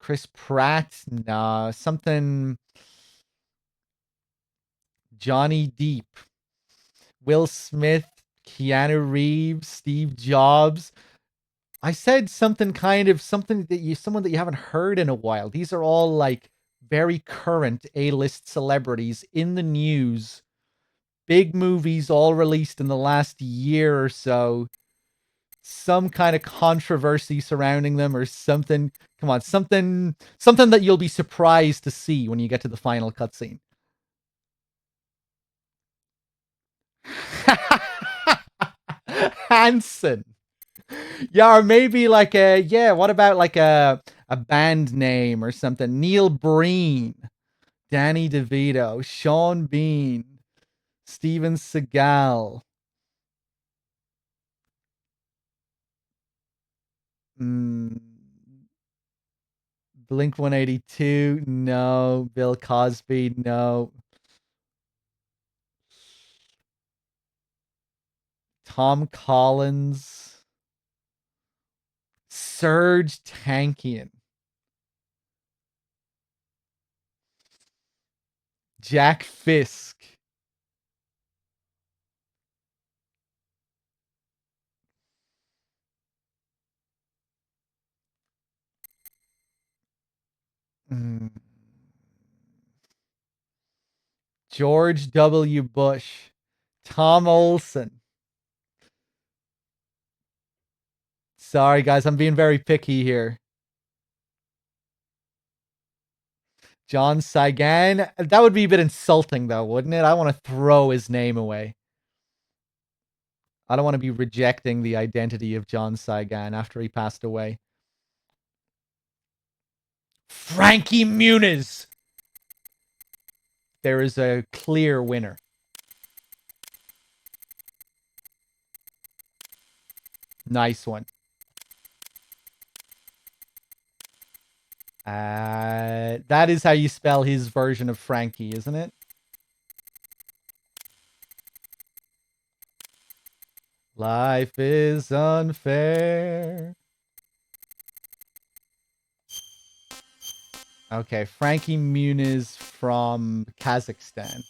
Chris Pratt? Nah, something... Johnny Depp. Will Smith, Keanu Reeves, Steve Jobs. I said someone that you haven't heard in a while. These are all like very current A-list celebrities in the news. Big movies all released in the last year or so. Some kind of controversy surrounding them or something. Come on, something that you'll be surprised to see when you get to the final cutscene. Hanson. Yeah, or maybe like what about like a band name or something? Neil Breen, Danny DeVito, Sean Bean, Steven Seagal. Blink 182, no. Bill Cosby, no. Tom Collins. Serge Tankian. Jack Fisk. George W. Bush. Tom Olson. Sorry, guys, I'm being very picky here. John Sagan. That would be a bit insulting, though, wouldn't it? I want to throw his name away. I don't want to be rejecting the identity of John Sagan after he passed away. Frankie Muniz. There is a clear winner. Nice one. That is how you spell his version of Frankie, isn't it? Life is unfair. Okay, Frankie Muniz from Kazakhstan.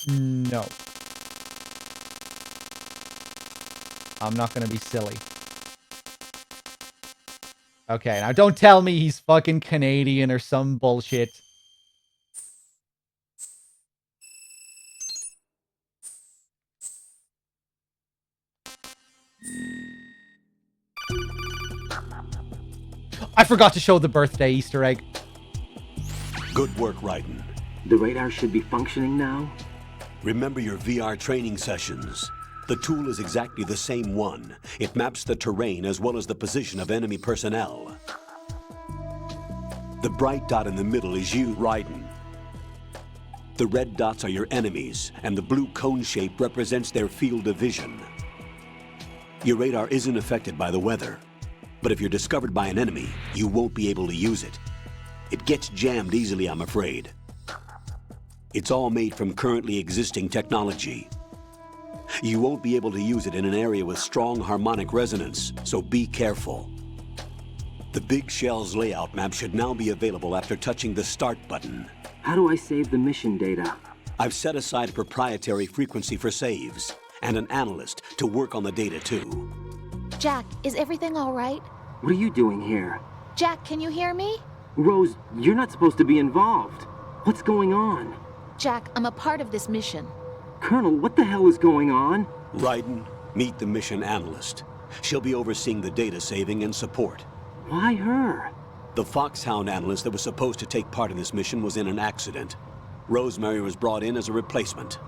No. I'm not gonna be silly. Okay, now don't tell me he's fucking Canadian or some bullshit. I forgot to show the birthday Easter egg. Good work, Raiden. The radar should be functioning now? Remember your VR training sessions. The tool is exactly the same one. It maps the terrain as well as the position of enemy personnel. The bright dot in the middle is you, Raiden. The red dots are your enemies, and the blue cone shape represents their field of vision. Your radar isn't affected by the weather, but if you're discovered by an enemy, you won't be able to use it. It gets jammed easily, I'm afraid. It's all made from currently existing technology. You won't be able to use it in an area with strong harmonic resonance, so be careful. The Big Shell's layout map should now be available after touching the Start button. How do I save the mission data? I've set aside a proprietary frequency for saves, and an analyst to work on the data too. Jack, is everything all right? What are you doing here? Jack, can you hear me? Rose, you're not supposed to be involved. What's going on? Jack, I'm a part of this mission. Colonel, what the hell is going on? Raiden, meet the mission analyst. She'll be overseeing the data saving and support. Why her? The Foxhound analyst that was supposed to take part in this mission was in an accident. Rosemary was brought in as a replacement.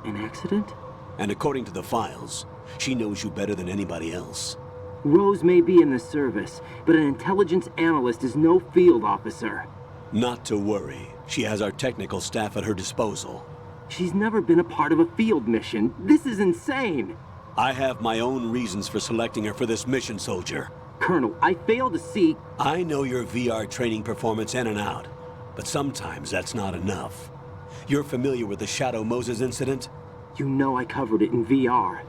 An accident? And according to the files, she knows you better than anybody else. Rose may be in the service, but an intelligence analyst is no field officer. Not to worry. She has our technical staff at her disposal. She's never been a part of a field mission. This is insane. I have my own reasons for selecting her for this mission, soldier. Colonel, I fail to see... I know your VR training performance in and out, but sometimes that's not enough. You're familiar with the Shadow Moses incident? You know I covered it in VR.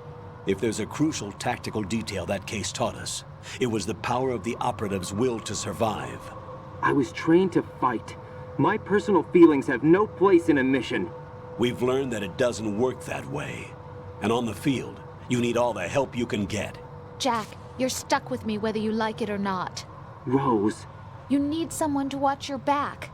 If there's a crucial tactical detail that case taught us, it was the power of the operative's will to survive. I was trained to fight. My personal feelings have no place in a mission. We've learned that it doesn't work that way. And on the field, you need all the help you can get. Jack, you're stuck with me whether you like it or not. Rose. You need someone to watch your back.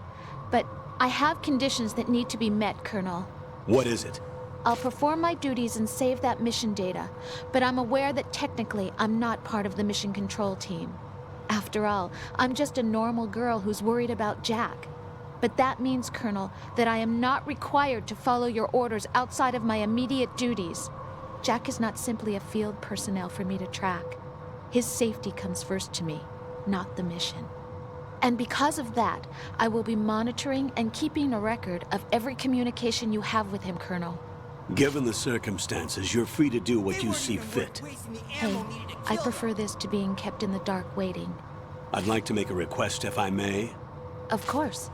But I have conditions that need to be met, Colonel. What is it? I'll perform my duties and save that mission data, but I'm aware that technically I'm not part of the mission control team. After all, I'm just a normal girl who's worried about Jack. But that means, Colonel, that I am not required to follow your orders outside of my immediate duties. Jack is not simply a field personnel for me to track. His safety comes first to me, not the mission. And because of that, I will be monitoring and keeping a record of every communication you have with him, Colonel. Given the circumstances, you're free to do what you see fit. Hey, I prefer this to being kept in the dark waiting. I'd like to make a request, if I may. Of course.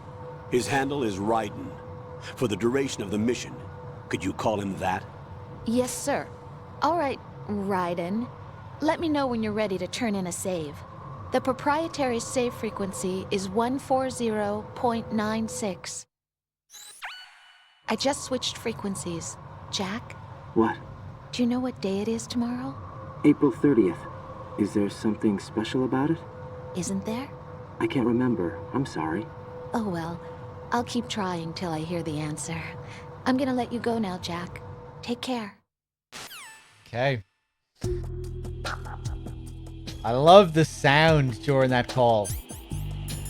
His handle is Raiden. For the duration of the mission, could you call him that? Yes, sir. All right, Raiden. Let me know when you're ready to turn in a save. The proprietary save frequency is 140.96. I just switched frequencies. Jack? What? Do you know what day it is tomorrow? April 30th. Is there something special about it? Isn't there? I can't remember. I'm sorry. Oh well. I'll keep trying till I hear the answer. I'm gonna let you go now, Jack. Take care. Okay. I love the sound during that call.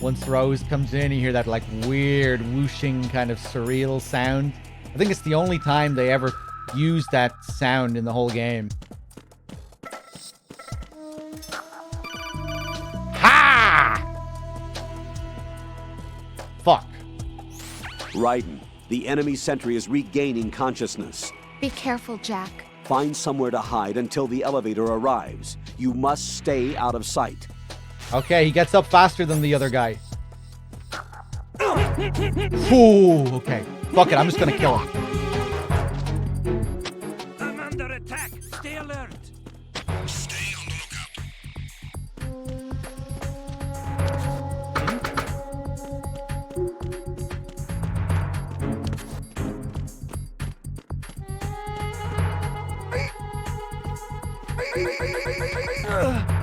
Once Rose comes in, you hear that like weird whooshing kind of surreal sound. I think it's the only time they ever use that sound in the whole game. Ha! Fuck. Raiden, the enemy sentry is regaining consciousness. Be careful, Jack. Find somewhere to hide until the elevator arrives. You must stay out of sight. Okay, he gets up faster than the other guy. Ooh, okay. Fuck it, I'm just gonna kill him. I'm under attack. Stay alert. Stay on the lookout.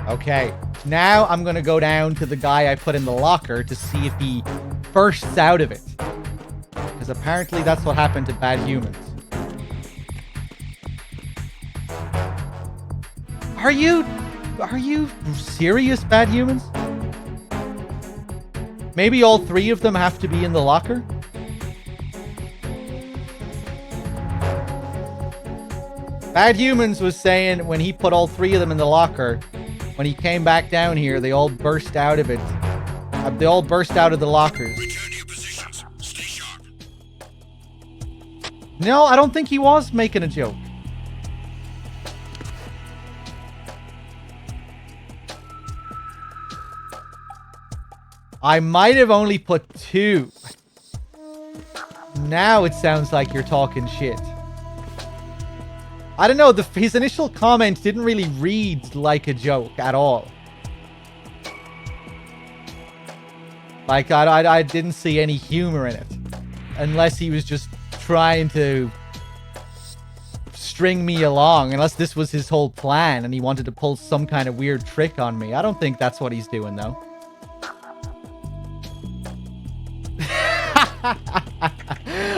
Okay, now I'm gonna go down to the guy I put in the locker to see if he bursts out of it. Because apparently that's what happened to bad humans. Are you serious, bad humans? Maybe all three of them have to be in the locker? Bad Humans was saying when he put all three of them in the locker, when he came back down here, they all burst out of it. They all burst out of the lockers. Return to your positions. Stay sharp. No, I don't think he was making a joke. I might have only put two. Now it sounds like you're talking shit. I don't know, his initial comment didn't really read like a joke at all. Like, I didn't see any humor in it. Unless he was just trying to string me along. Unless this was his whole plan and he wanted to pull some kind of weird trick on me. I don't think that's what he's doing, though.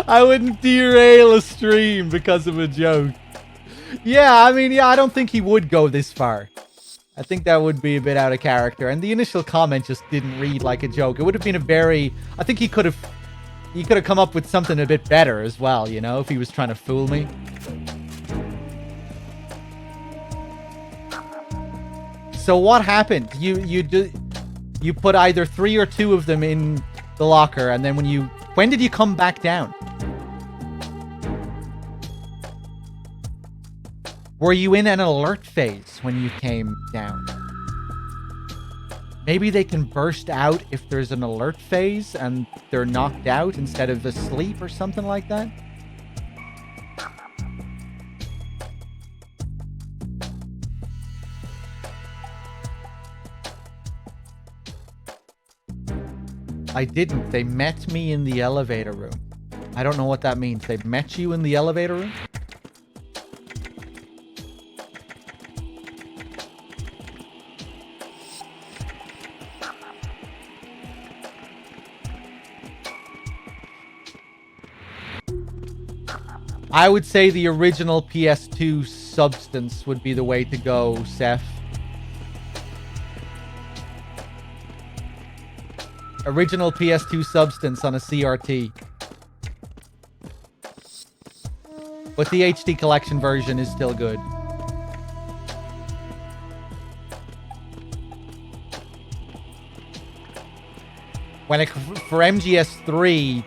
I wouldn't derail a stream because of a joke. Yeah, I mean, yeah, I don't think he would go this far. I think that would be a bit out of character. And the initial comment just didn't read like a joke. It would have been a very... I think he could have come up with something a bit better as well, you know, if he was trying to fool me. So what happened? You put either 3 or 2 of them in the locker, and then when did you come back down? Were you in an alert phase when you came down? Maybe they can burst out if there's an alert phase and they're knocked out instead of asleep or something like that. I didn't. They met me in the elevator room. I don't know what that means. They met you in the elevator room? I would say the original PS2 substance would be the way to go, Seth. Original PS2 substance on a CRT. But the HD collection version is still good. For MGS3,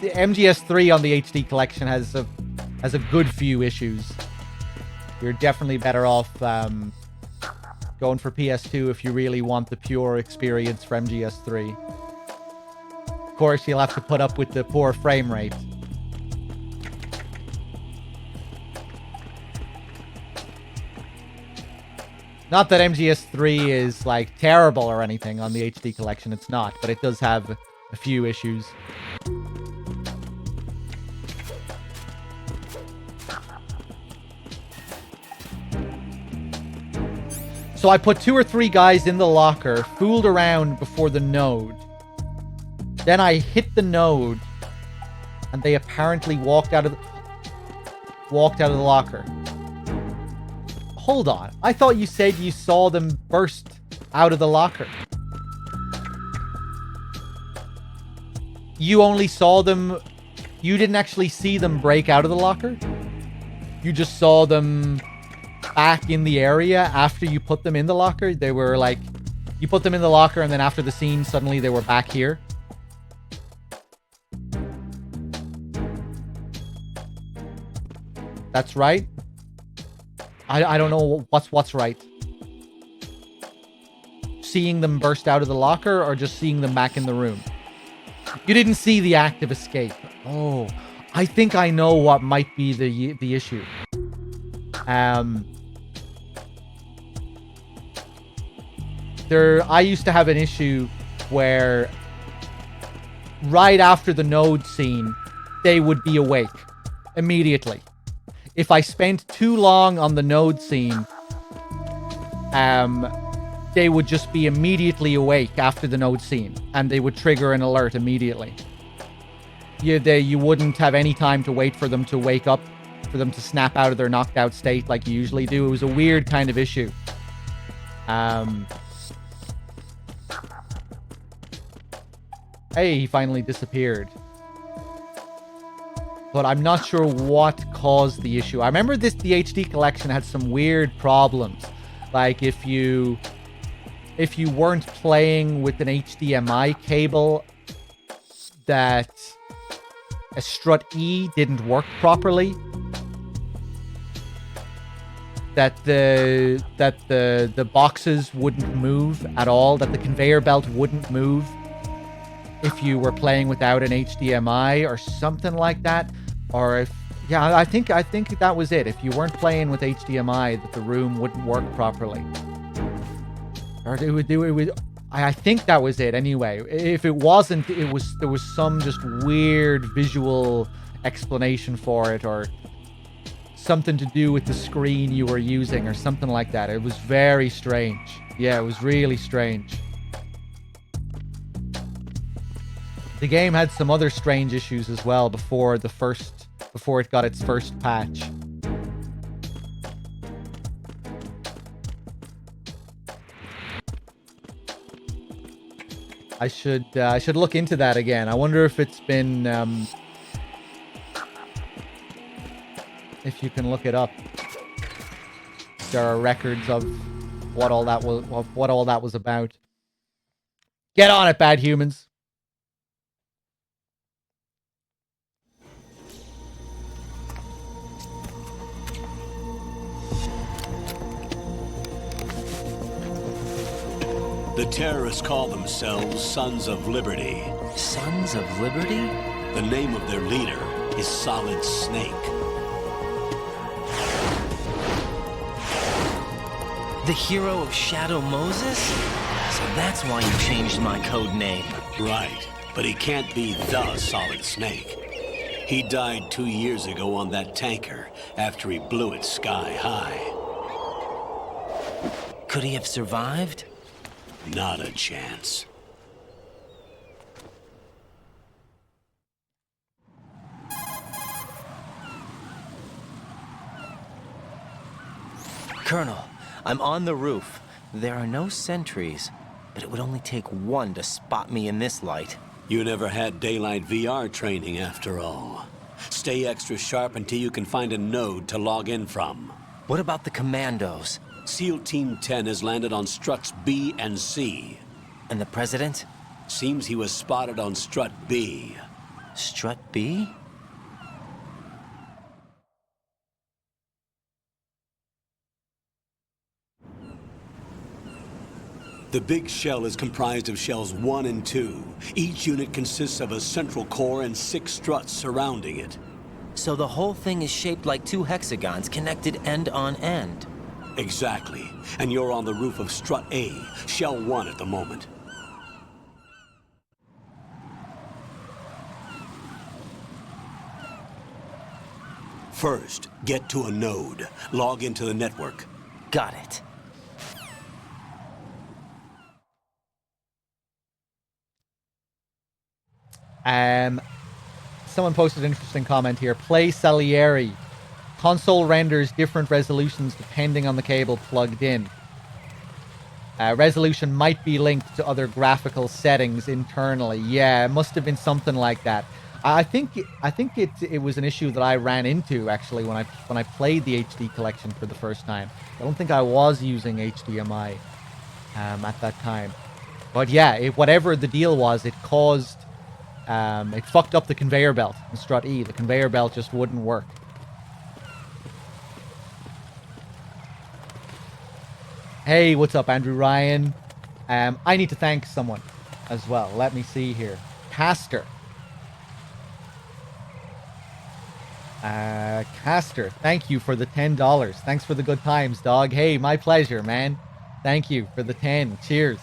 the MGS3 on the HD collection has a good few issues. You're definitely better off going for PS2 if you really want the pure experience for MGS3. Of course, you'll have to put up with the poor frame rate. Not that MGS3 is like terrible or anything on the HD collection, it's not, but it does have a few issues. So I put 2 or 3 guys in the locker, fooled around before the node. Then I hit the node, and they apparently walked out of the locker. Hold on. I thought you said you saw them burst out of the locker. You only saw them... You didn't actually see them break out of the locker? You just saw them back in the area after you put them in the locker? They were like... You put them in the locker and then after the scene, suddenly they were back here? That's right? I don't know what's right. Seeing them burst out of the locker or just seeing them back in the room? You didn't see the act of escape. Oh, I think I know what might be the issue. I used to have an issue where right after the node scene, they would be awake immediately. If I spent too long on the node scene, they would just be immediately awake after the node scene, and they would trigger an alert immediately. You wouldn't have any time to wait for them to wake up, for them to snap out of their knocked out state like you usually do. It was a weird kind of issue. Hey, he finally disappeared. But I'm not sure what caused the issue. I remember the HD collection had some weird problems. Like if you weren't playing with an HDMI cable, that a strut E didn't work properly. That the boxes wouldn't move at all, that the conveyor belt wouldn't move if you were playing without an HDMI or something like that. Or if, yeah, I think that was it. If you weren't playing with HDMI, that the room wouldn't work properly. Or it would I think that was it anyway. If it wasn't, there was some just weird visual explanation for it, or something to do with the screen you were using or something like that. It was very strange. Yeah, it was really strange. The game had some other strange issues as well before it got its first patch. I should look into that again. I wonder if it's been if you can look it up. There are records of what all that was about. Get on it, bad humans. The terrorists call themselves Sons of Liberty. Sons of Liberty? The name of their leader is Solid Snake. The hero of Shadow Moses? So that's why you changed my code name. Right, but he can't be the Solid Snake. He died 2 years ago on that tanker after he blew it sky high. Could he have survived? Not a chance. Colonel, I'm on the roof. There are no sentries, but it would only take one to spot me in this light. You never had daylight VR training after all. Stay extra sharp until you can find a node to log in from. What about the commandos? SEAL Team 10 has landed on struts B and C. And the President? Seems he was spotted on strut B. Strut B? The big shell is comprised of shells 1 and 2. Each unit consists of a central core and 6 struts surrounding it. So the whole thing is shaped like 2 hexagons connected end on end. Exactly. And you're on the roof of strut A, shell 1 at the moment. First, get to a node. Log into the network. Got it. Someone posted an interesting comment here. Play Salieri. Console renders different resolutions depending on the cable plugged in. Resolution might be linked to other graphical settings internally. Yeah, it must have been something like that. I think it was an issue that I ran into actually when I played the HD collection for the first time. I don't think I was using HDMI at that time. But yeah, whatever the deal was, it caused it fucked up the conveyor belt in strut E. The conveyor belt just wouldn't work. Hey, what's up, Andrew Ryan? I need to thank someone as well. Let me see here. Caster. Caster, thank you for the $10. Thanks for the good times, dog. Hey, my pleasure, man. Thank you for the 10. Cheers.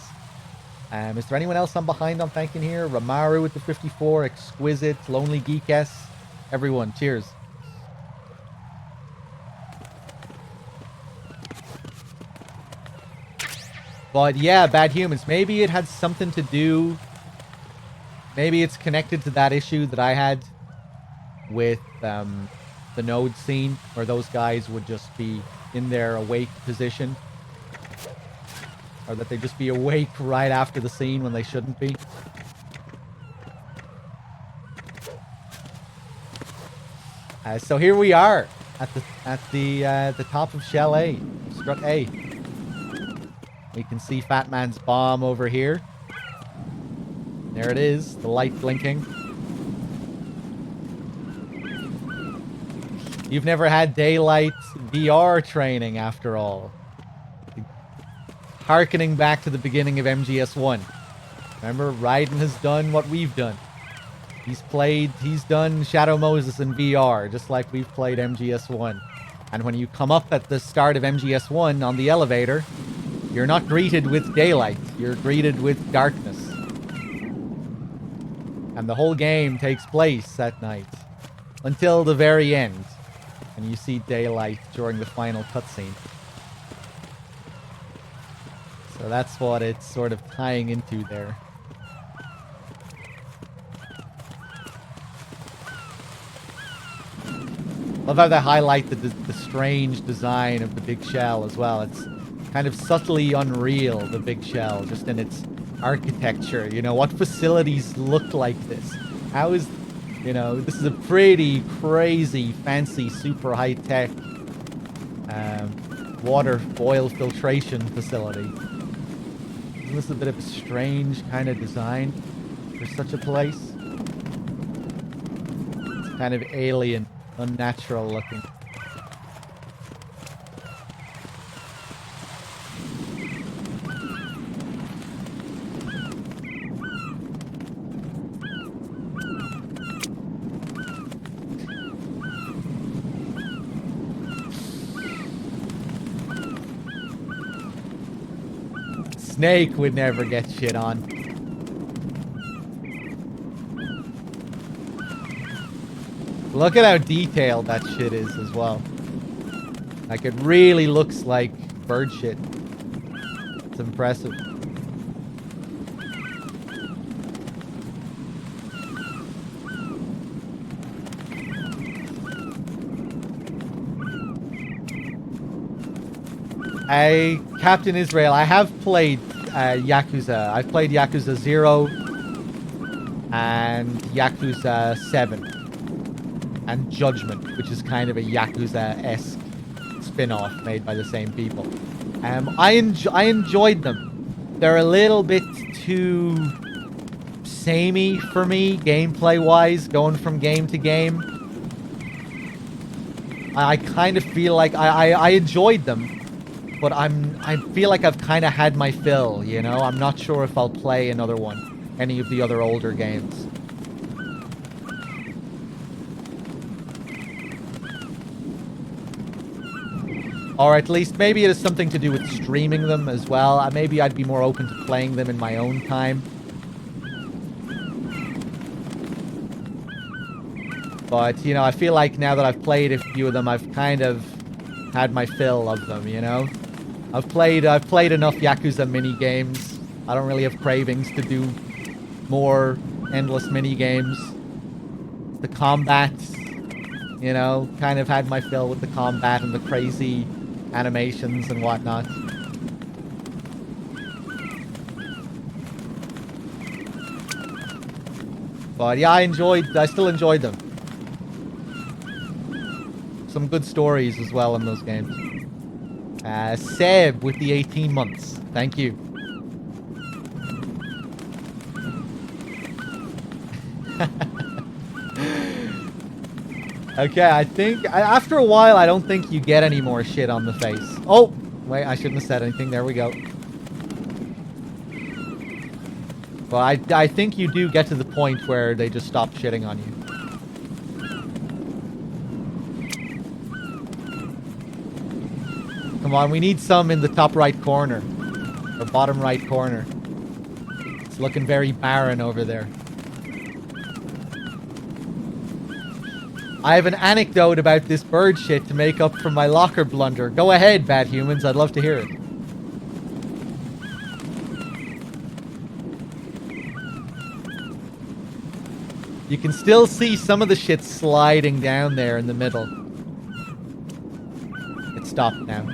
Is there anyone else I'm behind on thanking here? Ramaru with the 54, Exquisite, Lonely Geek S. Everyone, cheers. But yeah, Bad Humans, maybe it had something to do. Maybe it's connected to that issue that I had with the node scene, where those guys would just be in their awake position. Or that they just be awake right after the scene when they shouldn't be. So here we are at the top of Shell A, Strut A. We can see Fat Man's bomb over here. There it is, the light blinking. You've never had daylight VR training after all. Harkening back to the beginning of MGS1. Remember, Raiden has done what we've done. He's done Shadow Moses in VR, just like we've played MGS1. And when you come up at the start of MGS1 on the elevator, You're not greeted with daylight. You're greeted with darkness. And the whole game takes place at night. Until the very end. And you see daylight during the final cutscene. So that's what it's sort of tying into there. Love how they highlight the strange design of the big shell as well. It's kind of subtly unreal, the big shell, just in its architecture. You know, what facilities look like this? How is, you know, this is a pretty crazy, fancy, super high-tech water oil filtration facility. Isn't this a bit of a strange kind of design for such a place? It's kind of alien, unnatural looking. Snake would never get shit on. Look at how detailed that shit is as well. Like, it really looks like bird shit. It's impressive. Captain Israel, I have played Yakuza. I've played Yakuza 0 and Yakuza 7 and Judgment, which is kind of a Yakuza-esque spin-off made by the same people. I enjoyed them. They're a little bit too samey for me, gameplay-wise, going from game to game. I kind of feel like I enjoyed them. But I feel like I've kind of had my fill, you know? I'm not sure if I'll play another one, any of the other older games. Or at least maybe it has something to do with streaming them as well. Maybe I'd be more open to playing them in my own time. But, you know, I feel like now that I've played a few of them, I've kind of had my fill of them, you know? I've played enough Yakuza mini games. I don't really have cravings to do more endless mini games. The combat, you know, kind of had my fill with the combat and the crazy animations and whatnot. But yeah, I still enjoyed them. Some good stories as well in those games. Seb with the 18 months. Thank you. Okay, I think after a while, I don't think you get any more shit on the face. Oh, wait, I shouldn't have said anything. There we go. But I think you do get to the point where they just stop shitting on you. Come on, we need some in the top right corner. Or bottom right corner. It's looking very barren over there. I have an anecdote about this bird shit to make up for my locker blunder. Go ahead, bad humans. I'd love to hear it. You can still see some of the shit sliding down there in the middle. It stopped now.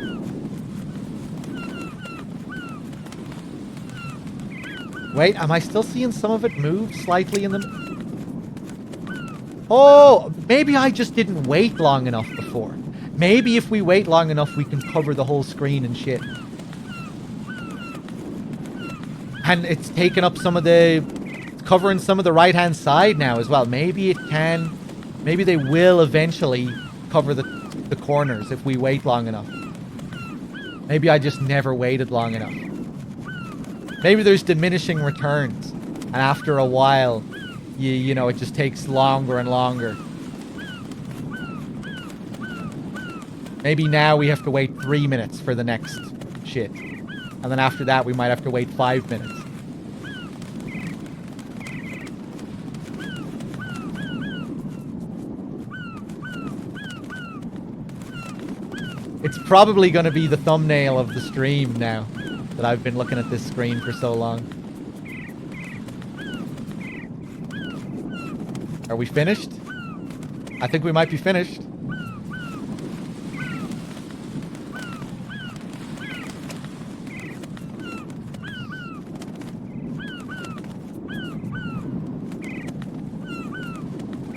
Wait, am I still seeing some of it move slightly in the... Oh, maybe I just didn't wait long enough before. Maybe if we wait long enough, we can cover the whole screen and shit. And it's taken up some of the... covering some of the right-hand side now as well. Maybe it can... Maybe they will eventually cover the corners if we wait long enough. Maybe I just never waited long enough. Maybe there's diminishing returns. And after a while, you know, it just takes longer and longer. Maybe now we have to wait 3 minutes for the next shit. And then after that, we might have to wait 5 minutes. It's probably going to be the thumbnail of the stream now that I've been looking at this screen for so long. Are we finished? I think we might be finished.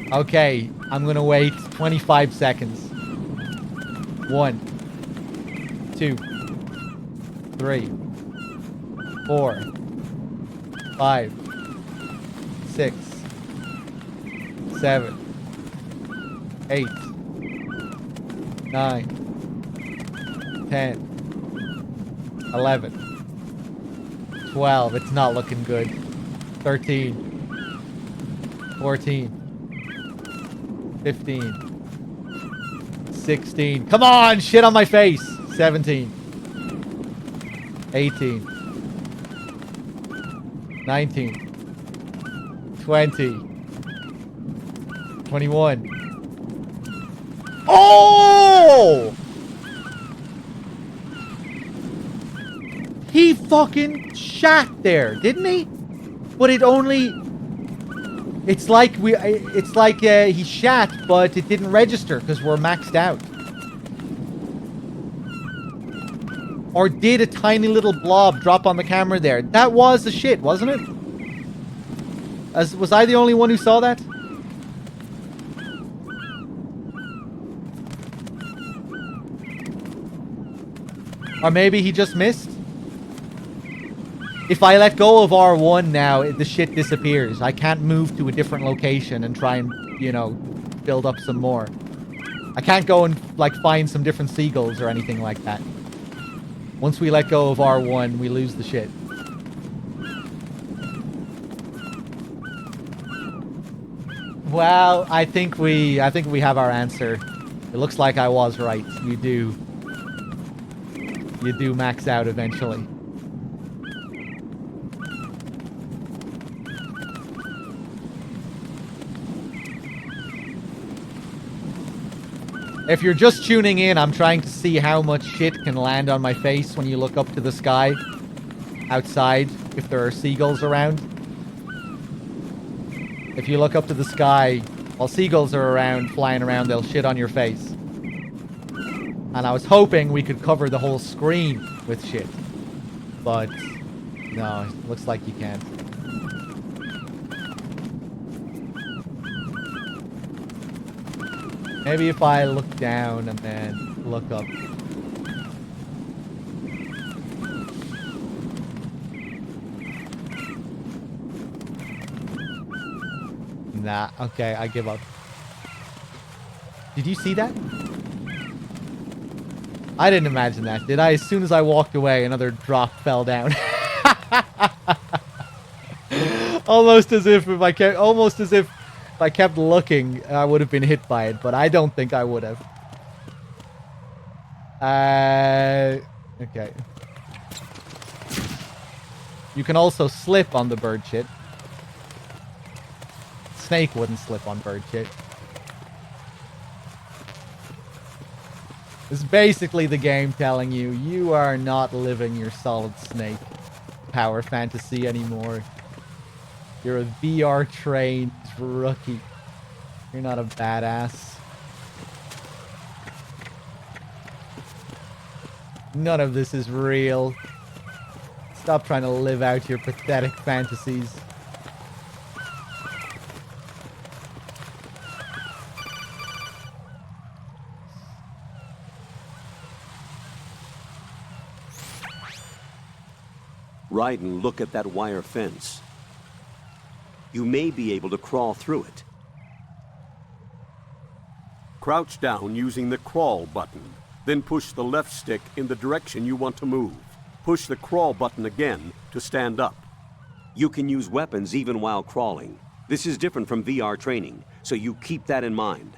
Okay, I'm gonna wait 25 seconds. 1, 2, 3, 4, 5, 6, 7, 8, 9, 10, 11, 12. It's not looking good. 13, 14, 15, 16. Come on, shit on my face. 17, 18, 19, 20, 21. Oh! He fucking shot there, didn't he? But it only... It's like he shat, but it didn't register because we're maxed out. Or did a tiny little blob drop on the camera there? That was the shit, wasn't it? Was I the only one who saw that? Or maybe he just missed? If I let go of R1 now, the shit disappears. I can't move to a different location and try and, you know, build up some more. I can't go and, like, find some different seagulls or anything like that. Once we let go of R1, we lose the shit. Well, I think we have our answer. It looks like I was right. You do max out eventually. If you're just tuning in, I'm trying to see how much shit can land on my face when you look up to the sky outside, if there are seagulls around. If you look up to the sky, while seagulls are around, flying around, they'll shit on your face. And I was hoping we could cover the whole screen with shit. But, no, it looks like you can't. Maybe if I look down and then look up. Nah, okay, I give up. Did you see that? I didn't imagine that, did I? As soon as I walked away, another drop fell down. Almost as if I kept looking, I would have been hit by it, but I don't think I would have. Okay. You can also slip on the bird shit. Snake wouldn't slip on bird shit. It's basically the game telling you, you are not living your Solid Snake power fantasy anymore. You're a VR trained rookie. You're not a badass. None of this is real. Stop trying to live out your pathetic fantasies. Raiden, look at that wire fence. You may be able to crawl through it. Crouch down using the crawl button. Then push the left stick in the direction you want to move. Push the crawl button again to stand up. You can use weapons even while crawling. This is different from VR training, so you keep that in mind.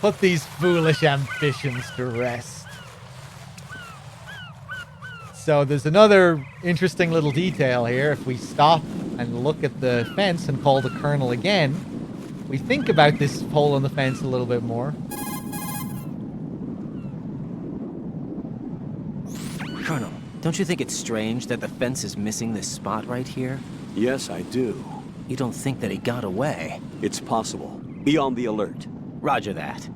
Put these foolish ambitions to rest. So there's another interesting little detail here. If we stop and look at the fence and call the Colonel again, we think about this hole in the fence a little bit more. Colonel, don't you think it's strange that the fence is missing this spot right here? Yes, I do. You don't think that he got away? It's possible. Be on the alert. Roger that.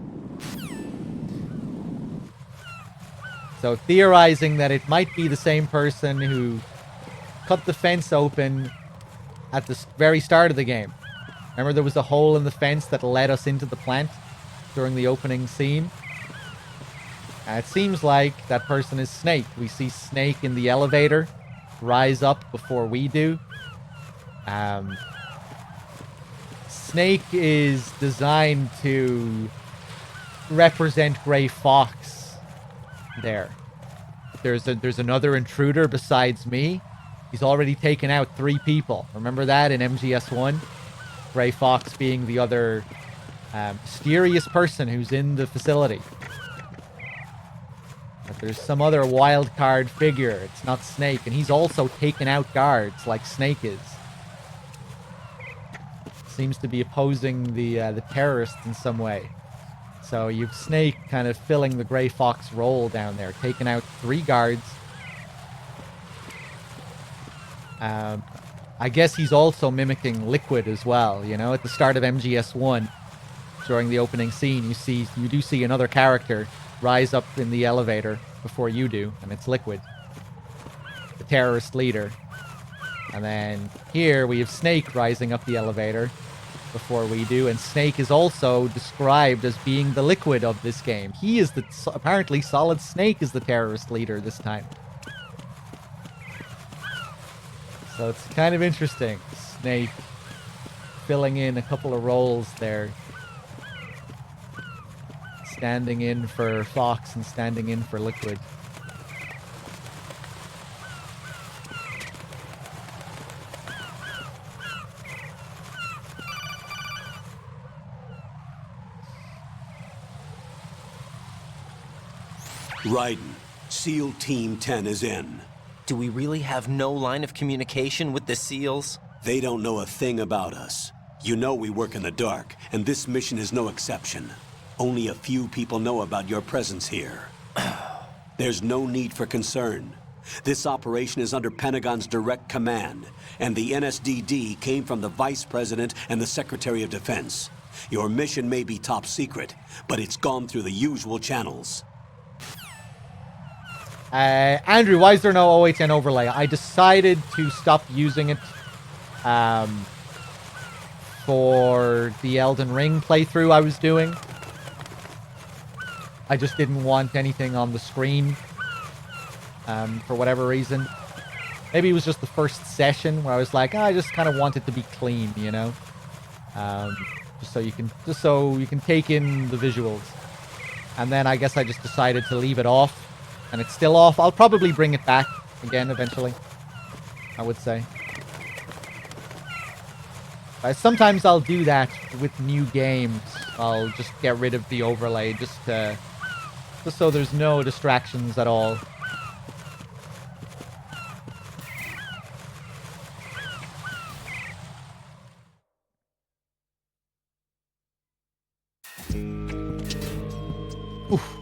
So theorizing that it might be the same person who cut the fence open at the very start of the game. Remember there was a hole in the fence that led us into the plant during the opening scene? It seems like that person is Snake. We see Snake in the elevator rise up before we do. Snake is designed to represent Gray Fox there. There's another intruder besides me. He's already taken out 3 people. Remember that in MGS1? Gray Fox being the other mysterious person who's in the facility. But there's some other wild card figure. It's not Snake, and he's also taken out guards like Snake is. Seems to be opposing the terrorists in some way. So you've Snake kind of filling the Gray Fox role down there, taking out 3 guards. I guess he's also mimicking Liquid as well. You know, at the start of MGS1, during the opening scene, you do see another character rise up in the elevator before you do, and it's Liquid, the terrorist leader. And then here we have Snake rising up the elevator before we do, and Snake is also described as being the Liquid of this game. He is apparently Solid Snake is the terrorist leader this time. So it's kind of interesting. Snake filling in a couple of roles there. Standing in for Fox and standing in for Liquid. Raiden, SEAL Team 10 is in. Do we really have no line of communication with the SEALs? They don't know a thing about us. You know we work in the dark, and this mission is no exception. Only a few people know about your presence here. There's no need for concern. This operation is under Pentagon's direct command, and the NSDD came from the Vice President and the Secretary of Defense. Your mission may be top secret, but it's gone through the usual channels. Andrew, why is there no 0810 overlay? I decided to stop using it for the Elden Ring playthrough I was doing. I just didn't want anything on the screen for whatever reason. Maybe it was just the first session where I was like, I just kind of want it to be clean, you know? Just so you can take in the visuals. And then I guess I just decided to leave it off. And it's still off. I'll probably bring it back again eventually, I would say. Sometimes I'll do that with new games. I'll just get rid of the overlay just so there's no distractions at all. Oof.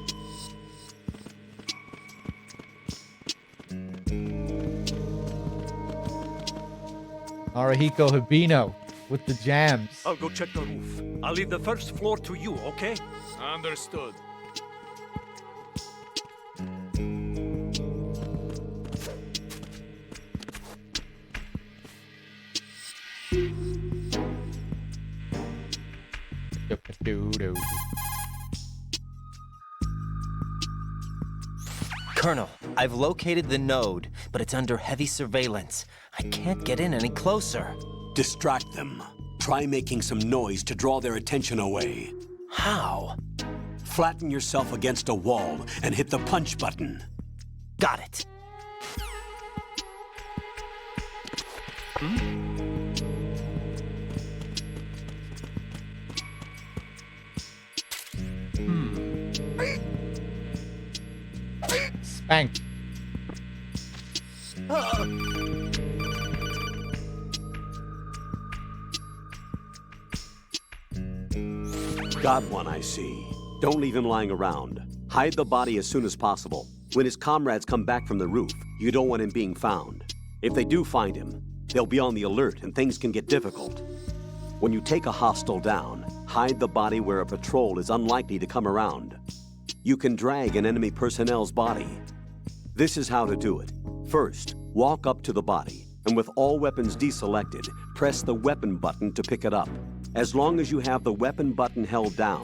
Arahiko Hibino with the jams. I'll go check the roof. I'll leave the first floor to you, okay? Understood. Colonel, I've located the node, but it's under heavy surveillance. I can't get in any closer. Distract them. Try making some noise to draw their attention away. How? Flatten yourself against a wall and hit the punch button. Got it. Spank. Got one, I see. Don't leave him lying around. Hide the body as soon as possible. When his comrades come back from the roof, you don't want him being found. If they do find him, they'll be on the alert and things can get difficult. When you take a hostile down, hide the body where a patrol is unlikely to come around. You can drag an enemy personnel's body. This is how to do it. First, walk up to the body, and with all weapons deselected, press the weapon button to pick it up. As long as you have the weapon button held down,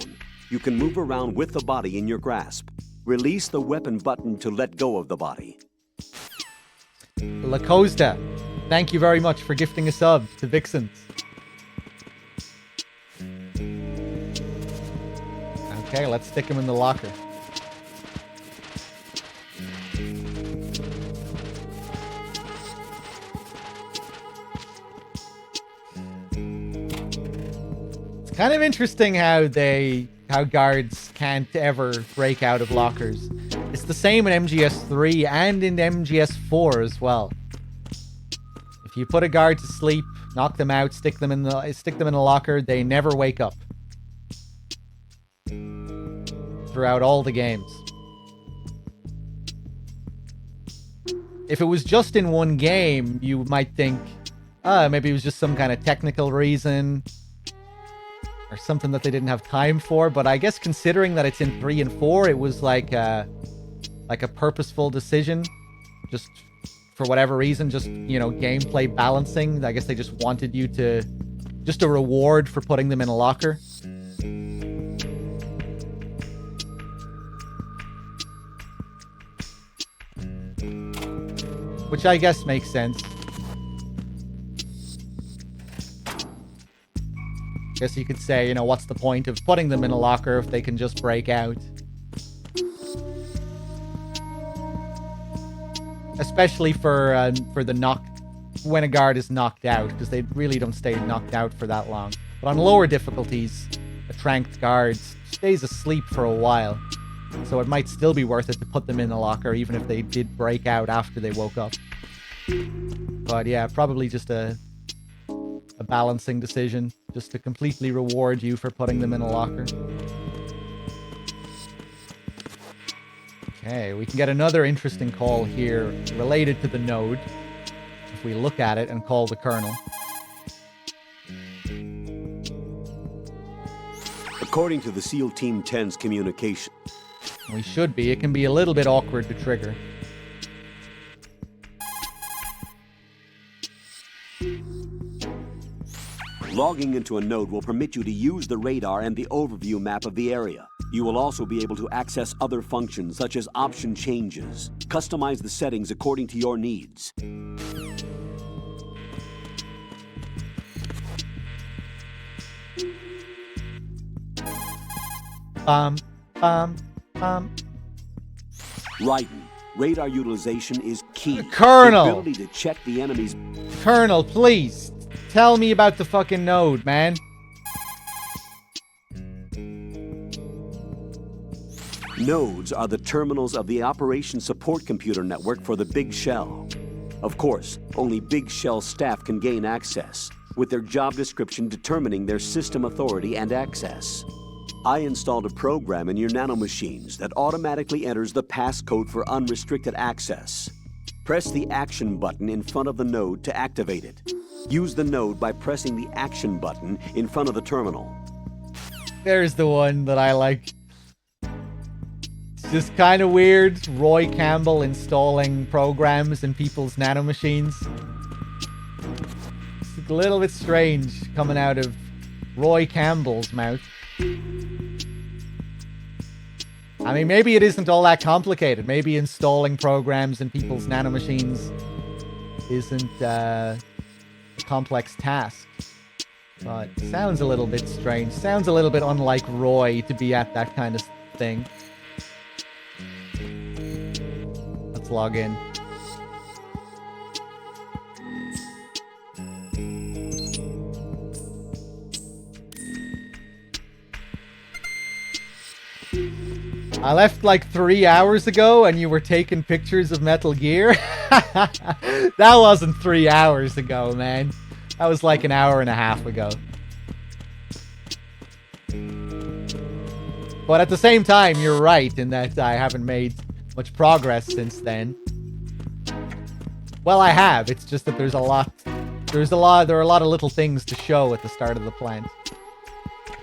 you can move around with the body in your grasp. Release the weapon button to let go of the body. La Costa, thank you very much for gifting a sub to Vixens. Okay, let's stick him in the locker. It's kind of interesting how guards can't ever break out of lockers. It's the same in MGS3 and in MGS4 as well. If you put a guard to sleep, knock them out, stick them in a locker, they never wake up. Throughout all the games. If it was just in one game, you might think, maybe it was just some kind of technical reason or something that they didn't have time for. But I guess considering that it's in 3 and 4, it was like a purposeful decision, just for whatever reason, just, you know, gameplay balancing. I guess they just wanted you to, just a reward for putting them in a locker. Which I guess makes sense. Guess you could say, you know, what's the point of putting them in a locker if they can just break out? Especially for the when a guard is knocked out, because they really don't stay knocked out for that long. But on lower difficulties, a tranked guard stays asleep for a while. So it might still be worth it to put them in the locker, even if they did break out after they woke up. But yeah, probably just a balancing decision, just to completely reward you for putting them in a locker. Okay, we can get another interesting call here related to the node. If we look at it and call the colonel. According to the SEAL Team 10's communication, we should be. It can be a little bit awkward to trigger. logging into a node will permit you to use the radar and the overview map of the area. You will also be able to access other functions such as option changes. Customize the settings according to your needs. Raiden, radar utilization is key. Colonel! The ability to check the enemy's... Colonel, please, tell me about the fucking node, man. Nodes are the terminals of the Operation Support Computer Network for the Big Shell. Of course, only Big Shell staff can gain access, with their job description determining their system authority and access. I installed a program in your nanomachines that automatically enters the passcode for unrestricted access. Press the action button in front of the node to activate it. Use the node by pressing the action button in front of the terminal. There's the one that I like. It's just kind of weird. Roy Campbell installing programs in people's nanomachines. It's a little bit strange coming out of Roy Campbell's mouth. I mean, maybe it isn't all that complicated. Maybe installing programs in people's nanomachines isn't a complex task. But it sounds a little bit strange. Sounds a little bit unlike Roy to be at that kind of thing. Let's log in. I left like 3 hours ago and you were taking pictures of Metal Gear? That wasn't 3 hours ago, man. That was like an hour and a half ago. But at the same time, you're right in that I haven't made much progress since then. Well, I have. It's just that there are a lot of little things to show at the start of the plant.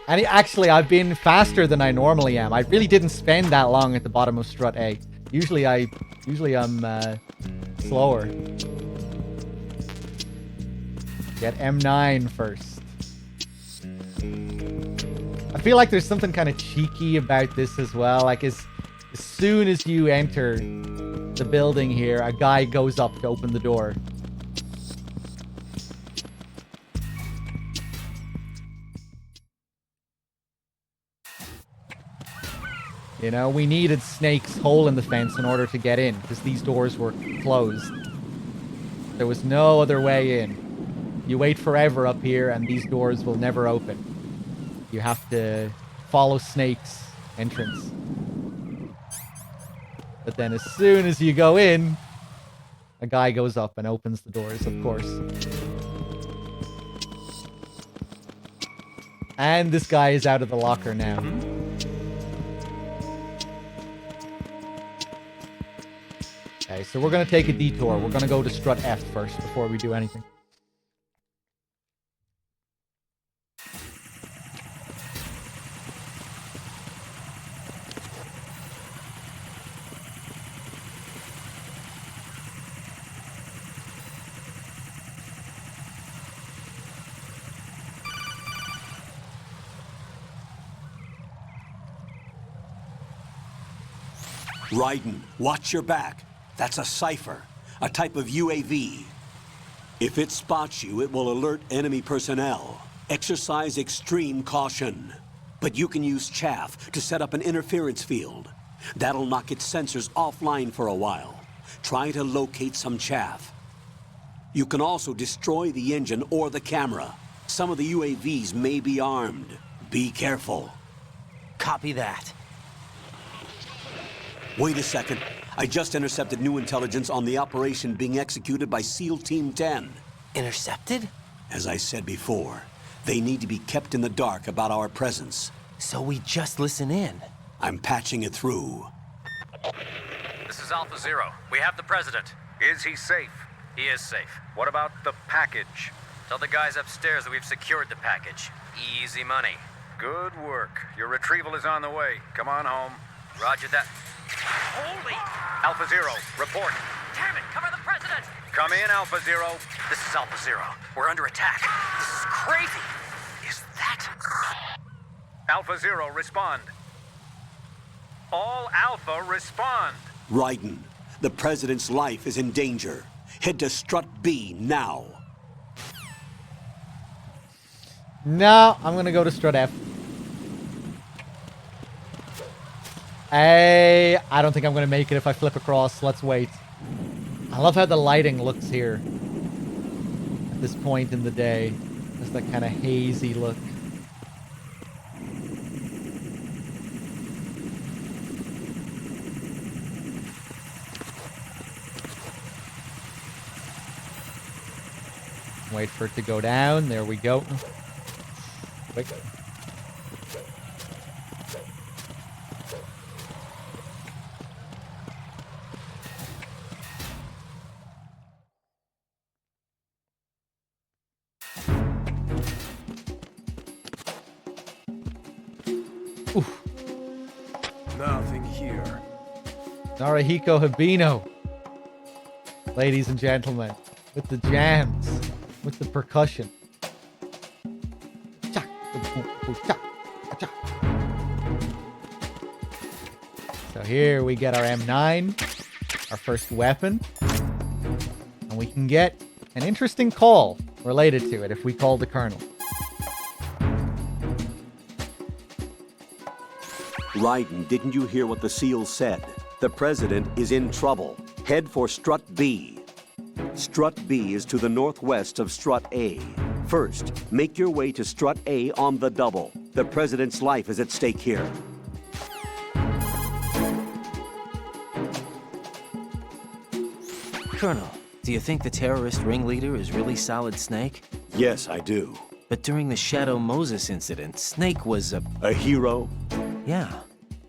And actually, I've been faster than I normally am. I really didn't spend that long at the bottom of strut A. Usually I'm slower. Get M9 first. I feel like there's something kind of cheeky about this as well. Like as soon as you enter the building here, a guy goes up to open the door. You know, we needed Snake's hole in the fence in order to get in, because these doors were closed. There was no other way in. You wait forever up here, and these doors will never open. You have to follow Snake's entrance. But then as soon as you go in, a guy goes up and opens the doors, of course. And this guy is out of the locker now. Okay, so we're going to take a detour. We're going to go to strut F first before we do anything. Raiden, watch your back. That's a cipher, a type of UAV. If it spots you, it will alert enemy personnel. Exercise extreme caution. But you can use chaff to set up an interference field. That'll knock its sensors offline for a while. Try to locate some chaff. You can also destroy the engine or the camera. Some of the UAVs may be armed. Be careful. Copy that. Wait a second. I just intercepted new intelligence on the operation being executed by SEAL Team 10. Intercepted? As I said before, they need to be kept in the dark about our presence. So we just listen in. I'm patching it through. This is Alpha Zero. We have the president. Is he safe? He is safe. What about the package? Tell the guys upstairs that we've secured the package. Easy money. Good work. Your retrieval is on the way. Come on home. Roger that. Holy! Alpha Zero, report. Damn it, cover the president! Come in, Alpha Zero. This is Alpha Zero. We're under attack. This is crazy. Is that... Alpha Zero, respond. All Alpha, respond. Raiden, the president's life is in danger. Head to Strut B now. No, I'm gonna go to strut F. I don't think I'm going to make it if I flip across. Let's wait. I love how the lighting looks here at this point in the day. Just that kind of hazy look. Wait for it to go down. There we go. Quick. Oof. Nothing here. Narahiko Habino. Ladies and gentlemen, with the jams, with the percussion. So here we get our M9, our first weapon, and we can get an interesting call related to it if we call the Colonel. Raiden, didn't you hear what the SEAL said? The president is in trouble. Head for Strut B. Strut B is to the northwest of Strut A. First, make your way to Strut A on the double. The president's life is at stake here. Colonel, do you think the terrorist ringleader is really Solid Snake? Yes, I do. But during the Shadow Moses incident, Snake was a hero? Yeah,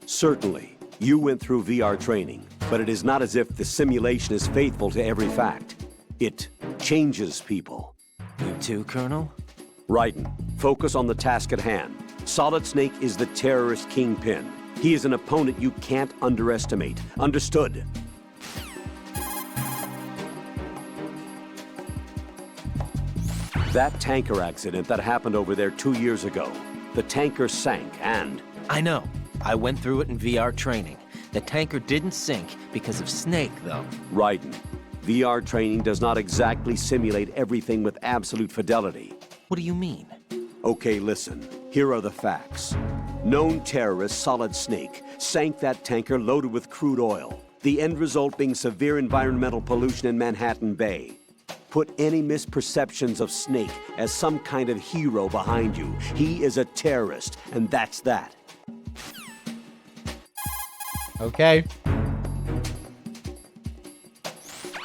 Certainly. You went through VR training, but it is not as if the simulation is faithful to every fact. It changes people. You too, Colonel? Raiden, focus on the task at hand. Solid Snake is the terrorist kingpin. He is an opponent you can't underestimate. Understood? That tanker accident that happened over there 2 years ago. The tanker sank and... I know. I went through it in VR training. The tanker didn't sink because of Snake, though. Raiden, VR training does not exactly simulate everything with absolute fidelity. What do you mean? Okay, listen. Here are the facts. Known terrorist Solid Snake sank that tanker loaded with crude oil. The end result being severe environmental pollution in Manhattan Bay. Put any misperceptions of Snake as some kind of hero behind you. He is a terrorist, and that's that. Okay.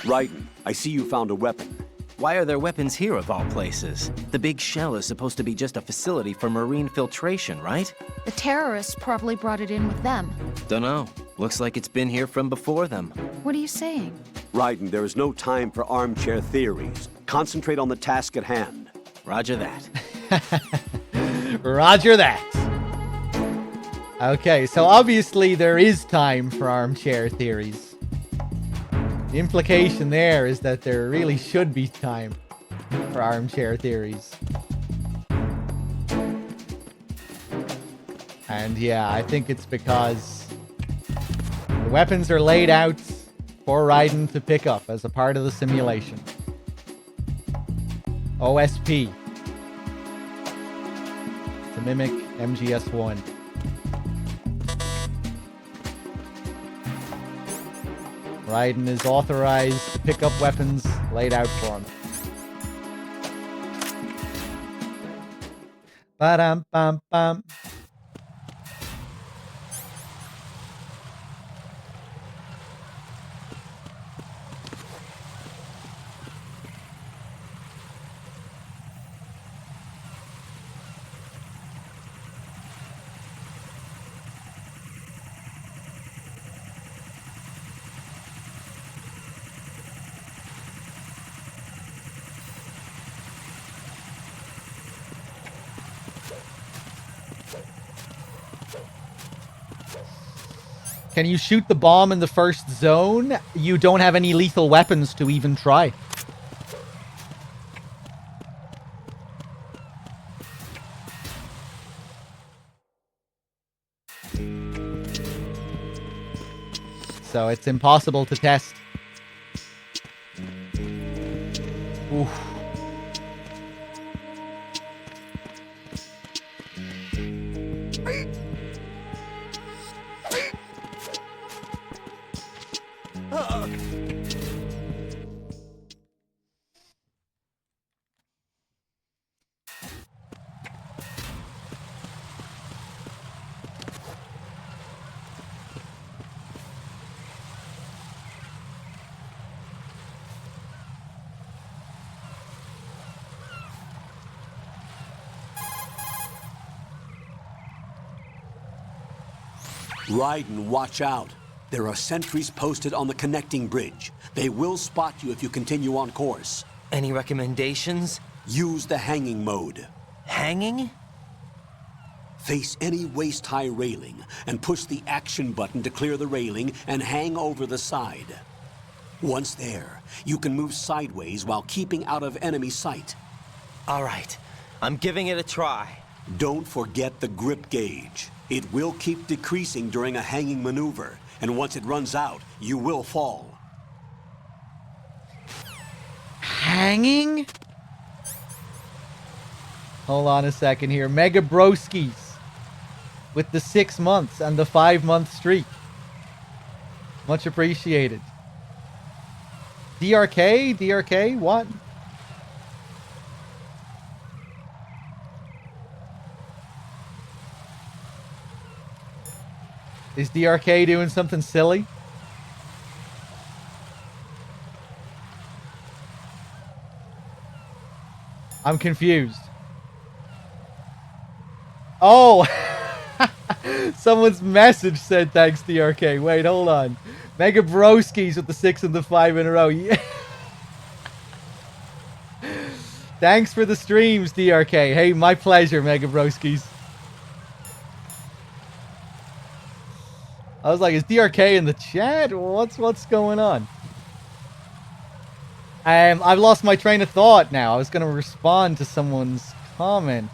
Raiden, I see you found a weapon. Why are there weapons here of all places? The big shell is supposed to be just a facility for marine filtration, right? The terrorists probably brought it in with them. Dunno. Looks like it's been here from before them. What are you saying? Raiden, there is no time for armchair theories. Concentrate on the task at hand. Roger that. Roger that. Okay, so obviously there is time for armchair theories. The implication there is that there really should be time for armchair theories. And yeah, I think it's because the weapons are laid out for Raiden to pick up as a part of the simulation. OSP. To mimic MGS-1. Raiden is authorized to pick up weapons laid out for him. Ba-dum-bum-bum. Can you shoot the bomb in the first zone? You don't have any lethal weapons to even try. So it's impossible to test. Oof. Raiden, watch out. There are sentries posted on the connecting bridge. They will spot you if you continue on course. Any recommendations? Use the hanging mode. Hanging? Face any waist-high railing and push the action button to clear the railing and hang over the side. Once there, you can move sideways while keeping out of enemy sight. All right, I'm giving it a try. Don't forget the grip gauge. It will keep decreasing during a hanging maneuver, and once it runs out, you will fall. Hanging? Hold on a second here. Mega Broskis with the 6 months and the 5-month streak. Much appreciated. DRK? DRK? What? Is DRK doing something silly? I'm confused. Oh! Someone's message said thanks, DRK. Wait, hold on. Mega Broskis with the 6 and the 5 in a row. Yeah. Thanks for the streams, DRK. Hey, my pleasure, Mega Broskis. I was like, is DRK in the chat? What's going on? I've lost my train of thought now. I was going to respond to someone's comment.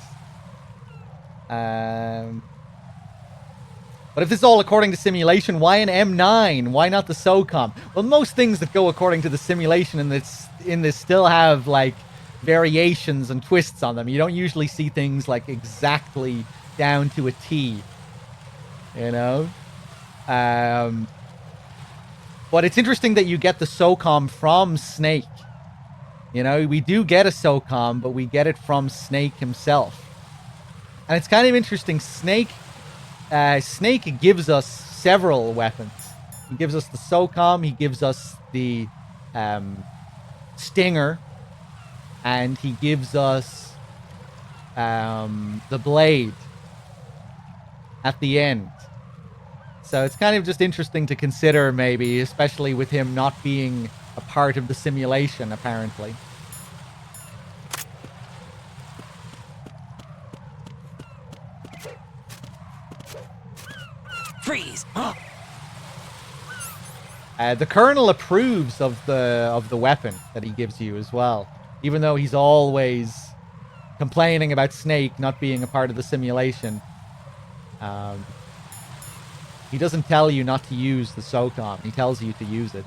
But if this is all according to simulation, why an M9? Why not the SOCOM? Well, most things that go according to the simulation in this still have like variations and twists on them. You don't usually see things like exactly down to a T. You know? But it's interesting that you get the SOCOM from Snake. You know, we do get a SOCOM, but we get it from Snake himself. And it's kind of interesting. Snake gives us several weapons. He gives us the SOCOM, he gives us the Stinger, and he gives us the Blade at the end. So it's kind of just interesting to consider, maybe, especially with him not being a part of the simulation, apparently. Freeze! The Colonel approves of the weapon that he gives you as well, even though he's always complaining about Snake not being a part of the simulation. He doesn't tell you not to use the SOCOM. He tells you to use it.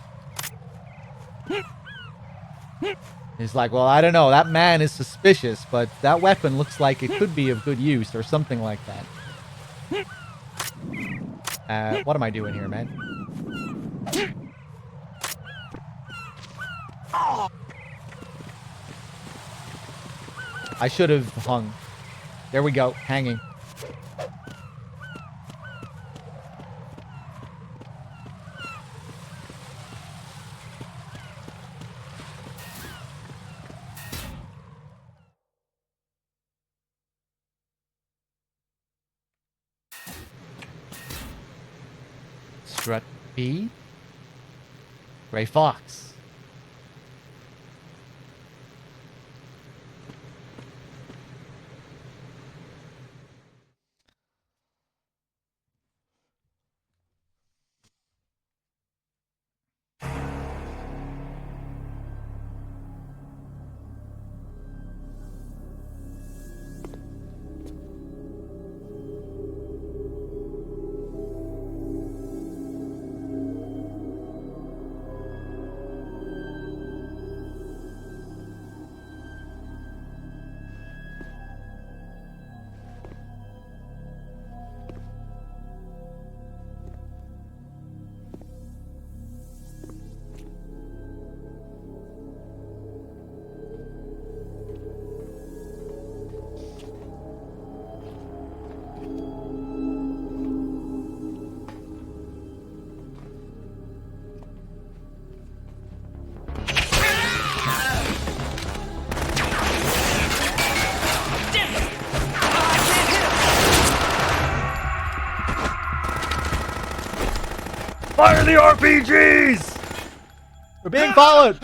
He's like, well, I don't know. That man is suspicious, but that weapon looks like it could be of good use or something like that. What am I doing here, man? I should have hung. There we go. Hanging. Strut B. Gray Fox. Fire the RPGs! We're being followed!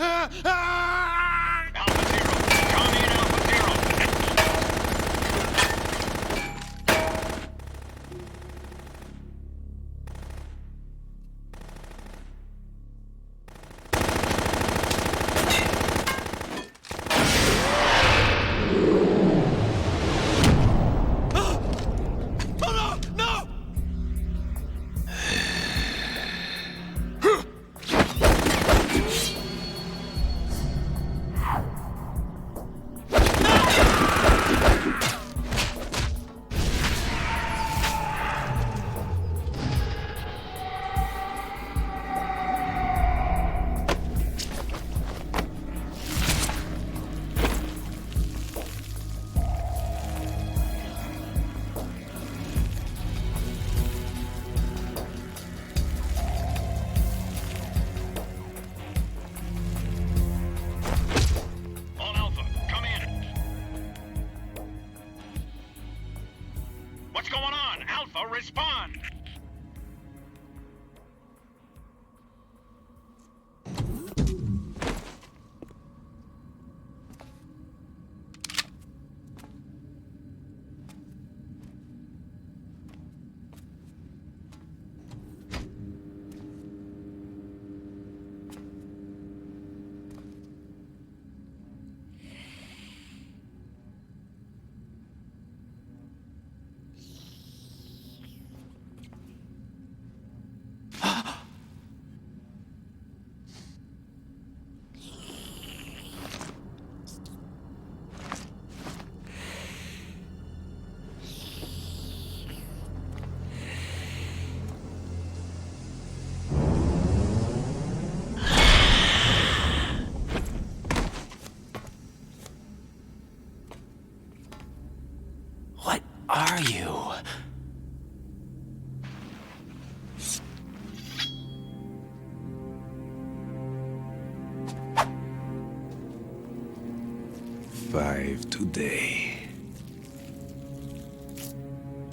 5 today.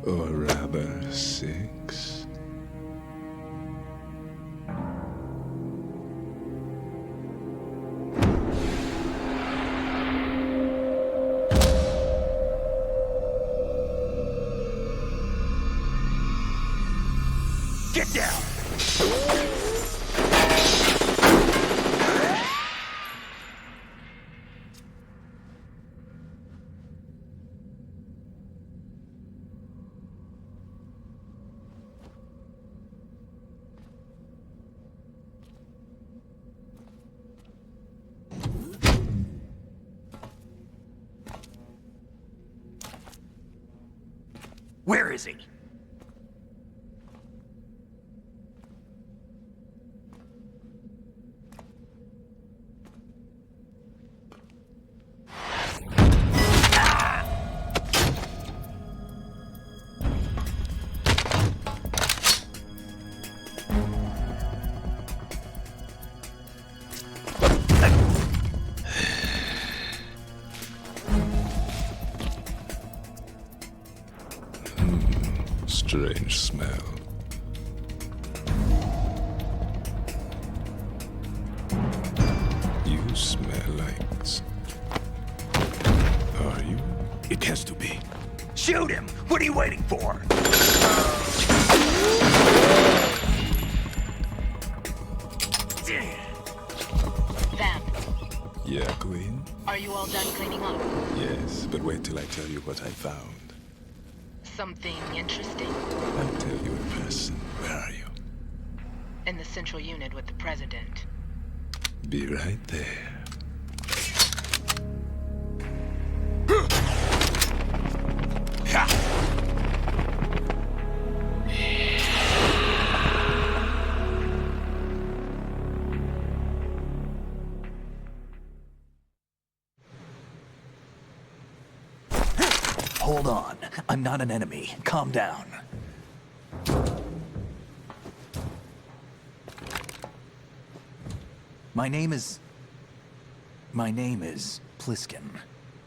Or rather, 6. Get down! Where is he? Strange smell. You smell like... Are you? It has to be. Shoot him! What are you waiting for? Vamp, Yeah, Queen? are you all done cleaning up? Yes, but wait till I tell you what I found. Something interesting? I'll tell you in person. Where are you? In the central unit with the president. Be right there. Hold on. I'm not an enemy. Calm down. My name is Pliskin.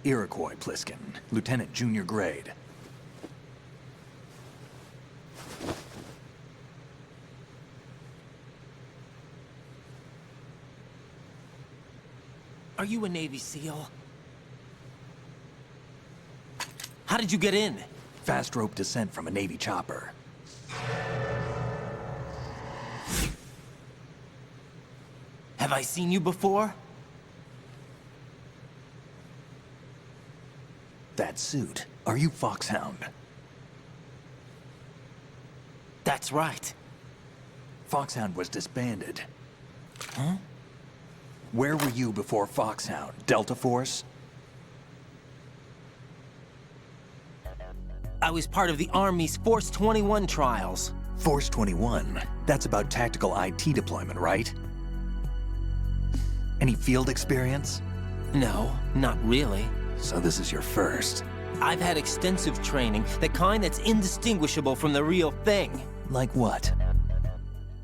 Iroquois Pliskin. Lieutenant Junior Grade. Are you a Navy SEAL? How did you get in? Fast rope descent from a Navy chopper. Have I seen you before? That suit. Are you Foxhound? That's right. Foxhound was disbanded. Huh? Where were you before Foxhound? Delta Force? I was part of the Army's Force 21 trials. Force 21? That's about tactical IT deployment, right? Any field experience? No, not really. So this is your first. I've had extensive training, the kind that's indistinguishable from the real thing. Like what?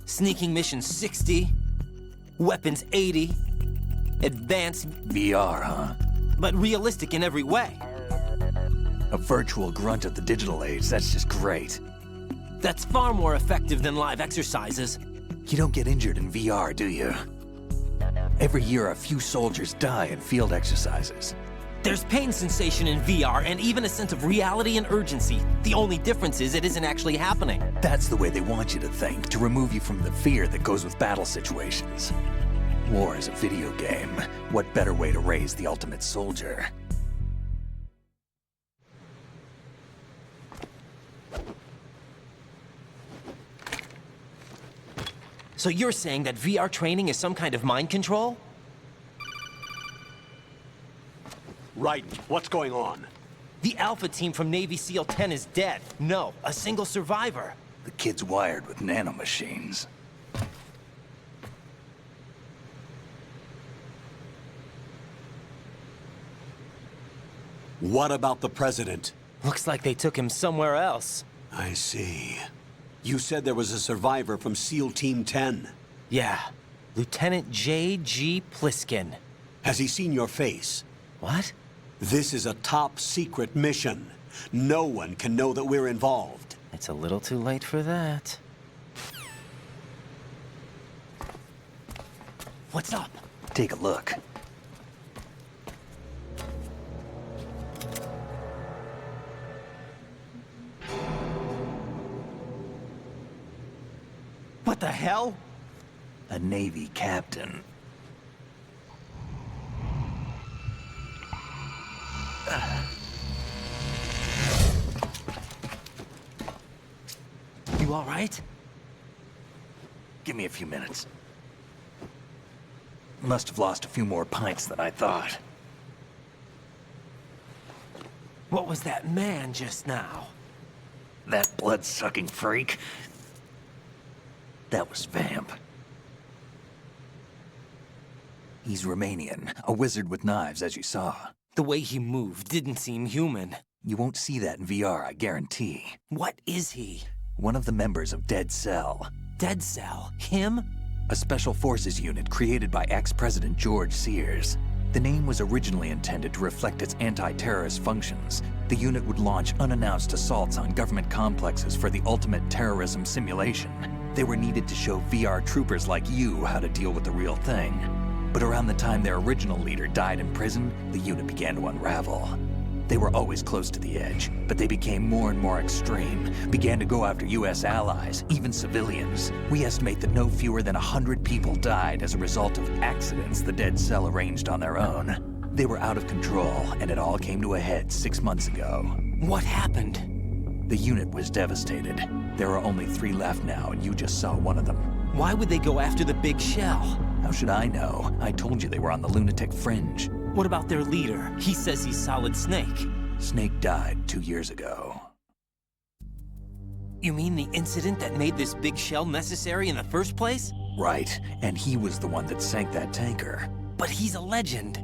Sneaking mission 60, weapons 80, advanced... VR, huh? But realistic in every way. A virtual grunt of the digital age, that's just great. That's far more effective than live exercises. You don't get injured in VR, do you? Every year, a few soldiers die in field exercises. There's pain sensation in VR and even a sense of reality and urgency. The only difference is it isn't actually happening. That's the way they want you to think, to remove you from the fear that goes with battle situations. War is a video game. What better way to raise the ultimate soldier? So you're saying that VR training is some kind of mind control? Right. What's going on? The Alpha team from Navy SEAL 10 is dead. No, a single survivor. The kid's wired with nanomachines. What about the president? Looks like they took him somewhere else. I see. You said there was a survivor from SEAL Team 10. Yeah. Lieutenant J.G. Pliskin. Has he seen your face? What? This is a top-secret mission. No one can know that we're involved. It's a little too late for that. What's up? Take a look. What the hell? A Navy captain. You all right? Give me a few minutes. Must have lost a few more pints than I thought. What was that man just now? That blood-sucking freak. That was Vamp. He's Romanian, a wizard with knives, as you saw. The way he moved didn't seem human. You won't see that in VR, I guarantee. What is he? One of the members of Dead Cell. Dead Cell? Him? A special forces unit created by ex-President George Sears. The name was originally intended to reflect its anti-terrorist functions. The unit would launch unannounced assaults on government complexes for the ultimate terrorism simulation. They were needed to show VR troopers like you how to deal with the real thing. But around the time their original leader died in prison, the unit began to unravel. They were always close to the edge, but they became more and more extreme, began to go after US allies, even civilians. We estimate that no fewer than 100 people died as a result of accidents the Dead Cell arranged on their own. They were out of control, and it all came to a head 6 months ago. What happened? The unit was devastated. There are only 3 left now, and you just saw one of them. Why would they go after the big shell? How should I know? I told you they were on the lunatic fringe. What about their leader? He says he's Solid Snake. Snake died 2 years ago. You mean the incident that made this big shell necessary in the first place? Right, and he was the one that sank that tanker. But he's a legend.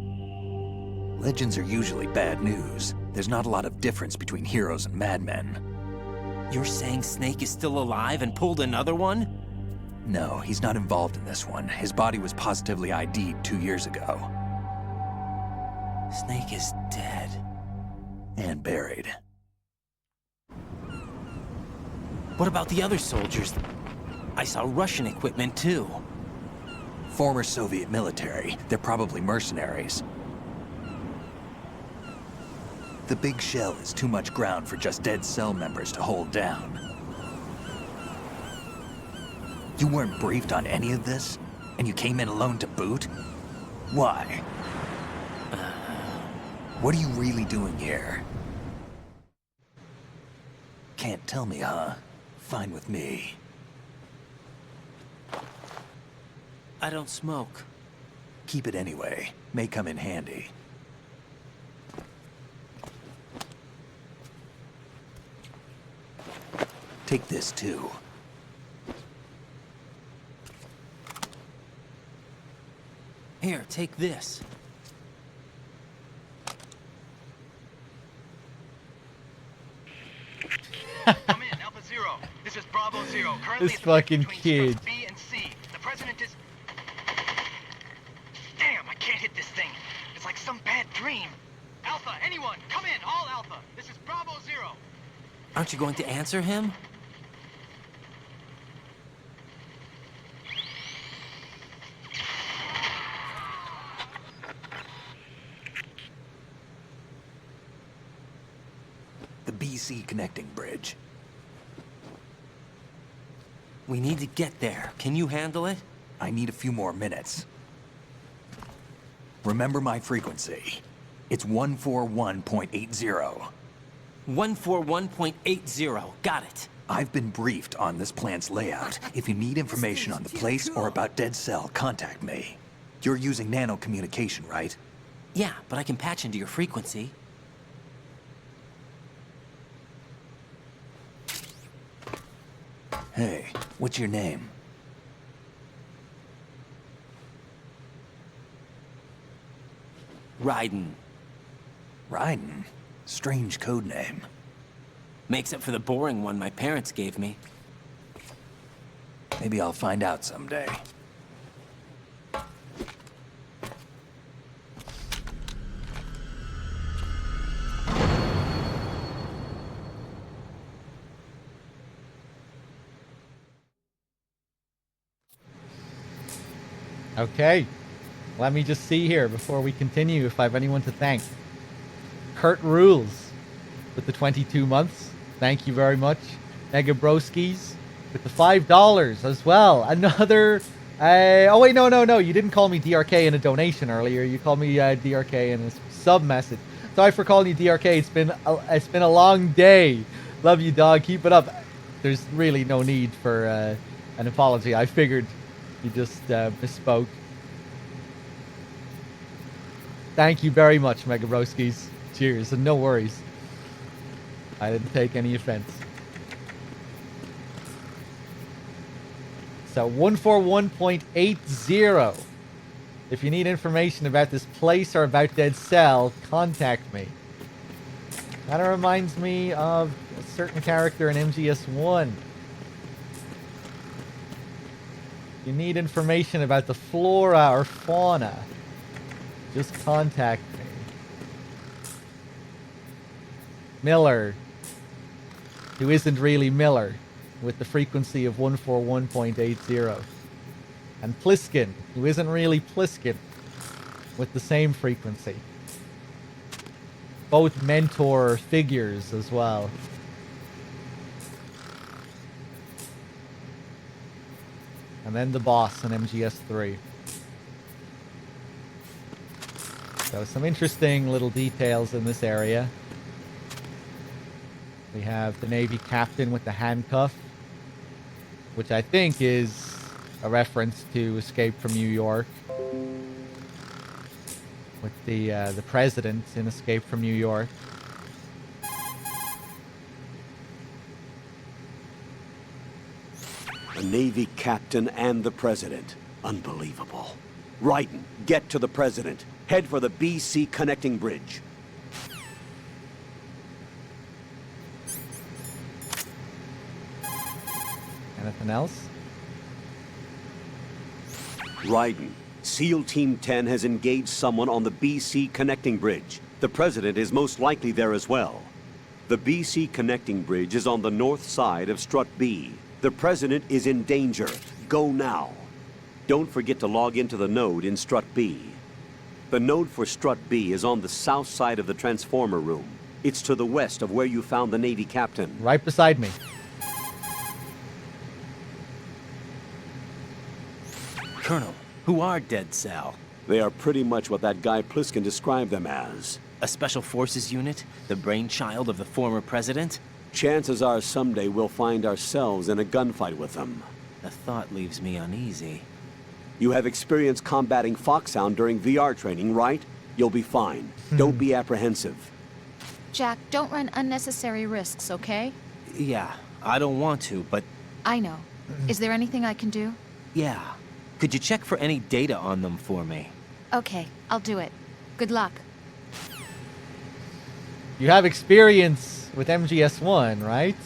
Legends are usually bad news. There's not a lot of difference between heroes and madmen. You're saying Snake is still alive and pulled another one? No, he's not involved in this one. His body was positively ID'd 2 years ago. Snake is dead. And buried. What about the other soldiers? I saw Russian equipment too. Former Soviet military. They're probably mercenaries. The big shell is too much ground for just Dead Cell members to hold down. You weren't briefed on any of this? And you came in alone to boot? Why? What are you really doing here? Can't tell me, huh? Fine with me. I don't smoke. Keep it anyway. May come in handy. Take this too. Here, take this. Come in, Alpha Zero. This is Bravo Zero. Currently This fucking kid. B and C. The president is... Damn, I can't hit this thing. It's like some bad dream. Alpha, anyone, come in, all Alpha. This is Bravo Zero. Aren't you going to answer him? The BC connecting bridge. We need to get there. Can you handle it? I need a few more minutes. Remember my frequency. It's 141.80. 141.80. Got it. I've been briefed on this plant's layout. If you need information on the place or about Dead Cell, contact me. You're using nano communication, right? Yeah, but I can patch into your frequency. Hey, what's your name? Raiden. Raiden? Strange code name. Makes up for the boring one my parents gave me. Maybe I'll find out someday. Okay. Let me just see here before we continue if I have anyone to thank. Kurt Rules with the 22 months. Thank you very much. Mega Broskis with the $5 as well. Another... oh, wait, no. You didn't call me DRK in a donation earlier. You called me DRK in a sub message. Sorry for calling you DRK. It's been a long day. Love you, dog. Keep it up. There's really no need for an apology. I figured you just misspoke. Thank you very much, Mega Broskis. Cheers, and no worries. I didn't take any offense. So 141.80. If you need information about this place or about Dead Cell, contact me. Kind of reminds me of a certain character in MGS1. If you need information about the flora or fauna, just contact me. Miller, who isn't really Miller, with the frequency of 141.80. And Pliskin, who isn't really Pliskin, with the same frequency. Both mentor figures as well. And then the boss in MGS3. So some interesting little details in this area. We have the Navy captain with the handcuff, which I think is a reference to Escape from New York. With the president in Escape from New York. The Navy captain and the president. Unbelievable. Raiden, get to the president. Head for the BC connecting bridge. Anything else? Raiden, SEAL Team 10 has engaged someone on the BC connecting bridge. The president is most likely there as well. The BC connecting bridge is on the north side of Strut B. The president is in danger. Go now. Don't forget to log into the node in Strut B. The node for Strut B is on the south side of the transformer room. It's to the west of where you found the Navy captain. Right beside me. Colonel, who are Dead Cell? They are pretty much what that guy Pliskin described them as. A special forces unit? The brainchild of the former president? Chances are someday we'll find ourselves in a gunfight with them. The thought leaves me uneasy. You have experience combating Foxhound during VR training, right? You'll be fine. Don't be apprehensive. Jack, don't run unnecessary risks, okay? Yeah, I don't want to, but... I know. Is there anything I can do? Yeah. Could you check for any data on them for me? Okay, I'll do it. Good luck. You have experience with MGS1, right?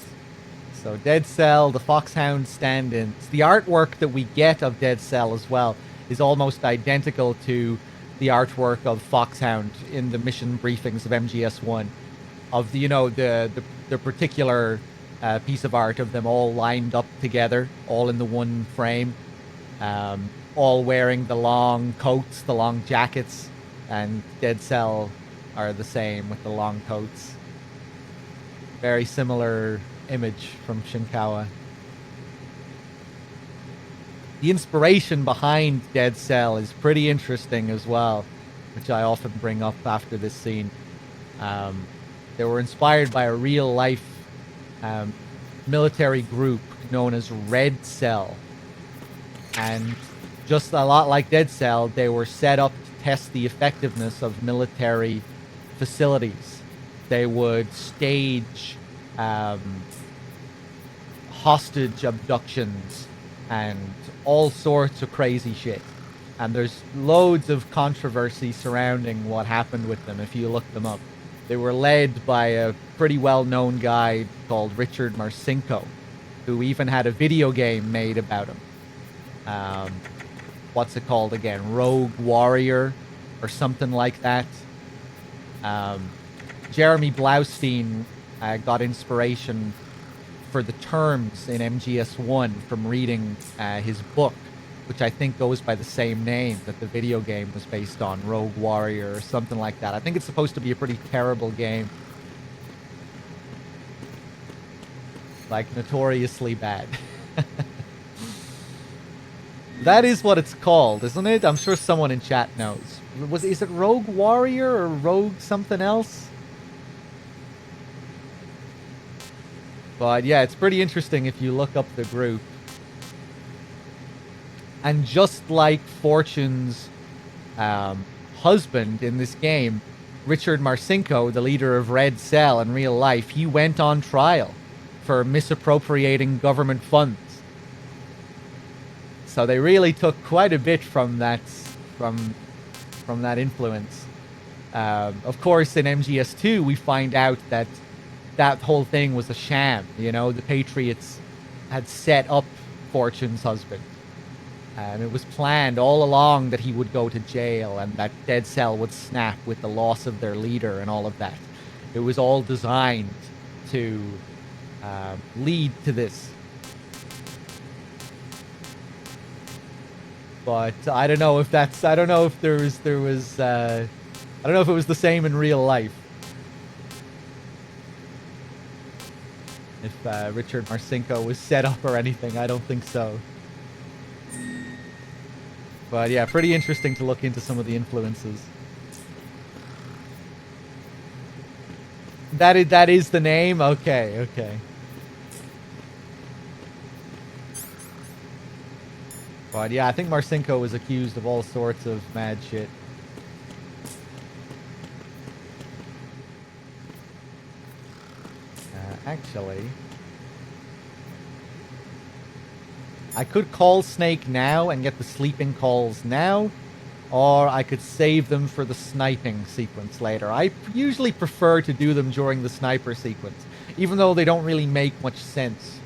So Dead Cell, the Foxhound stand-ins. The artwork that we get of Dead Cell as well is almost identical to the artwork of Foxhound in the mission briefings of MGS1. Of the, you know, the particular piece of art of them all lined up together, all in the one frame. All wearing the long coats, the long jackets, and Dead Cell are the same with the long coats. Very similar image from Shinkawa. The inspiration behind Dead Cell is pretty interesting as well, which I often bring up after this scene. They were inspired by a real-life military group known as Red Cell. And just a lot like Dead Cell, they were set up to test the effectiveness of military facilities. They would stage hostage abductions and all sorts of crazy shit. And there's loads of controversy surrounding what happened with them if you look them up. They were led by a pretty well-known guy called Richard Marcinko, who even had a video game made about him. What's it called again? Rogue Warrior or something like that. Jeremy Blaustein got inspiration for the terms in MGS1 from reading his book, which I think goes by the same name that the video game was based on, Rogue Warrior or something like that. I think it's supposed to be a pretty terrible game. Like, notoriously bad. That is what it's called, isn't it? I'm sure someone in chat knows. Is it Rogue Warrior or Rogue something else? But yeah, it's pretty interesting if you look up the group. And just like Fortune's husband in this game, Richard Marcinko, the leader of Red Cell in real life, he went on trial for misappropriating government funds. So they really took quite a bit from that influence. Of course, in MGS2, we find out that that whole thing was a sham. You know, the Patriots had set up Fortune's husband. It was planned all along that he would go to jail and that Dead Cell would snap with the loss of their leader and all of that. It was all designed to lead to this. But I don't know if that's. I don't know if there was. I don't know if it was the same in real life. If Richard Marcinko was set up or anything, I don't think so. But yeah, pretty interesting to look into some of the influences. That is the name? Okay, okay. But yeah, I think Marcinko was accused of all sorts of mad shit. Actually, I could call Snake now and get the sleeping calls now, or I could save them for the sniping sequence later. I usually prefer to do them during the sniper sequence, even though they don't really make much sense.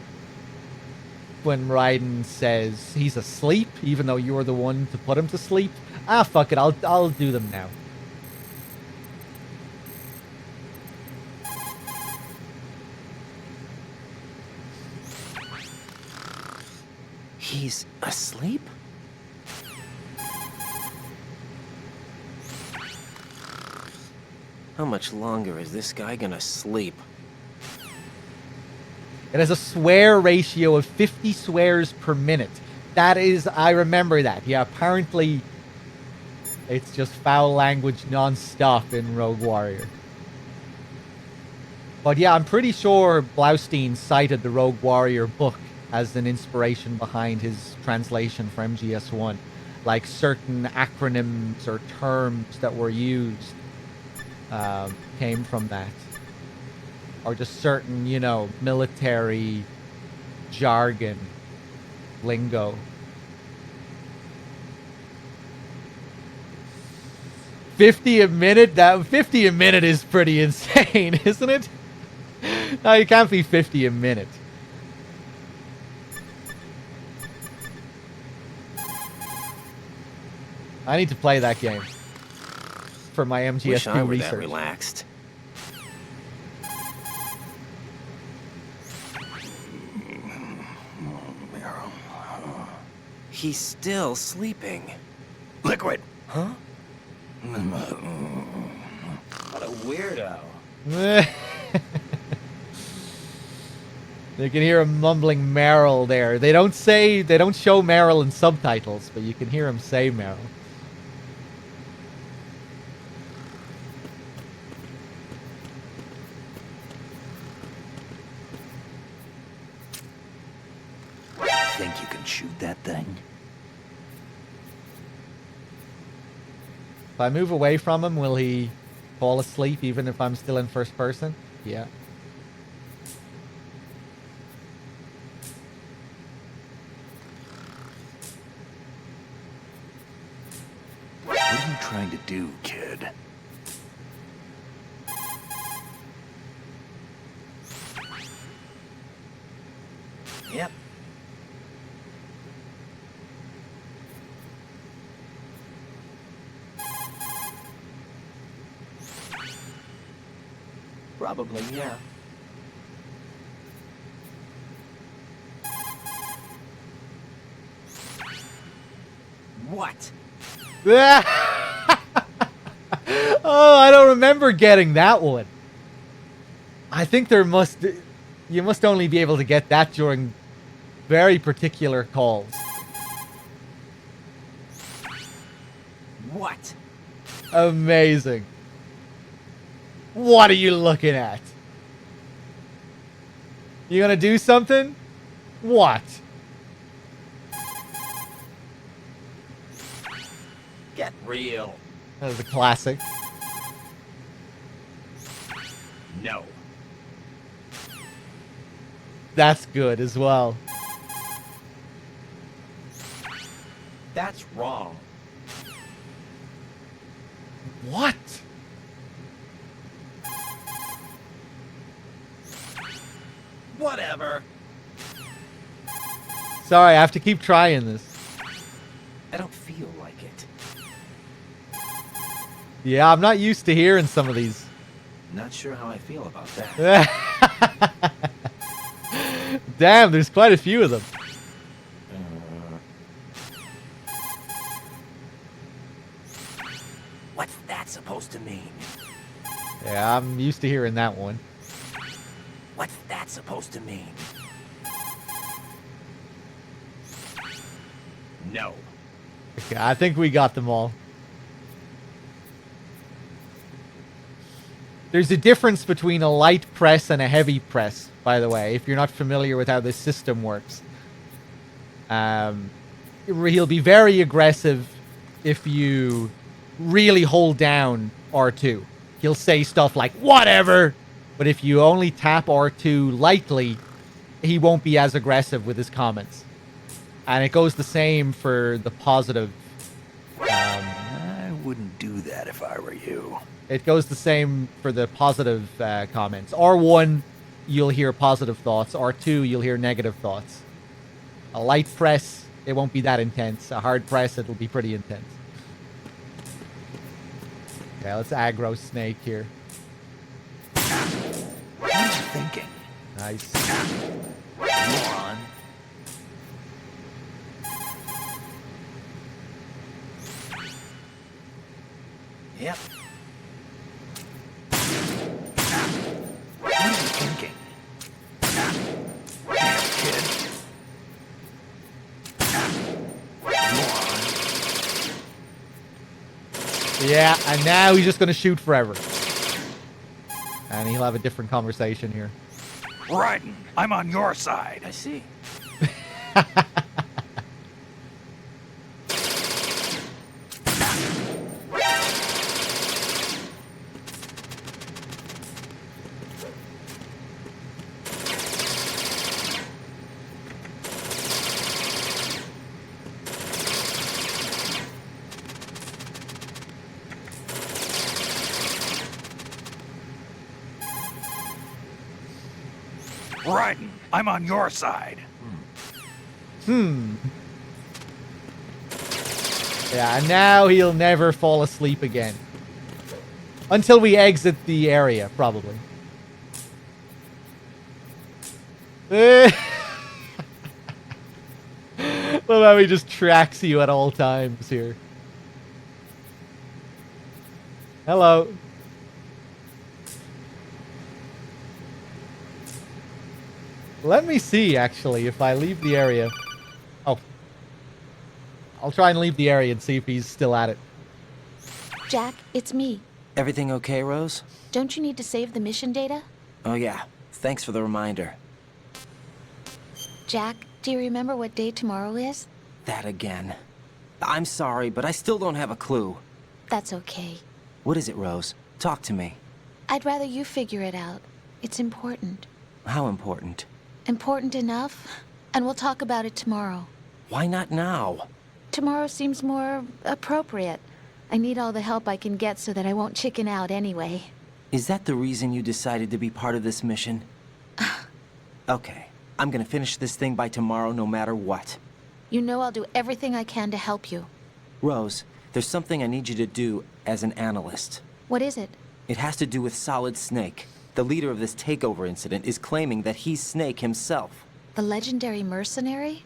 When Raiden says he's asleep, even though you're the one to put him to sleep. Ah, fuck it, I'll do them now. He's asleep? How much longer is this guy gonna sleep? It has a swear ratio of 50 swears per minute. That is, I remember that. Yeah, apparently it's just foul language non-stop in Rogue Warrior. But yeah, I'm pretty sure Blaustein cited the Rogue Warrior book as an inspiration behind his translation for MGS1. Like certain acronyms or terms that were used came from that. Or just certain, you know, military jargon, lingo. 50 a minute? That 50 a minute is pretty insane, isn't it? No, you can't be 50 a minute. I need to play that game for my MGS2 Wish I were research. that relaxed. He's still sleeping. Liquid! Huh? What a weirdo. You can hear him mumbling Meryl there. They don't show Meryl in subtitles, but you can hear him say Meryl. Think you can shoot that thing? If I move away from him, will he fall asleep even if I'm still in first person? Yeah. What are you trying to do, kid? Yep. Probably, yeah. What? Oh, I don't remember getting that one. I think you must only be able to get that during very particular calls. What? Amazing. What are you looking at? You gonna do something? What? Get real. That was a classic. No. That's good as well. That's wrong. What? Whatever. Sorry, I have to keep trying this. I don't feel like it. Yeah, I'm not used to hearing some of these. Not sure how I feel about that. Damn, there's quite a few of them. What's that supposed to mean? Yeah, I'm used to hearing that one. What's that supposed to mean? No. Okay, I think we got them all. There's a difference between a light press and a heavy press, by the way, if you're not familiar with how this system works. He'll be very aggressive if you really hold down R2. He'll say stuff like, whatever! But if you only tap R2 lightly, he won't be as aggressive with his comments. And it goes the same for the positive. I wouldn't do that if I were you. It goes the same for the positive comments. R1, you'll hear positive thoughts. R2, you'll hear negative thoughts. A light press, it won't be that intense. A hard press, it'll be pretty intense. Okay, let's aggro Snake here. What are you thinking? Nice. Moron. Yep. What are you thinking? Damn kid. Yeah, and now he's just going to shoot forever. And he'll have a different conversation here. Raiden, I'm on your side. I see. Raiden, I'm on your side. Yeah, and now he'll never fall asleep again. Until we exit the area, probably. Well, how he just tracks you at all times here. Hello. Let me see, actually, if I leave the area. Oh. I'll try and leave the area and see if he's still at it. Jack, it's me. Everything okay, Rose? Don't you need to save the mission data? Oh yeah. Thanks for the reminder. Jack, do you remember what day tomorrow is? That again. I'm sorry, but I still don't have a clue. That's okay. What is it, Rose? Talk to me. I'd rather you figure it out. It's important. How important? Important enough, and we'll talk about it tomorrow. Why not now? Tomorrow seems more appropriate. I need all the help I can get so that I won't chicken out anyway. Is that the reason you decided to be part of this mission? Okay, I'm gonna finish this thing by tomorrow no matter what. You know I'll do everything I can to help you. Rose, there's something I need you to do as an analyst. What is it? It has to do with Solid Snake. The leader of this takeover incident is claiming that he's Snake himself. The legendary mercenary?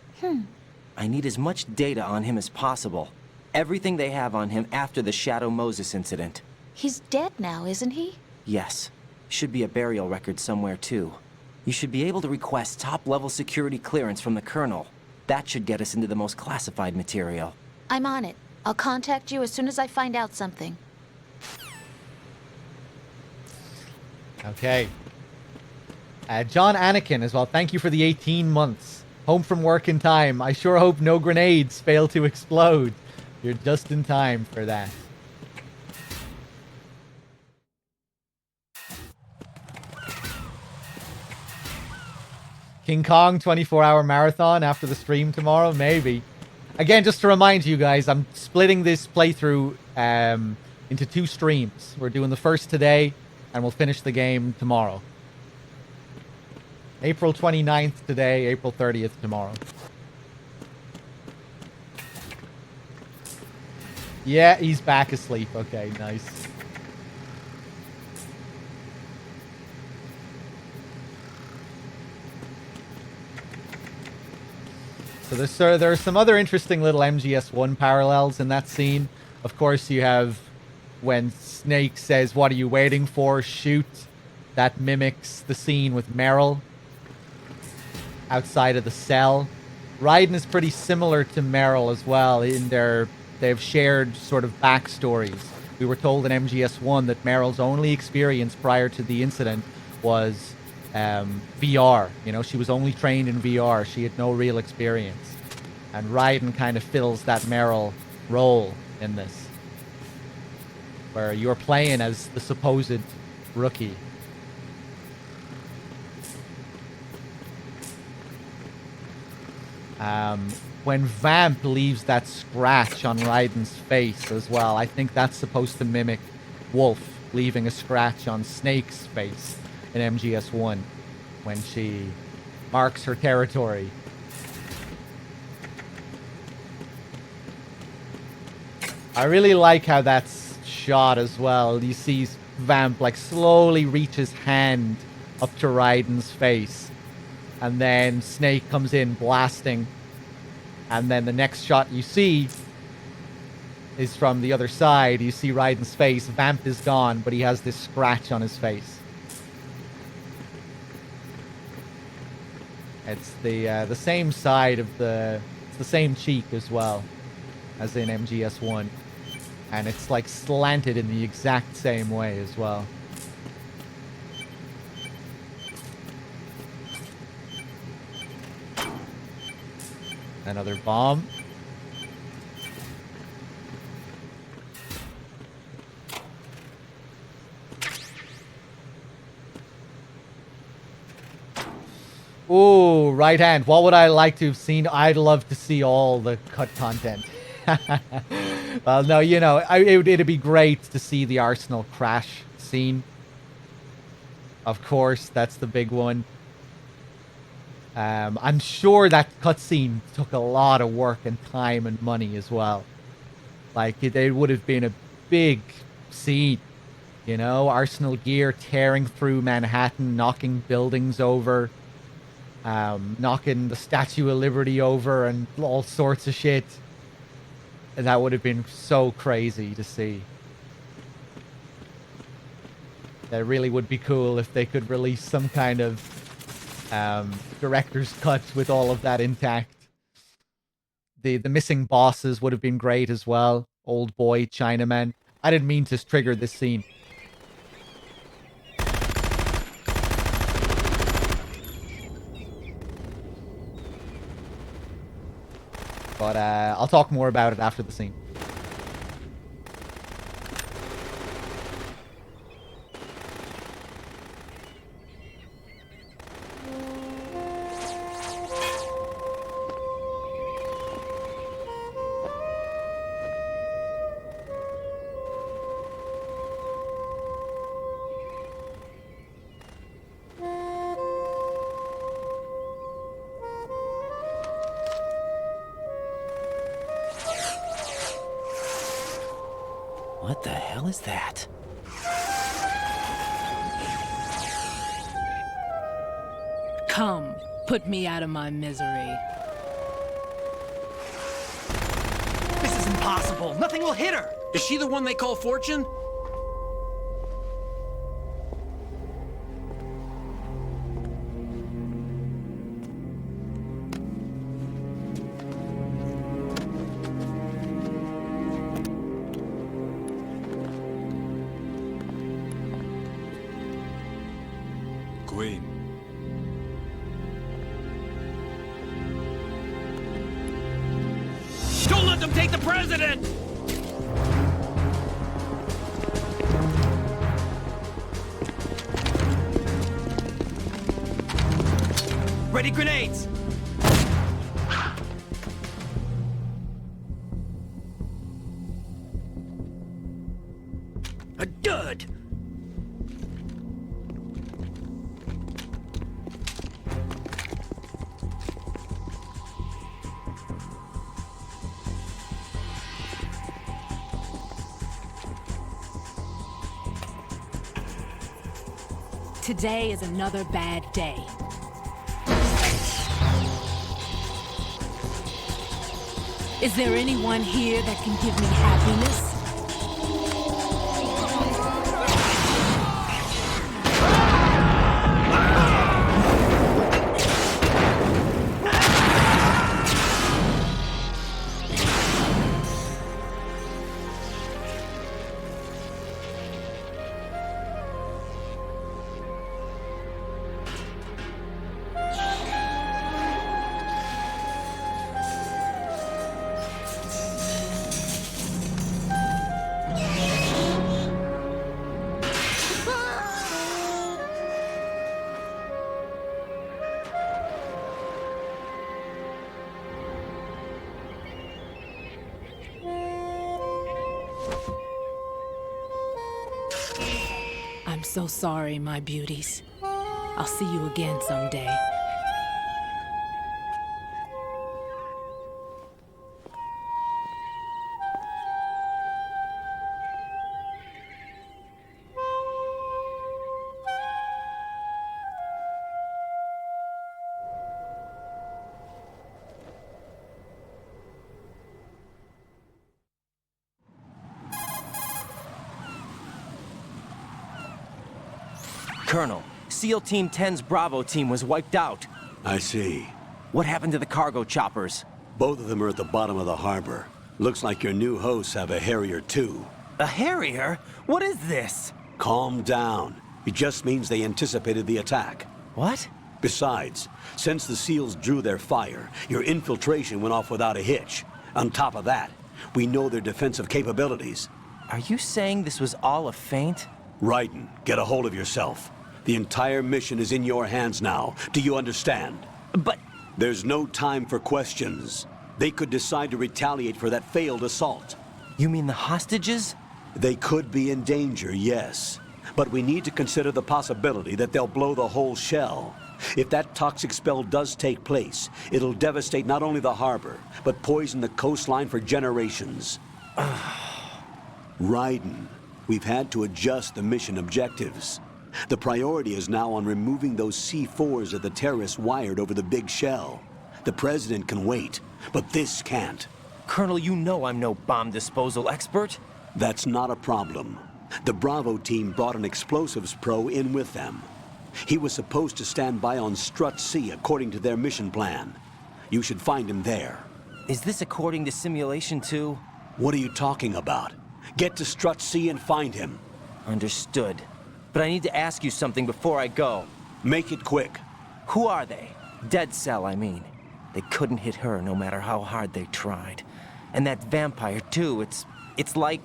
I need as much data on him as possible. Everything they have on him after the Shadow Moses incident. He's dead now, isn't he? Yes. Should be a burial record somewhere, too. You should be able to request top-level security clearance from the Colonel. That should get us into the most classified material. I'm on it. I'll contact you as soon as I find out something. Okay. John Anakin as well. Thank you for the 18 months. Home from work in time. I sure hope no grenades fail to explode. You're just in time for that. King Kong 24-hour marathon after the stream tomorrow? Maybe. Again, just to remind you guys, I'm splitting this playthrough into 2 streams. We're doing the first today, and we'll finish the game tomorrow. April 29th today, April 30th tomorrow. Yeah, he's back asleep. Okay, nice. So there are some other interesting little MGS1 parallels in that scene. Of course, you have when Snake says, "What are you waiting for? Shoot." That mimics the scene with Meryl outside of the cell. Raiden is pretty similar to Meryl as well in they've shared sort of backstories. We were told in MGS1 that Meryl's only experience prior to the incident was VR. You know, she was only trained in VR. She had no real experience. And Raiden kind of fills that Meryl role in this, where you're playing as the supposed rookie. When Vamp leaves that scratch on Raiden's face as well, I think that's supposed to mimic Wolf leaving a scratch on Snake's face in MGS1 when she marks her territory. I really like how that's shot as well. You see Vamp like slowly reach his hand up to Raiden's face, and then Snake comes in blasting, and then the next shot you see is from the other side. You see Raiden's face. Vamp is gone, but he has this scratch on his face. It's the same side of it's the same cheek as well as in MGS1, and it's like slanted in the exact same way as well. Another bomb. Ooh, right hand. What would I like to have seen? I'd love to see all the cut content. Well, no, you know, it'd be great to see the Arsenal crash scene. Of course, that's the big one. I'm sure that cutscene took a lot of work and time and money as well. Like, it would have been a big scene. You know, Arsenal gear tearing through Manhattan, knocking buildings over, knocking the Statue of Liberty over and all sorts of shit. And that would have been so crazy to see. That really would be cool if they could release some kind of director's cut with all of that intact. The missing bosses would have been great as well. Old boy, Chinaman. I didn't mean to trigger this scene. But I'll talk more about it after the scene. What the hell is that? Come, put me out of my misery. This isn't impossible. Nothing will hit her. Is she the one they call Fortune? Queen. Don't let them take the president! Ready grenades! A dud! Today is another bad day. Is there anyone here that can give me happiness? I'm so sorry, my beauties. I'll see you again someday. Colonel, SEAL Team 10's Bravo team was wiped out. I see. What happened to the cargo choppers? Both of them are at the bottom of the harbor. Looks like your new hosts have a Harrier too. A Harrier? What is this? Calm down. It just means they anticipated the attack. What? Besides, since the SEALs drew their fire, your infiltration went off without a hitch. On top of that, we know their defensive capabilities. Are you saying this was all a feint? Raiden, get a hold of yourself. The entire mission is in your hands now. Do you understand? But... There's no time for questions. They could decide to retaliate for that failed assault. You mean the hostages? They could be in danger, yes. But we need to consider the possibility that they'll blow the whole shell. If that toxic spell does take place, it'll devastate not only the harbor, but poison the coastline for generations. Raiden, we've had to adjust the mission objectives. The priority is now on removing those C4s that the terrorists wired over the big shell. The President can wait, but this can't. Colonel, you know I'm no bomb disposal expert. That's not a problem. The Bravo team brought an explosives pro in with them. He was supposed to stand by on Strut C according to their mission plan. You should find him there. Is this according to simulation too? What are you talking about? Get to Strut C and find him. Understood. But I need to ask you something before I go. Make it quick. Who are they? Dead Cell, I mean. They couldn't hit her no matter how hard they tried. And that vampire too, it's like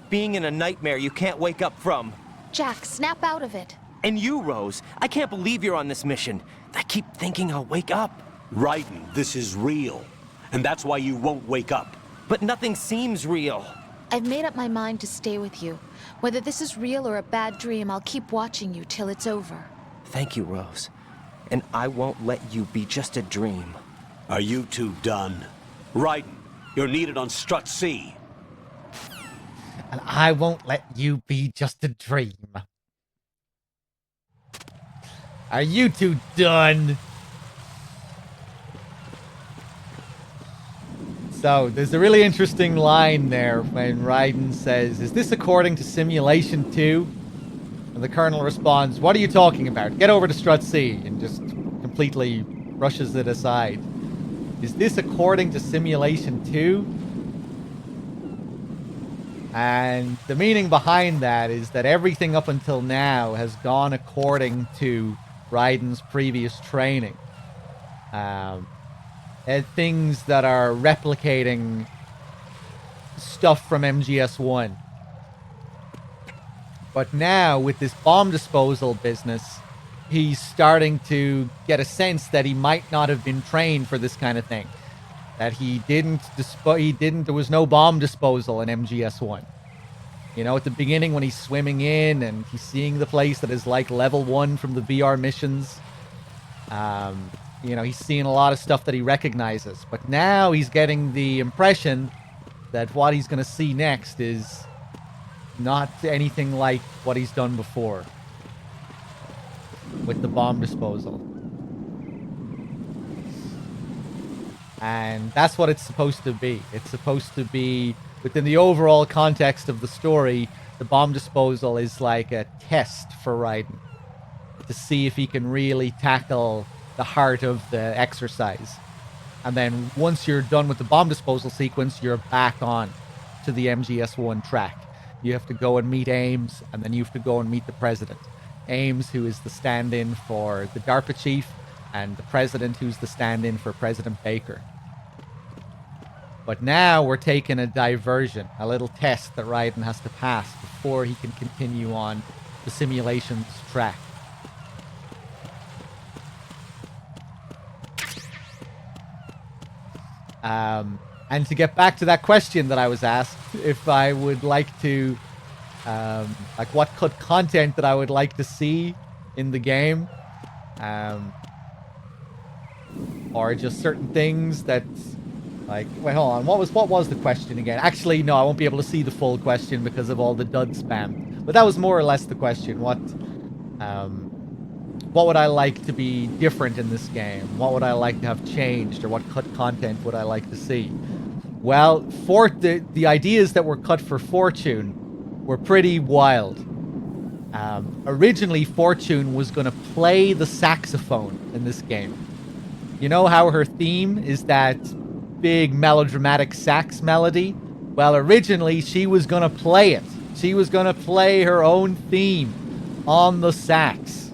being in a nightmare you can't wake up from. Jack, snap out of it. And you, Rose, I can't believe you're on this mission. I keep thinking I'll wake up. Raiden, this is real. And that's why you won't wake up. But nothing seems real. I've made up my mind to stay with you. Whether this is real or a bad dream, I'll keep watching you till it's over. Thank you, Rose. And I won't let you be just a dream. Are you two done? Raiden, you're needed on Strut C. And I won't let you be just a dream. Are you two done? So, there's a really interesting line there when Raiden says, "Is this according to Simulation 2?" And the Colonel responds, "What are you talking about? Get over to Strut C," and just completely brushes it aside. Is this according to Simulation 2? And the meaning behind that is that everything up until now has gone according to Raiden's previous training. And things that are replicating stuff from MGS1. But now, with this bomb disposal business, he's starting to get a sense that he might not have been trained for this kind of thing. That there was no bomb disposal in MGS1. You know, at the beginning when he's swimming in and he's seeing the place that is like level 1 from the VR missions. You know, he's seeing a lot of stuff that he recognizes. But now he's getting the impression that what he's going to see next is not anything like what he's done before with the bomb disposal. And that's what it's supposed to be. It's supposed to be, within the overall context of the story, the bomb disposal is like a test for Raiden to see if he can really tackle the heart of the exercise. And then once you're done with the bomb disposal sequence, you're back on to the MGS1 track. You have to go and meet Ames, and then you have to go and meet the president. Ames, who is the stand-in for the DARPA chief, and the president, who's the stand-in for President Baker. But now we're taking a diversion, a little test that Raiden has to pass before he can continue on the simulations track. And to get back to that question that I was asked, if I would like to, like what content that I would like to see in the game, or just certain things that, like, wait, hold on, what was the question again? Actually, no, I won't be able to see the full question because of all the dud spam. But that was more or less the question. What would I like to be different in this game? What would I like to have changed, or what content would I like to see? Well, the ideas that were cut for Fortune were pretty wild. Originally, Fortune was going to play the saxophone in this game. You know how her theme is that big melodramatic sax melody? Well, originally, she was going to play it. She was going to play her own theme on the sax.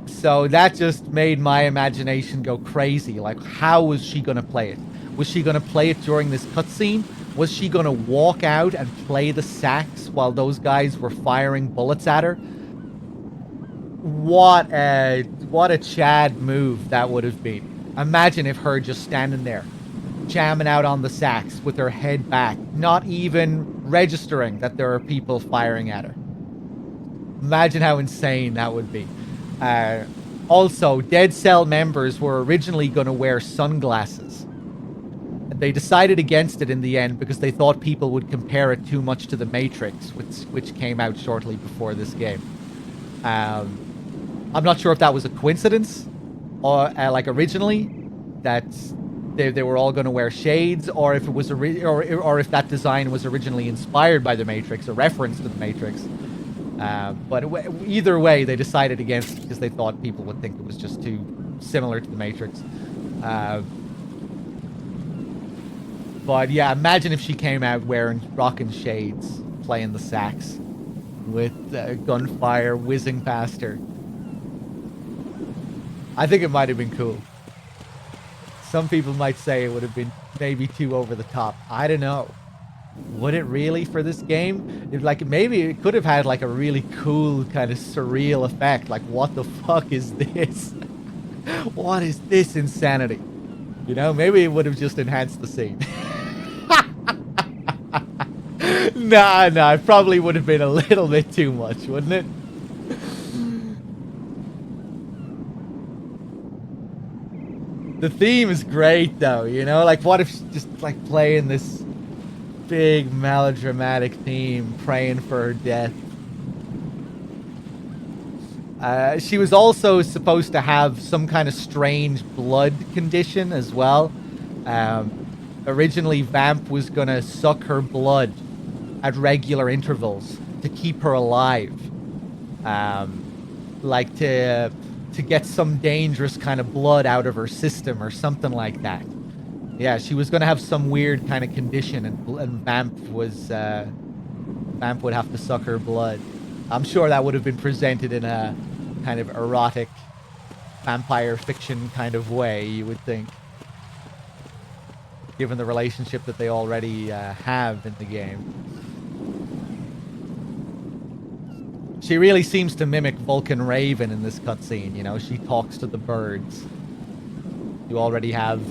So that just made my imagination go crazy. Like, how was she going to play it? Was she going to play it during this cutscene? Was she going to walk out and play the sax while those guys were firing bullets at her? What a Chad move that would have been. Imagine if her just standing there, jamming out on the sax with her head back, not even registering that there are people firing at her. Imagine how insane that would be. Also, Dead Cell members were originally going to wear sunglasses. They decided against it in the end because they thought people would compare it too much to The Matrix, which came out shortly before this game. I'm not sure if that was a coincidence, or like originally that they were all going to wear shades, or if it was or if that design was originally inspired by The Matrix, a reference to The Matrix. But either way, they decided against it because they thought people would think it was just too similar to The Matrix. But yeah, imagine if she came out rocking shades, playing the sax, with gunfire whizzing past her. I think it might have been cool. Some people might say it would have been maybe too over the top. I don't know. Would it really for this game? Maybe it could have had like a really cool kind of surreal effect. Like, what the fuck is this? What is this insanity? You know, maybe it would have just enhanced the scene. Nah, it probably would have been a little bit too much, wouldn't it? The theme is great though, you know? Like, what if just like playing this big melodramatic theme, praying for her death. She was also supposed to have some kind of strange blood condition as well. Originally, Vamp was gonna suck her blood at regular intervals to keep her alive. Like to get some dangerous kind of blood out of her system or something like that. Yeah, she was gonna have some weird kind of condition, and Vamp would have to suck her blood. I'm sure that would have been presented in a kind of erotic vampire fiction kind of way, you would think, given the relationship that they already have in the game. She really seems to mimic Vulcan Raven in this cutscene, you know? She talks to the birds. You already have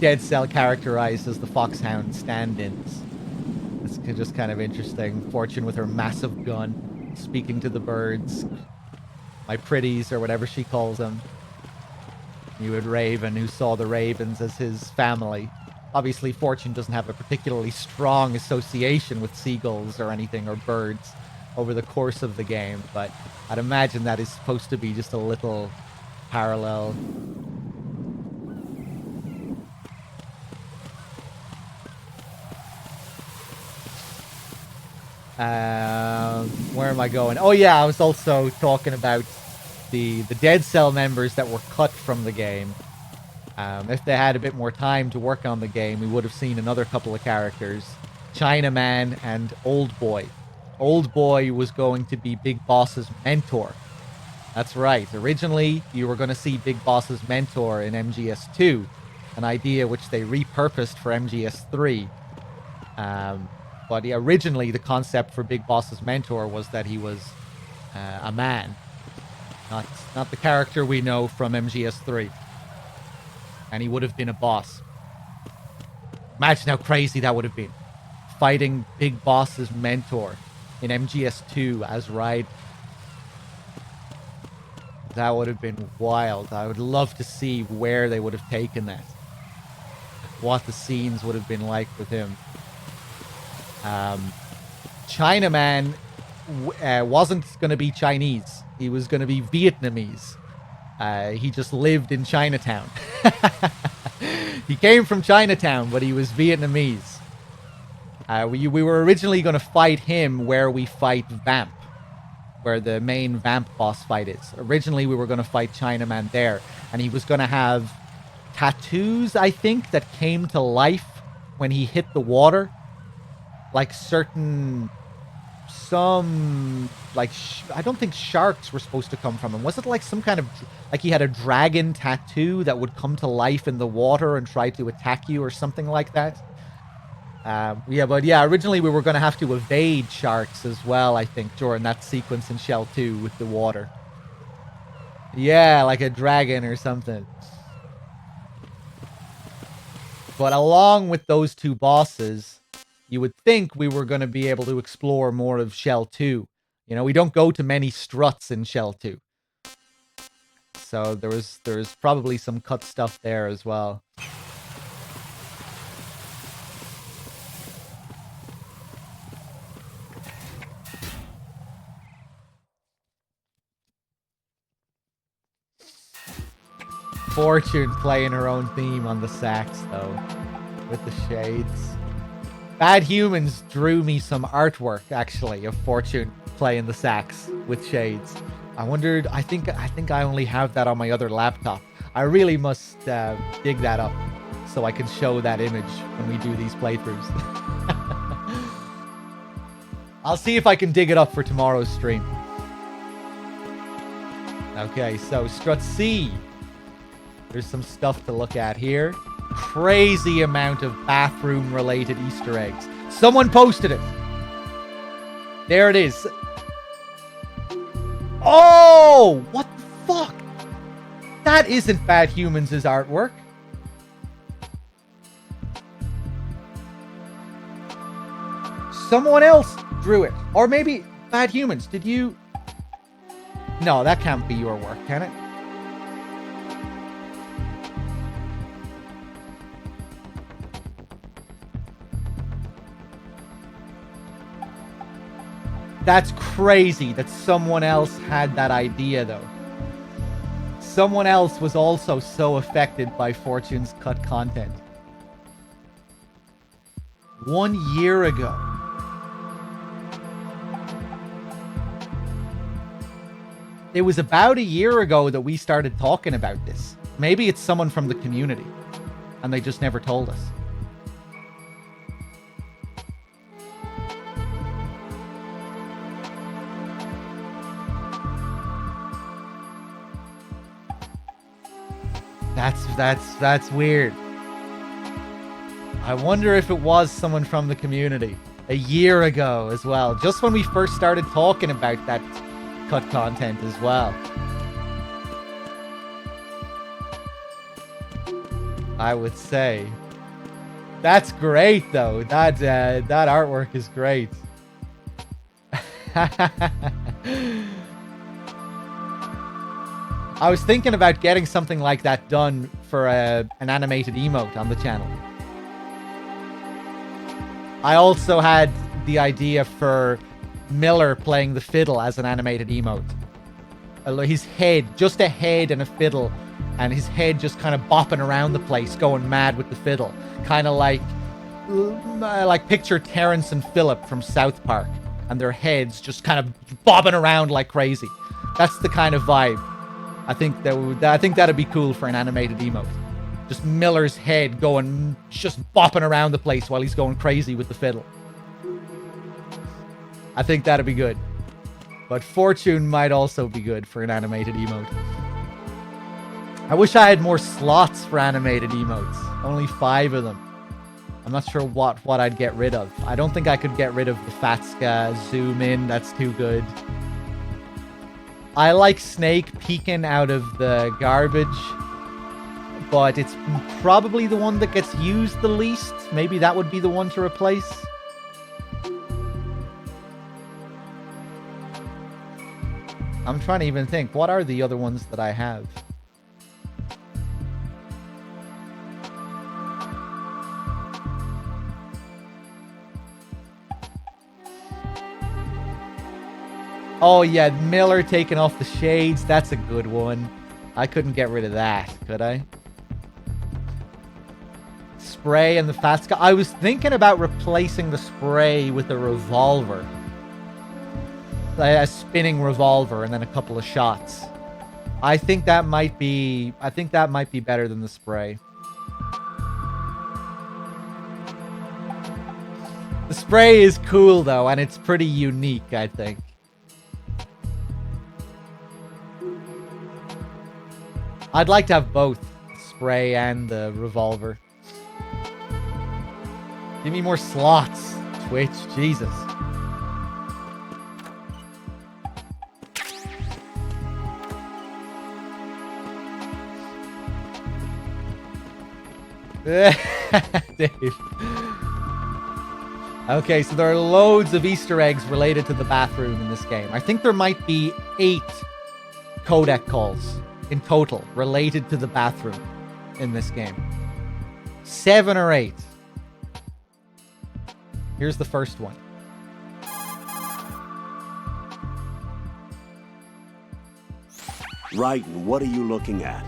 Dead Cell characterized as the Foxhound stand-ins. It's just kind of interesting. Fortune with her massive gun, speaking to the birds. My pretties, or whatever she calls them. You had Raven, who saw the ravens as his family. Obviously, Fortune doesn't have a particularly strong association with seagulls or anything, or birds, over the course of the game, but I'd imagine that is supposed to be just a little parallel. Where am I going? Oh yeah, I was also talking about the Dead Cell members that were cut from the game. If they had a bit more time to work on the game, we would have seen another couple of characters, Chinaman and Old Boy. Old Boy was going to be Big Boss's mentor. That's right. Originally, you were going to see Big Boss's mentor in MGS2, an idea which they repurposed for MGS3. But yeah, originally, the concept for Big Boss's mentor was that he was a man, not the character we know from MGS3. And he would have been a boss. Imagine how crazy that would have been. Fighting Big Boss's mentor in MGS2 as Raiden. That would have been wild. I would love to see where they would have taken that. What the scenes would have been like with him. Chinaman wasn't going to be Chinese. He was going to be Vietnamese. He just lived in Chinatown. He came from Chinatown, but he was Vietnamese. We were originally going to fight him where we fight Vamp, where the main Vamp boss fight is. Originally, we were going to fight Chinaman there, and he was going to have tattoos, I think, that came to life when he hit the water. Like I don't think sharks were supposed to come from him. Was it like some kind of, like he had a dragon tattoo that would come to life in the water and try to attack you or something like that? Originally we were going to have to evade sharks as well, I think, during that sequence in Shell 2 with the water. Yeah, like a dragon or something. But along with those two bosses, you would think we were going to be able to explore more of Shell 2. You know, we don't go to many struts in Shell 2. So there's probably some cut stuff there as well. Fortune playing her own theme on the sax, though, with the shades. Bad Humans drew me some artwork, actually, of Fortune playing the sax with shades. I wondered, I think I only have that on my other laptop. I really must dig that up so I can show that image when we do these playthroughs. I'll see if I can dig it up for tomorrow's stream. Okay, so Strut C. There's some stuff to look at here. Crazy amount of bathroom-related Easter eggs. Someone posted it. There it is. Oh! What the fuck? That isn't Bad Humans' artwork. Someone else drew it. Or maybe Bad Humans. Did you... No, that can't be your work, can it? That's crazy that someone else had that idea, though. Someone else was also so affected by Fortune's cut content. 1 year ago. It was about a year ago that we started talking about this. Maybe it's someone from the community, and they just never told us. That's weird. I wonder if it was someone from the community a year ago as well, just when we first started talking about that cut content as well. I would say. That's great though. That artwork is great. I was thinking about getting something like that done for an animated emote on the channel. I also had the idea for Miller playing the fiddle as an animated emote. His head, just a head and a fiddle, and his head just kind of bopping around the place, going mad with the fiddle. Kind of like picture Terrence and Phillip from South Park, and their heads just kind of bobbing around like crazy. That's the kind of vibe. I think that'd be cool for an animated emote. Just Miller's head going, just bopping around the place while he's going crazy with the fiddle. I think that'd be good. But Fortune might also be good for an animated emote. I wish I had more slots for animated emotes. Only 5 of them. I'm not sure what I'd get rid of. I don't think I could get rid of the Fatska zoom in. That's too good. I like Snake peeking out of the garbage, but it's probably the one that gets used the least. Maybe that would be the one to replace. I'm trying to even think. What are the other ones that I have? Oh yeah, Miller taking off the shades. That's a good one. I couldn't get rid of that, could I? Spray and the Fatska. I was thinking about replacing the spray with a revolver. A spinning revolver and then a couple of shots. I think that might be better than the spray. The spray is cool though, and it's pretty unique, I think. I'd like to have both spray and the revolver. Give me more slots, Twitch. Jesus. Dave. Okay, so there are loads of Easter eggs related to the bathroom in this game. I think there might be 8 codec calls in total related to the bathroom in this game. 7 or 8. Here's the first one. Right, and what are you looking at?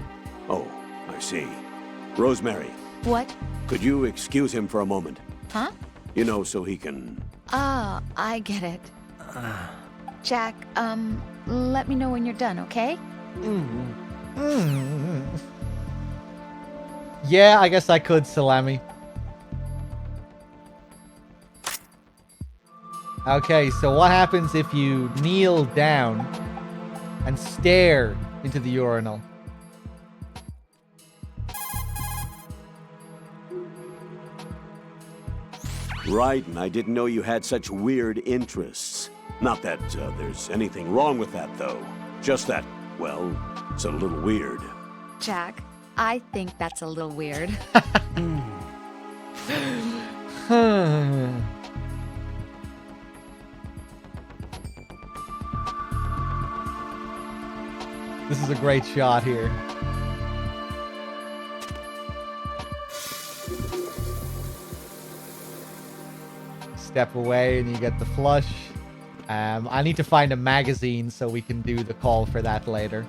Oh, I see. Rosemary. What? Could you excuse him for a moment? Huh? You know, so he can... Ah, I get it. Jack, let me know when you're done, okay? Yeah, I guess I could, Salami. Okay, so what happens if you kneel down and stare into the urinal? Right, and I didn't know you had such weird interests. Not that there's anything wrong with that, though. Just that, well, it's a little weird. Jack, I think that's a little weird. This is a great shot here. Step away and you get the flush. I need to find a magazine so we can do the call for that later.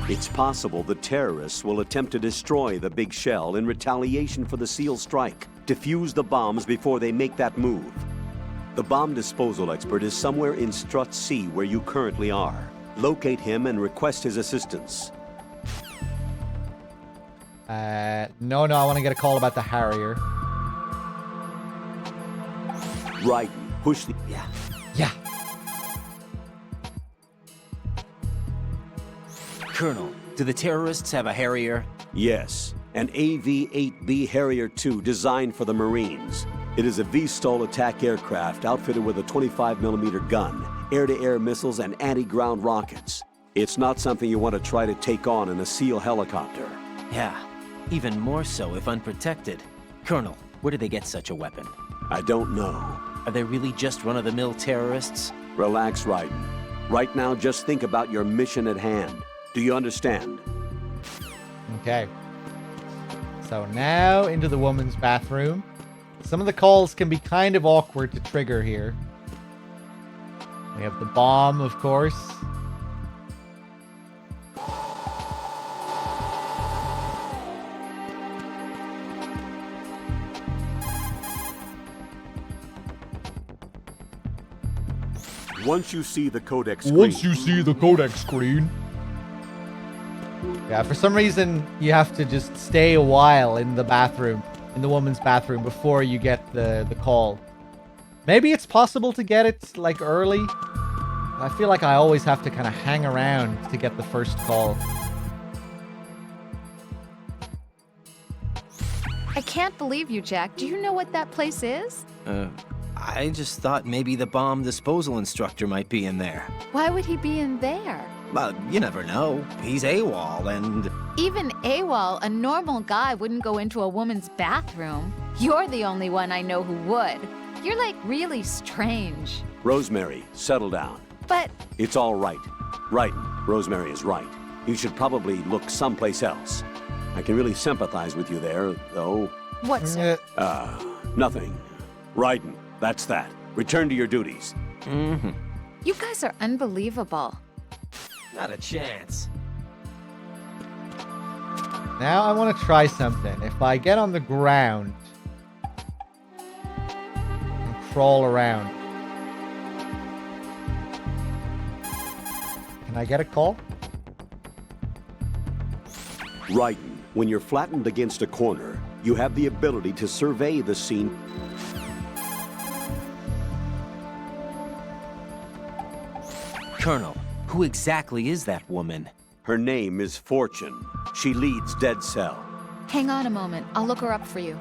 It's possible the terrorists will attempt to destroy the big shell in retaliation for the SEAL strike. Defuse the bombs before they make that move. The bomb disposal expert is somewhere in Strut C where you currently are. Locate him and request his assistance. No, I want to get a call about the Harrier. Right. Push the... Yeah. Colonel, do the terrorists have a Harrier? Yes, an AV-8B Harrier II designed for the Marines. It is a VSTOL attack aircraft outfitted with a 25mm gun, air-to-air missiles, and anti-ground rockets. It's not something you want to try to take on in a SEAL helicopter. Yeah, even more so if unprotected. Colonel, where do they get such a weapon? I don't know. Are they really just run-of-the-mill terrorists? Relax, Raiden. Right now, just think about your mission at hand. Do you understand? Okay. So now into the woman's bathroom. Some of the calls can be kind of awkward to trigger here. We have the bomb, of course. Once you see the codec screen... Yeah, for some reason, you have to just stay a while in the bathroom, in the woman's bathroom, before you get the call. Maybe it's possible to get it, like, early. I feel like I always have to kind of hang around to get the first call. I can't believe you, Jack. Do you know what that place is? I just thought maybe the bomb disposal instructor might be in there. Why would he be in there? Well, you never know. He's AWOL and... Even AWOL, a normal guy wouldn't go into a woman's bathroom. You're the only one I know who would. You're, like, really strange. Rosemary, settle down. But... It's all right. Raiden, Rosemary is right. You should probably look someplace else. I can really sympathize with you there, though. What, sir? Nothing. Raiden, that's that. Return to your duties. Mm-hmm. You guys are unbelievable. Not a chance. Now I want to try something. If I get on the ground and crawl around, can I get a call? Raiden, when you're flattened against a corner, you have the ability to survey the scene. Colonel, who exactly is that woman? Her name is Fortune. She leads Dead Cell. Hang on a moment. I'll look her up for you.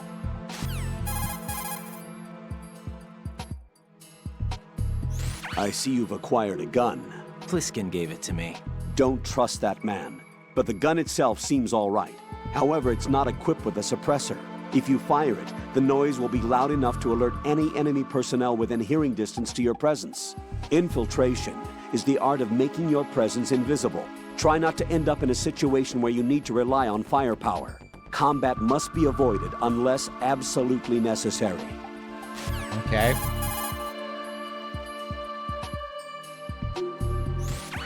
I see you've acquired a gun. Pliskin gave it to me. Don't trust that man. But the gun itself seems all right. However, it's not equipped with a suppressor. If you fire it, the noise will be loud enough to alert any enemy personnel within hearing distance to your presence. Infiltration is the art of making your presence invisible. Try not to end up in a situation where you need to rely on firepower. Combat must be avoided unless absolutely necessary. Okay.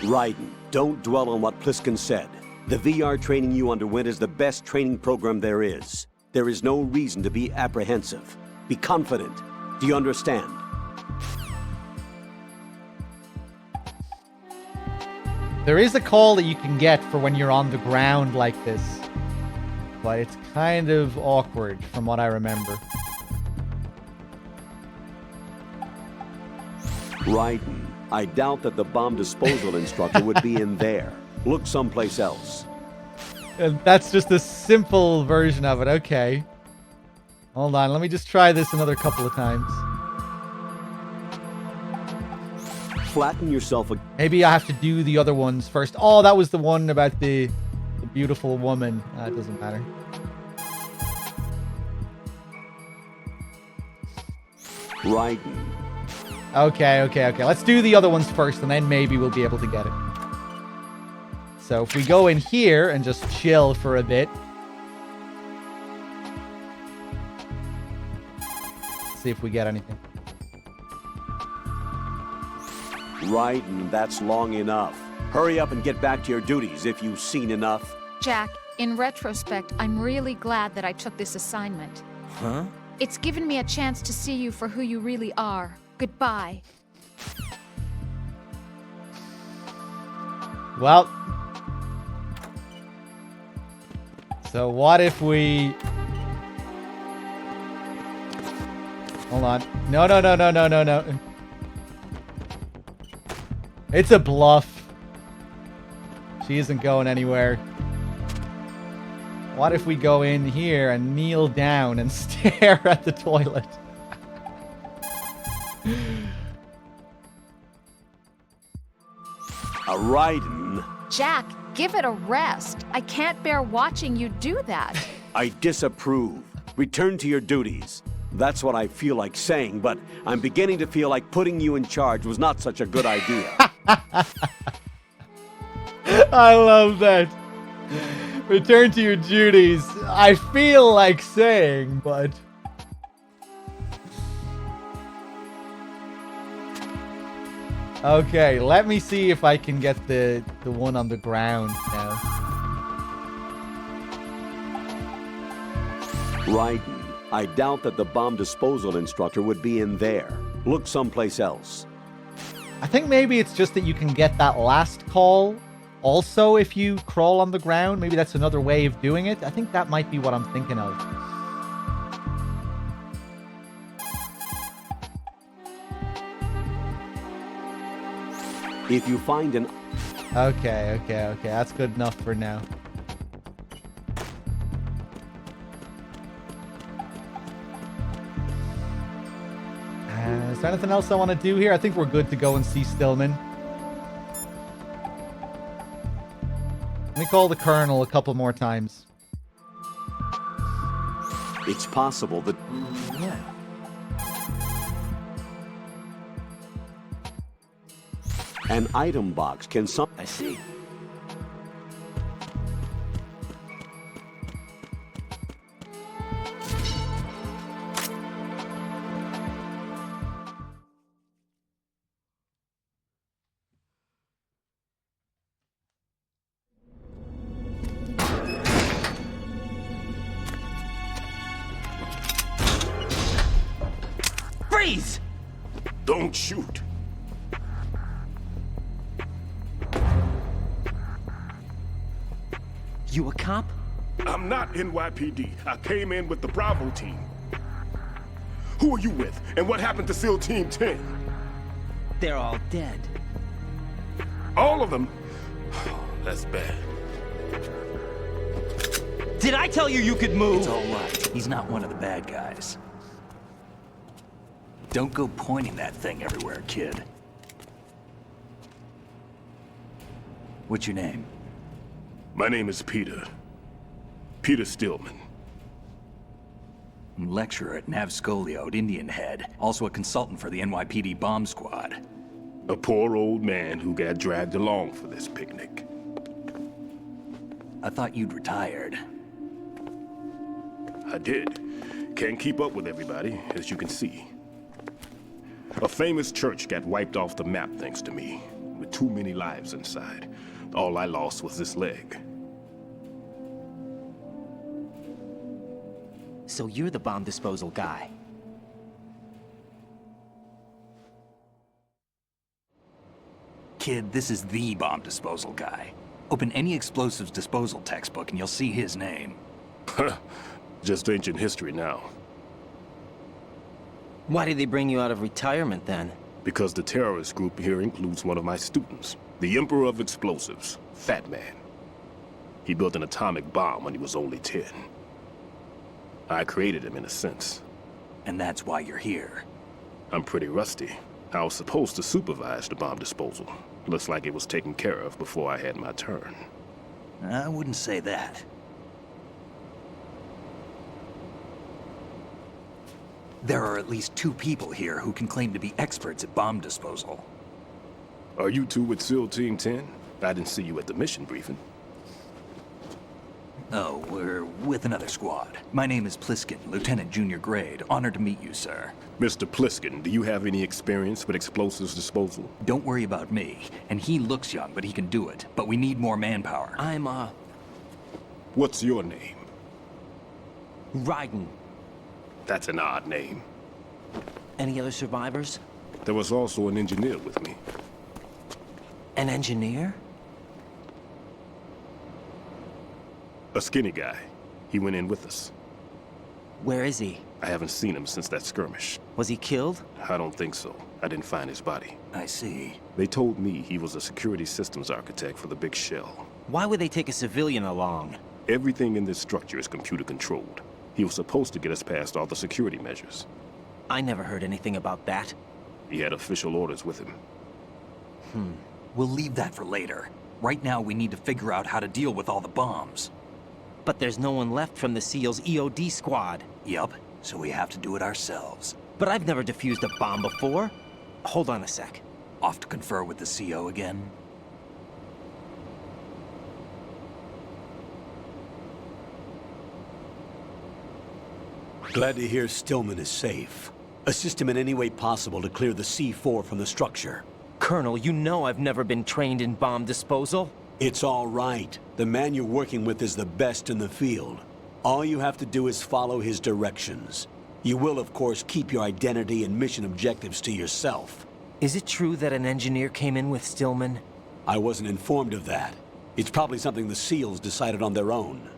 Raiden, don't dwell on what Pliskin said. The VR training you underwent is the best training program there is. There is no reason to be apprehensive. Be confident. Do you understand? There is a call that you can get for when you're on the ground like this, but it's kind of awkward from what I remember. Raiden, I doubt that the bomb disposal instructor would be in there. Look someplace else. And that's just a simple version of it. Okay. Hold on, let me just try this another couple of times. Flatten yourself. Maybe I have to do the other ones first. Oh, that was the one about the beautiful woman. It doesn't matter. Raiden. Okay. Let's do the other ones first, and then maybe we'll be able to get it. So if we go in here and just chill for a bit. See if we get anything. Raiden, that's long enough. Hurry up and get back to your duties if you've seen enough. Jack, in retrospect, I'm really glad that I took this assignment. Huh? It's given me a chance to see you for who you really are. Goodbye. Well. So what if we... Hold on. No. It's a bluff. She isn't going anywhere. What if we go in here and kneel down and stare at the toilet? A riding. Jack, give it a rest. I can't bear watching you do that. I disapprove. Return to your duties. That's what I feel like saying, but I'm beginning to feel like putting you in charge was not such a good idea. I love that. Return to your duties. I feel like saying, but... Okay, let me see if I can get the one on the ground now. Raiden, I doubt that the bomb disposal instructor would be in there. Look someplace else. I think maybe it's just that you can get that last call also if you crawl on the ground. Maybe that's another way of doing it. I think that might be what I'm thinking of. If you find an... Okay. That's good enough for now. Is there anything else I want to do here? I think we're good to go and see Stillman. Let me call the Colonel a couple more times. It's possible that... Yeah. An item box can some... I see. Freeze! Don't shoot. You a cop? I'm not NYPD. I came in with the Bravo team. Who are you with? And what happened to SEAL Team 10? They're all dead. All of them? That's bad. Did I tell you you could move? It's all right. He's not one of the bad guys. Don't go pointing that thing everywhere, kid. What's your name? My name is Peter. Peter Stillman. Lecturer at Nav Scolio at Indian Head. Also a consultant for the NYPD bomb squad. A poor old man who got dragged along for this picnic. I thought you'd retired. I did. Can't keep up with everybody, as you can see. A famous church got wiped off the map thanks to me, with too many lives inside. All I lost was this leg. So you're the bomb disposal guy. Kid, this is the bomb disposal guy. Open any explosives disposal textbook and you'll see his name. Just ancient history now. Why did they bring you out of retirement then? Because the terrorist group here includes one of my students, the Emperor of Explosives, Fat Man. He built an atomic bomb when he was only 10. I created him in a sense. And that's why you're here. I'm pretty rusty. I was supposed to supervise the bomb disposal. Looks like it was taken care of before I had my turn. I wouldn't say that. There are at least 2 people here who can claim to be experts at bomb disposal. Are you two with SEAL Team 10? I didn't see you at the mission briefing. Oh, we're with another squad. My name is Pliskin, Lieutenant Junior Grade. Honored to meet you, sir. Mr. Pliskin, do you have any experience with explosives disposal? Don't worry about me. And he looks young, but he can do it. But we need more manpower. What's your name? Raiden. That's an odd name. Any other survivors? There was also an engineer with me. An engineer? A skinny guy. He went in with us. Where is he? I haven't seen him since that skirmish. Was he killed? I don't think so. I didn't find his body. I see. They told me he was a security systems architect for the big shell. Why would they take a civilian along? Everything in this structure is computer controlled. He was supposed to get us past all the security measures. I never heard anything about that. He had official orders with him. We'll leave that for later. Right now, we need to figure out how to deal with all the bombs. But there's no one left from the SEAL's EOD squad. Yup, so we have to do it ourselves. But I've never defused a bomb before. Hold on a sec. Off to confer with the CO again? Glad to hear Stillman is safe. Assist him in any way possible to clear the C4 from the structure. Colonel, you know I've never been trained in bomb disposal. It's all right. The man you're working with is the best in the field. All you have to do is follow his directions. You will, of course, keep your identity and mission objectives to yourself. Is it true that an engineer came in with Stillman? I wasn't informed of that. It's probably something the SEALs decided on their own.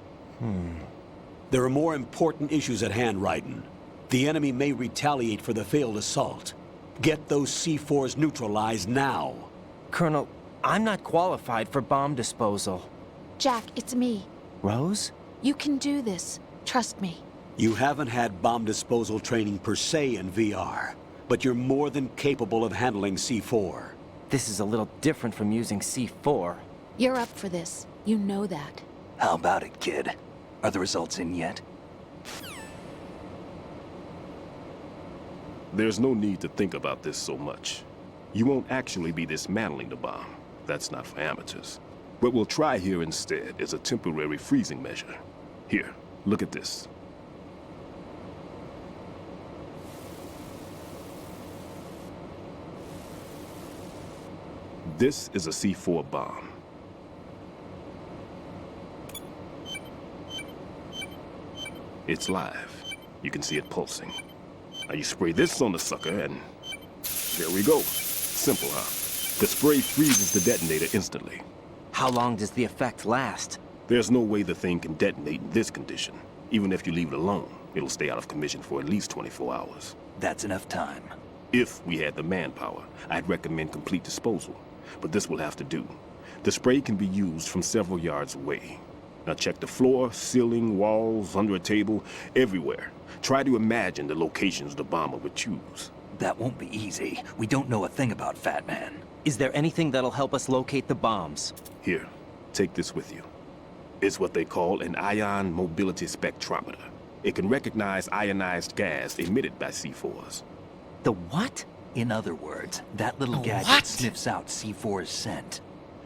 There are more important issues at hand, Raiden. The enemy may retaliate for the failed assault. Get those C4s neutralized now. Colonel, I'm not qualified for bomb disposal. Jack, it's me. Rose? You can do this. Trust me. You haven't had bomb disposal training per se in VR, but you're more than capable of handling C4. This is a little different from using C4. You're up for this. You know that. How about it, kid? Are the results in yet? There's no need to think about this so much. You won't actually be dismantling the bomb. That's not for amateurs. What we'll try here instead is a temporary freezing measure. Here, look at this. This is a C4 bomb. It's live. You can see it pulsing. Now you spray this on the sucker and there we go. Simple, huh? The spray freezes the detonator instantly. How long does the effect last? There's no way the thing can detonate in this condition. Even if you leave it alone, it'll stay out of commission for at least 24 hours. That's enough time. If we had the manpower, I'd recommend complete disposal. But this will have to do. The spray can be used from several yards away. Now check the floor, ceiling, walls, under a table, everywhere. Try to imagine the locations the bomber would choose. That won't be easy. We don't know a thing about Fat Man. Is there anything that'll help us locate the bombs? Here, take this with you. It's what they call an ion mobility spectrometer. It can recognize ionized gas emitted by C4s. The what? In other words, that little gadget sniffs out C4's scent.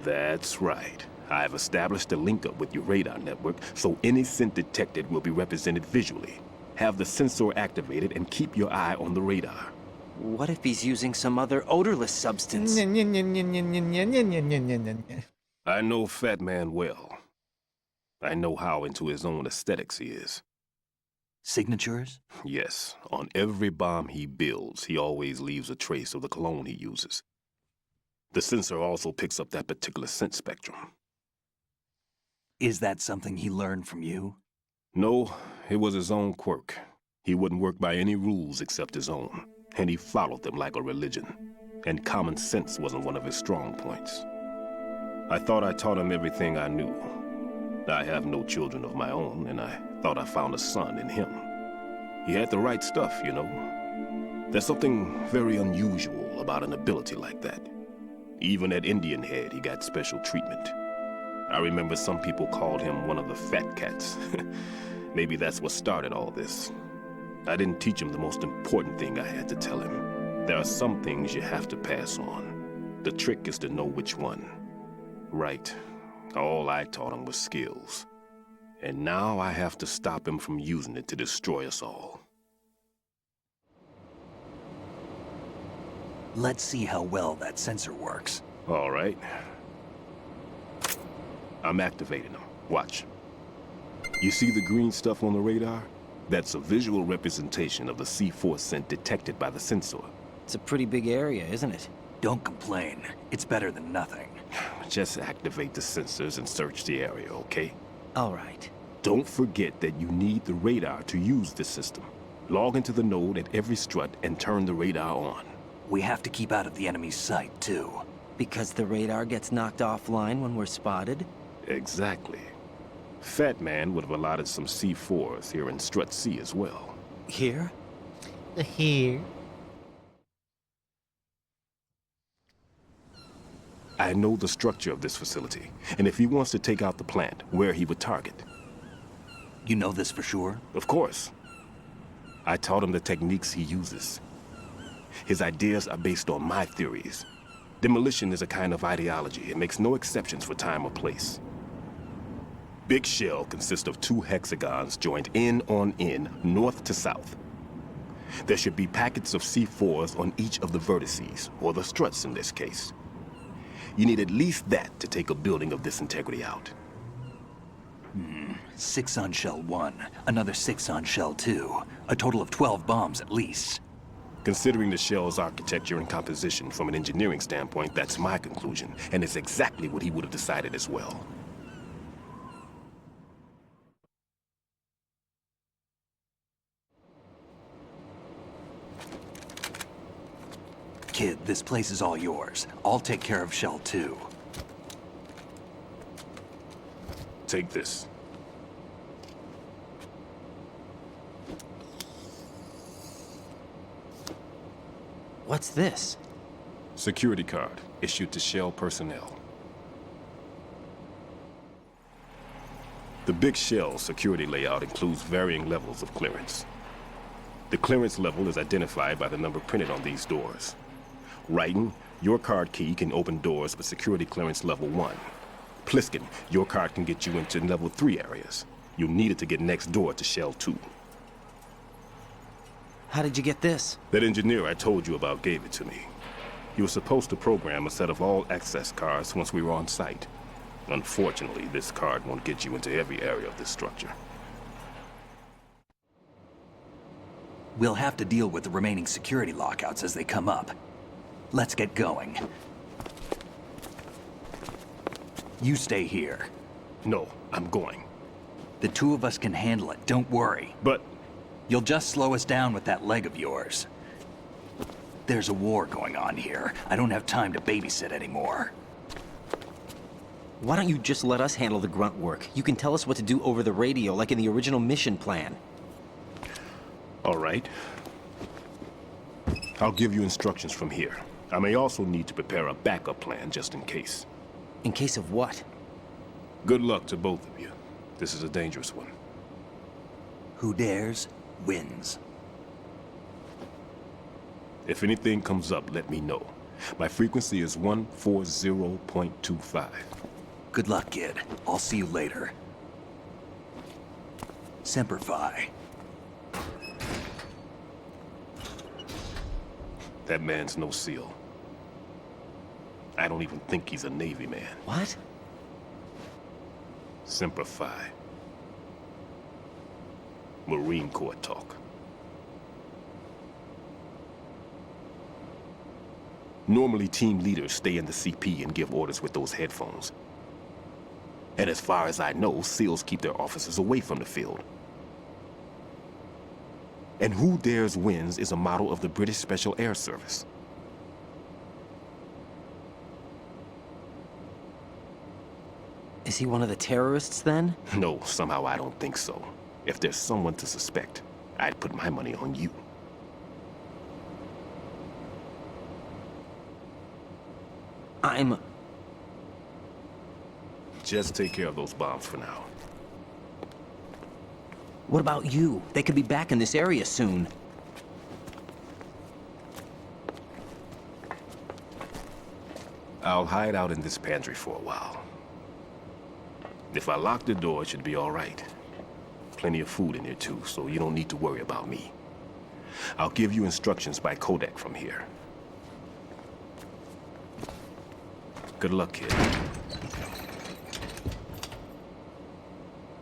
That's right. I've established a link-up with your radar network, so any scent detected will be represented visually. Have the sensor activated and keep your eye on the radar. What if he's using some other odorless substance? I know Fat Man well. I know how into his own aesthetics he is. Signatures? Yes. On every bomb he builds, he always leaves a trace of the cologne he uses. The sensor also picks up that particular scent spectrum. Is that something he learned from you? No, it was his own quirk. He wouldn't work by any rules except his own, and he followed them like a religion. And common sense wasn't one of his strong points. I thought I taught him everything I knew. I have no children of my own, and I thought I found a son in him. He had the right stuff, you know. There's something very unusual about an ability like that. Even at Indian Head, he got special treatment. I remember some people called him one of the fat cats. Maybe that's what started all this. I didn't teach him the most important thing I had to tell him. There are some things you have to pass on. The trick is to know which one. Right. All I taught him was skills. And now I have to stop him from using it to destroy us all. Let's see how well that sensor works. All right. I'm activating them. Watch. You see the green stuff on the radar? That's a visual representation of the C4 scent detected by the sensor. It's a pretty big area, isn't it? Don't complain. It's better than nothing. Just activate the sensors and search the area, okay? All right. Don't forget that you need the radar to use this system. Log into the node at every strut and turn the radar on. We have to keep out of the enemy's sight, too. Because the radar gets knocked offline when we're spotted? Exactly. Fat Man would have allotted some C4s here in Strut C as well. Here? Here. I know the structure of this facility, and if he wants to take out the plant, where he would target. You know this for sure? Of course. I taught him the techniques he uses. His ideas are based on my theories. Demolition is a kind of ideology. It makes no exceptions for time or place. Big shell consists of 2 hexagons joined end on end, north to south. There should be packets of C4s on each of the vertices, or the struts in this case. You need at least that to take a building of this integrity out. 6 on shell 1, another 6 on shell 2. A total of 12 bombs at least. Considering the shell's architecture and composition from an engineering standpoint, that's my conclusion, and it's exactly what he would have decided as well. Kid, this place is all yours. I'll take care of shell 2. Take this. What's this? Security card, issued to Shell personnel. The Big Shell security layout includes varying levels of clearance. The clearance level is identified by the number printed on these doors. Raiden, your card key can open doors with security clearance level 1. Pliskin, your card can get you into level 3 areas. You'll need it to get next door to Shell 2. How did you get this? That engineer I told you about gave it to me. He was supposed to program a set of all-access cards once we were on site. Unfortunately, this card won't get you into every area of this structure. We'll have to deal with the remaining security lockouts as they come up. Let's get going. You stay here. No, I'm going. The 2 of us can handle it, don't worry. But... You'll just slow us down with that leg of yours. There's a war going on here. I don't have time to babysit anymore. Why don't you just let us handle the grunt work? You can tell us what to do over the radio, like in the original mission plan. All right. I'll give you instructions from here. I may also need to prepare a backup plan just in case. In case of what? Good luck to both of you. This is a dangerous one. Who dares, wins. If anything comes up, let me know. My frequency is 140.25. Good luck, kid. I'll see you later. Semper Fi. That man's no SEAL. I don't even think he's a Navy man. What? Semper Fi. Marine Corps talk. Normally, team leaders stay in the CP and give orders with those headphones. And as far as I know, SEALs keep their officers away from the field. And Who Dares Wins is a model of the British Special Air Service. Is he one of the terrorists, then? No, somehow I don't think so. If there's someone to suspect, I'd put my money on you. Just take care of those bombs for now. What about you? They could be back in this area soon. I'll hide out in this pantry for a while. If I lock the door, it should be all right. Plenty of food in here too, so you don't need to worry about me. I'll give you instructions by codec from here. Good luck, kid.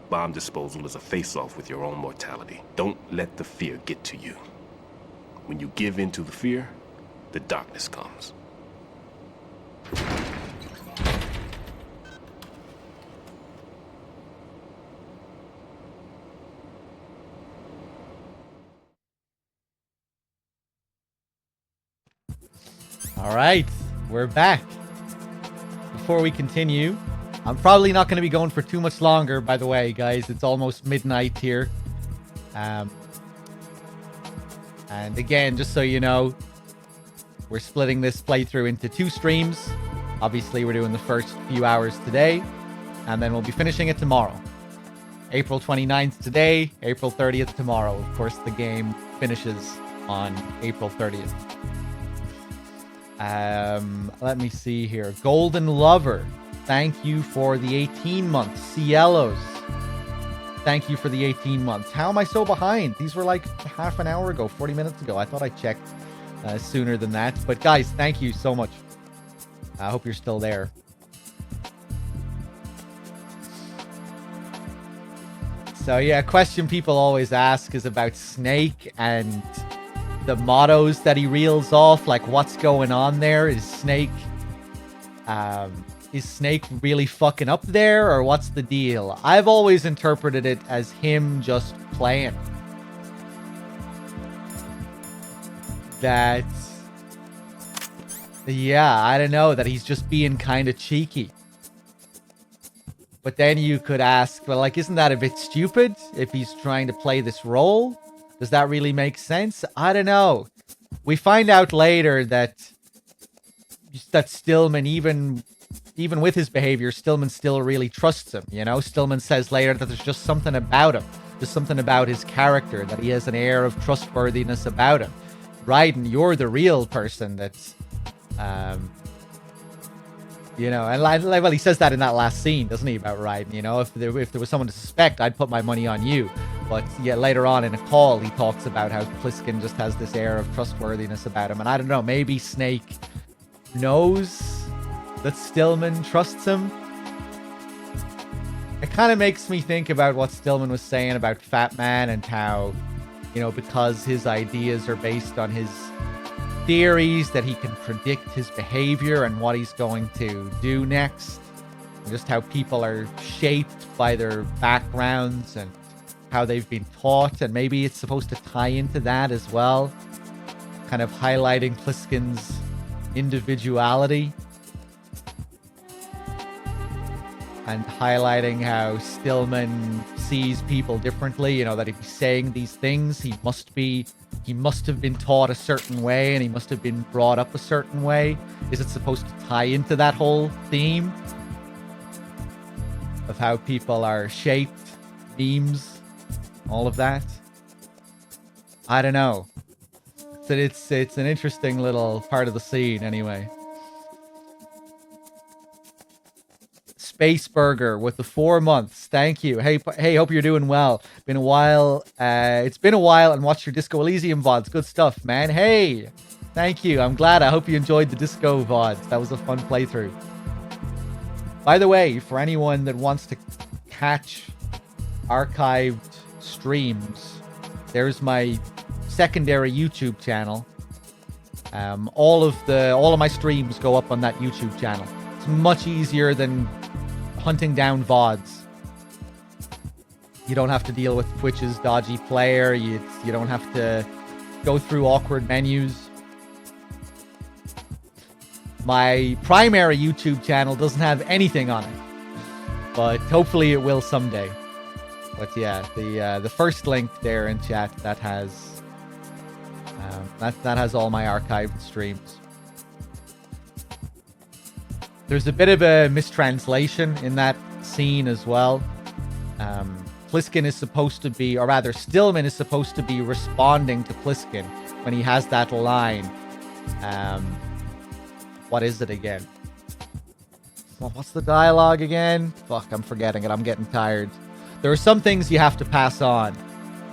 Bomb disposal is a face-off with your own mortality. Don't let the fear get to you. When you give in to the fear, the darkness comes. All right, we're back. Before we continue, I'm probably not going to be going for too much longer, by the way, guys. It's almost midnight here. And again, just so you know, we're splitting this playthrough into 2 streams. Obviously, we're doing the first few hours today, and then we'll be finishing it tomorrow. April 29th today, April 30th tomorrow. Of course, the game finishes on April 30th. Let me see here. Golden Lover, thank you for the 18 months. Cielos, thank you for the 18 months. How am I so behind? These were like half an hour ago, 40 minutes ago. I thought I checked sooner than that. But guys, thank you so much. I hope you're still there. So yeah, a question people always ask is about Snake and the mottos that he reels off. Like, what's going on there? Is Snake really fucking up there, or what's the deal? I've always interpreted it as him just playing. That, yeah, I don't know, that he's just being kind of cheeky. But then you could ask, well, like, isn't that a bit stupid if he's trying to play this role? Does that really make sense? I don't know. We find out later that Stillman, even with his behavior, Stillman still really trusts him, you know? Stillman says later that there's just something about him. There's something about his character, that he has an air of trustworthiness about him. Raiden, you're the real person that's, you know, and well, he says that in that last scene, doesn't he, about Raiden? You know, if there was someone to suspect, I'd put my money on you. But yeah, later on in a call, he talks about how Pliskin just has this air of trustworthiness about him. And I don't know, maybe Snake knows that Stillman trusts him. It kind of makes me think about what Stillman was saying about Fat Man and how, you know, because his ideas are based on his theories, that he can predict his behavior and what he's going to do next. And just how people are shaped by their backgrounds and how they've been taught. And maybe it's supposed to tie into that as well. Kind of highlighting Pliskin's individuality. And highlighting how Stillman sees people differently. You know, that if he's saying these things, he must have been taught a certain way, and he must have been brought up a certain way. Is it supposed to tie into that whole theme of how people are shaped, memes, all of that? I don't know. It's an interesting little part of the scene anyway. Space Burger with the 4 months. Thank you. Hey, hope you're doing well. Been a while. It's been a while, and watched your Disco Elysium VODs. Good stuff, man. Hey, thank you. I'm glad. I hope you enjoyed the Disco VODs. That was a fun playthrough. By the way, for anyone that wants to catch archived streams, there's my secondary YouTube channel. All of my streams go up on that YouTube channel. It's much easier than hunting down VODs. You don't have to deal with Twitch's dodgy player. You don't have to go through awkward menus. My primary YouTube channel doesn't have anything on it, but hopefully it will someday. But yeah, the first link there in chat, that has all my archived streams. There's a bit of a mistranslation in that scene as well. Pliskin is supposed to be, or rather Stillman is supposed to be responding to Pliskin when he has that line. What is it again? What's the dialogue again? Fuck, I'm forgetting it. I'm getting tired. There are some things you have to pass on.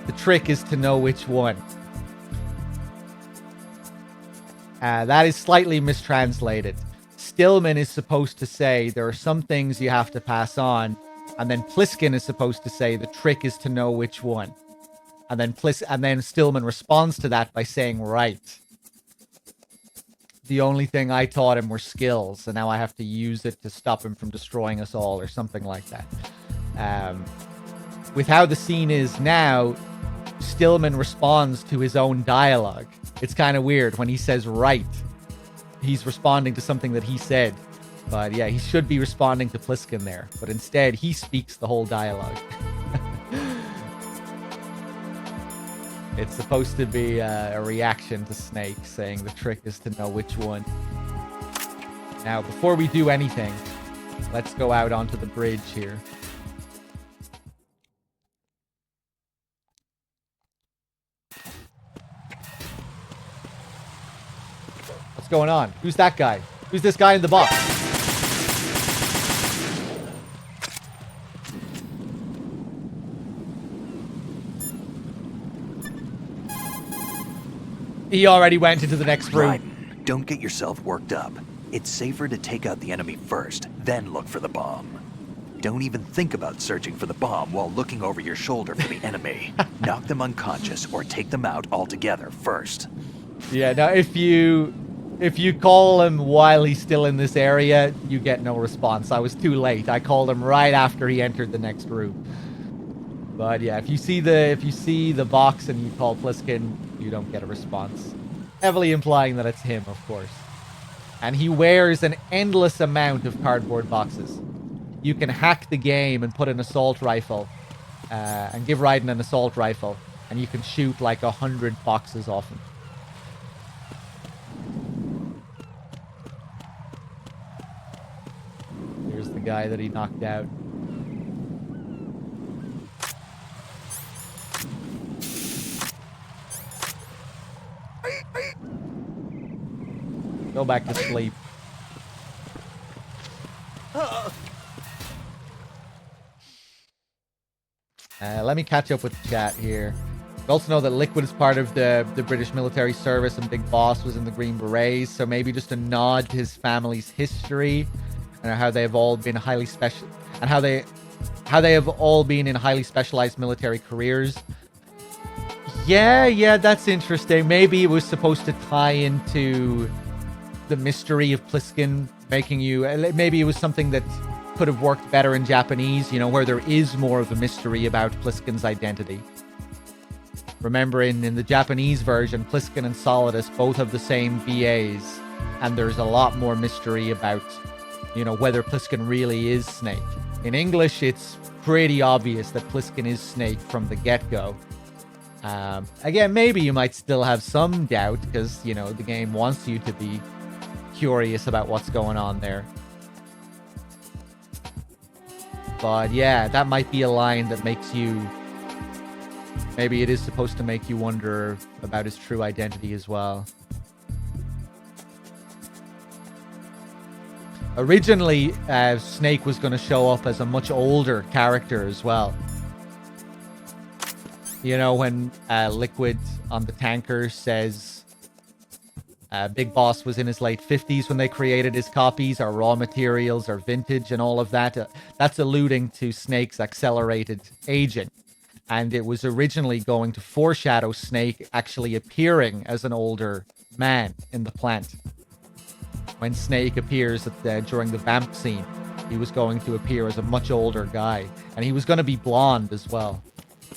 The trick is to know which one. That is slightly mistranslated. Stillman is supposed to say there are some things you have to pass on, and then Pliskin is supposed to say the trick is to know which one. And then Stillman responds to that by saying right. The only thing I taught him were skills, and now I have to use it to stop him from destroying us all, or something like that. With how the scene is now, Stillman responds to his own dialogue. It's kind of weird. When he says right, he's responding to something that he said. But yeah, he should be responding to Pliskin there. But instead, he speaks the whole dialogue. It's supposed to be a reaction to Snake, saying the trick is to know which one. Now, before we do anything, let's go out onto the bridge here. What's going on? Who's that guy? Who's this guy in the box? He already went into the next room. Right. Don't get yourself worked up. It's safer to take out the enemy first, then look for the bomb. Don't even think about searching for the bomb while looking over your shoulder for the enemy. Knock them unconscious or take them out altogether first. Yeah, now if you call him while he's still in this area, you get no response. I was too late. I called him right after he entered the next room. But yeah, if you see the box and you call Pliskin, you don't get a response. Heavily implying that it's him, of course. And he wears an endless amount of cardboard boxes. You can hack the game and put an assault rifle, and give Raiden an assault rifle, and you can shoot like 100 boxes off him. Here's the guy that he knocked out. Go back to sleep. Let me catch up with the chat here. We also know that Liquid is part of the British military service and Big Boss was in the Green Berets, so maybe just a nod to his family's history and how they have all been highly special and how they have all been in highly specialized military careers. Yeah, that's interesting. Maybe it was supposed to tie into the mystery of Pliskin making you... Maybe it was something that could have worked better in Japanese, you know, where there is more of a mystery about Pliskin's identity. Remember, in the Japanese version, Pliskin and Solidus both have the same BAs, and there's a lot more mystery about, you know, whether Pliskin really is Snake. In English, it's pretty obvious that Pliskin is Snake from the get-go. Again, maybe you might still have some doubt, because, you know, the game wants you to be curious about what's going on there. But yeah, that might be a line that makes you... Maybe it is supposed to make you wonder about his true identity as well. Originally, Snake was going to show up as a much older character as well. You know, when Liquid on the tanker says Big Boss was in his late 50s when they created his copies, our raw materials are vintage and all of that. That's alluding to Snake's accelerated aging. And it was originally going to foreshadow Snake actually appearing as an older man in the plant. When Snake appears during the vamp scene, he was going to appear as a much older guy. And he was going to be blonde as well.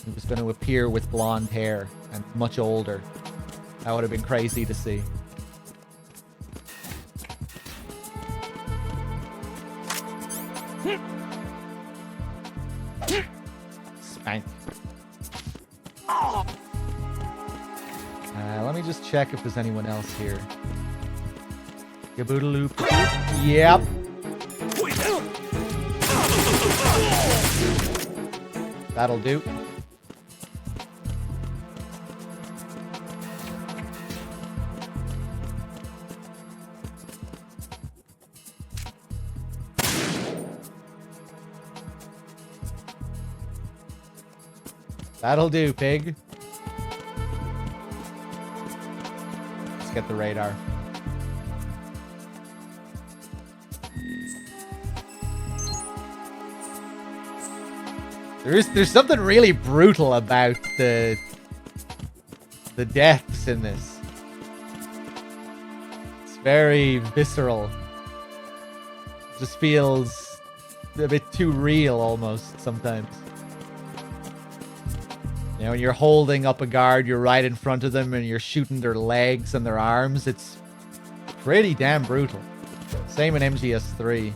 He was going to appear with blonde hair and much older. That would have been crazy to see. Spank. Let me just check if there's anyone else here. Gaboodaloop. Yep. That'll do. That'll do, pig. Let's get the radar. There's something really brutal about the deaths in this. It's very visceral. Just feels a bit too real almost sometimes. You know, when you're holding up a guard, you're right in front of them and you're shooting their legs and their arms. It's pretty damn brutal. Same in MGS3.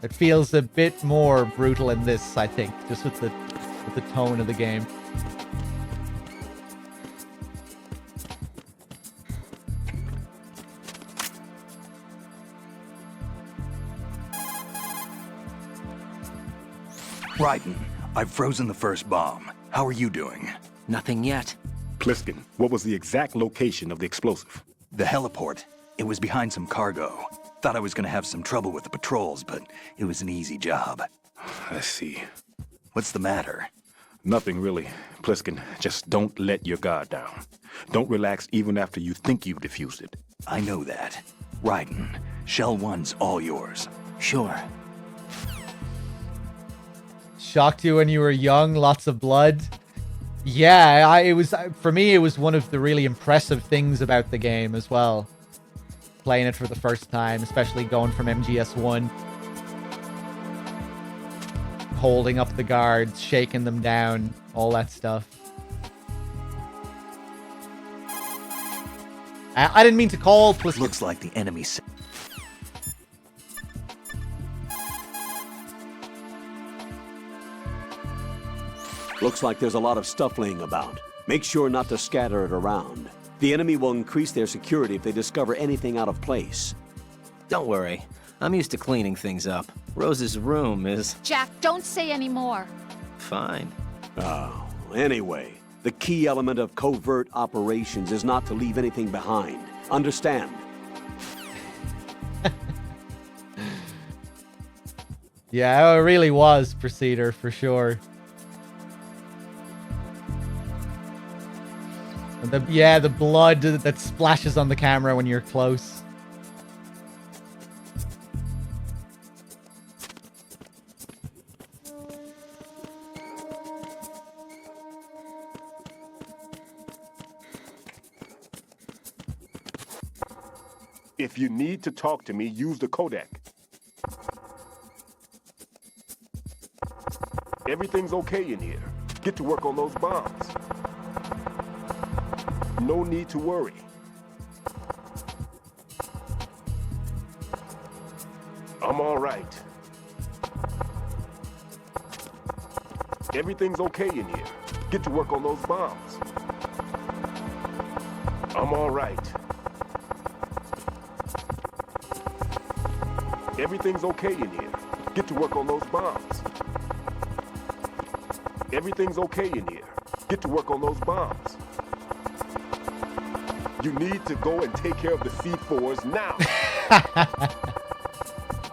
It feels a bit more brutal in this, I think, just with the tone of the game. Raiden, I've frozen the first bomb. How are you doing? Nothing yet. Pliskin, what was the exact location of the explosive? The heliport. It was behind some cargo. Thought I was gonna have some trouble with the patrols, but it was an easy job. I see. What's the matter? Nothing really. Pliskin, just don't let your guard down. Don't relax even after you think you've defused it. I know that. Raiden, Shell 1's all yours. Sure. Shocked you when you were young, lots of blood. Yeah, it was for me. It was one of the really impressive things about the game as well. Playing it for the first time, especially going from MGS1, holding up the guards, shaking them down, all that stuff. I didn't mean to call. Looks like the enemy. Looks like there's a lot of stuff laying about. Make sure not to scatter it around. The enemy will increase their security if they discover anything out of place. Don't worry. I'm used to cleaning things up. Rose's room is... Jack, don't say any more. Fine. Oh, anyway, the key element of covert operations is not to leave anything behind. Understand? Yeah, it really was Procedure for sure. The blood that splashes on the camera when you're close. If you need to talk to me, use the codec. Everything's okay in here. Get to work on those bombs. No need to worry. I'm all right. Everything's okay in here. Get to work on those bombs. I'm all right. Everything's okay in here. Get to work on those bombs. Everything's okay in here. Get to work on those bombs. You need to go and take care of the C4s now.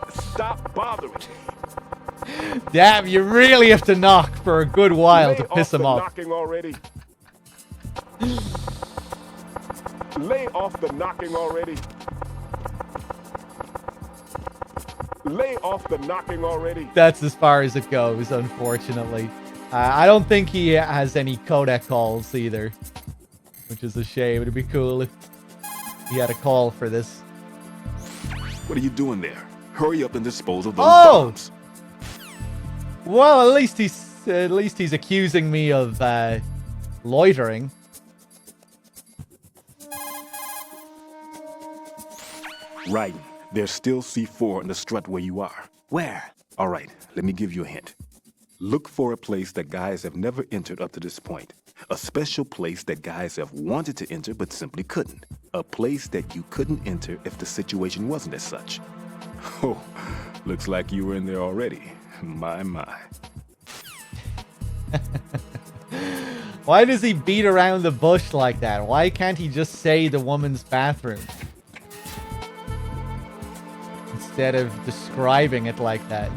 Stop bothering me. Damn, you really have to knock for a good while to piss him off. Knocking already. Lay off the knocking already. Lay off the knocking already. That's as far as it goes, unfortunately. I don't think he has any codec calls either, which is a shame. It'd be cool if he had a call for this. What are you doing there? Hurry up and dispose of those bombs. Well, at least he's accusing me of loitering. Right. There's still C4 in the strut where you are. Where? All right, let me give you a hint. Look for a place that guys have never entered up to this point. A special place that guys have wanted to enter but simply couldn't. A place that you couldn't enter if the situation wasn't as such. Oh, looks like you were in there already. My. Why does he beat around the bush like that? Why can't he just say the woman's bathroom? Instead of describing it like that.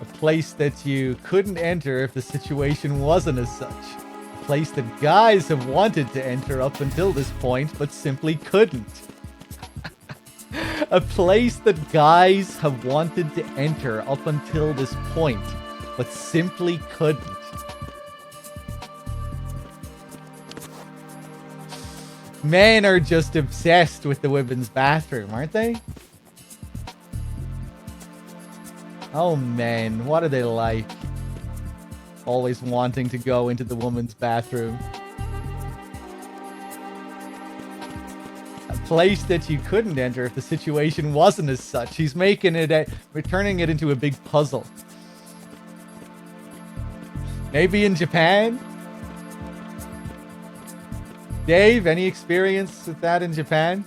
A place that you couldn't enter if the situation wasn't as such. A place that guys have wanted to enter up until this point, but simply couldn't. A place that guys have wanted to enter up until this point, but simply couldn't. Men are just obsessed with the women's bathroom, aren't they? Oh, men, what are they like? Always wanting to go into the woman's bathroom. A place that you couldn't enter if the situation wasn't as such. He's making it, turning it into a big puzzle. Maybe in Japan? Dave, any experience with that in Japan?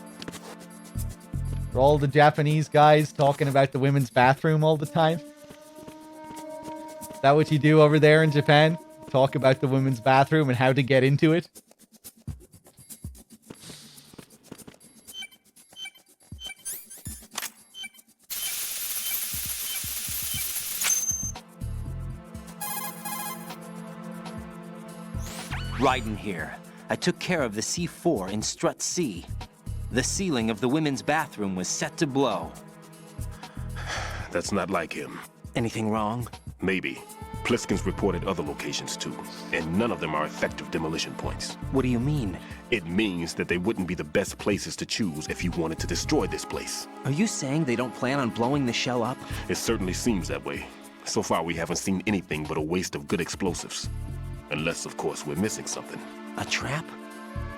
Are all the Japanese guys talking about the women's bathroom all the time? Is that what you do over there in Japan? Talk about the women's bathroom and how to get into it? Raiden here. I took care of the C4 in Strut C. The ceiling of the women's bathroom was set to blow. That's not like him. Anything wrong? Maybe. Pliskin's reported other locations too, and none of them are effective demolition points. What do you mean? It means that they wouldn't be the best places to choose if you wanted to destroy this place. Are you saying they don't plan on blowing the shell up? It certainly seems that way. So far we haven't seen anything but a waste of good explosives. Unless, of course, we're missing something. A trap?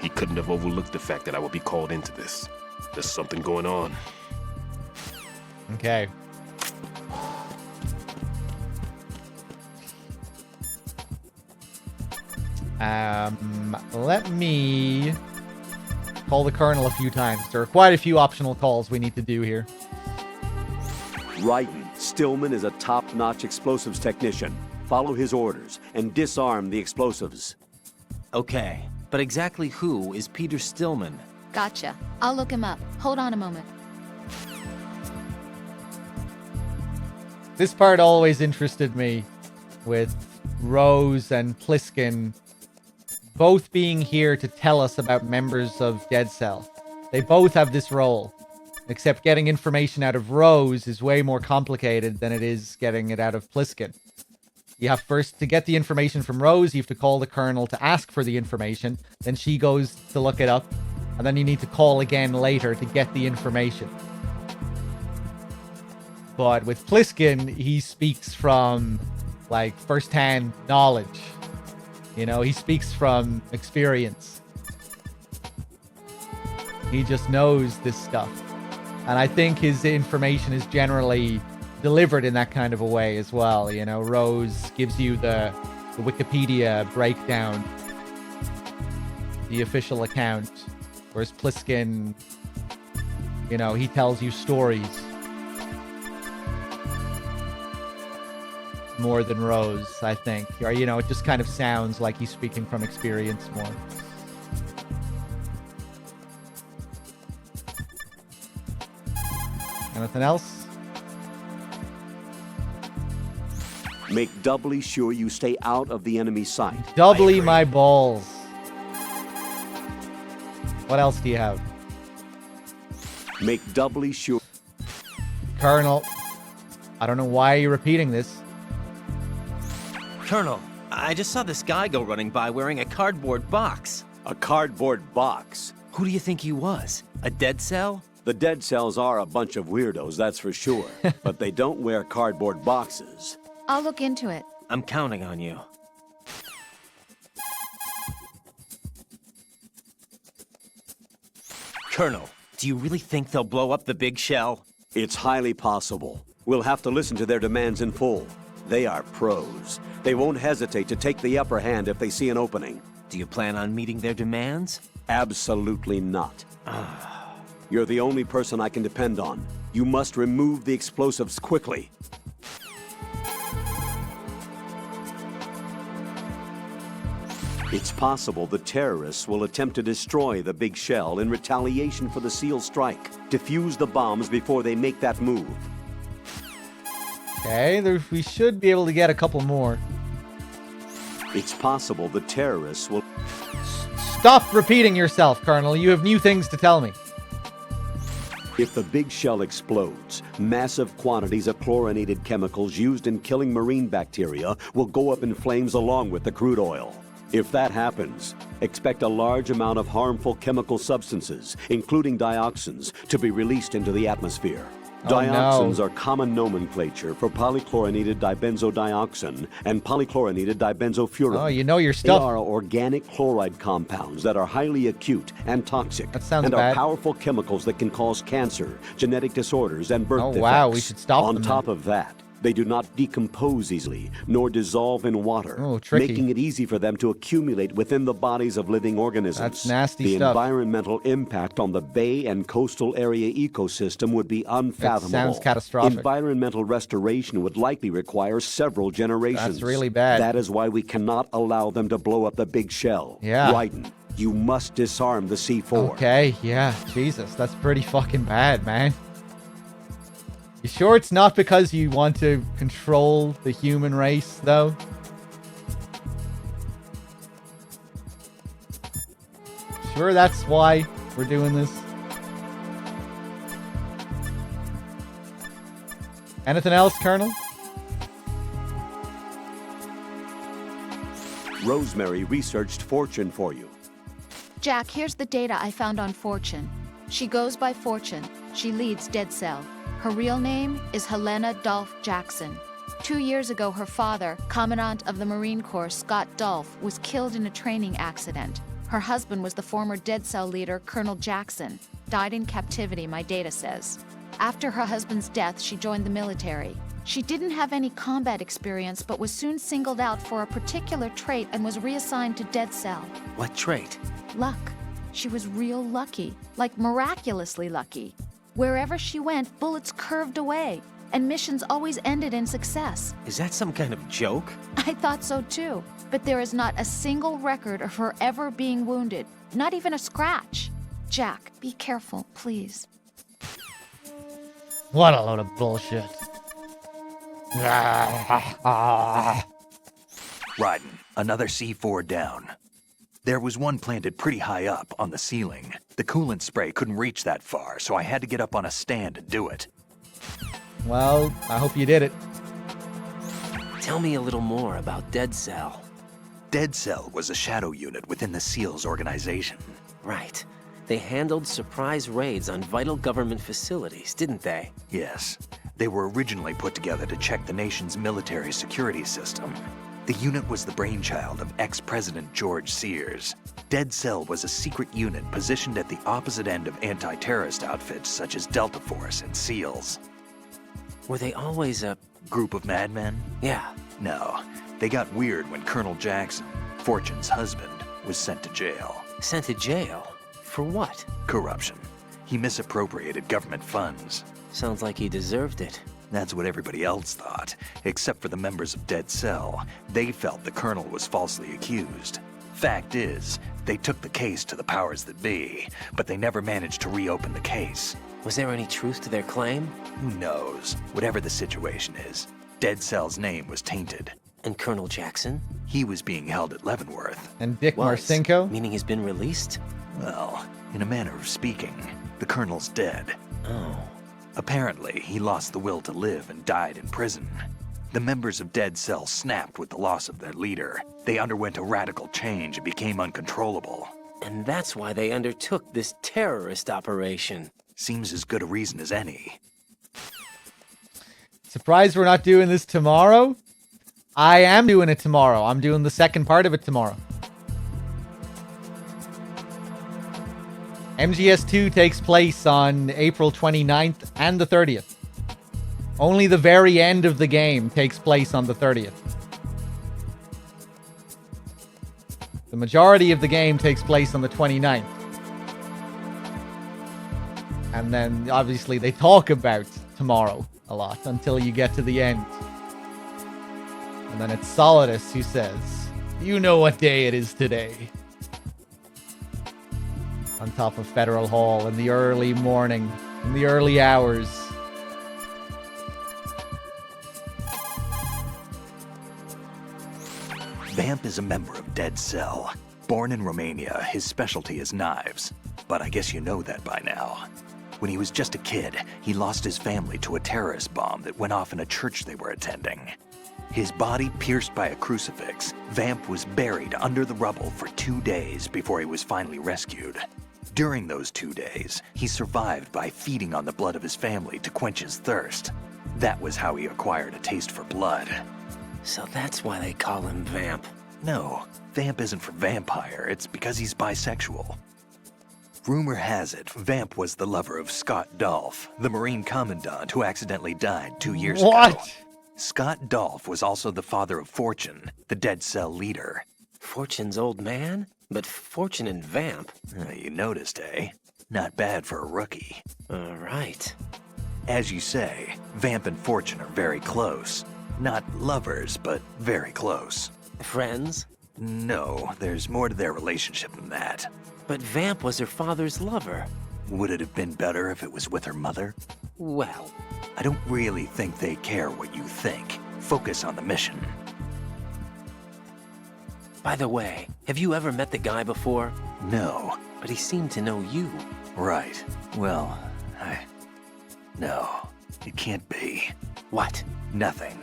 He couldn't have overlooked the fact that I would be called into this. There's something going on. Okay. Let me call the Colonel a few times. There are quite a few optional calls we need to do here. Raiden, Stillman is a top-notch explosives technician. Follow his orders and disarm the explosives. Okay, but exactly who is Peter Stillman? Gotcha. I'll look him up. Hold on a moment. This part always interested me, with Rose and Pliskin both being here to tell us about members of Dead Cell. They both have this role, except getting information out of Rose is way more complicated than it is getting it out of Pliskin. You have first to get the information from Rose, you have to call the Colonel to ask for the information, then she goes to look it up, and then you need to call again later to get the information. But with Pliskin, he speaks from, like, first-hand knowledge. You know, he speaks from experience. He just knows this stuff. And I think his information is generally delivered in that kind of a way as well. You know, Rose gives you the Wikipedia breakdown, the official account, whereas Pliskin, you know, he tells you stories more than Rose, I think. Or, you know, it just kind of sounds like he's speaking from experience more. Anything else? Make doubly sure you stay out of the enemy's sight. Doubly my balls. What else do you have? Make doubly sure... Colonel, I don't know why you're repeating this. Colonel, I just saw this guy go running by wearing a cardboard box. A cardboard box? Who do you think he was? A Dead Cell? The Dead Cells are a bunch of weirdos, that's for sure. But they don't wear cardboard boxes. I'll look into it. I'm counting on you. Colonel, do you really think they'll blow up the big shell? It's highly possible. We'll have to listen to their demands in full. They are pros. They won't hesitate to take the upper hand if they see an opening. Do you plan on meeting their demands? Absolutely not. You're the only person I can depend on. You must remove the explosives quickly. It's possible the terrorists will attempt to destroy the big shell in retaliation for the SEAL strike. Defuse the bombs before they make that move. Okay, we should be able to get a couple more. It's possible the terrorists will... Stop repeating yourself, Colonel. You have new things to tell me. If the big shell explodes, massive quantities of chlorinated chemicals used in killing marine bacteria will go up in flames along with the crude oil. If that happens, expect a large amount of harmful chemical substances, including dioxins, to be released into the atmosphere. Dioxins are common nomenclature for polychlorinated dibenzodioxin and polychlorinated dibenzofuran. Oh, you know your stuff. They are organic chloride compounds that are highly acute and toxic. That sounds and bad. are powerful chemicals that can cause cancer, genetic disorders, and birth defects. Wow, we should stop them. On top of that, they do not decompose easily, nor dissolve in water, making it easy for them to accumulate within the bodies of living organisms. That's nasty the stuff. Environmental impact on the bay and coastal area ecosystem would be unfathomable. It sounds catastrophic. Environmental restoration would likely require several generations. That's really bad. That is why we cannot allow them to blow up the big shell. Yeah. Ryden, you must disarm the C4. Okay, yeah. Jesus, that's pretty fucking bad, man. You sure it's not because you want to control the human race, though? Sure that's why we're doing this? Anything else, Colonel? Rosemary researched Fortune for you. Jack, here's the data I found on Fortune. She goes by Fortune. She leads Dead Cell. Her real name is Helena Dolph Jackson. 2 years ago, her father, Commandant of the Marine Corps Scott Dolph, was killed in a training accident. Her husband was the former Dead Cell leader, Colonel Jackson. Died in captivity, my data says. After her husband's death, she joined the military. She didn't have any combat experience, but was soon singled out for a particular trait and was reassigned to Dead Cell. What trait? Luck. She was real lucky, like miraculously lucky. Wherever she went, bullets curved away, and missions always ended in success. Is that some kind of joke? I thought so too, but there is not a single record of her ever being wounded, not even a scratch. Jack, be careful, please. What a load of bullshit. Ryden, another C4 down. There was one planted pretty high up on the ceiling. The coolant spray couldn't reach that far, so I had to get up on a stand to do it. Well, I hope you did it. Tell me a little more about Dead Cell. Dead Cell was a shadow unit within the SEALs organization. Right. They handled surprise raids on vital government facilities, didn't they? Yes. They were originally put together to check the nation's military security system. The unit was the brainchild of ex-President George Sears. Dead Cell was a secret unit positioned at the opposite end of anti-terrorist outfits such as Delta Force and SEALs. Were they always a group of madmen? Yeah. No. They got weird when Colonel Jackson, Fortune's husband, was sent to jail. Sent to jail? For what? Corruption. He misappropriated government funds. Sounds like he deserved it. That's what everybody else thought, except for the members of Dead Cell. They felt the colonel was falsely accused. Fact is, they took the case to the powers that be, but they never managed to reopen the case. Was there any truth to their claim? Who knows? Whatever the situation is, Dead Cell's name was tainted. And Colonel Jackson? He was being held at Leavenworth. And Dick Marcinko? Meaning he's been released? Well, in a manner of speaking, the colonel's dead. Oh. Apparently, he lost the will to live and died in prison. The members of Dead Cell snapped with the loss of their leader. They underwent a radical change and became uncontrollable. And that's why they undertook this terrorist operation. Seems as good a reason as any. Surprised we're not doing this tomorrow? I am doing it tomorrow. I'm doing the second part of it tomorrow. MGS2 takes place on April 29th and the 30th. Only the very end of the game takes place on the 30th. The majority of the game takes place on the 29th. And then, obviously, they talk about tomorrow a lot until you get to the end. And then it's Solidus who says, "You know what day it is today." On top of Federal Hall in the early morning, in the early hours. Vamp is a member of Dead Cell. Born in Romania, his specialty is knives. But I guess you know that by now. When he was just a kid, he lost his family to a terrorist bomb that went off in a church they were attending. His body pierced by a crucifix, Vamp was buried under the rubble for 2 days before he was finally rescued. During those 2 days, he survived by feeding on the blood of his family to quench his thirst. That was how he acquired a taste for blood. So that's why they call him Vamp. No, Vamp isn't for vampire, it's because he's bisexual. Rumor has it, Vamp was the lover of Scott Dolph, the Marine Commandant who accidentally died 2 years ago. Scott Dolph was also the father of Fortune, the Dead Cell leader. Fortune's old man? But Fortune and Vamp? You noticed, eh? Not bad for a rookie. Right. As you say, Vamp and Fortune are very close. Not lovers, but very close. Friends? No, there's more to their relationship than that. But Vamp was her father's lover. Would it have been better if it was with her mother? Well, I don't really think they care what you think. Focus on the mission. By the way, have you ever met the guy before? No. But he seemed to know you. Right. Well, No, it can't be. What? Nothing.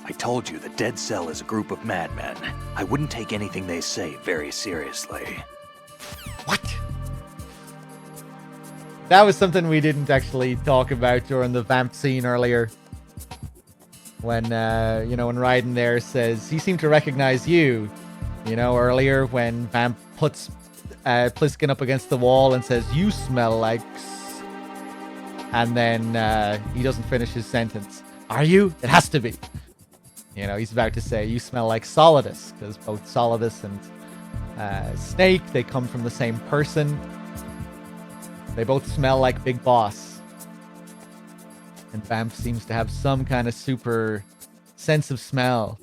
I told you the Dead Cell is a group of madmen. I wouldn't take anything they say very seriously. What? That was something we didn't actually talk about during the Vamp scene earlier. When, when Raiden there says, he seemed to recognize you. Earlier when Vamp puts Pliskin up against the wall and says, you smell like... And then he doesn't finish his sentence. Are you? It has to be. He's about to say, you smell like Solidus, because both Solidus and Snake, they come from the same person. They both smell like Big Boss. And Vamp seems to have some kind of super sense of smell.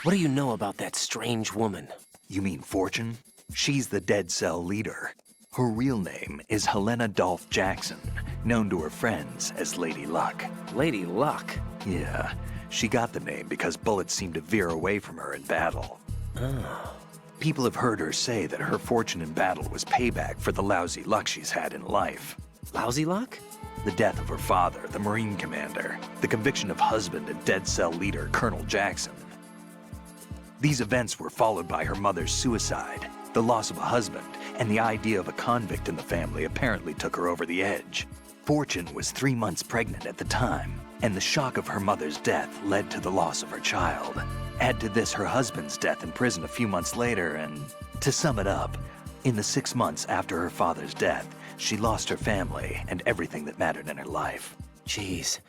What do you know about that strange woman? You mean Fortune? She's the Dead Cell leader. Her real name is Helena Dolph Jackson, known to her friends as Lady Luck. Lady Luck? Yeah, she got the name because bullets seemed to veer away from her in battle. Oh. People have heard her say that her fortune in battle was payback for the lousy luck she's had in life. Lousy luck? The death of her father, the Marine commander. The conviction of husband and Dead Cell leader Colonel Jackson. These events were followed by her mother's suicide, the loss of a husband, and the idea of a convict in the family apparently took her over the edge. Fortune was 3 months pregnant at the time, and the shock of her mother's death led to the loss of her child. Add to this her husband's death in prison a few months later, and to sum it up, in the 6 months after her father's death, she lost her family and everything that mattered in her life. Jeez,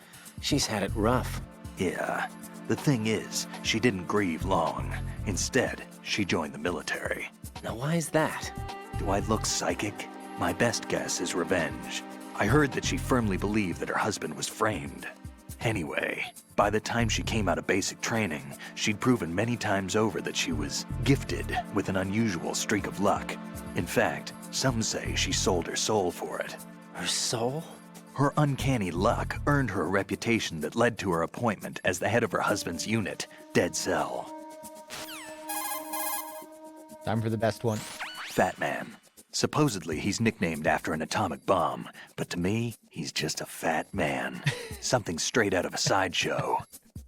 she's had it rough. Yeah. The thing is, she didn't grieve long. Instead, she joined the military. Now why is that? Do I look psychic? My best guess is revenge. I heard that she firmly believed that her husband was framed. Anyway, by the time she came out of basic training, she'd proven many times over that she was gifted with an unusual streak of luck. In fact, some say she sold her soul for it. Her soul? Her uncanny luck earned her a reputation that led to her appointment as the head of her husband's unit, Dead Cell. Time for the best one. Fat Man. Supposedly, he's nicknamed after an atomic bomb, but to me, he's just a fat man. Something straight out of a sideshow.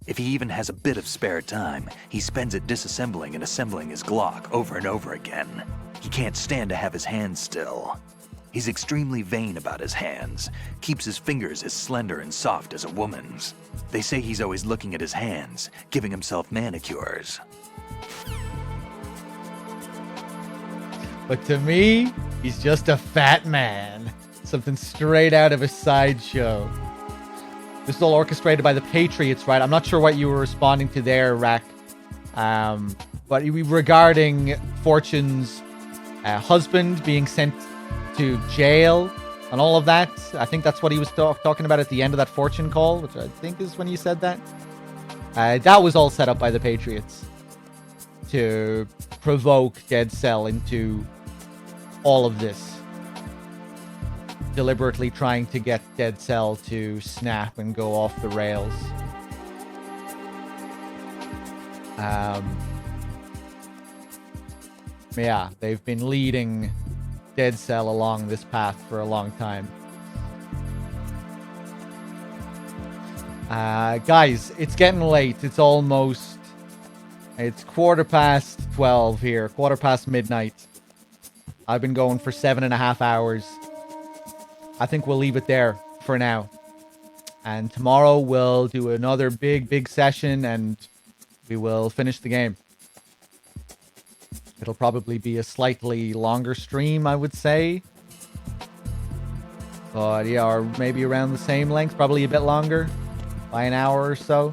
If he even has a bit of spare time, he spends it disassembling and assembling his Glock over and over again. He can't stand to have his hands still. He's extremely vain about his hands, keeps his fingers as slender and soft as a woman's. They say he's always looking at his hands, giving himself manicures. But to me, he's just a fat man. Something straight out of a sideshow. This is all orchestrated by the Patriots, right? I'm not sure what you were responding to there, Rack. But regarding Fortune's husband being sent to jail and all of that. I think that's what he was talking about at the end of that Fortune call, which I think is when you said that. That was all set up by the Patriots to provoke Dead Cell into all of this. deliberately trying to get Dead Cell to snap and go off the rails. Yeah, they've been leading Dead Cell along this path for a long time. Guys, it's getting late. It's 12:15 here, 12:15 midnight. I've been going for 7.5 hours. I think we'll leave it there for now. And tomorrow we'll do another big session and we will finish the game. It'll probably be a slightly longer stream, I would say. But yeah, or maybe around the same length, probably a bit longer, by an hour or so.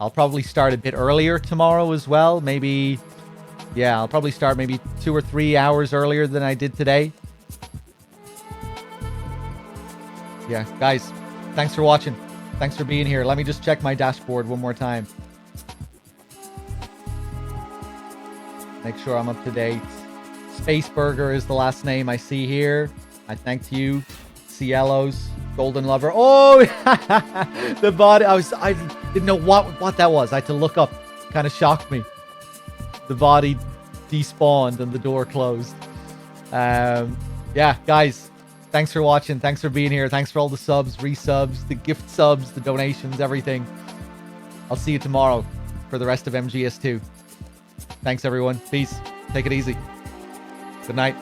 I'll probably start a bit earlier tomorrow as well. Maybe, yeah, I'll probably start maybe 2 or 3 hours earlier than I did today. Yeah, guys, thanks for watching. Thanks for being here. Let me just check my dashboard one more time. Make sure I'm up to date. Spaceburger is the last name I see here. I thank you. Cielos, Golden Lover. Oh, the body. I didn't know what that was. I had to look up. Kind of shocked me. The body despawned and the door closed. Yeah, guys, thanks for watching. Thanks for being here. Thanks for all the subs, resubs, the gift subs, the donations, everything. I'll see you tomorrow for the rest of MGS2. Thanks, everyone. Peace. Take it easy. Good night.